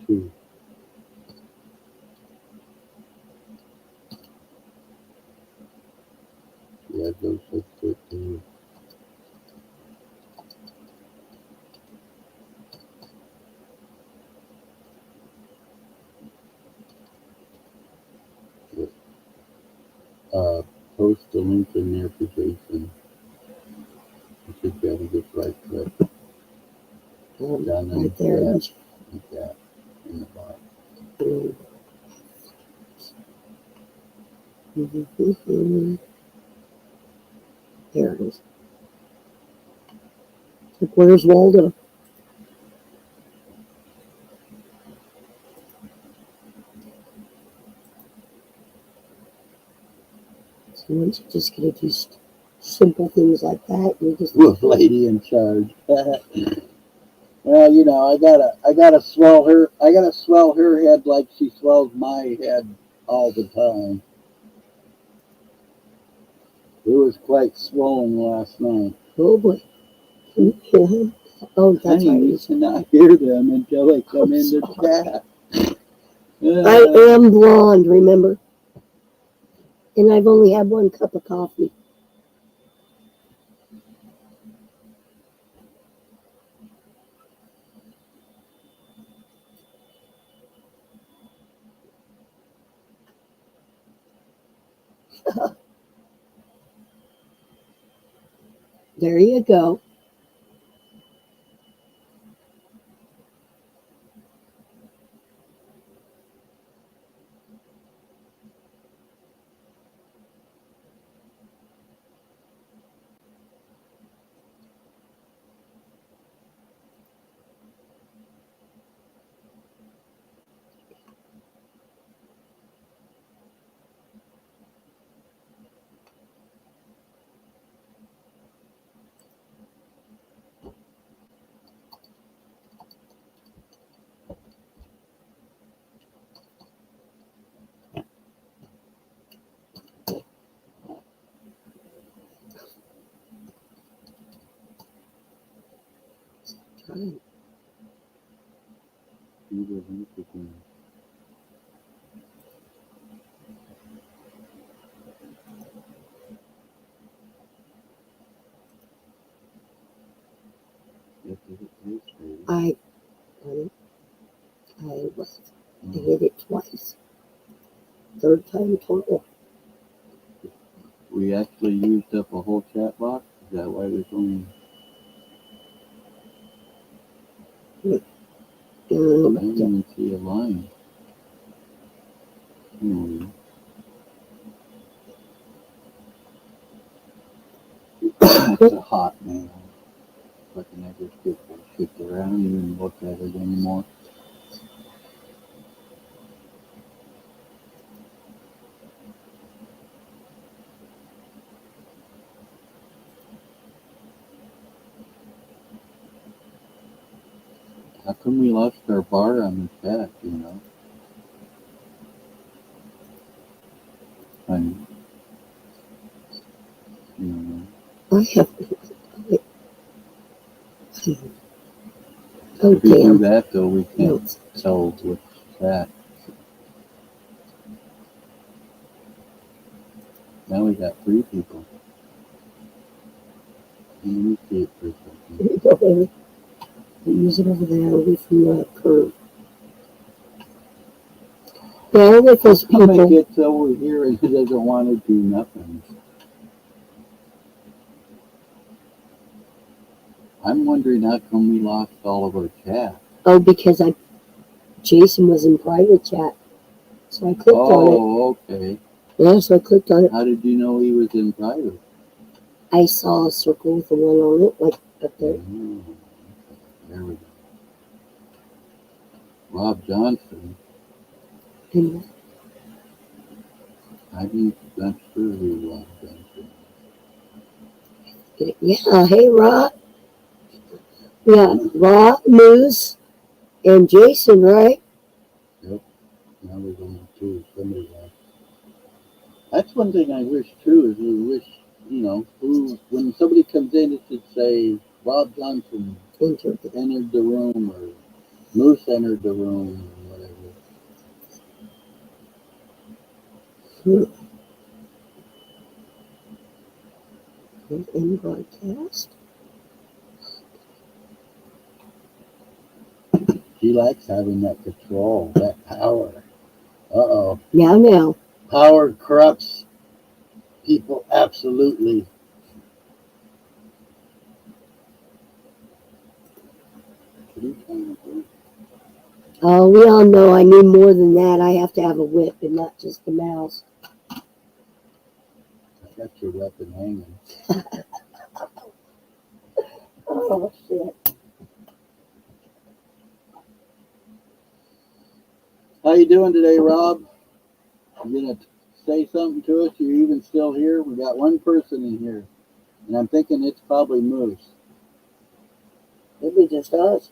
[SPEAKER 1] Two. Yeah, those are good too. Post the link in there for Jason. You should be able to just right click down
[SPEAKER 3] right there.
[SPEAKER 1] Like that in the bottom.
[SPEAKER 3] There it is. Look, where's Waldo? So once you just get to do simple things like that, you just
[SPEAKER 1] lady in charge. Well, you know, I gotta swell her head like she swells my head all the time. It was quite swollen last night.
[SPEAKER 3] Oh boy. Can you hear him? Oh, that's
[SPEAKER 1] Honey,
[SPEAKER 3] right.
[SPEAKER 1] you cannot hear them until they come into chat.
[SPEAKER 3] I am blonde, remember? And I've only had one cup of coffee. There you go. Right. I was. I hit it twice. Third time total.
[SPEAKER 4] We actually used up a whole chat box. Is that why there's only? I didn't even see a line. It's a hot mail. But I just get bullshit there. I don't even look at it anymore. How come we lost our bar on the chat, you know? Honey. You know.
[SPEAKER 3] I have. Oh,
[SPEAKER 4] if we do that, though, we can't tell what's that. Now we got 3 people. Let me see it for a second.
[SPEAKER 3] Here you go, baby. Use it over there, away from the curve. Yeah, with those people.
[SPEAKER 4] How come it gets over here and he doesn't want to do nothing? I'm wondering how come we lost all of our chat.
[SPEAKER 3] Oh, because Jason was in private chat. So I clicked on it.
[SPEAKER 4] Oh, okay.
[SPEAKER 3] Yeah, so I clicked on it.
[SPEAKER 4] How did you know he was in private?
[SPEAKER 3] I saw a circle with the one on it, like up there.
[SPEAKER 4] There we go. Rob Johnson.
[SPEAKER 3] And
[SPEAKER 4] I'm not sure who Rob Johnson is.
[SPEAKER 3] yeah, hey Rob. Yeah, Rob, Moose, and Jason, right?
[SPEAKER 4] Yep. Now there's only 2. Somebody left. That's one thing I wish too, is we wish, you know, who, when somebody comes in, it should say Rob Johnson entered the room, or Moose entered the room, or whatever.
[SPEAKER 3] In broadcast.
[SPEAKER 4] He likes having that control, that power. Uh-oh.
[SPEAKER 3] Now.
[SPEAKER 4] Power corrupts people absolutely.
[SPEAKER 3] Oh, we all know I need more than that. I have to have a whip and not just a mouse.
[SPEAKER 4] I got your weapon hanging.
[SPEAKER 3] Oh, shit.
[SPEAKER 4] How you doing today, Rob? You gonna say something to us? You're even still here? We got one person in here, and I'm thinking it's probably Moose.
[SPEAKER 3] Maybe just us.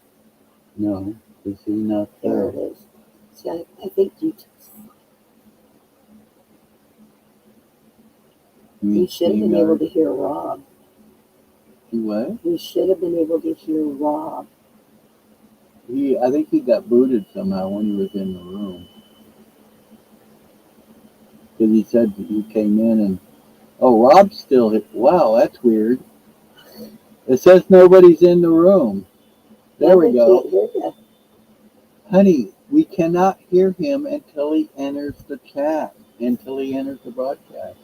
[SPEAKER 4] No, is he not
[SPEAKER 3] there? It is. See, I think you should have been able to hear Rob.
[SPEAKER 4] What?
[SPEAKER 3] You should have been able to hear Rob.
[SPEAKER 4] I think he got booted somehow when he was in the room. Because he said that he came in and, oh, Rob's still here. Wow, that's weird. It says nobody's in the room. There we go. Honey, we cannot hear him until he enters the chat, until he enters the broadcast.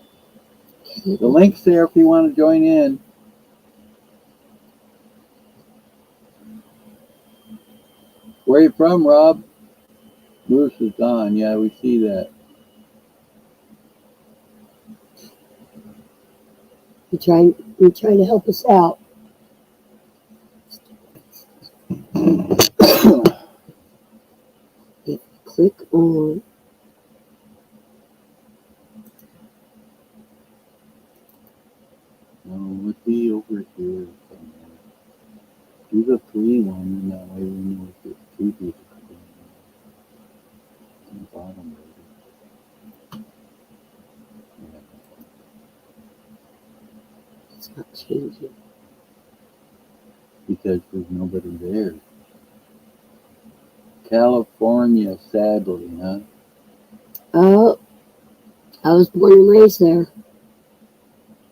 [SPEAKER 4] The link's there if you want to join in. Where are you from, Rob? Moose is gone. Yeah, we see that.
[SPEAKER 3] You're trying to help us out. If you click on
[SPEAKER 4] No, let's be over here somewhere. Do the 3 one, and that way we know if it's 2 people. On the bottom right. Yeah.
[SPEAKER 3] It's not changing.
[SPEAKER 4] Because there's nobody there. California, sadly, huh?
[SPEAKER 3] Oh, I was born and raised there.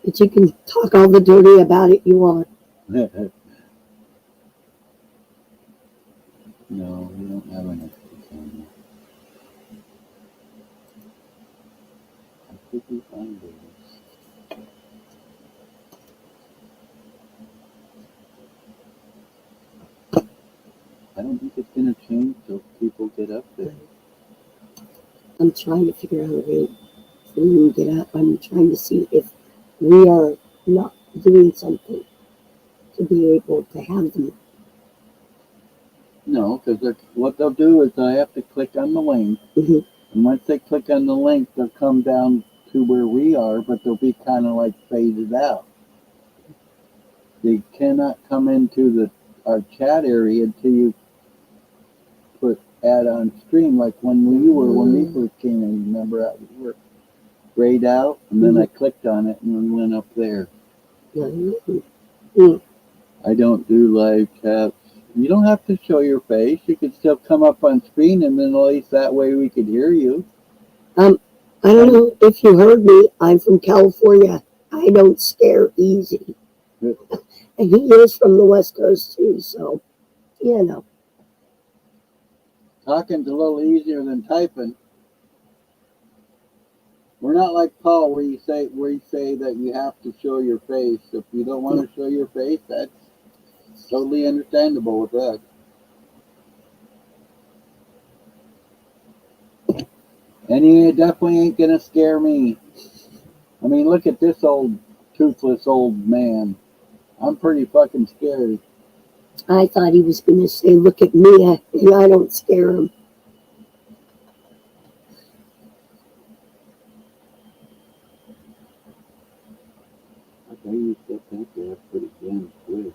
[SPEAKER 3] But you can talk all the dirty about it you want.
[SPEAKER 4] No, we don't have an extra camera. did we find it? I don't think it's going to change till people get up there.
[SPEAKER 3] I'm trying to figure out a way for them to get up. I'm trying to see if we are not doing something to be able to have them.
[SPEAKER 4] No, because what they'll do is I have to click on the link.
[SPEAKER 3] Mm-hmm.
[SPEAKER 4] And once they click on the link, they'll come down to where we are, but they'll be kind of like faded out. They cannot come into our chat area until you put add on stream, like when we first came in. Remember, we were grayed out, and then I clicked on it and we went up there.
[SPEAKER 3] Mm-hmm.
[SPEAKER 4] I don't do live chats. You don't have to show your face. You can still come up on screen, and then at least that way we could hear you.
[SPEAKER 3] I don't know if you heard me. I'm from California. I don't scare easy. And he is from the West Coast too, so you know.
[SPEAKER 4] Talking's a little easier than typing. We're not like Paul, where you say that you have to show your face. If you don't want to show your face, that's totally understandable with us. And he definitely ain't gonna scare me. I mean, look at this old toothless old man. I'm pretty fucking scared.
[SPEAKER 3] I thought he was going to say, "Look at me," and I don't scare him.
[SPEAKER 4] Okay, you stepped out there pretty damn quick.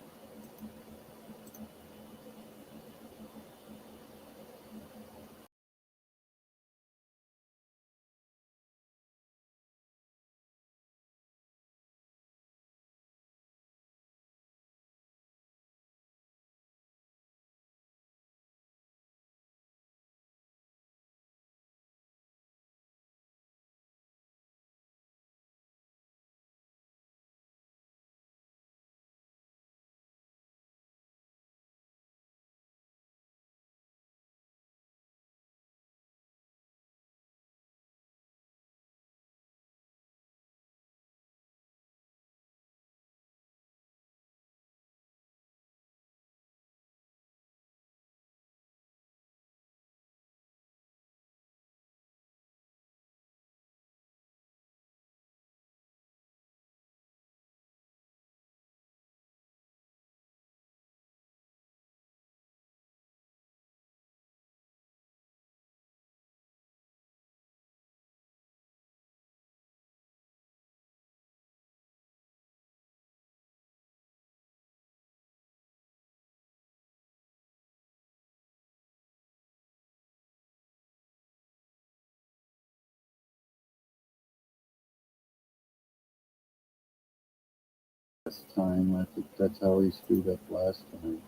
[SPEAKER 4] Time. That's how we screwed up last time.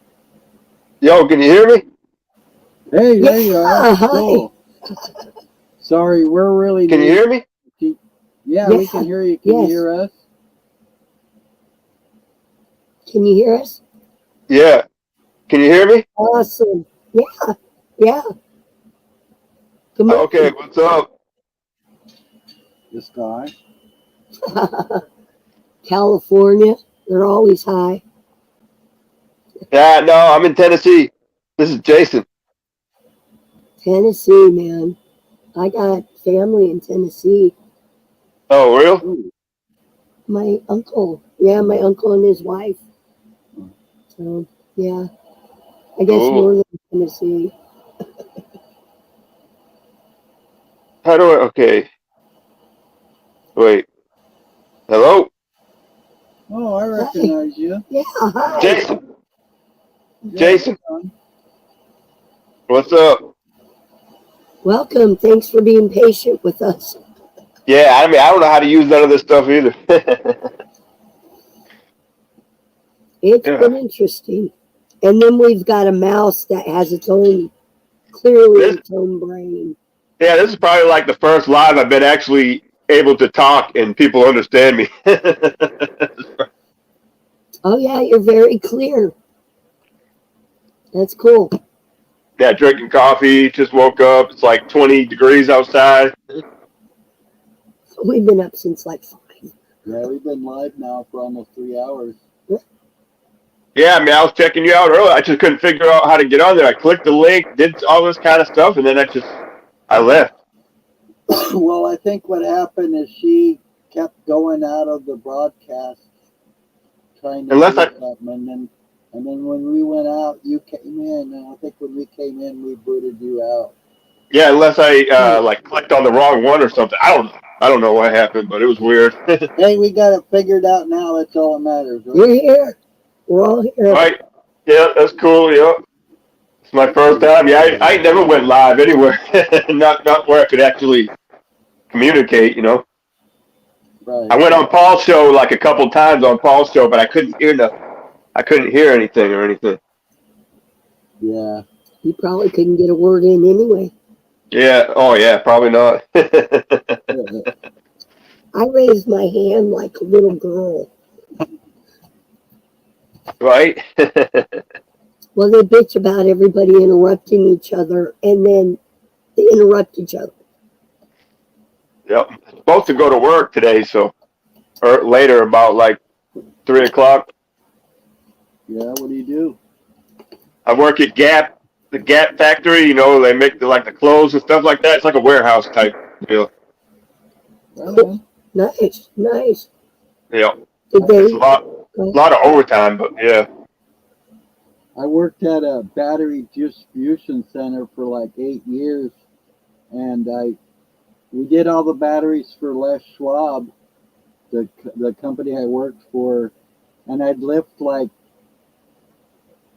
[SPEAKER 5] Yo, can you hear me?
[SPEAKER 4] Hey, there you are.
[SPEAKER 3] Hi.
[SPEAKER 4] Cool. Sorry, we're really.
[SPEAKER 5] Can you hear me?
[SPEAKER 4] Yeah, we can hear you. Can you hear us?
[SPEAKER 3] Can you hear us?
[SPEAKER 5] Yeah. Can you hear me?
[SPEAKER 3] Awesome. Yeah. Yeah. Good morning.
[SPEAKER 5] Okay, what's up?
[SPEAKER 4] This guy.
[SPEAKER 3] California, they're always high.
[SPEAKER 5] Yeah, no, I'm in Tennessee. This is Jason.
[SPEAKER 3] Tennessee, man. I got family in Tennessee.
[SPEAKER 5] Oh, real?
[SPEAKER 3] My uncle. Yeah, my uncle and his wife. So, yeah. I guess northern Tennessee.
[SPEAKER 5] How do I? Okay. Wait. Hello?
[SPEAKER 4] Oh, I recognize you.
[SPEAKER 3] Yeah, hi.
[SPEAKER 5] Jason.
[SPEAKER 4] Yeah,
[SPEAKER 5] Jason. What's up?
[SPEAKER 3] Welcome. Thanks for being patient with us.
[SPEAKER 5] Yeah, I mean, I don't know how to use none of this stuff either.
[SPEAKER 3] It's been interesting. And then we've got a mouse that has its own, clearly its own brain.
[SPEAKER 5] Yeah, this is probably like the first live I've been actually able to talk and people understand me.
[SPEAKER 3] Oh, yeah, you're very clear. That's cool.
[SPEAKER 5] Yeah, drinking coffee, just woke up. It's like 20 degrees outside.
[SPEAKER 3] We've been up since like 5.
[SPEAKER 4] Yeah, we've been live now for almost 3 hours.
[SPEAKER 5] Yeah, I mean, I was checking you out earlier. I just couldn't figure out how to get on there. I clicked the link, did all this kind of stuff, and then I left.
[SPEAKER 4] Well, I think what happened is she kept going out of the broadcast, trying to
[SPEAKER 5] Unless
[SPEAKER 4] do
[SPEAKER 5] I,
[SPEAKER 4] something, and then when we went out, you came in, and I think when we came in, we booted you out.
[SPEAKER 5] yeah, unless I like clicked on the wrong one or something. I don't know what happened, but it was weird.
[SPEAKER 4] Hey, we got it figured out now. That's all that matters. Right?
[SPEAKER 3] You're here. We're all here.
[SPEAKER 5] Right? Yeah, that's cool. Yeah, it's my first time. Yeah, I never went live anywhere. not where I could actually communicate.
[SPEAKER 4] Right.
[SPEAKER 5] I went on Paul's show like a couple times on Paul's show, but I couldn't hear nothing. I couldn't hear anything or anything.
[SPEAKER 4] Yeah.
[SPEAKER 3] You probably couldn't get a word in anyway.
[SPEAKER 5] Yeah. Oh, yeah. Probably not.
[SPEAKER 3] I raised my hand like a little girl.
[SPEAKER 5] Right.
[SPEAKER 3] Well, they bitch about everybody interrupting each other, and then they interrupt each other.
[SPEAKER 5] Yep. I'm supposed to go to work today, or later, about like 3 o'clock.
[SPEAKER 4] Yeah. What do you do?
[SPEAKER 5] I work at Gap, the Gap factory. They make the clothes and stuff like that. It's like a warehouse type deal.
[SPEAKER 4] Okay.
[SPEAKER 3] Nice, nice.
[SPEAKER 5] Yeah.
[SPEAKER 3] Did they?
[SPEAKER 5] It's a lot of overtime, but yeah.
[SPEAKER 4] I worked at a battery distribution center for like 8 years, and we did all the batteries for Les Schwab, the company I worked for, and I'd lift like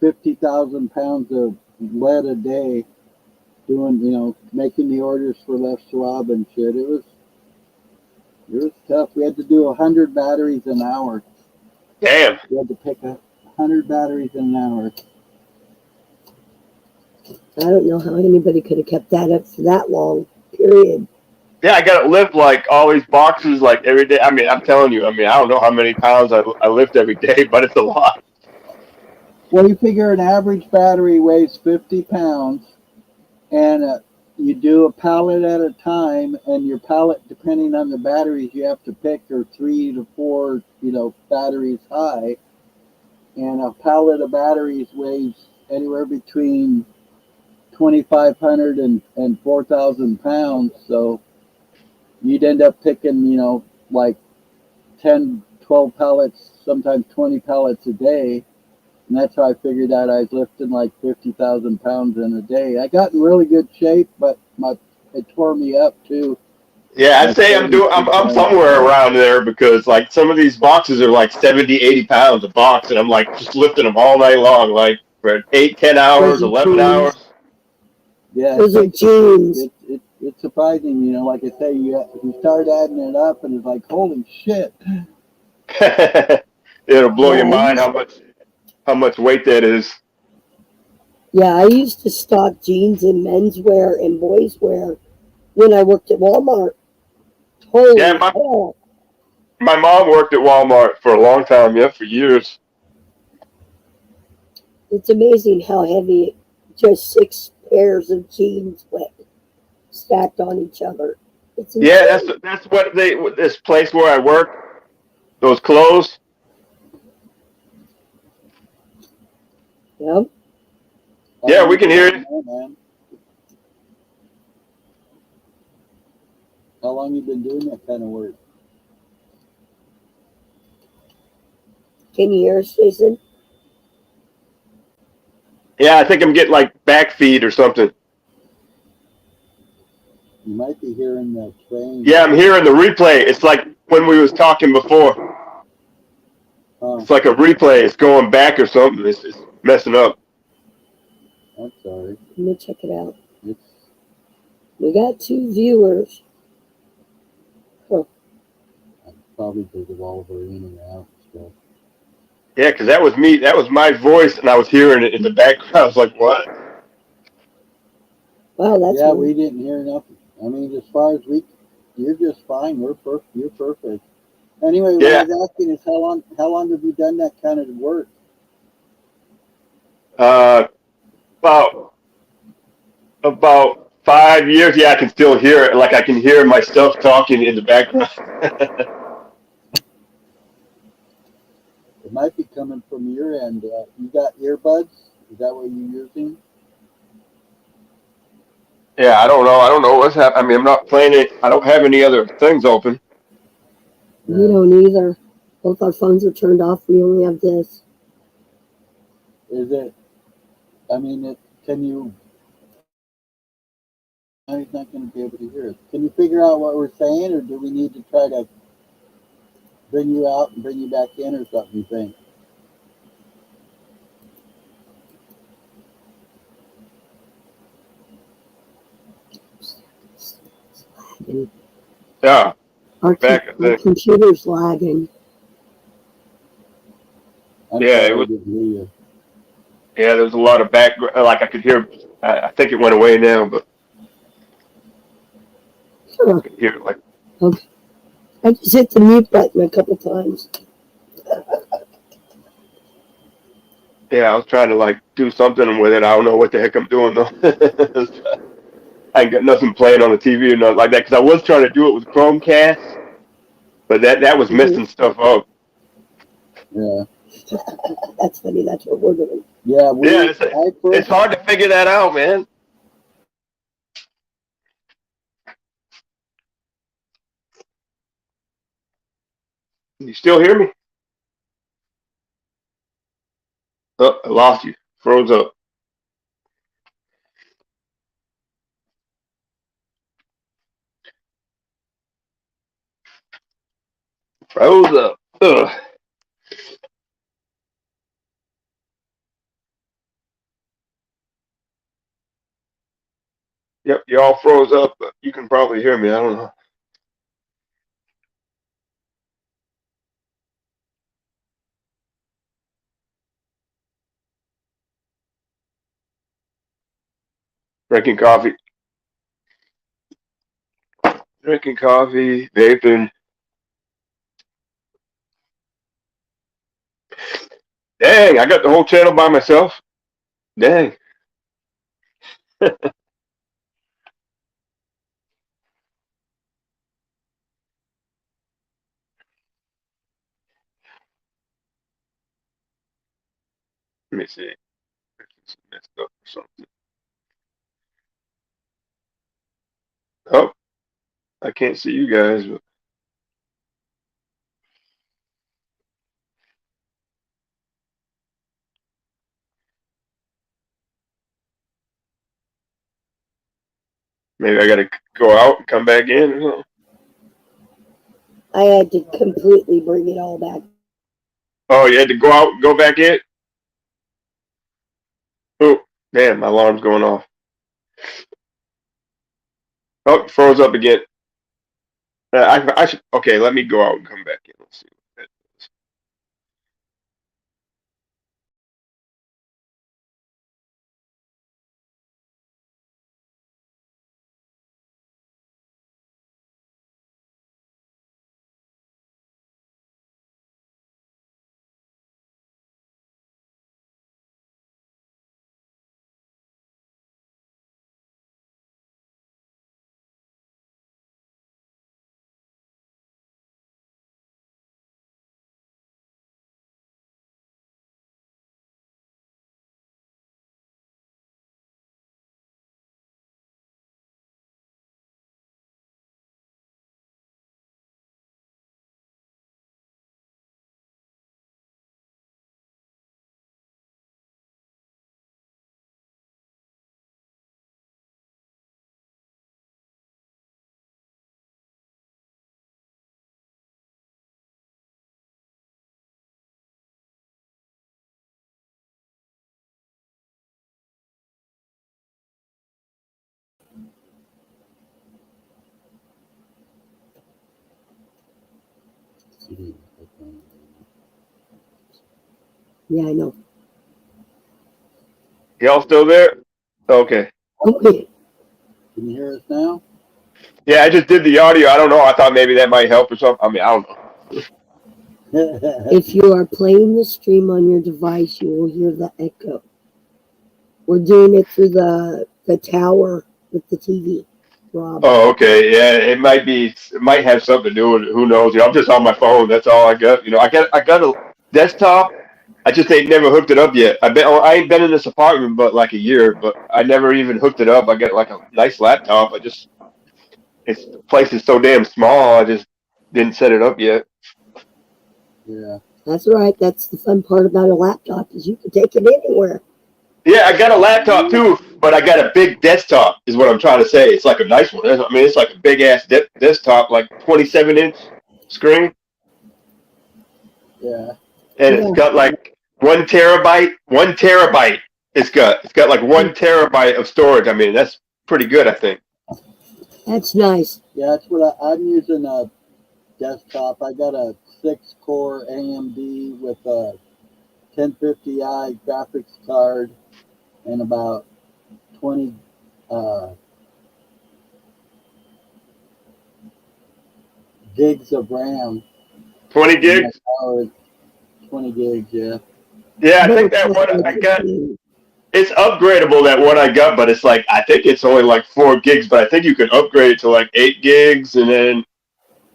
[SPEAKER 4] 50,000 pounds of lead a day, doing making the orders for Les Schwab and shit. It was tough. We had to do 100 batteries an hour.
[SPEAKER 5] Damn.
[SPEAKER 4] We had to pick 100 batteries in an hour.
[SPEAKER 3] I don't know how anybody could have kept that up for that long. Period.
[SPEAKER 5] Yeah, I got to lift like all these boxes like every day. I mean, I'm telling you. I mean, I don't know how many pounds I lift every day, but it's a lot.
[SPEAKER 4] Well, you figure an average battery weighs 50 pounds, and you do a pallet at a time, and your pallet, depending on the batteries you have to pick, are 3 to 4, batteries high, and a pallet of batteries weighs anywhere between 2,500 and 4,000 pounds. So you'd end up picking, like 10, 12 pallets, sometimes 20 pallets a day. And that's how I figured out I was lifting like 50,000 pounds in a day. I got in really good shape, but it tore me up too.
[SPEAKER 5] Yeah, I'd say I'm somewhere around there because like some of these boxes are like 70, 80 pounds a box, and I'm like just lifting them all night long, like for 8, 10 hours, 11 hours.
[SPEAKER 4] Yeah,
[SPEAKER 3] those are jeans.
[SPEAKER 4] It's surprising, like I say, you start adding it up, and it's like, holy shit.
[SPEAKER 5] It'll blow your mind how much weight that is.
[SPEAKER 3] Yeah, I used to stock jeans in menswear and boyswear when I worked at Walmart. Holy hell.
[SPEAKER 5] My mom worked at Walmart for a long time, for years.
[SPEAKER 3] It's amazing how heavy just 6 pairs of jeans went stacked on each other.
[SPEAKER 5] Yeah, that's what this place where I work, those clothes.
[SPEAKER 3] Yep.
[SPEAKER 5] Yeah, we can hear it.
[SPEAKER 4] How long you been doing that kind of work?
[SPEAKER 3] Can you hear us, Jason?
[SPEAKER 5] Yeah, I think I'm getting like back feed or something.
[SPEAKER 4] You might be hearing the train.
[SPEAKER 5] Yeah, I'm hearing the replay. It's like when we was talking before. It's like a replay. It's going back or something. It's messing up.
[SPEAKER 4] I'm sorry.
[SPEAKER 3] Let me check it out. We got 2 viewers. Huh.
[SPEAKER 4] Probably because of all of our in and out stuff.
[SPEAKER 5] Yeah, because that was me. That was my voice, and I was hearing it in the background. I was like, what?
[SPEAKER 3] Wow, that's
[SPEAKER 4] Yeah, we didn't hear nothing. I mean, as far as you're just fine. You're perfect. Anyway, what I was asking is how long have you done that kind of work?
[SPEAKER 5] About 5 years, yeah, I can still hear it. Like I can hear myself talking in the background.
[SPEAKER 4] It might be coming from your end. You got earbuds? Is that what you're using?
[SPEAKER 5] Yeah, I don't know. I don't know what's happening. I mean, I'm not playing it. I don't have any other things open.
[SPEAKER 3] We don't either. Both our phones are turned off. We only have this.
[SPEAKER 4] Is it? I mean, can you? He's not going to be able to hear us. Can you figure out what we're saying, or do we need to try to bring you out and bring you back in, or something? You think?
[SPEAKER 5] Yeah,
[SPEAKER 3] Our computer's lagging.
[SPEAKER 4] I'm
[SPEAKER 5] Yeah,
[SPEAKER 4] sorry,
[SPEAKER 5] it was.
[SPEAKER 4] I didn't hear you.
[SPEAKER 5] Yeah, there was a lot of background. Like I could hear. I think it went away now, but I could hear it. Like
[SPEAKER 3] Okay. I just hit the mute button a couple times.
[SPEAKER 5] yeah, I was trying to like do something with it. I don't know what the heck I'm doing though. I ain't got nothing playing on the TV or nothing like that because I was trying to do it with Chromecast, but that was messing stuff up.
[SPEAKER 4] Yeah.
[SPEAKER 3] That's funny. That's what we're doing.
[SPEAKER 4] Yeah,
[SPEAKER 5] Yeah, it's hard to figure that out, man. Can you still hear me? Oh, I lost you. Froze up. Froze up. Ugh. Yep, you all froze up, but you can probably hear me. I don't know. Drinking coffee. Drinking coffee, vaping. Dang, I got the whole channel by myself. Dang. Let me see. It's messed up or something. Oh, I can't see you guys, but maybe I gotta go out and come back in or something.
[SPEAKER 3] I had to completely bring it all back.
[SPEAKER 5] Oh, you had to go out and go back in? Oh, damn, my alarm's going off. Oh, it froze up again. I should. Okay, let me go out and come back in. Let's see what that does.
[SPEAKER 3] Yeah, I know.
[SPEAKER 5] Y'all still there? Okay.
[SPEAKER 3] Okay.
[SPEAKER 4] Can you hear us now?
[SPEAKER 5] Yeah, I just did the audio. I don't know. I thought maybe that might help or something. I mean, I don't know.
[SPEAKER 3] If you are playing the stream on your device, you will hear the echo. We're doing it through the tower with the TV, Rob.
[SPEAKER 5] Oh, okay. Yeah, it might have something to do with it. Who knows? I'm just on my phone. That's all I got. I got a desktop. I just ain't never hooked it up yet. I ain't been in this apartment but like a year, but I never even hooked it up. I got like a nice laptop. The place is so damn small. I just didn't set it up yet.
[SPEAKER 4] Yeah.
[SPEAKER 3] That's right. That's the fun part about a laptop is you can take it anywhere.
[SPEAKER 5] Yeah, I got a laptop too, but I got a big desktop. Is what I'm trying to say. It's like a nice one. I mean, it's like a big ass desktop, like 27-inch screen,
[SPEAKER 4] Yeah.
[SPEAKER 5] and
[SPEAKER 3] Yeah.
[SPEAKER 5] it's got like 1 terabyte. 1 terabyte. It's got like 1 terabyte of storage. I mean, that's pretty good, I think.
[SPEAKER 3] That's nice.
[SPEAKER 4] Yeah, that's what I'm using a desktop. I got a 6-core AMD with a 1050i graphics card and about 20 gigs of RAM.
[SPEAKER 5] 20
[SPEAKER 4] And my
[SPEAKER 5] gigs.
[SPEAKER 4] power is 20 gigs, yeah.
[SPEAKER 5] Yeah, I
[SPEAKER 3] Better
[SPEAKER 5] think that
[SPEAKER 3] cost
[SPEAKER 5] one
[SPEAKER 3] like
[SPEAKER 5] I got.
[SPEAKER 3] 15.
[SPEAKER 5] It's upgradable, that one I got, but it's like I think it's only like 4 gigs, but I think you can upgrade it to like 8 gigs, and then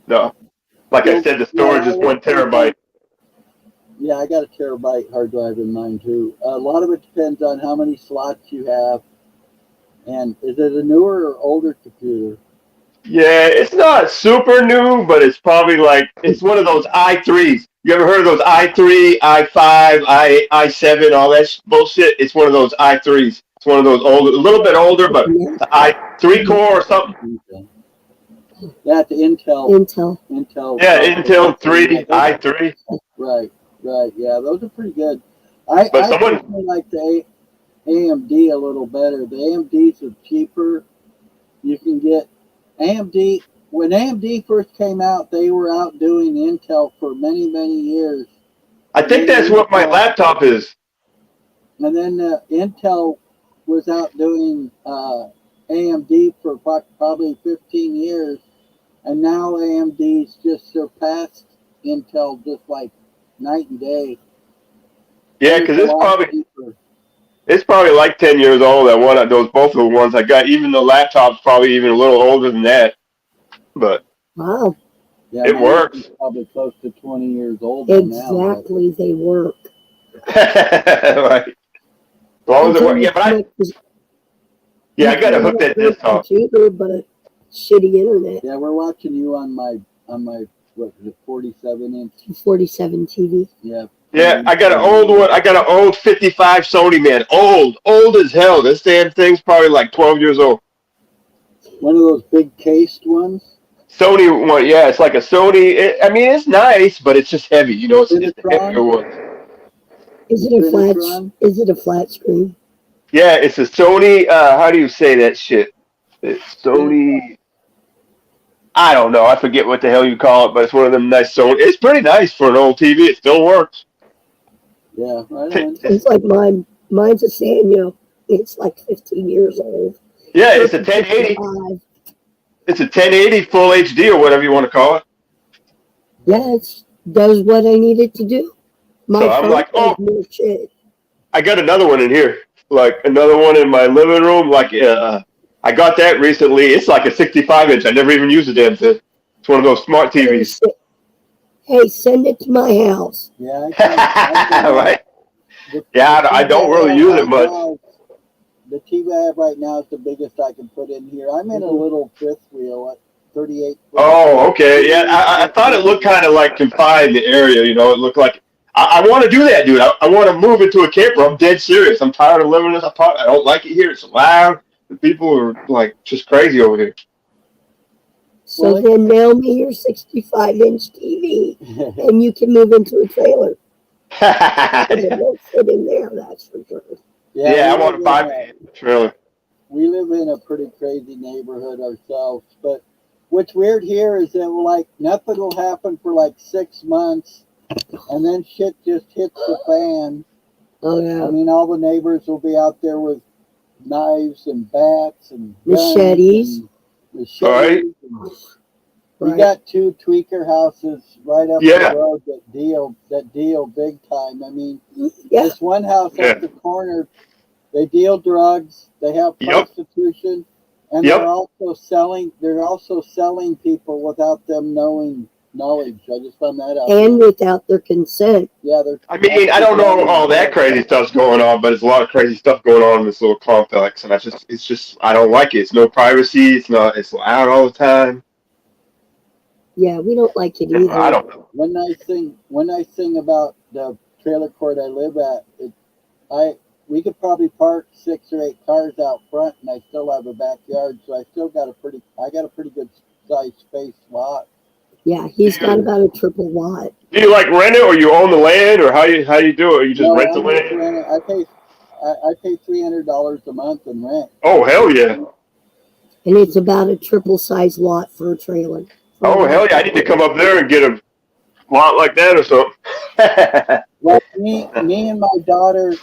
[SPEAKER 5] no, like I
[SPEAKER 4] So,
[SPEAKER 5] said, the
[SPEAKER 4] yeah,
[SPEAKER 5] storage is 1 terabyte.
[SPEAKER 4] yeah, I got a terabyte hard drive in mine too. A lot of it depends on how many slots you have. And is it a newer or older computer?
[SPEAKER 5] Yeah, it's not super new, but it's probably like it's one of those i3s. You ever heard of those i3, i5, i7, all that bullshit? It's one of those i3s. It's one of those older, a little bit older, but
[SPEAKER 3] Yeah.
[SPEAKER 5] the i3 core or something.
[SPEAKER 4] Okay. Yeah, the Intel.
[SPEAKER 3] Intel.
[SPEAKER 5] Yeah, Intel 3, i3.
[SPEAKER 4] Right, right. Yeah, those are pretty good. I
[SPEAKER 5] But someone,
[SPEAKER 4] personally like the AMD a little better. The AMDs are cheaper. You can get AMD. When AMD first came out, they were outdoing Intel for many, many years.
[SPEAKER 5] I
[SPEAKER 4] And
[SPEAKER 5] think
[SPEAKER 4] then
[SPEAKER 5] that's what my laptop is.
[SPEAKER 4] Intel was outdoing AMD for probably 15 years. And now AMD's just surpassed Intel just like night and day.
[SPEAKER 5] Yeah,
[SPEAKER 4] And it's
[SPEAKER 5] because
[SPEAKER 4] a
[SPEAKER 5] it's
[SPEAKER 4] lot
[SPEAKER 5] probably
[SPEAKER 4] cheaper.
[SPEAKER 5] it's probably like 10 years old. That one, those both of the ones I got. Even the laptop's probably even a little older than that, but
[SPEAKER 3] Wow.
[SPEAKER 4] Yeah,
[SPEAKER 5] it
[SPEAKER 4] mine is
[SPEAKER 5] works.
[SPEAKER 4] probably close to 20 years old by now.
[SPEAKER 3] Exactly. They work.
[SPEAKER 5] Right. As long as it
[SPEAKER 3] Until
[SPEAKER 5] works.
[SPEAKER 3] you
[SPEAKER 5] Yeah,
[SPEAKER 3] you
[SPEAKER 5] I got to
[SPEAKER 3] can
[SPEAKER 5] hook
[SPEAKER 3] have
[SPEAKER 5] that
[SPEAKER 3] a
[SPEAKER 5] desktop.
[SPEAKER 3] computer, but a shitty internet.
[SPEAKER 4] Yeah, we're watching you on my what is it, 47-inch?
[SPEAKER 3] 47 TV.
[SPEAKER 4] Yeah.
[SPEAKER 5] Yeah, I got an old one. I got an old 55 Sony, man. Old as hell. This damn thing's probably like 12 years old.
[SPEAKER 4] One of those big cased ones.
[SPEAKER 5] Sony one, yeah, it's like a Sony. I mean, it's nice, but it's just heavy. You know, it's the heavier
[SPEAKER 4] Finitron?
[SPEAKER 5] one.
[SPEAKER 3] Is it a flat?
[SPEAKER 4] Finitron?
[SPEAKER 3] Is it a flat screen?
[SPEAKER 5] Yeah, it's a Sony. How do you say that shit? It's Sony. I don't know. I forget what the hell you call it, but it's one of them nice Sony. It's pretty nice for an old TV. It still works.
[SPEAKER 4] Yeah, right on.
[SPEAKER 3] It's like mine. Mine's a Sanyo. It's like 15 years old.
[SPEAKER 5] Yeah, it's a 1080.
[SPEAKER 3] 55.
[SPEAKER 5] It's a 1080 full HD or whatever you want to call it.
[SPEAKER 3] Yeah, it does what I need it to do. My
[SPEAKER 5] So I'm
[SPEAKER 3] phone
[SPEAKER 5] like,
[SPEAKER 3] does
[SPEAKER 5] oh,
[SPEAKER 3] more shit.
[SPEAKER 5] I got another one in here. Like another one in my living room. Like I got that recently. It's like a 65-inch. I never even used the damn thing. It's one of those smart TVs.
[SPEAKER 3] Hey, send it to my house.
[SPEAKER 4] Yeah, I can
[SPEAKER 5] Right.
[SPEAKER 4] the
[SPEAKER 5] I don't really use it much.
[SPEAKER 4] The TV I have right now is the biggest I can put in here. I'm in a little fifth wheel at 38.
[SPEAKER 5] Oh, okay. Yeah, I thought it looked kind of like confined the area. You know, it looked like I want to do that, dude. I want to move into a camper. I'm dead serious. I'm tired of living in this apartment. I don't like it here. It's loud. The people are like just crazy over here.
[SPEAKER 3] So then mail me your 65-inch TV, and you can move into a trailer. It won't fit in there, that's for sure.
[SPEAKER 5] Yeah, I want to buy me a trailer.
[SPEAKER 4] We live in a pretty crazy neighborhood ourselves, but what's weird here is that like nothing will happen for like 6 months, and then shit just hits the fan.
[SPEAKER 3] Oh yeah.
[SPEAKER 4] I mean, all the neighbors will be out there with knives and bats and
[SPEAKER 3] machetes.
[SPEAKER 5] Right.
[SPEAKER 4] We got 2 tweaker houses right up the road that deal big time. I mean, this one house at the corner, they deal drugs, they have prostitution, And
[SPEAKER 5] Yep.
[SPEAKER 4] they're also selling people without them knowing knowledge. I just found that out.
[SPEAKER 3] And without their consent.
[SPEAKER 4] Yeah, they're.
[SPEAKER 5] I mean, I don't know all that crazy stuff's going on, but there's a lot of crazy stuff going on in this little complex, and it's just, I don't like it. It's no privacy. It's loud all the time.
[SPEAKER 3] Yeah, we don't like it either.
[SPEAKER 5] I don't know.
[SPEAKER 4] When I sing about the trailer court I live at, we could probably park 6 or 8 cars out front, and I still have a backyard, so I got a pretty good sized space lot.
[SPEAKER 3] Yeah, he's got about a triple lot.
[SPEAKER 5] Do you like rent it, or you own the land, or how you do it? Or you just rent the land?
[SPEAKER 4] I pay $300 a month in rent.
[SPEAKER 5] Oh hell yeah!
[SPEAKER 3] And it's about a triple size lot for a trailer.
[SPEAKER 5] Oh hell yeah! I need to come up there and get a lot like that or something.
[SPEAKER 4] Well, me and my daughter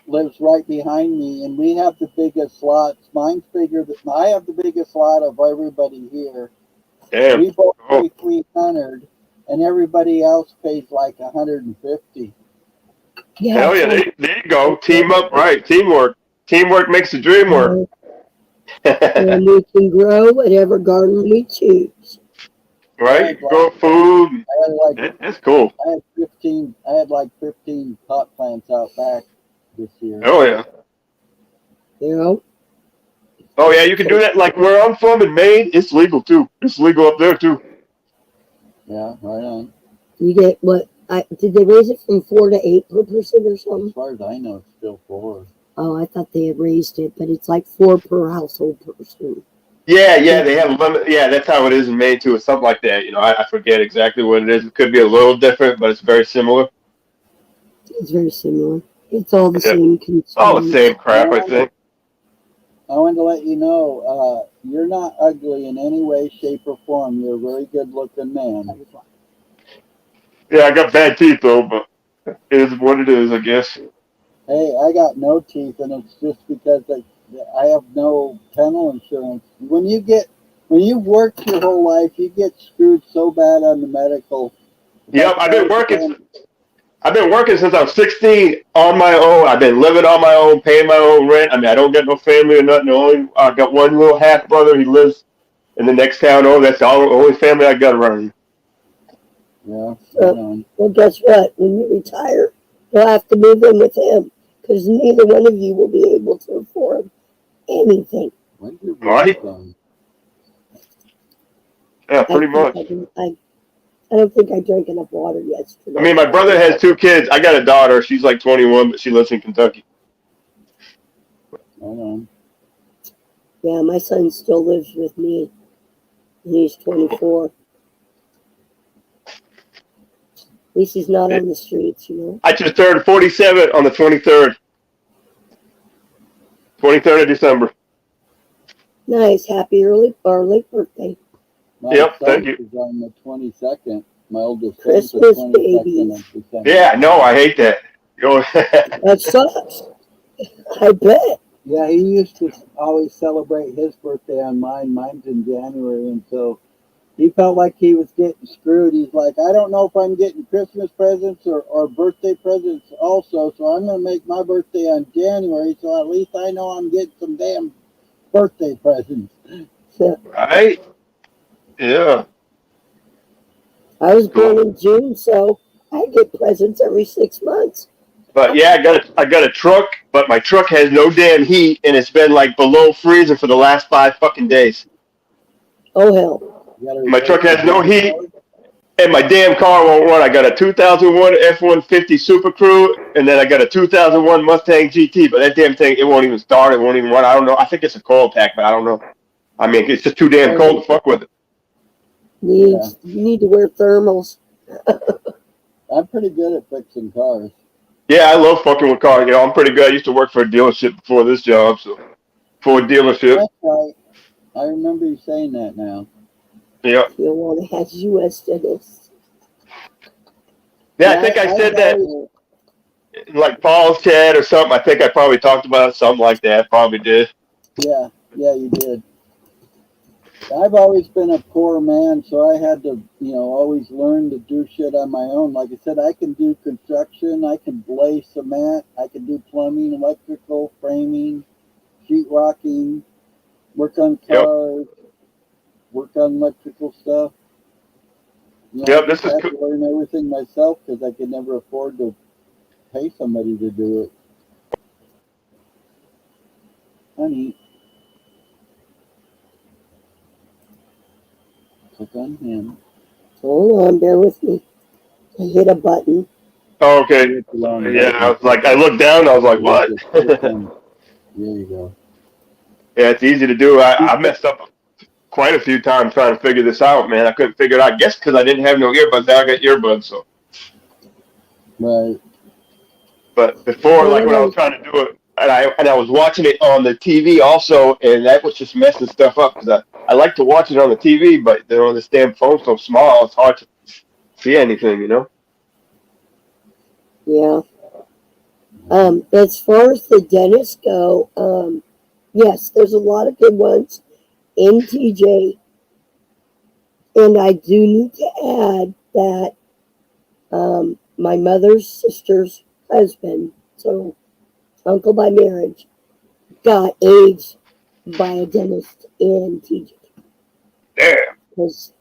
[SPEAKER 4] lives right behind me, and we have the biggest lots. Mine's bigger than I have the biggest lot of everybody here.
[SPEAKER 5] Damn.
[SPEAKER 4] We both pay 300, and everybody else pays like 150.
[SPEAKER 3] Yeah,
[SPEAKER 5] hell yeah! There you go. Team up, right? Teamwork. Teamwork makes the dream work.
[SPEAKER 3] And we can grow whatever garden we choose.
[SPEAKER 5] Right? Grow food. That's cool.
[SPEAKER 4] I had like 15 pot plants out back this year.
[SPEAKER 5] Oh yeah.
[SPEAKER 3] You know?
[SPEAKER 5] Oh yeah, you can do that. Like where I'm from in Maine, it's legal too. It's legal up there too.
[SPEAKER 4] Yeah, right on.
[SPEAKER 3] You get what? Did they raise it from 4 to 8 per person or something?
[SPEAKER 4] As far as I know, it's still 4.
[SPEAKER 3] Oh, I thought they had raised it, but it's like 4 per household person.
[SPEAKER 5] Yeah, they have a limit. Yeah, that's how it is in Maine too. It's something like that. You know, I forget exactly what it is. It could be a little different, but it's very similar.
[SPEAKER 3] It's very similar. It's all the same concerns.
[SPEAKER 5] All the same crap, I think.
[SPEAKER 4] I wanted to let you know, you're not ugly in any way, shape, or form. You're a very good-looking man.
[SPEAKER 5] Yeah, I got bad teeth though, but it is what it is, I guess.
[SPEAKER 4] Hey, I got no teeth, and it's just because I have no dental insurance. When you've worked your whole life, you get screwed so bad on the medical.
[SPEAKER 5] Yep, I've been working since I was 16 on my own. I've been living on my own, paying my own rent. I mean, I don't get no family or nothing. I got one little half brother. He lives in the next town over. That's the only family I got around.
[SPEAKER 4] Yeah.
[SPEAKER 3] Well, guess what? When you retire, you'll have to move in with him because neither one of you will be able to afford anything.
[SPEAKER 5] Right? Yeah, pretty much.
[SPEAKER 3] I don't think I drank enough water yesterday.
[SPEAKER 5] I mean, my brother has 2 kids. I got a daughter. She's like 21, but she lives in Kentucky.
[SPEAKER 3] Yeah, my son still lives with me. And he's 24. At least he's not on the streets, you know.
[SPEAKER 5] I just turned 47 on the 23rd. 23rd of December.
[SPEAKER 3] Nice. Happy early birthday.
[SPEAKER 5] Yep, thank you.
[SPEAKER 4] Is on the 22nd. My oldest
[SPEAKER 3] Christmas baby.
[SPEAKER 5] Yeah, no, I hate that.
[SPEAKER 3] That sucks. I bet.
[SPEAKER 4] Yeah, he used to always celebrate his birthday on mine. Mine's in January, and so he felt like he was getting screwed. He's like, I don't know if I'm getting Christmas presents or birthday presents also, so I'm going to make my birthday on January, so at least I know I'm getting some damn birthday presents.
[SPEAKER 5] Right? Yeah.
[SPEAKER 3] I was born in June, so I get presents every 6 months.
[SPEAKER 5] But yeah, I got a truck, but my truck has no damn heat, and it's been like below freezing for the last 5 fucking days.
[SPEAKER 3] Oh hell!
[SPEAKER 5] My truck has no heat, and my damn car won't run. I got a 2001 F-150 Super Crew, and then I got a 2001 Mustang GT. But that damn thing, it won't even start. It won't even run. I don't know. I think it's a cold pack, but I don't know. I mean, it's just too damn cold to fuck with it.
[SPEAKER 3] You need to wear thermals.
[SPEAKER 4] I'm pretty good at fixing cars.
[SPEAKER 5] Yeah, I love fucking with cars. You know, I'm pretty good. I used to work for a dealership before this job, so for a dealership.
[SPEAKER 4] That's right. I remember you saying that now.
[SPEAKER 5] Yeah.
[SPEAKER 3] You want to have U.S. dentists.
[SPEAKER 5] Yeah, I think I said that in like Paul's chat or something. I think I probably talked about something like that. Probably did.
[SPEAKER 4] Yeah, you did. I've always been a poor man, so I had to, always learn to do shit on my own. Like I said, I can do construction, I can lay cement, I can do plumbing, electrical, framing, sheetrocking, work on cars, work on electrical stuff. You know, I
[SPEAKER 5] Yep.
[SPEAKER 4] just
[SPEAKER 5] This is
[SPEAKER 4] had
[SPEAKER 5] cool.
[SPEAKER 4] to learn everything myself because I could never afford to pay somebody to do it. Honey, click on him.
[SPEAKER 3] Hold on, bear with me. I hit a button.
[SPEAKER 5] Oh, okay.
[SPEAKER 4] It's a long
[SPEAKER 5] Sorry. Yeah. I
[SPEAKER 4] button.
[SPEAKER 5] was like, I looked down. I was like,
[SPEAKER 4] You
[SPEAKER 5] what?
[SPEAKER 4] just click on. There you go.
[SPEAKER 5] Yeah, it's easy to do. I messed up quite a few times trying to figure this out, man. I couldn't figure it out. I guess because I didn't have no earbuds. Now I got earbuds. So,
[SPEAKER 4] Right.
[SPEAKER 5] but before,
[SPEAKER 3] Well,
[SPEAKER 5] like when I was trying to do it, and I was watching it on the TV also, and that was just messing stuff up because I like to watch it on the TV, but this damn phone's so small, it's hard to see anything, you know.
[SPEAKER 3] yeah. As far as the dentists go, yes, there's a lot of good ones in TJ, and I do need to add that my mother's sister's husband, so uncle by marriage, got AIDS by a dentist in TJ.
[SPEAKER 5] Damn.
[SPEAKER 3] Because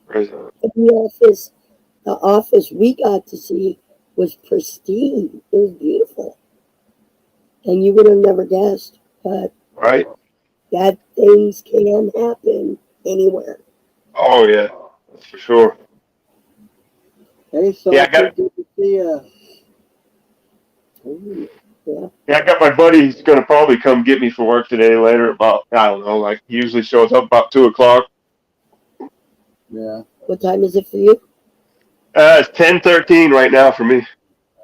[SPEAKER 3] the office we got to see was pristine. It was beautiful, and you would have never guessed, but
[SPEAKER 5] Right.
[SPEAKER 3] that things can happen anywhere.
[SPEAKER 5] Oh yeah, that's for sure.
[SPEAKER 4] Hey,
[SPEAKER 5] Yeah, I
[SPEAKER 4] Salty,
[SPEAKER 5] got.
[SPEAKER 4] good to see you.
[SPEAKER 3] Ooh, yeah.
[SPEAKER 5] Yeah, I got my buddy. He's gonna probably come get me for work today. Later, about I don't know. Like he usually shows up about 2 o'clock.
[SPEAKER 4] Yeah.
[SPEAKER 3] What time is it for you?
[SPEAKER 5] It's 10:13 right now for me.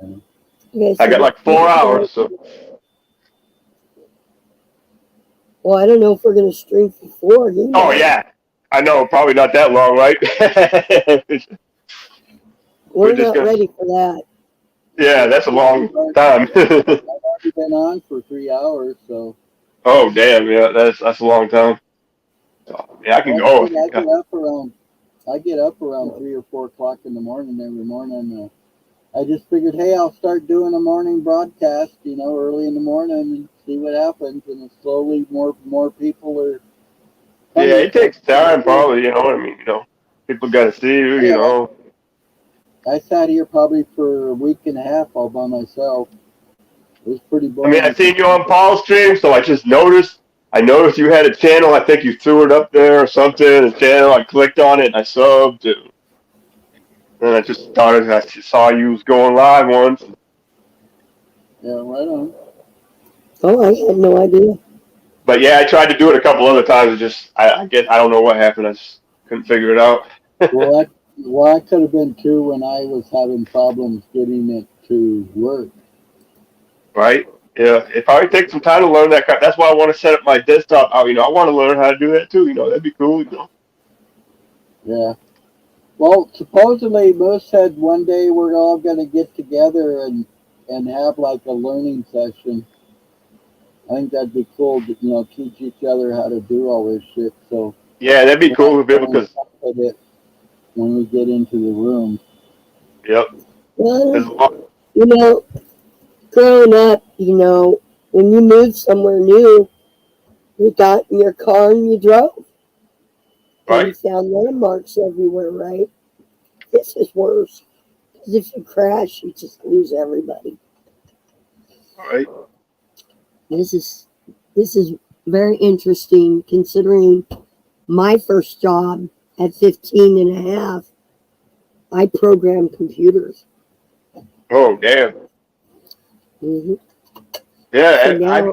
[SPEAKER 3] Okay,
[SPEAKER 5] I
[SPEAKER 3] so
[SPEAKER 5] got like 4 hours. So.
[SPEAKER 3] well, I don't know if we're gonna stream for four. You
[SPEAKER 5] Oh
[SPEAKER 3] know,
[SPEAKER 5] yeah, I know. Probably not that long, right? We're
[SPEAKER 3] we're
[SPEAKER 5] just
[SPEAKER 3] not
[SPEAKER 5] gonna.
[SPEAKER 3] ready for that.
[SPEAKER 5] Yeah, that's a long
[SPEAKER 4] I've
[SPEAKER 5] time.
[SPEAKER 4] already been on for 3 hours, so
[SPEAKER 5] Oh damn, yeah, that's a long time. So, yeah, I can
[SPEAKER 4] that's
[SPEAKER 5] go
[SPEAKER 4] good.
[SPEAKER 5] if you got.
[SPEAKER 4] I get up around 3 or 4 o'clock in the morning every morning. I just figured, hey, I'll start doing a morning broadcast, early in the morning and see what happens. And then slowly more people are
[SPEAKER 5] Yeah,
[SPEAKER 4] coming.
[SPEAKER 5] it takes time, probably. You know what I mean? People got to see you. You
[SPEAKER 4] Yeah,
[SPEAKER 5] know.
[SPEAKER 4] I sat here probably for a week and a half all by myself. It was pretty
[SPEAKER 5] I mean, I
[SPEAKER 4] boring.
[SPEAKER 5] seen you on Paul's stream, so I just noticed. I noticed you had a channel. I think you threw it up there or something. A channel. I clicked on it and I subbed. And I just started. I saw you was going live once.
[SPEAKER 4] Yeah, right on.
[SPEAKER 3] Oh, I had no idea.
[SPEAKER 5] But yeah, I tried to do it a couple other times. It just, I guess, I don't know what happened. I just couldn't figure it out.
[SPEAKER 4] Well, I could have been too when I was having problems getting it to work.
[SPEAKER 5] Right? Yeah, it probably takes some time to learn that crap. That's why I want to set up my desktop out. I want to learn how to do that too. That'd be cool.
[SPEAKER 4] Yeah. Well, supposedly Moose said one day we're all going to get together and have like a learning session. I think that'd be cool to teach each other how to do all this shit. So
[SPEAKER 5] Yeah, that'd be
[SPEAKER 4] we'll have
[SPEAKER 5] cool to be
[SPEAKER 4] to
[SPEAKER 5] able
[SPEAKER 4] learn
[SPEAKER 5] because,
[SPEAKER 4] some of it when we get into the room.
[SPEAKER 5] yep,
[SPEAKER 3] Well,
[SPEAKER 5] there's a lot,
[SPEAKER 3] you know, growing up, when you moved somewhere new, you got in your car and you drove, and you
[SPEAKER 5] right?
[SPEAKER 3] found landmarks everywhere. Right? This is worse because if you crash, you just lose everybody.
[SPEAKER 5] Right.
[SPEAKER 3] This is this is very interesting considering my first job at 15 and a half, I programmed computers.
[SPEAKER 5] Oh, damn.
[SPEAKER 3] Hmm. So
[SPEAKER 5] Yeah,
[SPEAKER 3] now,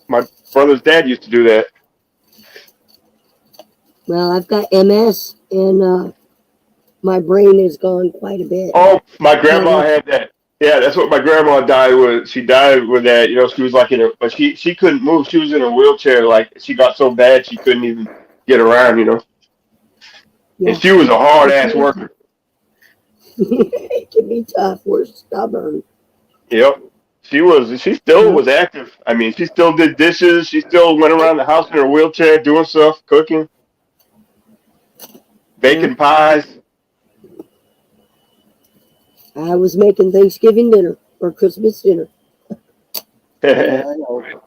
[SPEAKER 5] my brother's dad used to do that.
[SPEAKER 3] well, I've got MS and my brain has gone quite a bit.
[SPEAKER 5] Oh, my
[SPEAKER 3] But
[SPEAKER 5] grandma had that. Yeah, that's what my grandma died with. She died with that. She was like but she couldn't move. She was in a wheelchair. Like she got so bad she couldn't even get around. And
[SPEAKER 3] yeah,
[SPEAKER 5] she was a hard
[SPEAKER 3] it can
[SPEAKER 5] ass
[SPEAKER 3] be tough.
[SPEAKER 5] worker.
[SPEAKER 3] It can be tough. We're stubborn.
[SPEAKER 5] Yep. She still
[SPEAKER 3] Yep.
[SPEAKER 5] was active. I mean, she still did dishes. She still went around the house in her wheelchair doing stuff, cooking,
[SPEAKER 3] Yeah.
[SPEAKER 5] baking pies.
[SPEAKER 3] I was making Thanksgiving dinner or Christmas dinner.
[SPEAKER 4] Yeah, I know.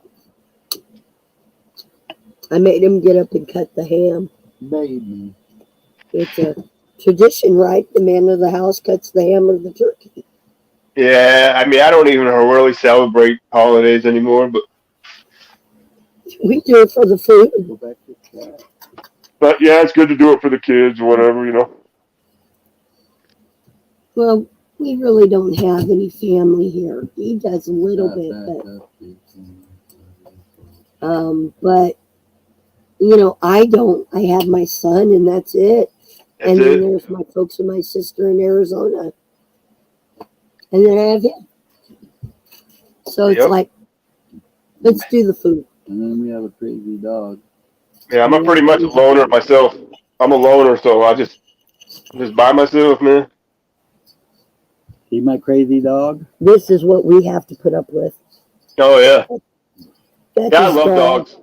[SPEAKER 3] I made him get up and cut the ham.
[SPEAKER 4] Maybe.
[SPEAKER 3] It's a tradition, right? The man of the house cuts the ham of the turkey.
[SPEAKER 5] Yeah, I mean, I don't even really celebrate holidays anymore,
[SPEAKER 3] We do it for the food.
[SPEAKER 4] Go back to that.
[SPEAKER 5] but yeah, it's good to do it for the kids or whatever, you know.
[SPEAKER 3] Well, we really don't have any family here. He does a little bit, but you know, I don't. I have my son, and that's it.
[SPEAKER 5] That's
[SPEAKER 3] And then
[SPEAKER 5] it.
[SPEAKER 3] there's my folks and my sister in Arizona, and then I have him. So it's
[SPEAKER 5] Yep.
[SPEAKER 3] like, let's do the food.
[SPEAKER 4] And then we have a crazy dog.
[SPEAKER 5] Yeah, I'm a pretty much a loner myself. I'm a loner, so I just by myself, man.
[SPEAKER 4] See my crazy dog?
[SPEAKER 3] This is what we have to put up with.
[SPEAKER 5] Oh yeah,
[SPEAKER 3] That's
[SPEAKER 5] yeah, I
[SPEAKER 3] his
[SPEAKER 5] love
[SPEAKER 3] dog.
[SPEAKER 5] dogs.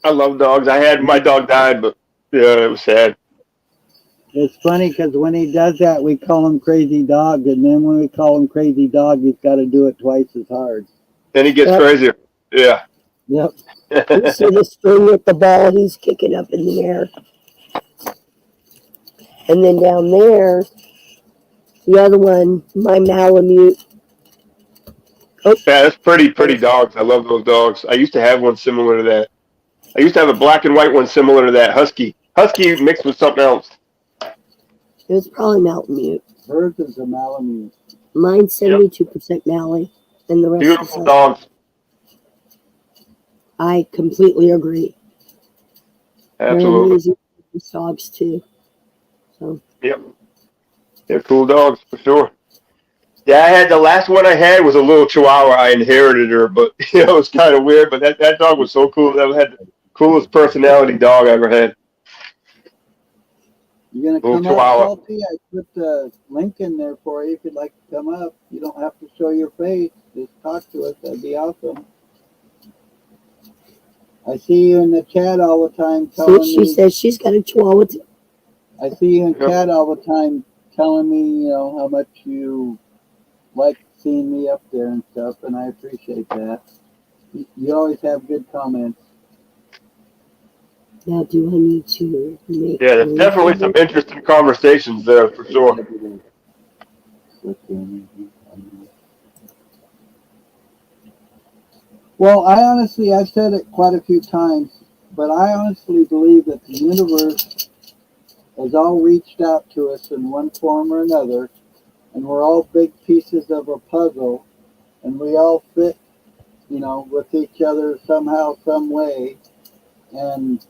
[SPEAKER 5] I love dogs. I had my dog died, but yeah, it was sad.
[SPEAKER 4] It's funny because when he does that, we call him crazy dog. And then when we call him crazy dog, he's got to do it twice as hard.
[SPEAKER 5] Then he gets
[SPEAKER 3] Yep.
[SPEAKER 5] crazier. Yeah.
[SPEAKER 4] Yep.
[SPEAKER 3] You see the string with the ball he's kicking up in the air. And then down there, the other one, my Malamute.
[SPEAKER 5] Yeah, that's pretty dogs. I love those dogs. I used to have one similar to that. I used to have a black and white one similar to that husky. Husky mixed with something else.
[SPEAKER 3] It was probably Malamute.
[SPEAKER 4] Hers is a Malamute.
[SPEAKER 3] Mine's 72% Mally, and the rest
[SPEAKER 5] Beautiful
[SPEAKER 3] is
[SPEAKER 5] dogs.
[SPEAKER 3] I completely agree. They're
[SPEAKER 5] Absolutely.
[SPEAKER 3] amazing dogs too. So
[SPEAKER 5] Yep. They're cool dogs for sure. Yeah, I had the last one I had was a little Chihuahua. I inherited her, but you know, it was kind of weird. But that dog was so cool. That had the coolest personality dog I ever had.
[SPEAKER 4] You're going to
[SPEAKER 5] Little
[SPEAKER 4] come up,
[SPEAKER 5] Chihuahua.
[SPEAKER 4] Salty? I put the link in there for you if you'd like to come up. You don't have to show your face. Just talk to us. That'd be awesome. I see you in the chat all the time telling
[SPEAKER 3] she
[SPEAKER 4] me.
[SPEAKER 3] says she's got a Chihuahua too.
[SPEAKER 4] I see you in
[SPEAKER 5] Yep.
[SPEAKER 4] chat all the time telling me, you know, how much you like seeing me up there and stuff, and I appreciate that. You always have good comments.
[SPEAKER 3] Now, do I need to make?
[SPEAKER 5] Yeah, there's definitely some interesting conversations there for sure.
[SPEAKER 4] Well, I've said it quite a few times, but I honestly believe that the universe has all reached out to us in one form or another, and we're all big pieces of a puzzle, and we all fit, you know, with each other somehow, some way, and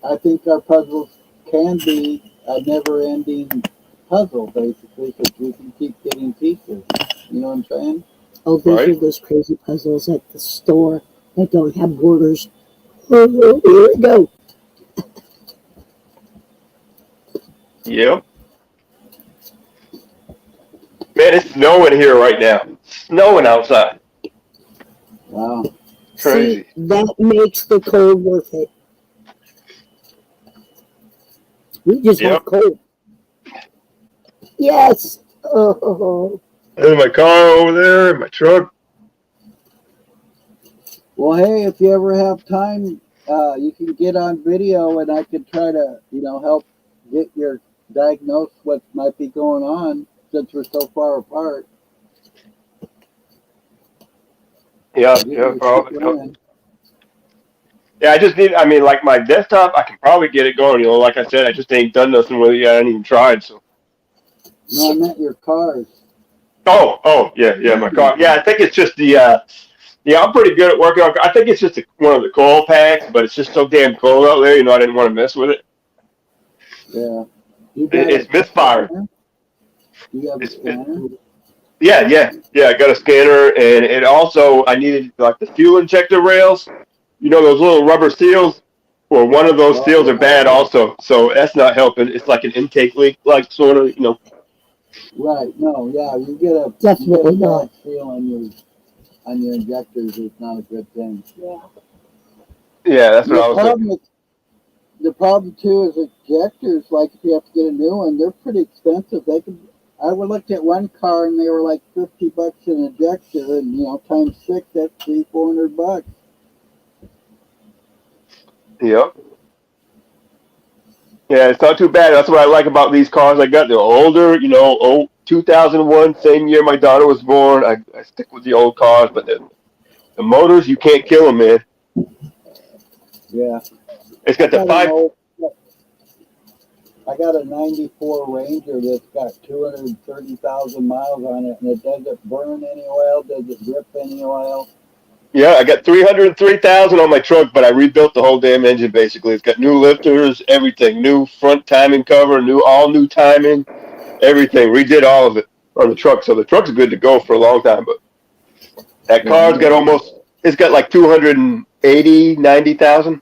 [SPEAKER 4] I think our puzzles can be a never-ending puzzle, basically, because we can keep getting pieces. You know what I'm saying?
[SPEAKER 3] Oh, those are those crazy puzzles at the store that don't have borders. Oh, here we go.
[SPEAKER 5] Yep. Man, it's snowing here right now. Snowing outside.
[SPEAKER 4] Wow.
[SPEAKER 5] Crazy.
[SPEAKER 3] See, that makes the cold worth it. We just have cold. Yes. Oh.
[SPEAKER 5] There's my car over there, my truck.
[SPEAKER 4] Well, hey, if you ever have time, you can get on video, and I can try to, you know, help get your diagnose what might be going on since we're so far apart.
[SPEAKER 5] Yeah, probably. Yeah, I just need. I mean, like my desktop, I can probably get it going. You know, like I said, I just ain't done nothing with it yet. I ain't even tried. So.
[SPEAKER 4] No, I meant your cars.
[SPEAKER 5] Oh, yeah, my car. Yeah, I think it's just the. Yeah, I'm pretty good at working on. I think it's just one of the coil packs, but it's just so damn cold out there. You know, I didn't want to mess with it.
[SPEAKER 4] Yeah.
[SPEAKER 5] It's misfiring.
[SPEAKER 4] You have a scanner?
[SPEAKER 5] Yeah. I got a scanner, and it also I needed like the fuel injector rails. You know those little rubber seals. Well, one of those seals are bad also, so that's not helping. It's like an intake leak, like sort of, you know.
[SPEAKER 4] Right. No. Yeah. You get a
[SPEAKER 3] definitely not
[SPEAKER 4] seal on your injectors. It's not a good thing.
[SPEAKER 3] Yeah.
[SPEAKER 5] Yeah, that's what I was thinking.
[SPEAKER 4] The problem too is injectors. Like if you have to get a new one, they're pretty expensive. They can I would look at one car and they were like $50 an injector, and times 6, that's $300-400.
[SPEAKER 5] Yep. Yeah, it's not too bad. That's what I like about these cars I got. They're older, 2001, same year my daughter was born. I stick with the old cars, but the motors, you can't kill them, man.
[SPEAKER 4] Yeah.
[SPEAKER 5] It's
[SPEAKER 4] I
[SPEAKER 5] got the
[SPEAKER 4] got an
[SPEAKER 5] five.
[SPEAKER 4] old, I got a '94 Ranger that's got 230,000 miles on it, and it doesn't burn any oil, doesn't drip any oil.
[SPEAKER 5] Yeah, I got 303,000 on my truck, but I rebuilt the whole damn engine basically. It's got new lifters, everything, new front timing cover, all new timing, everything. Redid all of it on the truck, so the truck's good to go for a long time. But that
[SPEAKER 4] Yeah,
[SPEAKER 5] car's got it's got like 280, 90,000.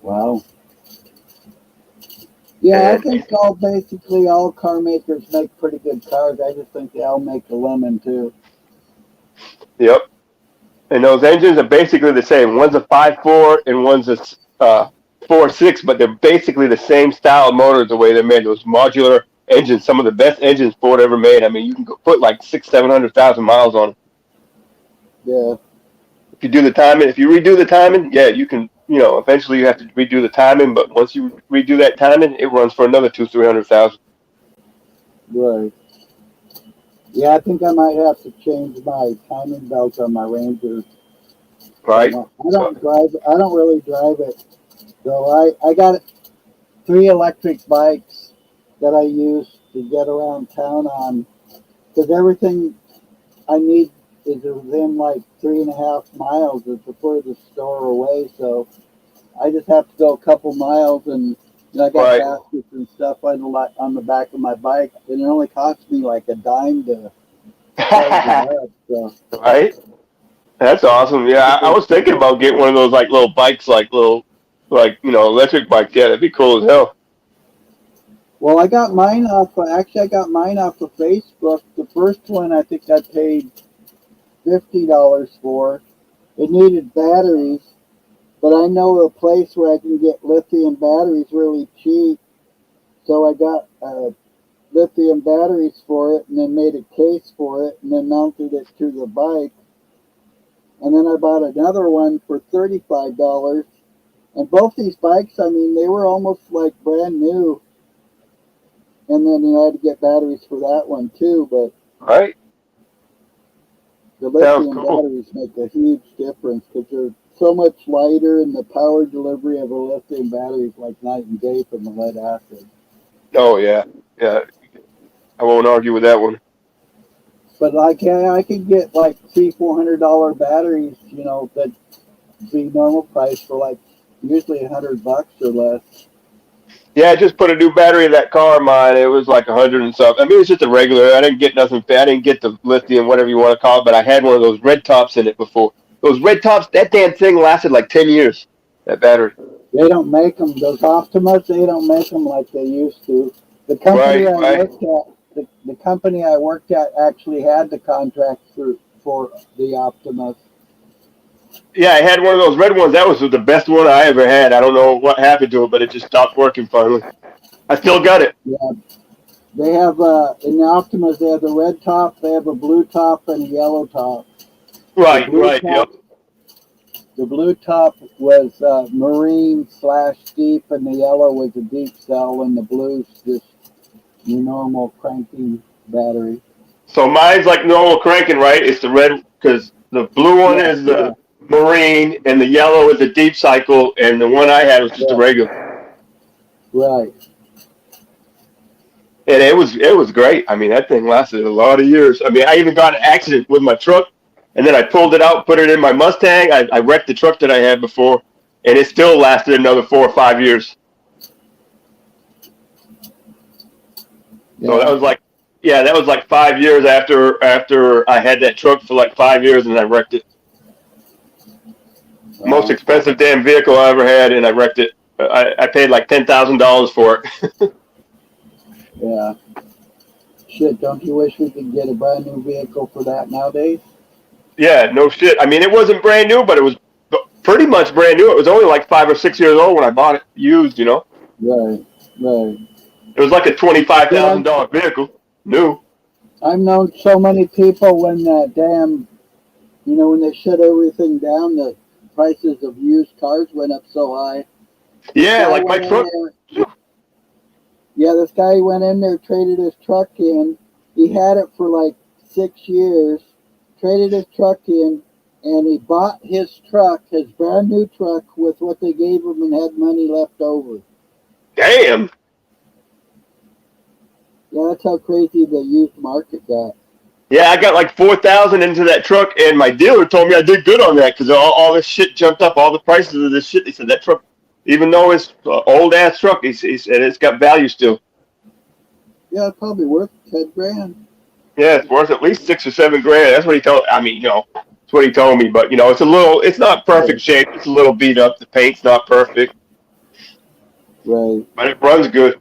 [SPEAKER 4] wow. Yeah, I think basically all car makers make pretty good cars. I just think they all make a lemon too.
[SPEAKER 5] Yep. And those engines are basically the same. One's a 5.4 and one's a 4.6, but they're basically the same style of motors the way they're made. Those modular engines, some of the best engines Ford ever made. I mean, you can put like 600,000-700,000 miles on them.
[SPEAKER 4] Yeah.
[SPEAKER 5] If you do the timing, if you redo the timing, yeah, you can. Eventually you have to redo the timing, but once you redo that timing, it runs for another 200,000-300,000.
[SPEAKER 4] Right. Yeah, I think I might have to change my timing belt on my Ranger.
[SPEAKER 5] Right.
[SPEAKER 4] I don't really drive it. So I got 3 electric bikes that I use to get around town on, because everything I need is within like 3.5 miles. It's the furthest store away, so I just have to go a couple miles, and I got
[SPEAKER 5] Right.
[SPEAKER 4] baskets and stuff on the back of my bike, and it only costs me like a dime to charge it up. So
[SPEAKER 5] Right. That's awesome. Yeah, I was thinking about getting one of those like little bikes, electric bikes. Yeah, that'd be cool as hell.
[SPEAKER 4] well, I got mine off. Actually, I got mine off of Facebook. The first one I think I paid $50 for. It needed batteries, but I know a place where I can get lithium batteries really cheap. So I got lithium batteries for it, and then made a case for it, and then mounted it to the bike. And then I bought another one for $35. And both these bikes, I mean, they were almost like brand new. And then I had to get batteries for that one too. But
[SPEAKER 5] Right.
[SPEAKER 4] the
[SPEAKER 5] Sounds
[SPEAKER 4] lithium
[SPEAKER 5] cool.
[SPEAKER 4] batteries make a huge difference because they're so much lighter, and the power delivery of a lithium battery is like night and day from the lead acid.
[SPEAKER 5] Oh yeah, yeah. I won't argue with that one.
[SPEAKER 4] But I could get like $300-400 batteries, that be normal price for like usually $100 or less.
[SPEAKER 5] Yeah, I just put a new battery in that car of mine. It was like 100 and something. I mean, it's just a regular. I didn't get nothing. I didn't get the lithium, whatever you want to call it. But I had one of those red tops in it before. Those red tops, that damn thing lasted like 10 years. That battery.
[SPEAKER 4] They don't make them. Those Optimus, they don't make them like they used to. The company
[SPEAKER 5] Right,
[SPEAKER 4] I
[SPEAKER 5] right.
[SPEAKER 4] worked at, the company I worked at actually had the contract for the Optimus.
[SPEAKER 5] Yeah, I had one of those red ones. That was the best one I ever had. I don't know what happened to it, but it just stopped working finally. I still got it.
[SPEAKER 4] Yeah, they have in the Optimus they have the red top, they have a blue top, and a yellow top. The
[SPEAKER 5] Right,
[SPEAKER 4] blue
[SPEAKER 5] right. Yep.
[SPEAKER 4] top, the blue top was marine/deep, and the yellow was a deep cell, and the blue's just your normal cranking battery.
[SPEAKER 5] So mine's like normal cranking, right? It's the red because the blue one
[SPEAKER 4] Yeah,
[SPEAKER 5] is the marine and the yellow is the deep cycle, and the one I had was just a
[SPEAKER 4] yeah,
[SPEAKER 5] regular.
[SPEAKER 4] right.
[SPEAKER 5] And it was great. I mean, that thing lasted a lot of years. I mean, I even got in an accident with my truck, and then I pulled it out, put it in my Mustang. I wrecked the truck that I had before, and it still lasted another 4 or 5 years. So
[SPEAKER 4] Yeah.
[SPEAKER 5] that was like 5 years after I had that truck for like 5 years, and I wrecked it. Most
[SPEAKER 4] Wow.
[SPEAKER 5] expensive damn vehicle I ever had, and I wrecked it. I paid like $10,000 for it.
[SPEAKER 4] Yeah. Shit, don't you wish we could get a brand new vehicle for that nowadays?
[SPEAKER 5] Yeah, no shit. I mean, it wasn't brand new, but it was pretty much brand new. It was only like 5 or 6 years old when I bought it used.
[SPEAKER 4] Right. Right.
[SPEAKER 5] It was like a $25,000
[SPEAKER 4] Yeah.
[SPEAKER 5] vehicle. new.
[SPEAKER 4] I've known so many people when that damn, when they shut everything down, the prices of used cars went up so high. This
[SPEAKER 5] Yeah,
[SPEAKER 4] guy
[SPEAKER 5] like my
[SPEAKER 4] went in
[SPEAKER 5] truck.
[SPEAKER 4] there. Yeah, this guy went in there, traded his truck in. He had it for like 6 years, traded his truck in, and he bought his truck, his brand new truck, with what they gave him and had money left over.
[SPEAKER 5] Damn.
[SPEAKER 4] Yeah, that's how crazy the used market got.
[SPEAKER 5] Yeah, I got like 4,000 into that truck, and my dealer told me I did good on that because all this shit jumped up. All the prices of this shit. He said that truck, even though it's old ass truck, he said it's got value still.
[SPEAKER 4] Yeah, it's probably worth 10 grand.
[SPEAKER 5] Yeah, it's worth at least 6 or 7 grand. That's what he told. I mean, that's what he told me. But it's not perfect
[SPEAKER 4] Right.
[SPEAKER 5] shape. It's a little beat up. The paint's not perfect,
[SPEAKER 4] Right.
[SPEAKER 5] but it runs good.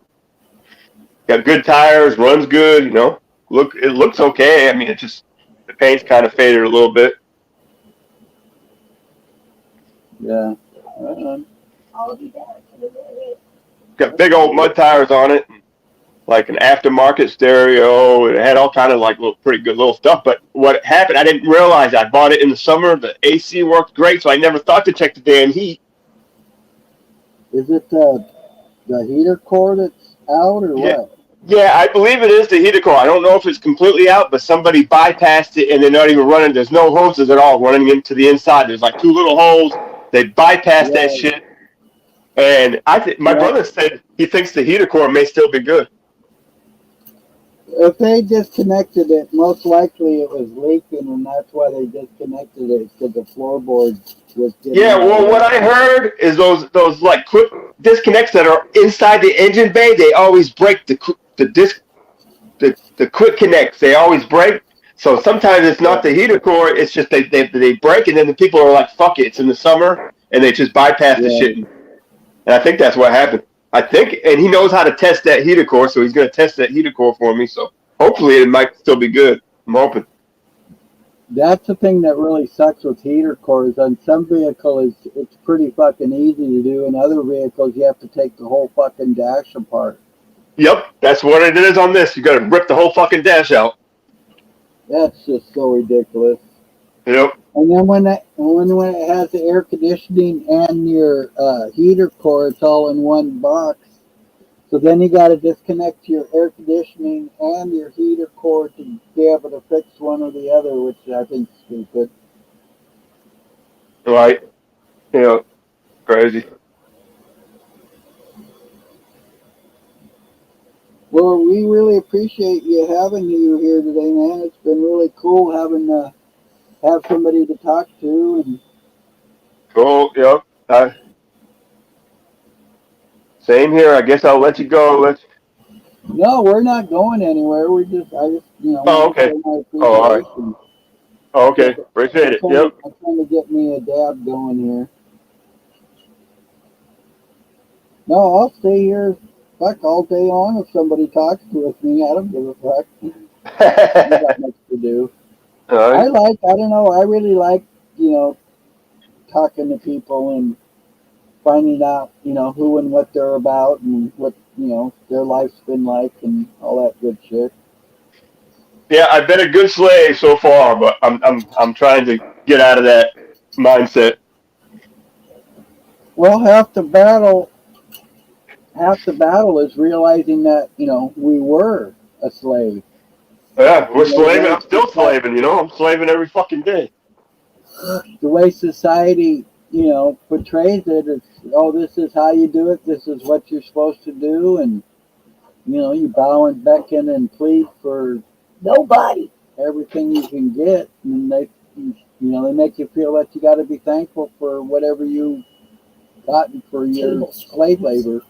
[SPEAKER 5] Got good tires, runs good. It looks okay. I mean, it just the paint's kind of faded a little bit.
[SPEAKER 4] Yeah.
[SPEAKER 5] Got big old mud tires on it, like an aftermarket stereo. It had all kind of like pretty good little stuff. But what happened, I didn't realize. I bought it in the summer. The AC worked great, so I never thought to check the damn heat.
[SPEAKER 4] Is it the heater core that's out or
[SPEAKER 5] Yeah,
[SPEAKER 4] what?
[SPEAKER 5] yeah, I believe it is the heater core. I don't know if it's completely out, but somebody bypassed it and they're not even running. There's no hoses at all running into the inside. There's like two little holes. They bypassed that
[SPEAKER 4] Right.
[SPEAKER 5] shit. And my
[SPEAKER 4] Yeah.
[SPEAKER 5] brother said he thinks the heater core may still be good.
[SPEAKER 4] If they disconnected it, most likely it was leaking, and that's why they disconnected it, because the floorboard was getting
[SPEAKER 5] Yeah, well, what I
[SPEAKER 4] all
[SPEAKER 5] heard is those like quick disconnects that are inside the engine bay. They always break the quick connects. They always break. So sometimes it's not
[SPEAKER 4] yeah.
[SPEAKER 5] the heater core. It's just they break, and then the people are like, "Fuck it, it's in the summer," and they just bypass the
[SPEAKER 4] Yeah.
[SPEAKER 5] shit. And I think that's what happened. I think, and he knows how to test that heater core, so he's going to test that heater core for me. So hopefully it might still be good. I'm hoping.
[SPEAKER 4] That's the thing that really sucks with heater cores. On some vehicles, it's pretty fucking easy to do. In other vehicles, you have to take the whole fucking dash apart.
[SPEAKER 5] Yep, that's what it is on this. You got to rip the whole fucking dash out.
[SPEAKER 4] That's just so ridiculous.
[SPEAKER 5] Yep.
[SPEAKER 4] And then when it has the air conditioning and your heater core, it's all in one box. So then you got to disconnect your air conditioning and your heater core to be able to fix one or the other, which I think is stupid.
[SPEAKER 5] Right. Yeah. Crazy.
[SPEAKER 4] Well, we really appreciate you having you here today, man. It's been really cool having have somebody to talk to. And
[SPEAKER 5] Cool. Yep. Same here. I guess I'll let you go.
[SPEAKER 4] no, we're not going anywhere. I just
[SPEAKER 5] Oh,
[SPEAKER 4] want to
[SPEAKER 5] okay.
[SPEAKER 4] show my
[SPEAKER 5] Oh, all right.
[SPEAKER 4] appreciation.
[SPEAKER 5] Oh,
[SPEAKER 4] Yeah,
[SPEAKER 5] okay. Appreciate it. Yep.
[SPEAKER 4] I'm trying to get me a dab going here. No, I'll stay here, fuck, all day long if somebody talks with me. I don't give a fuck. I got much to do.
[SPEAKER 5] All
[SPEAKER 4] I
[SPEAKER 5] right.
[SPEAKER 4] don't know, I really like, talking to people and finding out, who and what they're about and what, their life's been like and all that good shit.
[SPEAKER 5] Yeah, I've been a good slave so far, but I'm trying to get out of that mindset.
[SPEAKER 4] Well, half the battle is realizing that, we were a slave.
[SPEAKER 5] Yeah, we're
[SPEAKER 4] The
[SPEAKER 5] slaving.
[SPEAKER 4] way
[SPEAKER 5] I'm still slaving. I'm slaving every fucking day.
[SPEAKER 4] the way society, portrays it, it's, oh, this is how you do it. This is what you're supposed to do. And, you bow and beckon and plead for nobody, everything you can get. And they make you feel that you got to be thankful for whatever you gotten for your slave labor.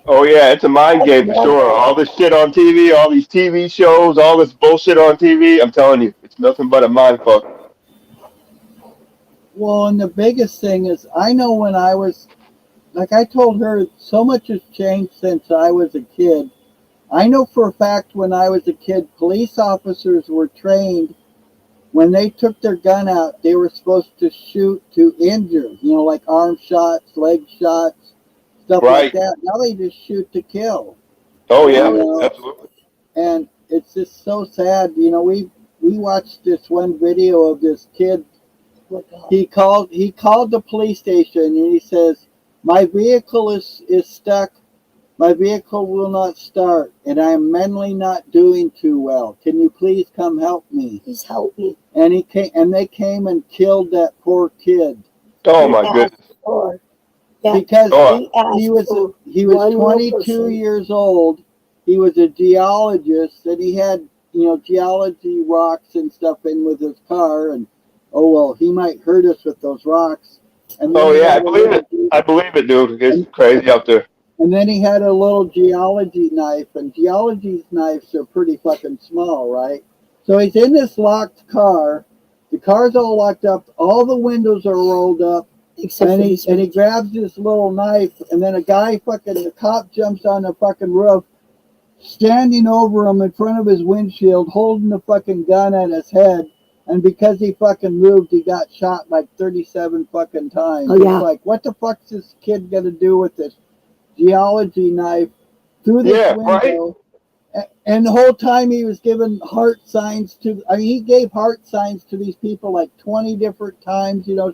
[SPEAKER 5] Oh yeah, it's a mind game for sure. All this shit on TV, all these TV shows, all this bullshit on TV. I'm telling you, it's nothing but a mind fuck.
[SPEAKER 4] Well, and the biggest thing is, I know when I was, like I told her, so much has changed since I was a kid. I know for a fact when I was a kid, police officers were trained when they took their gun out, they were supposed to shoot to injure, like arm shots, leg shots, stuff like
[SPEAKER 5] Right.
[SPEAKER 4] that. Now they just shoot to kill.
[SPEAKER 5] Oh yeah,
[SPEAKER 4] You know,
[SPEAKER 5] absolutely.
[SPEAKER 4] and it's just so sad. You know, we watched this one video of this kid. He called the police station and he says, "My vehicle is stuck. My vehicle will not start, and I am mentally not doing too well. Can you please come help me?"
[SPEAKER 3] Please help me.
[SPEAKER 4] And he came, and they came and killed that poor kid.
[SPEAKER 5] Oh
[SPEAKER 3] He
[SPEAKER 5] my
[SPEAKER 3] asked
[SPEAKER 5] goodness.
[SPEAKER 3] for, yeah,
[SPEAKER 4] Because
[SPEAKER 5] Oh,
[SPEAKER 3] he asked for
[SPEAKER 4] he was
[SPEAKER 3] one little
[SPEAKER 4] 22
[SPEAKER 3] person.
[SPEAKER 4] years old. He was a geologist, and he had, you know, geology rocks and stuff in with his car. And oh well, he might hurt us with those rocks. And then
[SPEAKER 5] oh
[SPEAKER 4] he
[SPEAKER 5] yeah, I
[SPEAKER 4] had a
[SPEAKER 5] believe
[SPEAKER 4] little,
[SPEAKER 5] it. I believe it, dude. It's
[SPEAKER 4] and,
[SPEAKER 5] crazy out there.
[SPEAKER 4] and then he had a little geology knife, and geology knives are pretty fucking small, right? So he's in this locked car. The car's all locked up. All the windows are rolled up.
[SPEAKER 3] Except
[SPEAKER 4] And
[SPEAKER 3] for
[SPEAKER 4] he
[SPEAKER 3] this
[SPEAKER 4] and he
[SPEAKER 3] one.
[SPEAKER 4] grabs this little knife, and then the cop jumps on the fucking roof, standing over him in front of his windshield, holding the fucking gun at his head. And because he fucking moved, he got shot like 37 fucking times.
[SPEAKER 3] Oh, yeah.
[SPEAKER 4] It's like, what the fuck's this kid gonna do with this geology knife through this
[SPEAKER 5] Yeah, right.
[SPEAKER 4] window? And the whole time he was giving heart signs to, I mean, he gave heart signs to these people like 20 different times, you know.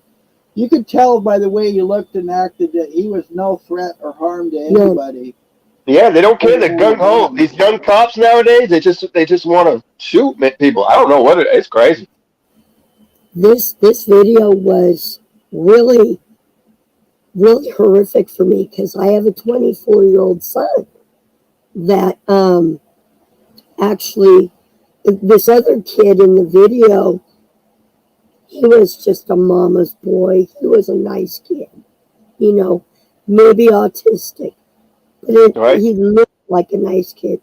[SPEAKER 4] You could tell by the way he looked and acted that he was no threat or harm to anybody.
[SPEAKER 5] Yeah, they don't
[SPEAKER 4] Other
[SPEAKER 5] care. They're
[SPEAKER 4] than the
[SPEAKER 5] gung ho.
[SPEAKER 4] gun.
[SPEAKER 5] These young cops nowadays, they just want to shoot people. I don't know what it's crazy.
[SPEAKER 3] This video was really, really horrific for me because I have a 24-year-old son that actually, this other kid in the video, he was just a mama's boy. He was a nice kid, you know, maybe autistic, but
[SPEAKER 5] Right.
[SPEAKER 3] he looked like a nice kid.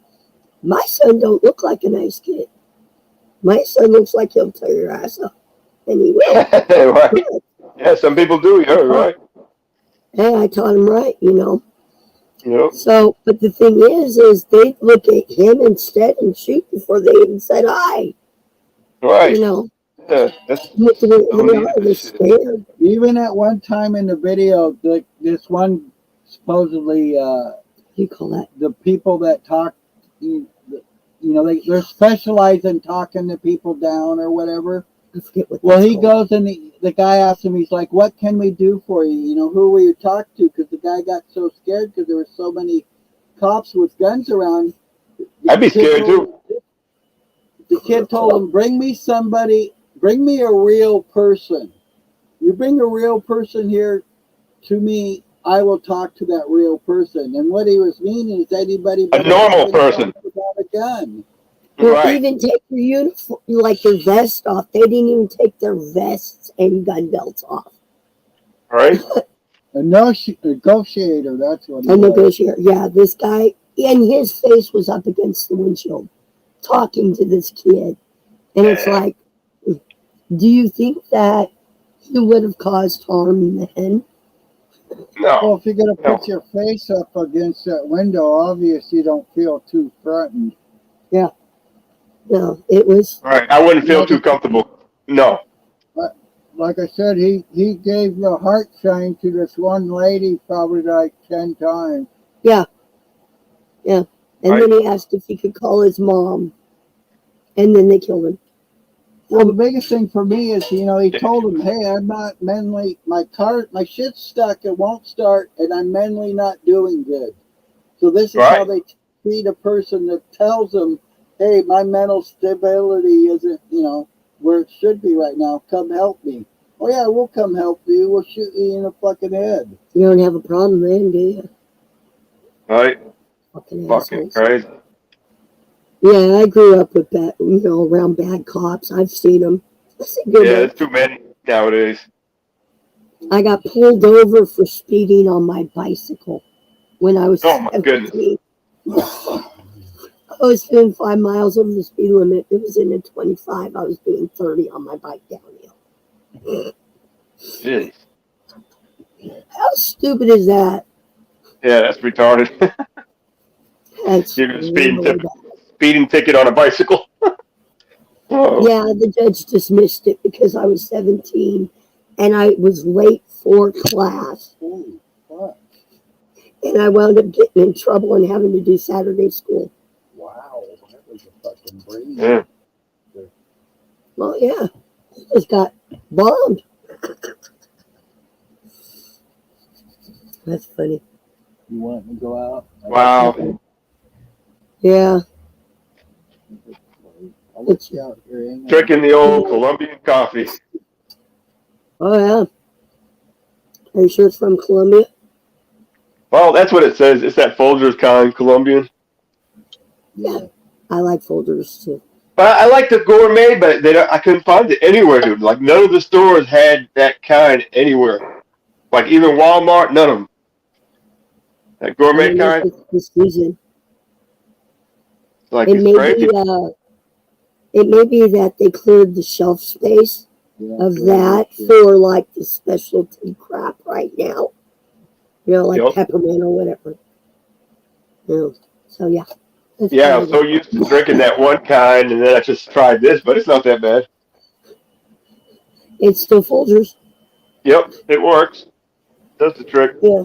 [SPEAKER 3] My son don't look like a nice kid. My son looks like he'll tear your ass up, and he will.
[SPEAKER 5] Right. Yeah, some people do. You're right.
[SPEAKER 3] Hey, I taught him right, you know.
[SPEAKER 5] Yep.
[SPEAKER 3] So, but the thing is they look at him instead and shoot before they even said hi.
[SPEAKER 5] Right.
[SPEAKER 3] You know,
[SPEAKER 5] Yeah, that's
[SPEAKER 3] they're
[SPEAKER 5] shit.
[SPEAKER 3] scared.
[SPEAKER 4] Even at one time in the video, this one supposedly,
[SPEAKER 3] What do you call that?
[SPEAKER 4] the people that talk, you know, they're specialized in talking to people down or whatever.
[SPEAKER 3] I forget what.
[SPEAKER 4] Well,
[SPEAKER 3] that's
[SPEAKER 4] he
[SPEAKER 3] called.
[SPEAKER 4] goes and the guy asks him, he's like, "What can we do for you? You know, who will you talk to?" Because the guy got so scared because there were so many cops with guns around.
[SPEAKER 5] I'd be scared too.
[SPEAKER 4] The kid told him, "Bring me somebody, bring me a real person. You bring a real person here to me, I will talk to that real person." And what he was meaning is anybody
[SPEAKER 5] A
[SPEAKER 4] but a
[SPEAKER 5] normal
[SPEAKER 4] fucking
[SPEAKER 5] person.
[SPEAKER 4] cop without a gun.
[SPEAKER 3] Or
[SPEAKER 5] Right.
[SPEAKER 3] even take their uniform, like their vest off. They didn't even take their vests and gun belts off.
[SPEAKER 5] Right.
[SPEAKER 4] A negotiator, that's what he
[SPEAKER 3] A
[SPEAKER 4] was.
[SPEAKER 3] negotiator. Yeah, this guy, and his face was up against the windshield, talking to this kid, and it's
[SPEAKER 5] Yeah.
[SPEAKER 3] like, do you think that he would have caused harm then?
[SPEAKER 5] No.
[SPEAKER 4] Well, if you're going to
[SPEAKER 5] No.
[SPEAKER 4] put your face up against that window, obviously you don't feel too threatened.
[SPEAKER 3] No, it was.
[SPEAKER 5] Right. I wouldn't feel
[SPEAKER 4] Like,
[SPEAKER 5] too comfortable. No.
[SPEAKER 4] like I said, he gave the heart sign to this one lady probably like 10 times.
[SPEAKER 3] Yeah. And
[SPEAKER 5] Right.
[SPEAKER 3] then he asked if he could call his mom, and then they killed him.
[SPEAKER 4] Well, the biggest thing for me is, you know, he told him, "Hey, I'm not mentally, my shit's stuck, it won't start, and I'm mentally not doing good." So this is how
[SPEAKER 5] Right.
[SPEAKER 4] they treat a person that tells them, "Hey, my mental stability isn't, you know, where it should be right now. Come help me." "Oh yeah, we'll come help you. We'll shoot you in the fucking head."
[SPEAKER 3] You don't have a problem then, do you?
[SPEAKER 5] Right.
[SPEAKER 3] Fucking
[SPEAKER 5] Fucking
[SPEAKER 3] assholes.
[SPEAKER 5] crazy.
[SPEAKER 3] Yeah, I grew up with that, you know, around bad cops. I've seen them. I see good
[SPEAKER 5] Yeah,
[SPEAKER 3] ones.
[SPEAKER 5] there's too many nowadays.
[SPEAKER 3] I got pulled over for speeding on my bicycle when I was
[SPEAKER 5] Oh my goodness.
[SPEAKER 3] 17. I was doing 5 miles over the speed limit. It was in a 25. I was doing 30 on my bike downhill.
[SPEAKER 5] Jeez.
[SPEAKER 3] How stupid is that?
[SPEAKER 5] Yeah, that's retarded.
[SPEAKER 3] That's
[SPEAKER 5] Give you a
[SPEAKER 3] really bad.
[SPEAKER 5] speeding ticket on a bicycle. Oh.
[SPEAKER 3] Yeah, the judge dismissed it because I was 17 and I was late for class.
[SPEAKER 4] Holy fuck.
[SPEAKER 3] And I wound up getting in trouble and having to do Saturday school.
[SPEAKER 4] Wow, that was a fucking brain.
[SPEAKER 5] Yeah.
[SPEAKER 3] Well, yeah, he just got bombed. That's funny.
[SPEAKER 4] You want me to go out?
[SPEAKER 5] Wow.
[SPEAKER 3] Yeah.
[SPEAKER 4] I'll let you out here. Hang on.
[SPEAKER 5] Drinking the old Colombian coffee.
[SPEAKER 3] Oh, yeah. Are you sure it's from Colombia?
[SPEAKER 5] Well, that's what it says. It's that Folgers kind, Colombian.
[SPEAKER 3] Yeah. I like Folgers too.
[SPEAKER 5] But I like the gourmet, but I couldn't find it anywhere, dude. Like, none of the stores had that kind anywhere. Like, even Walmart, none of them. That gourmet kind.
[SPEAKER 3] It's this season.
[SPEAKER 5] Like,
[SPEAKER 3] It
[SPEAKER 5] it's
[SPEAKER 3] may
[SPEAKER 5] crazy.
[SPEAKER 3] be, it may be that they cleared the shelf space of that for like the specialty crap right now. You know, like peppermint or whatever. So yeah.
[SPEAKER 5] Yeah, I was so used to drinking that one kind, and then I just tried this, but it's not that bad.
[SPEAKER 3] It's still Folgers.
[SPEAKER 5] Yep, it works. Does the trick.
[SPEAKER 3] Yeah.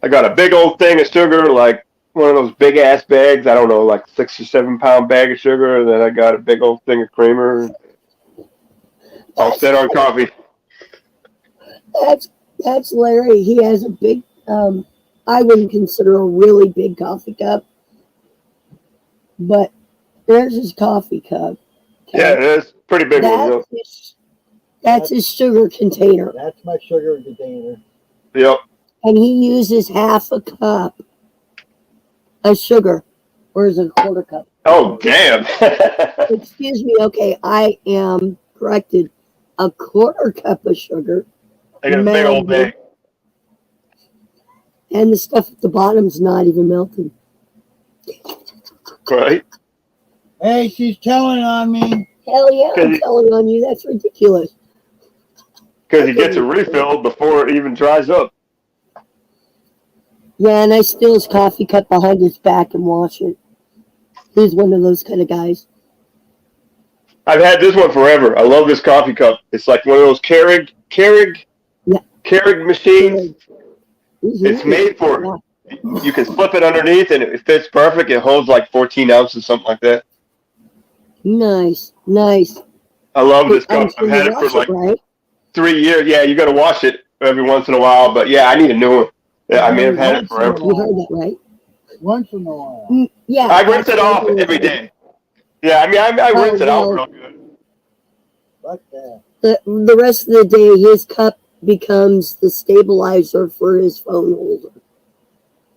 [SPEAKER 5] I got a big old thing of sugar, like one of those big ass bags. I don't know, like 6 or 7 pound bag of sugar, and then I got a big old thing of creamer. All set on coffee.
[SPEAKER 3] That's Larry. He has a big. I wouldn't consider a really big coffee cup, but there's his coffee cup. Okay?
[SPEAKER 5] Yeah, it is. Pretty big one.
[SPEAKER 3] That's his sugar container.
[SPEAKER 4] That's my sugar container.
[SPEAKER 5] Yep.
[SPEAKER 3] And he uses half a cup of sugar, or is it a quarter cup?
[SPEAKER 5] Oh, damn.
[SPEAKER 3] Excuse me. Okay, I am corrected. A quarter cup of sugar.
[SPEAKER 5] I got a big old bag.
[SPEAKER 3] And the stuff at the bottom's not even melted.
[SPEAKER 5] Right.
[SPEAKER 4] Hey, she's telling on me.
[SPEAKER 3] Hell yeah, I'm telling on you. That's ridiculous.
[SPEAKER 5] Because he gets it refilled before it even dries up.
[SPEAKER 3] Yeah, and I steal his coffee cup behind his back and wash it. He's one of those kind of guys.
[SPEAKER 5] I've had this one forever. I love this coffee cup. It's like one of those Keurig machines.
[SPEAKER 3] Mm-hmm.
[SPEAKER 5] It's made for it. You can flip it underneath and it fits perfect. It holds like 14 ounces, something like that.
[SPEAKER 3] Nice.
[SPEAKER 5] I love this cup.
[SPEAKER 3] Sure
[SPEAKER 5] I've had it for like
[SPEAKER 3] right?
[SPEAKER 5] 3 years. Yeah, you got to wash it every once in a while. But yeah, I need a new one. Yeah, I mean, I've had it forever.
[SPEAKER 3] You heard that right?
[SPEAKER 4] Once in a while.
[SPEAKER 3] Yeah.
[SPEAKER 5] I rinse it off every day. Yeah, I mean, I rinse it out real good.
[SPEAKER 4] Fuck that.
[SPEAKER 3] The rest of the day, his cup becomes the stabilizer for his phone holder.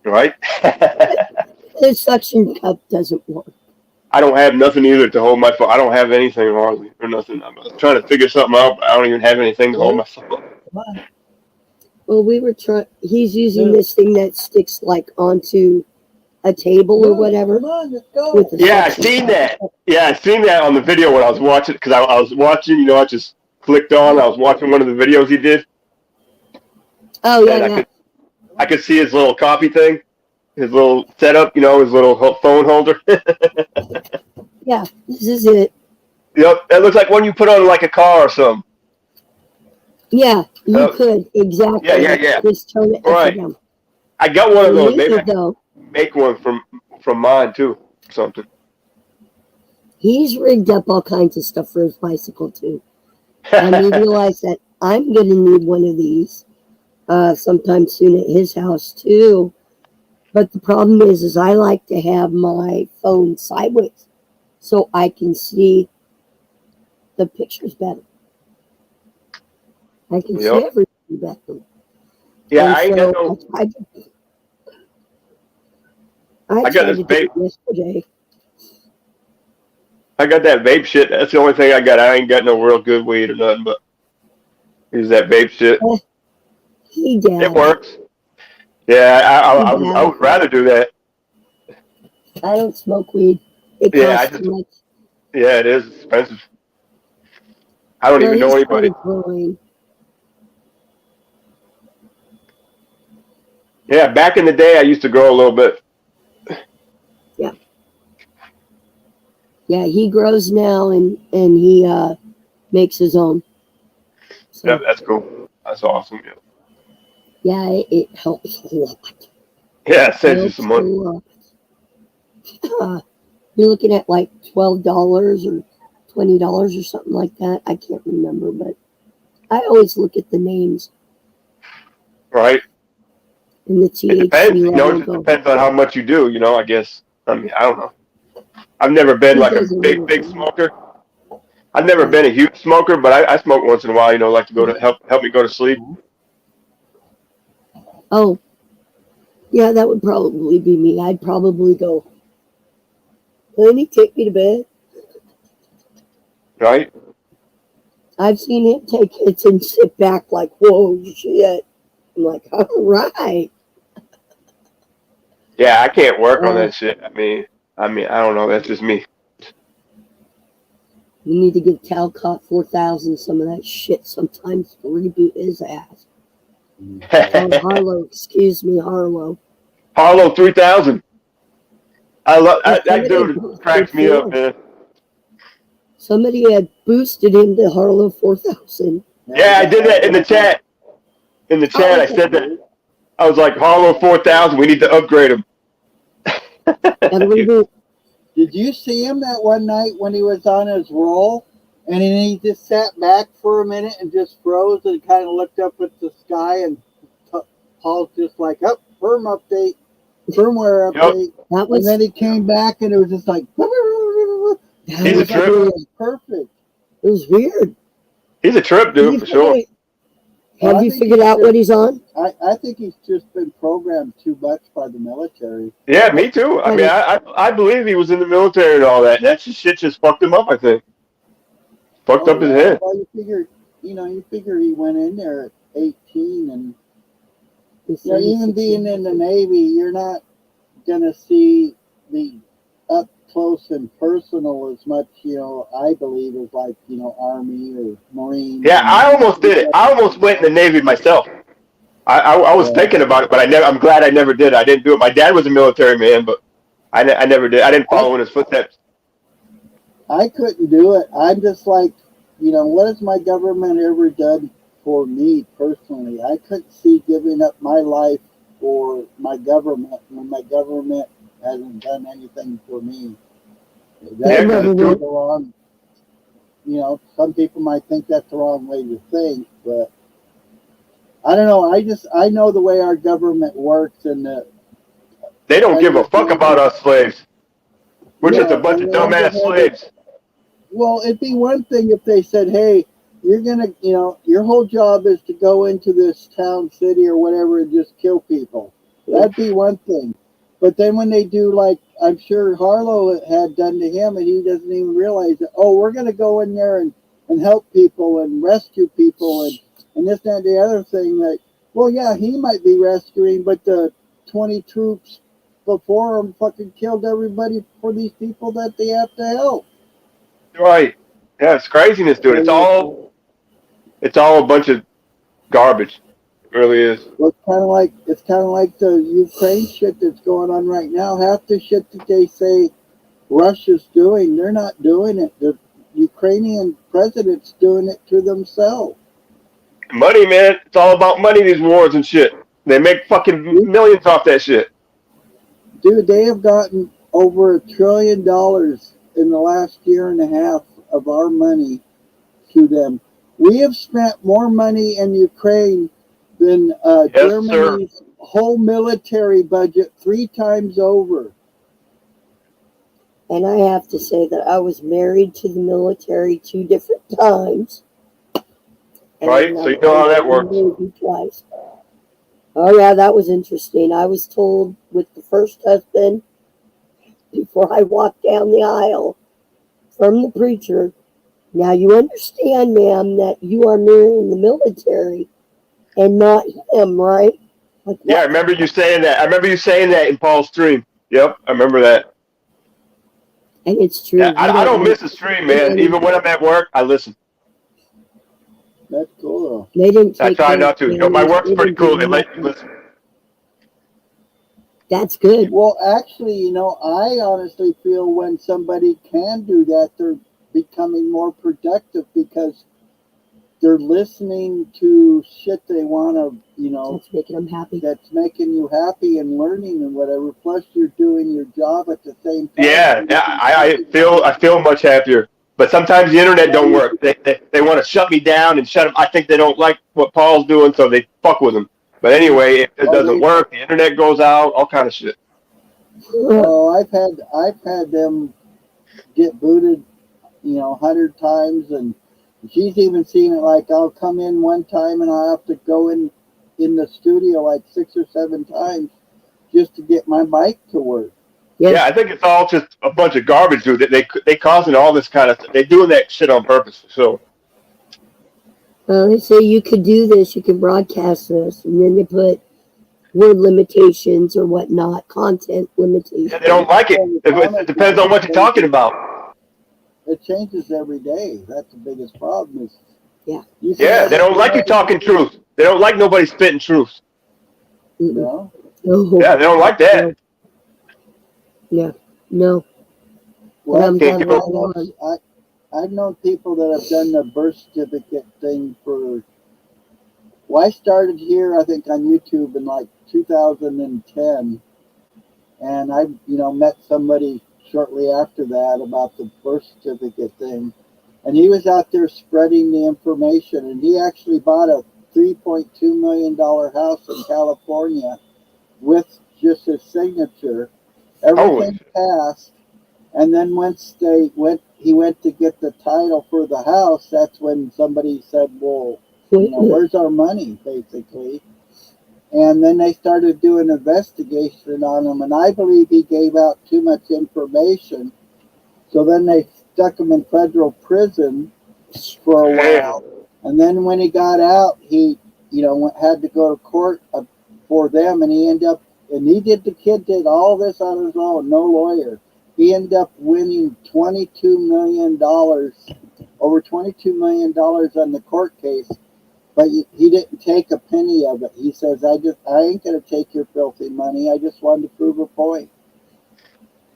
[SPEAKER 5] Right?
[SPEAKER 3] His suction cup doesn't work.
[SPEAKER 5] I don't have nothing either to hold my phone. I don't have anything hardly or nothing. I'm trying to figure something out, but I don't even have anything to hold my phone.
[SPEAKER 4] Come on.
[SPEAKER 3] Well, we were trying. He's using this thing that sticks like onto a table or whatever.
[SPEAKER 4] Come on, let's go.
[SPEAKER 5] Yeah, I've seen that. Yeah, I've seen that on the video when I was watching, because I was watching, you know, I just clicked on, I was watching one of the videos he did.
[SPEAKER 3] Oh, yeah,
[SPEAKER 5] I could see his little coffee thing, his little setup, you know, his little phone holder.
[SPEAKER 3] Yeah, this is it.
[SPEAKER 5] Yep, that looks like one you put on like a car or something.
[SPEAKER 3] Yeah, you could, exactly.
[SPEAKER 5] Yeah.
[SPEAKER 3] Just turn it
[SPEAKER 5] right.
[SPEAKER 3] down.
[SPEAKER 5] I got one of those. Maybe I can make one from mine too, or something.
[SPEAKER 3] He's rigged up all kinds of stuff for his bicycle too. And he realized that I'm going to need one of these sometime soon at his house too. But the problem is I like to have my phone sideways so I can see the pictures better. I can see everything better.
[SPEAKER 5] Yeah, I ain't got no.
[SPEAKER 3] I got this vape yesterday.
[SPEAKER 5] I got that vape shit. That's the only thing I got. I ain't got no real good weed or nothing, but use that vape shit. It works. Yeah, I would rather do that.
[SPEAKER 3] I don't smoke weed. It costs too much.
[SPEAKER 5] Yeah, it is expensive. I don't even know anybody. Yeah, back in the day, I used to grow a little bit.
[SPEAKER 3] Yeah. Yeah, he grows now, and he makes his own. So.
[SPEAKER 5] Yeah, that's cool. That's awesome. Yeah.
[SPEAKER 3] Yeah, it helps a lot.
[SPEAKER 5] Yeah, it saves you
[SPEAKER 3] Helps
[SPEAKER 5] some
[SPEAKER 3] a
[SPEAKER 5] money.
[SPEAKER 3] lot. You're looking at like $12 or $20 or something like that. I can't remember, but I always look at the names
[SPEAKER 5] Right.
[SPEAKER 3] and the
[SPEAKER 5] It
[SPEAKER 3] THC
[SPEAKER 5] depends. You know,
[SPEAKER 3] level
[SPEAKER 5] it
[SPEAKER 3] and
[SPEAKER 5] just
[SPEAKER 3] go,
[SPEAKER 5] depends on how much you do. You know, I guess. I mean, I don't know. I've never been
[SPEAKER 3] who
[SPEAKER 5] like a
[SPEAKER 3] does a little
[SPEAKER 5] big
[SPEAKER 3] thing?
[SPEAKER 5] smoker. I've never
[SPEAKER 3] Yeah.
[SPEAKER 5] been a huge smoker, but I smoke once in a while. You know, like to go to help me go to sleep.
[SPEAKER 3] Oh, yeah, that would probably be me. I'd probably go, honey, take me to bed.
[SPEAKER 5] Right.
[SPEAKER 3] I've seen him take hits and sit back like, whoa, shit. I'm like, all right.
[SPEAKER 5] Yeah, I can't work on
[SPEAKER 3] Uh,
[SPEAKER 5] that shit. I mean, I don't know. That's just me.
[SPEAKER 3] you need to give Talcott 4000 some of that shit sometimes to reboot his ass. Or Harlow, excuse me, Harlow.
[SPEAKER 5] Harlow 3000. I love
[SPEAKER 3] Yeah,
[SPEAKER 5] that
[SPEAKER 3] somebody had
[SPEAKER 5] dude.
[SPEAKER 3] boosted
[SPEAKER 5] Cracks me up,
[SPEAKER 3] four.
[SPEAKER 5] man.
[SPEAKER 3] Somebody had boosted him to Harlow 4000.
[SPEAKER 5] Yeah, I did that in the chat. In the chat,
[SPEAKER 3] Oh,
[SPEAKER 5] I
[SPEAKER 3] okay.
[SPEAKER 5] said that. I was like, Harlow 4000. We need to upgrade him.
[SPEAKER 3] Gotta reboot.
[SPEAKER 4] Did you see him that one night when he was on his roll? And then he just sat back for a minute and just froze and kind of looked up at the sky. And Paul's just like, oh, firmware
[SPEAKER 5] Yep.
[SPEAKER 4] update.
[SPEAKER 3] That
[SPEAKER 4] And
[SPEAKER 3] was
[SPEAKER 4] then he came back and it was just like,
[SPEAKER 3] that
[SPEAKER 5] He's a
[SPEAKER 3] was
[SPEAKER 5] trip.
[SPEAKER 4] it
[SPEAKER 3] weird.
[SPEAKER 4] was perfect.
[SPEAKER 3] It was weird.
[SPEAKER 5] He's a trip,
[SPEAKER 3] Have
[SPEAKER 5] dude,
[SPEAKER 3] you
[SPEAKER 5] for sure.
[SPEAKER 3] figured, have
[SPEAKER 4] I
[SPEAKER 3] you
[SPEAKER 4] think
[SPEAKER 3] figured
[SPEAKER 4] he's
[SPEAKER 3] out
[SPEAKER 4] just,
[SPEAKER 3] what he's on?
[SPEAKER 4] I think he's just been programmed too much by the military.
[SPEAKER 5] Yeah, me too. I
[SPEAKER 3] By
[SPEAKER 5] mean,
[SPEAKER 3] the,
[SPEAKER 5] I believe he was in the military and all that. That shit just fucked him up. I think fucked
[SPEAKER 4] Oh
[SPEAKER 5] up his
[SPEAKER 4] yeah.
[SPEAKER 5] head.
[SPEAKER 4] Well, you figure he went in there at 18, and
[SPEAKER 3] the
[SPEAKER 4] even
[SPEAKER 3] 36
[SPEAKER 4] being in the Navy, you're not gonna see the up close and personal as much. I believe as like Army or Marines,
[SPEAKER 5] Yeah,
[SPEAKER 4] and
[SPEAKER 5] I almost did it. I almost went in the Navy myself. I was
[SPEAKER 4] yeah.
[SPEAKER 5] thinking about it, but I'm glad I never did. I didn't do it. My dad was a military man, but I never did. I didn't
[SPEAKER 4] I
[SPEAKER 5] follow in his footsteps.
[SPEAKER 4] I couldn't do it. I'm just like, what has my government ever done for me personally? I couldn't see giving up my life for my government when my government hasn't done anything for me.
[SPEAKER 3] they
[SPEAKER 5] Yeah,
[SPEAKER 4] That
[SPEAKER 5] because
[SPEAKER 3] never
[SPEAKER 5] it's
[SPEAKER 4] might be
[SPEAKER 3] will.
[SPEAKER 5] too.
[SPEAKER 4] the wrong, some people might think that's the wrong way to think, but I don't know. I know the way our government works and the
[SPEAKER 5] They don't
[SPEAKER 4] end
[SPEAKER 5] give
[SPEAKER 4] of
[SPEAKER 5] a
[SPEAKER 4] the
[SPEAKER 5] fuck
[SPEAKER 4] day.
[SPEAKER 5] about us slaves. We're just a
[SPEAKER 4] No,
[SPEAKER 5] bunch
[SPEAKER 4] and
[SPEAKER 5] of
[SPEAKER 4] the end of
[SPEAKER 5] dumbass
[SPEAKER 4] the
[SPEAKER 5] slaves.
[SPEAKER 4] well, it'd be one thing if they said, "Hey, you're gonna, your whole job is to go into this town, city, or whatever, and just kill people." That'd be one thing. But then when they do, like I'm sure Harlow had done to him, and he doesn't even realize it. Oh, we're gonna go in there and help people and rescue people and this that, and the other thing. That well, yeah, he might be rescuing, but the 20 troops before him fucking killed everybody for these people that they have to help.
[SPEAKER 5] Right. Yeah, it's craziness, dude.
[SPEAKER 4] So you
[SPEAKER 5] It's all a bunch of garbage. It really is.
[SPEAKER 4] well, it's kind of like the Ukraine shit that's going on right now. Half the shit that they say Russia's doing, they're not doing it. The Ukrainian president's doing it to themselves.
[SPEAKER 5] Money, man. It's all about money, these wars and shit. They make fucking millions off that shit.
[SPEAKER 4] Dude, they have gotten over $1 trillion in the last year and a half of our money to them. We have spent more money in Ukraine than
[SPEAKER 5] Yes, sir.
[SPEAKER 4] Germany's whole military budget 3 times over.
[SPEAKER 3] And I have to say that I was married to the military 2 different times.
[SPEAKER 5] Right?
[SPEAKER 3] And
[SPEAKER 5] So
[SPEAKER 3] I've
[SPEAKER 5] you know
[SPEAKER 3] been
[SPEAKER 5] how that
[SPEAKER 3] in the
[SPEAKER 5] works.
[SPEAKER 3] Navy twice. Oh, yeah, that was interesting. I was told with the first husband, before I walked down the aisle from the preacher, now you understand, ma'am, that you are marrying the military and not him, right? Like,
[SPEAKER 5] Yeah, I
[SPEAKER 3] what?
[SPEAKER 5] remember you saying that. I remember you saying that in Paul's stream. Yep, I remember that.
[SPEAKER 3] And it's
[SPEAKER 5] Yeah,
[SPEAKER 3] true. We
[SPEAKER 5] I
[SPEAKER 3] don't
[SPEAKER 5] don't
[SPEAKER 3] make
[SPEAKER 5] miss a stream,
[SPEAKER 3] very
[SPEAKER 5] man.
[SPEAKER 3] many.
[SPEAKER 5] Even when I'm at work, I listen.
[SPEAKER 4] That's cool.
[SPEAKER 3] They didn't
[SPEAKER 5] I
[SPEAKER 3] take
[SPEAKER 5] try
[SPEAKER 3] those
[SPEAKER 5] not to. You know, my
[SPEAKER 3] names.
[SPEAKER 5] work's
[SPEAKER 3] They
[SPEAKER 5] pretty
[SPEAKER 3] didn't do
[SPEAKER 5] cool. They let you
[SPEAKER 3] nothing.
[SPEAKER 5] listen.
[SPEAKER 3] That's good.
[SPEAKER 4] Well, actually, I honestly feel when somebody can do that, they're becoming more productive because they're listening to shit they want to, you know,
[SPEAKER 3] That's making them happy.
[SPEAKER 4] That's making you happy and learning and whatever. Plus, you're doing your job at the same time.
[SPEAKER 5] Yeah, I feel much happier. But sometimes the internet don't work. They want to shut me down and shut them. I think they don't like what Paul's doing, so they fuck with him. But anyway, if it doesn't work, the internet goes out, all kind of shit.
[SPEAKER 4] Oh, I've had them get booted, you know, 100 times, and she's even seen it. Like I'll come in one time and I have to go in the studio like 6 or 7 times just to get my mic to work.
[SPEAKER 5] Yeah, I think it's all just a bunch of garbage, dude. They causing all this kind of stuff. They're doing that shit on purpose for sure.
[SPEAKER 3] Well, they say you could do this, you can broadcast this, and then they put word limitations or whatnot, content limitations.
[SPEAKER 5] Yeah, they don't like it. It depends on what you're talking about.
[SPEAKER 4] It changes every day. That's the biggest problem. Is
[SPEAKER 5] yeah, they don't like you talking truth. They don't like nobody spitting truth.
[SPEAKER 4] No.
[SPEAKER 5] Yeah, they don't like that.
[SPEAKER 3] Yeah, no.
[SPEAKER 4] Well, I've known people that have done the birth certificate thing for. Well, I started here, I think, on YouTube in like 2010, and I, you know, met somebody shortly after that about the birth certificate thing, and he was out there spreading the information, and he actually bought a $3.2 million house in California with just his signature. Everything passed, and then once he went to get the title for the house. That's when somebody said, "Well, you know, where's our money?" Basically, and then they started doing an investigation on him, and I believe he gave out too much information. So then they stuck him in federal prison for a while, and then when he got out, he, you know, had to go to court for them, and he ended up. And the kid did all this on his own, no lawyer. He ended up winning $22 million, over $22 million on the court case, but he didn't take a penny of it. He says, I ain't going to take your filthy money. I just wanted to prove a point.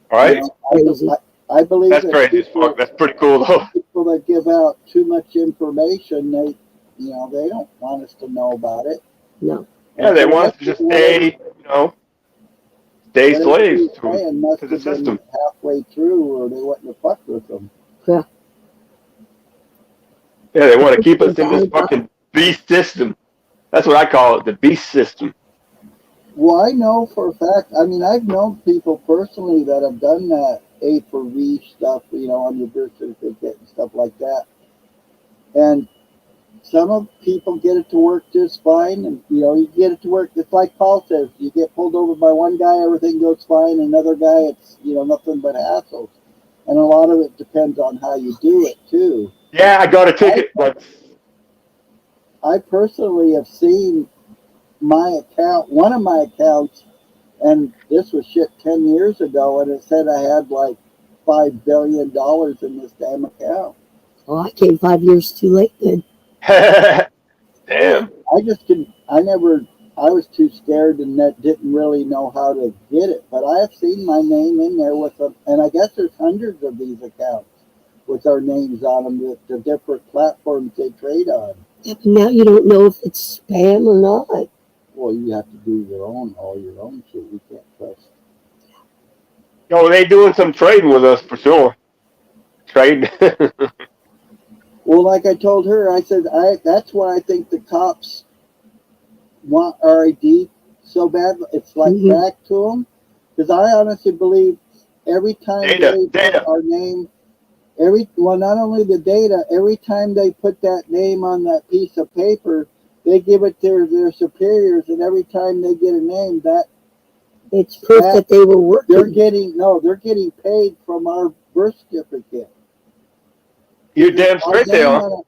[SPEAKER 5] All right.
[SPEAKER 4] You know, I believe
[SPEAKER 5] that's crazy as fuck. That's pretty cool, though.
[SPEAKER 4] People that give out too much information, they don't want us to know about it.
[SPEAKER 3] No.
[SPEAKER 5] Yeah, they want us to just stay, you know, stay slaves to the system.
[SPEAKER 4] Halfway through, or they wouldn't have fucked with them.
[SPEAKER 3] Yeah.
[SPEAKER 5] Yeah, they want to keep us in this fucking beast system. That's what I call it, the beast system.
[SPEAKER 4] Well, I know for a fact. I mean, I've known people personally that have done that A for V stuff, you know, on your birth certificate and stuff like that. And some of people get it to work just fine, and you know, you get it to work. It's like Paul says: you get pulled over by one guy, everything goes fine. Another guy, it's, you know, nothing but hassles. And a lot of it depends on how you do it too.
[SPEAKER 5] Yeah, I got a ticket.
[SPEAKER 4] I personally have seen my account, one of my accounts, and this was shit 10 years ago, and it said I had like $5 billion in this damn account.
[SPEAKER 3] Oh, I came 5 years too late then.
[SPEAKER 5] Damn.
[SPEAKER 4] I was too scared and didn't really know how to get it, but I have seen my name in there with them, and I guess there's hundreds of these accounts with our names on them, the different platforms they trade on.
[SPEAKER 3] Yeah, but now you don't know if it's spam or not.
[SPEAKER 4] Well, you have to do all your own shit. You can't trust.
[SPEAKER 5] Yo, they doing some trading with us for sure. Trading.
[SPEAKER 4] Well, like I told her, I said, that's why I think the cops want our ID so bad. It's like back to them. Because I honestly believe every time they put our name, not only the data, every time they put that name on that piece of paper, they give it to their superiors, and every time they get a name,
[SPEAKER 3] it's proof that they were working.
[SPEAKER 4] They're getting paid from our birth certificate.
[SPEAKER 5] You're damn straight they are.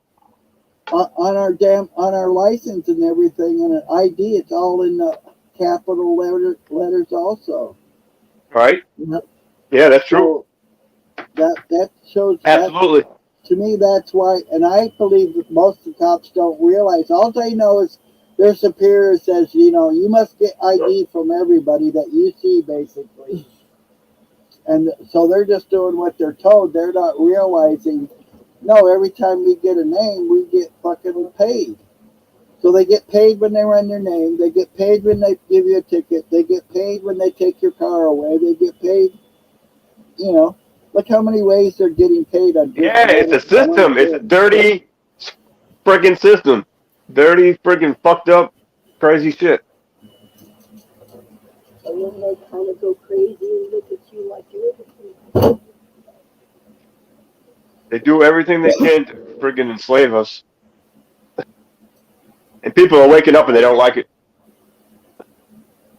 [SPEAKER 4] On our license and everything, and an ID, it's all in the capital letters also.
[SPEAKER 5] Right.
[SPEAKER 3] Yep.
[SPEAKER 5] Yeah, that's true.
[SPEAKER 4] So that shows.
[SPEAKER 5] Absolutely.
[SPEAKER 4] To me, that's why, and I believe that most of the cops don't realize. All they know is their superior says, you know, you must get ID from everybody that you see, basically. And so they're just doing what they're told. They're not realizing No, every time we get a name, we get fucking paid. So they get paid when they run your name. They get paid when they give you a ticket. They get paid when they take your car away. They get paid, you know. Look how many ways they're getting paid on just
[SPEAKER 5] Yeah, it's a
[SPEAKER 4] one
[SPEAKER 5] system. It's a
[SPEAKER 4] thing.
[SPEAKER 5] dirty friggin' system. Dirty, friggin' fucked up, crazy shit.
[SPEAKER 3] And then they kind of go crazy and look at you like you're the
[SPEAKER 5] They do everything they can to friggin' enslave us. And people are waking up and they don't like it.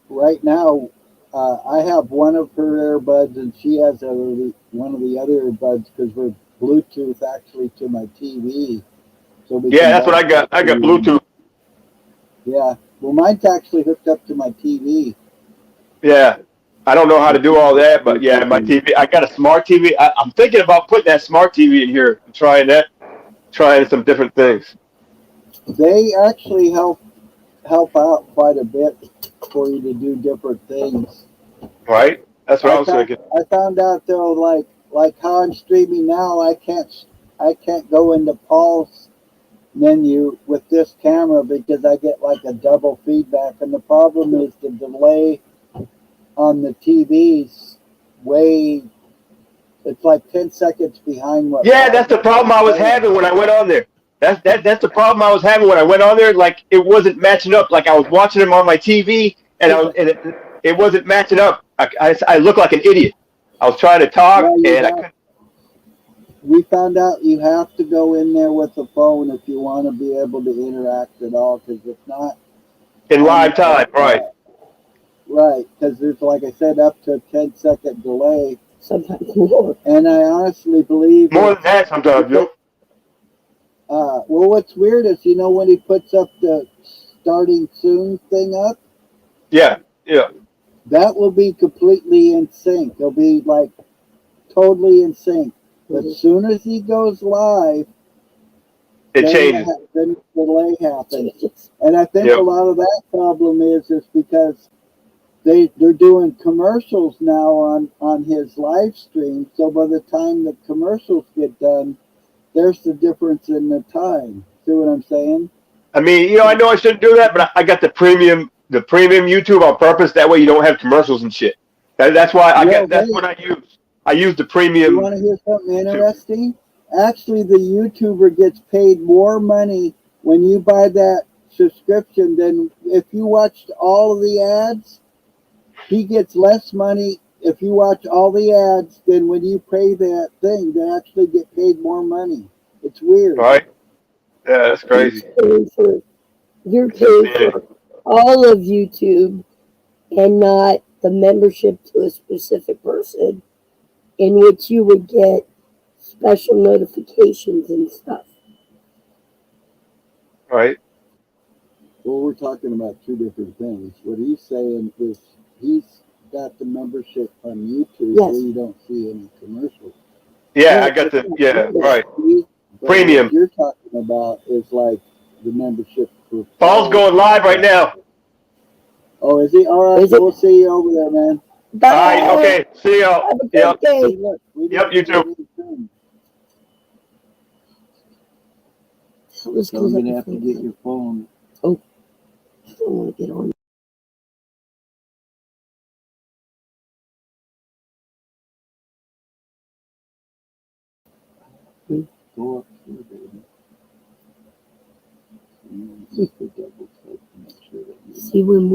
[SPEAKER 4] Right now, I have one of her earbuds and she has one of the other earbuds because we're Bluetooth actually to my TV. So we
[SPEAKER 5] Yeah,
[SPEAKER 4] can
[SPEAKER 5] that's what I got.
[SPEAKER 4] broadcast
[SPEAKER 5] I got
[SPEAKER 4] to,
[SPEAKER 5] Bluetooth.
[SPEAKER 4] yeah. Well, mine's actually hooked up to my TV.
[SPEAKER 5] Yeah. I don't know how
[SPEAKER 4] My
[SPEAKER 5] to do all
[SPEAKER 4] TV's
[SPEAKER 5] that, but yeah, my
[SPEAKER 4] Bluetooth.
[SPEAKER 5] TV. I got a smart TV. I'm thinking about putting that smart TV in here and trying that, trying some different things.
[SPEAKER 4] They actually help out quite a bit for you to do different things.
[SPEAKER 5] Right? That's what
[SPEAKER 4] I
[SPEAKER 5] I was
[SPEAKER 4] found
[SPEAKER 5] thinking.
[SPEAKER 4] I found out though, like how I'm streaming now, I can't go into Paul's menu with this camera because I get like a double feedback, and the problem is the delay on the TV's way. It's like 10 seconds behind what
[SPEAKER 5] Yeah,
[SPEAKER 4] Paul's
[SPEAKER 5] that's the problem I was
[SPEAKER 4] saying.
[SPEAKER 5] having when I went on there. That's the problem I was having when I went on there. Like it wasn't matching up. Like I was watching him on my TV, and it wasn't matching up. I looked like an idiot. I was trying to talk,
[SPEAKER 4] Well,
[SPEAKER 5] and I couldn't
[SPEAKER 4] we found out you have to go in there with the phone if you want to be able to interact at all, because if not,
[SPEAKER 5] in
[SPEAKER 4] on
[SPEAKER 5] live time. Right.
[SPEAKER 4] right, because there's, like I said, up to a 10-second delay.
[SPEAKER 3] sometimes more.
[SPEAKER 4] And I honestly believe
[SPEAKER 5] More than
[SPEAKER 4] it's
[SPEAKER 5] that sometimes.
[SPEAKER 4] because,
[SPEAKER 5] Yep.
[SPEAKER 4] well, what's weird is, when he puts up the starting soon thing up,
[SPEAKER 5] Yeah. Yeah.
[SPEAKER 4] that will be completely in sync. It'll be like totally in sync. But as soon as he goes live,
[SPEAKER 5] It changes.
[SPEAKER 4] then the delay happens. And I think a
[SPEAKER 5] Yep.
[SPEAKER 4] lot of that problem is because they're doing commercials now on his live stream. So by the time the commercials get done, there's the difference in the time. See what I'm saying?
[SPEAKER 5] I mean, I know I shouldn't do that, but I got the premium YouTube on purpose. That way, you don't have commercials and shit. That's why I
[SPEAKER 4] Well,
[SPEAKER 5] got. That's
[SPEAKER 4] hey,
[SPEAKER 5] what I use. I use the
[SPEAKER 4] you
[SPEAKER 5] premium
[SPEAKER 4] want to hear something
[SPEAKER 5] YouTube.
[SPEAKER 4] interesting? Actually, the YouTuber gets paid more money when you buy that subscription than if you watched all of the ads. He gets less money if you watch all the ads than when you pay that thing. They actually get paid more money. It's weird.
[SPEAKER 5] Right? Yeah, that's crazy.
[SPEAKER 3] You're
[SPEAKER 5] It's
[SPEAKER 3] paying
[SPEAKER 5] insanity.
[SPEAKER 3] for all of YouTube and not the membership to a specific person, in which you would get special notifications and stuff.
[SPEAKER 5] Right?
[SPEAKER 4] Well, we're talking about two different things. What he's saying is he's got the membership on YouTube where
[SPEAKER 3] Yes.
[SPEAKER 4] you don't see any commercials.
[SPEAKER 5] Yeah, I
[SPEAKER 3] Right.
[SPEAKER 5] got the. Yeah,
[SPEAKER 3] Yes.
[SPEAKER 5] right.
[SPEAKER 4] But what
[SPEAKER 5] Premium.
[SPEAKER 4] you're talking about is like the membership for
[SPEAKER 5] Paul's
[SPEAKER 4] Paul.
[SPEAKER 5] going live right now.
[SPEAKER 4] Oh, is he? All right,
[SPEAKER 3] Is it?
[SPEAKER 4] we'll see you over there, man.
[SPEAKER 5] All right.
[SPEAKER 3] Bye.
[SPEAKER 5] Okay. See y'all.
[SPEAKER 3] Have a
[SPEAKER 5] Yep.
[SPEAKER 3] great day.
[SPEAKER 4] Hey, look,
[SPEAKER 5] Yep. You too.
[SPEAKER 3] Let's
[SPEAKER 4] So
[SPEAKER 3] go
[SPEAKER 4] I'm
[SPEAKER 3] let
[SPEAKER 4] gonna
[SPEAKER 3] me
[SPEAKER 4] have to
[SPEAKER 3] think.
[SPEAKER 4] get your phone.
[SPEAKER 3] Oh, I don't want to get on.
[SPEAKER 4] Go up here, baby. Just to double check to make sure that you.
[SPEAKER 3] See when